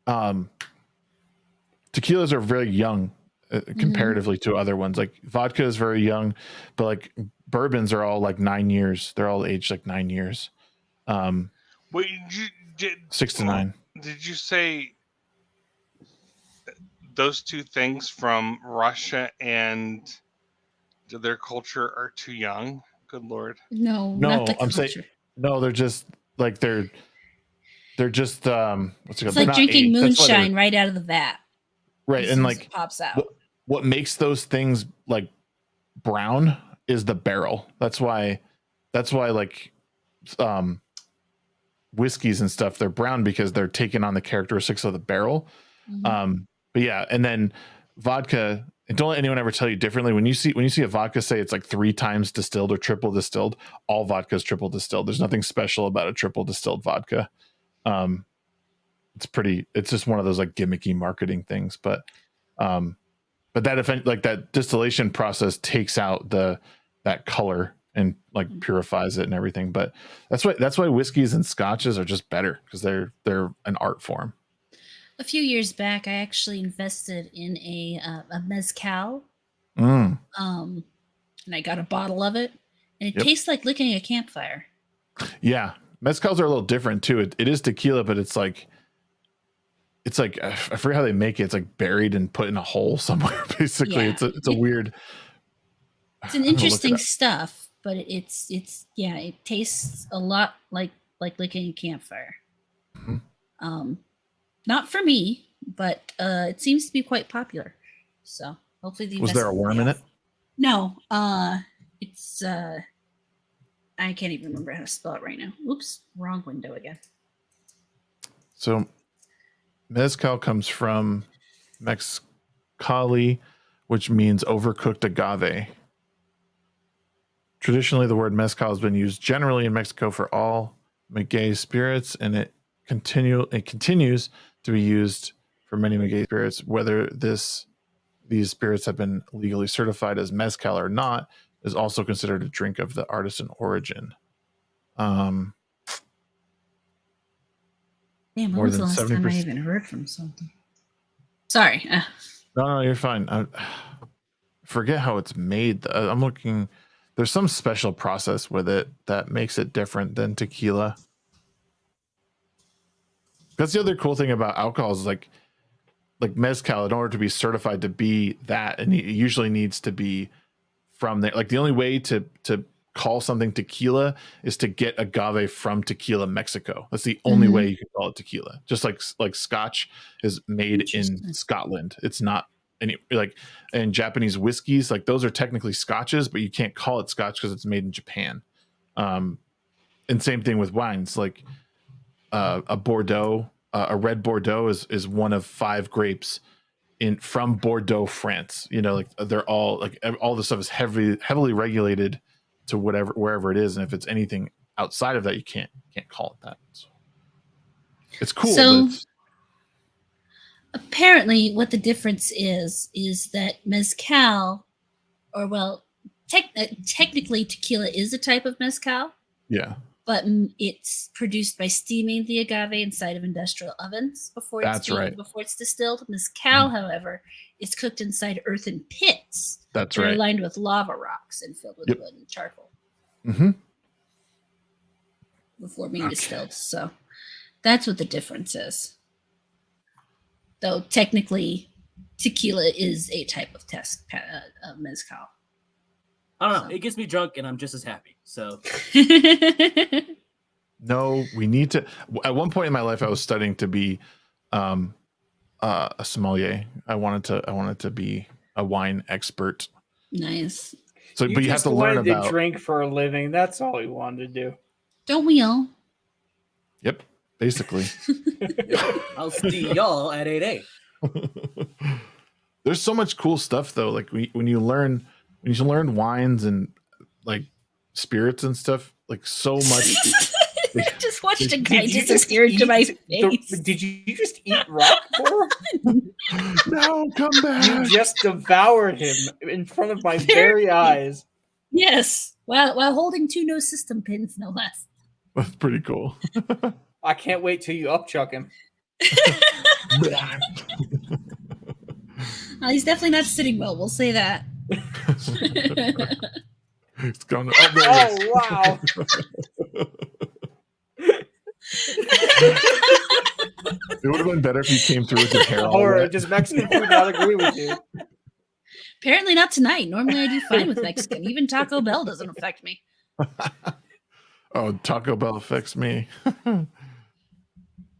tequilas are very young comparatively to other ones. Like vodka is very young, but like bourbons are all like 9 years. They're all aged like 9 years. Wait, 6 to 9. Did you say those two things from Russia and their culture are too young? Good Lord. No, No, not the I'm culture. saying no. They're just like they're just what's it called? It's They're like not drinking aged. That's why they're- moonshine right out of the vat. right? As And soon as like it pops out. what makes those things like brown is the barrel. That's why like whiskeys and stuff, they're brown because they're taking on the characteristics of the barrel. But yeah, and then vodka, and don't let anyone ever tell you differently. When you see a vodka say it's like 3 times distilled or triple distilled, all vodka is triple distilled. There's nothing special about a triple distilled vodka. It's just one of those like gimmicky marketing things. But that event, like that distillation process takes out that color and like purifies it and everything. But that's why whiskeys and scotches are just better, because they're an art form. A few years back, I actually invested in a mezcal. Mm. And I got a bottle of it, and it Yep. tastes like licking a campfire. Yeah, mezcals are a little different too. It is tequila, but it's like I forget how they make it. It's like buried and put in a hole somewhere. Basically, Yeah. it's a weird. It's an I'm gonna look it interesting up. stuff, but it tastes a lot like licking a campfire. Mhm. Not for me, but it seems to be quite popular. So hopefully the Was there a investment worm in will it? pay off. No, it's I can't even remember how to spell it right now. Oops, wrong window again. So mezcal comes from mezcali, which means overcooked agave. Traditionally, the word mezcal has been used generally in Mexico for all maguey spirits, and it continues to be used for many maguey spirits. Whether these spirits have been legally certified as mezcal or not is also considered a drink of the artisan origin. Damn, when More was the than last time I 70%. even heard from something? Sorry. No, you're fine. I forget how it's made. I'm looking. There's some special process with it that makes it different than tequila. That's the other cool thing about alcohol is like mezcal, in order to be certified to be that, and it usually needs to be from there. Like the only way to call something tequila is to get agave from Tequila, Mexico. That's the only way you can call it tequila. Just like Scotch is made in Scotland. It's not any and Japanese whiskeys, like those are technically Scotches, but you can't call it Scotch because it's made in Japan. And same thing with wines, like a Bordeaux, a red Bordeaux is one of 5 grapes from Bordeaux, France. Like they're all all the stuff is heavily regulated to wherever it is, and if it's anything outside of that, you can't call it that. So it's cool. So but it's, apparently, what the difference is that mezcal, or well, technically tequila is a type of mezcal, yeah, but it's produced by steaming the agave inside of industrial ovens before it's distilled. Mezcal, however, is cooked inside earthen pits. That's They're right. lined with lava rocks and filled with wood and charcoal before being distilled. So that's what the difference is. Though technically, tequila is a type of mezcal. I don't know. It gets me drunk, and I'm just as happy. So No, we need to. At one point in my life, I was studying to be a sommelier. I wanted to be a wine expert. Nice. So, but you have to learn about. to drink for a living. That's all he wanted to do. Don't we all? Yep, basically. I'll see y'all at 8 There's so much cool stuff though. Like when you learn wines and like spirits and stuff, like so much. I just watched a Did guy you just disappear into my eat face. did you just eat rock, Bora? No, come You back. just devoured him in front of my very eyes. Yes, while holding 2 no system pins, no less. That's pretty cool. I can't wait till you upchuck him. He's definitely not sitting well. We'll say that. It's going. Oh, there it is. wow. It would have been better if you came through with your hair all Or wet. does Mexican food not agree with you? Apparently not tonight. Normally I do fine with Mexican. Even Taco Bell doesn't affect me. Oh, Taco Bell affects me.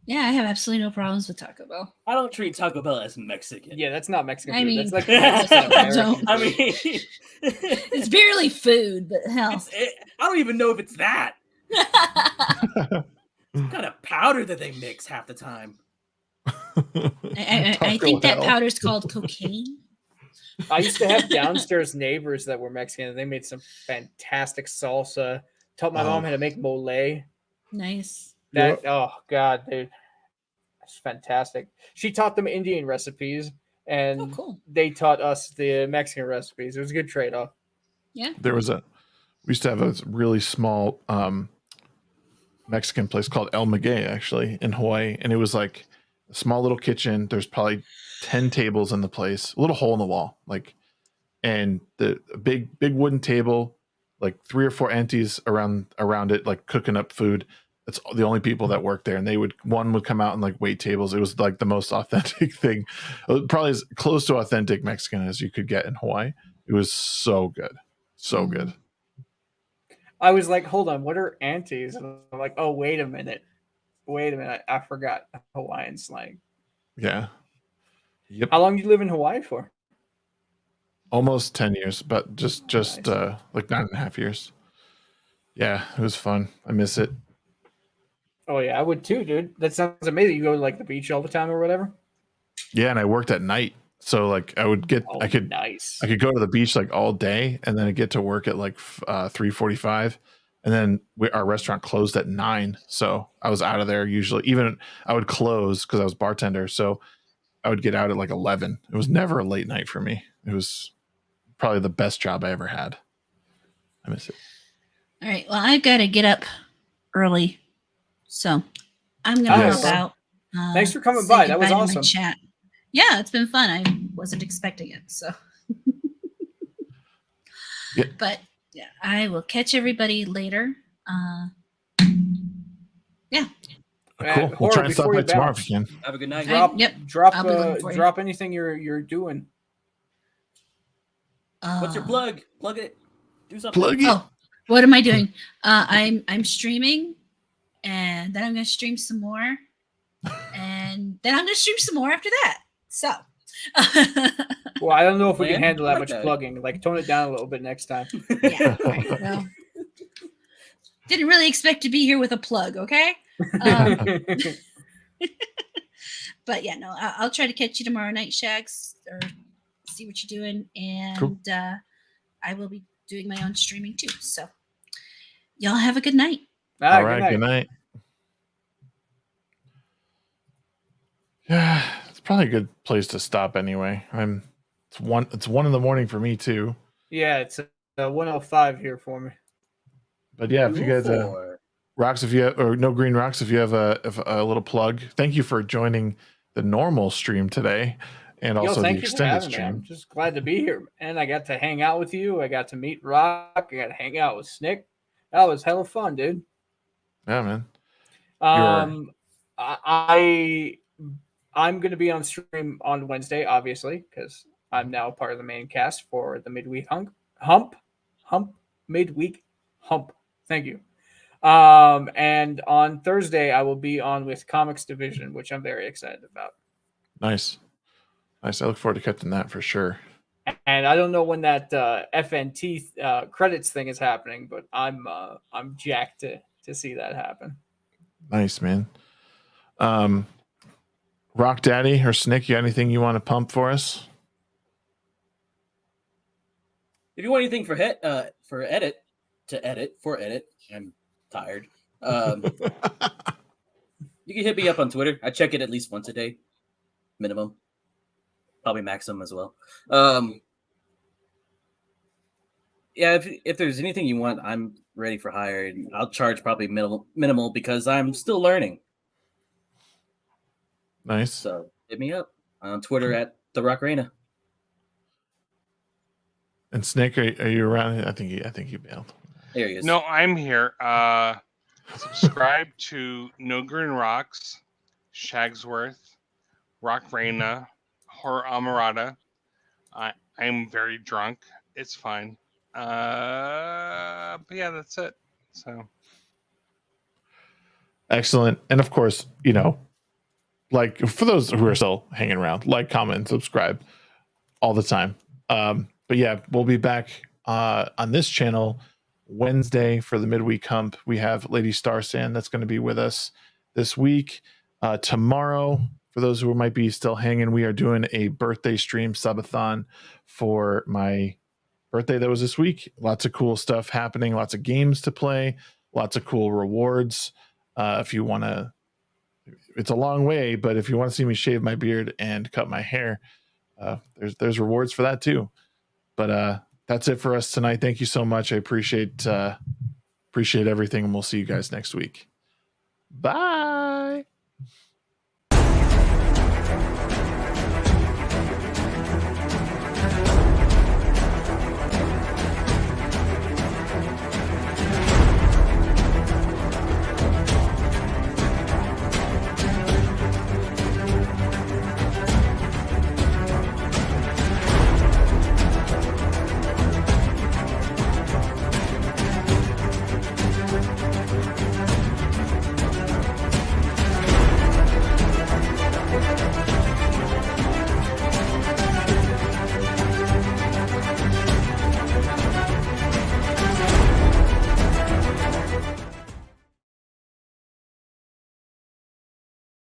Yeah, I have absolutely no problems with Taco Bell. I don't treat Taco Bell as Mexican. Yeah, that's not Mexican I food. mean- That's like Mexican American. I mean, It's barely food, but hell. I don't even know if it's that. What kind of powder that they mix half the time? I Taco think that Hell. powder's called cocaine. I used to have downstairs neighbors that were Mexican, and they made some fantastic salsa. Taught my mom how to make mole. Nice. That oh god, dude, that's fantastic. She taught them Indian recipes, and Oh, cool. they taught us the Mexican recipes. It was a good trade off. We used to have a really small Mexican place called El Maguey, actually, in Hawaii. And it was like a small little kitchen. There's probably 10 tables in the place, a little hole in the wall, and the big wooden table, like 3 or 4 aunties around it, like cooking up food. That's the only people that worked there. And one would come out and like wait tables. It was like the most authentic thing. Probably as close to authentic Mexican as you could get in Hawaii. It was so good. So good. I was like, hold on, what are aunties? And I'm like, oh, wait a minute. I forgot Hawaiian slang. Yeah. Yep. How long did you live in Hawaii for? Almost 10 years, but just Nice. like 9.5 years. Yeah, it was fun. I miss it. Oh yeah, I would too, dude. That sounds amazing. You go to like the beach all the time or whatever. Yeah, and I worked at night. So like I could nice. go to the beach like all day, and then I get to work at like 3:45, and then our restaurant closed at 9. So I was out of there usually. Even I would close because I was bartender, so I would get out at like 11. It was never a late night for me. It was probably the best job I ever had. I miss it. All right. Well, I've got to get up early. So I'm going to Yes. hop out. Thanks for coming say by. That was goodbye to my awesome. Chat. Yeah, it's been fun. I wasn't expecting it. So, Yeah. But yeah, I will catch everybody later. Cool. We'll try and stop by tomorrow if you can. Have a good night. Yep. Drop I'll be looking for you. drop anything you're doing. What's your plug? Plug it. Do something. Plug it. Oh, what am I doing? I'm streaming, and then I'm going to stream some more, and then I'm going to stream some more after that. So, Well, I don't know if we can Man, handle I that like much that. plugging. Like, tone it down a little bit next time. yeah. All right, well, didn't really expect to be here with a plug, okay? But yeah, no, I'll try to catch you tomorrow night, Shags, or see what you're doing, and Cool. I will be doing my own streaming too. So, y'all have a good night. All right. Good night. Yeah, it's probably a good place to stop anyway. It's 1 in the morning for me too. Yeah, it's 1:05 here for me. But yeah, if you guys Rocks, if you have, or NoGreenRocks, if you have a little plug, thank you for joining the normal stream today, and also the thank you for extended having me. stream. I'm just glad to be here, and I got to hang out with you. I got to meet Rock. I got to hang out with Snick. That was hella fun, dude. Yeah, man. I'm going to be on stream on Wednesday, obviously, because I'm now part of the main cast for the midweek midweek hump. Thank you. And on Thursday, I will be on with Comics Division, which I'm very excited about. Nice. I look forward to catching that for sure. And I don't know when that FNT credits thing is happening, but I'm jacked to see that happen. Nice, man. Rock Daddy or Snick, you got anything you want to pump for us? If you want anything for edit, to edit. I'm tired. You can hit me up on Twitter. I check it at least once a day, minimum. Probably maximum as well. Yeah, if there's anything you want, I'm ready for hire. And I'll charge probably minimal because I'm still learning. Nice. So hit me up on Twitter at TheRockReyna. And Snake, are you around? I think you bailed. There he is. No, I'm here. Subscribe to NoGreenRocks, Shagsworth, TheRockReyna, Horror Amarada. I'm very drunk. It's fine. But yeah, that's it. So Excellent. And of course, like for those who are still hanging around, like, comment, and subscribe all the time. But yeah, we'll be back on this channel Wednesday for the midweek hump. We have Lady Starsand that's going to be with us this week. Tomorrow, for those who might be still hanging, we are doing a birthday stream subathon for my birthday that was this week. Lots of cool stuff happening, lots of games to play, lots of cool rewards. If you want to, it's a long way, but if you want to see me shave my beard and cut my hair, there's rewards for that too. But that's it for us tonight. Thank you so much. I appreciate everything, and we'll see you guys next week. Bye.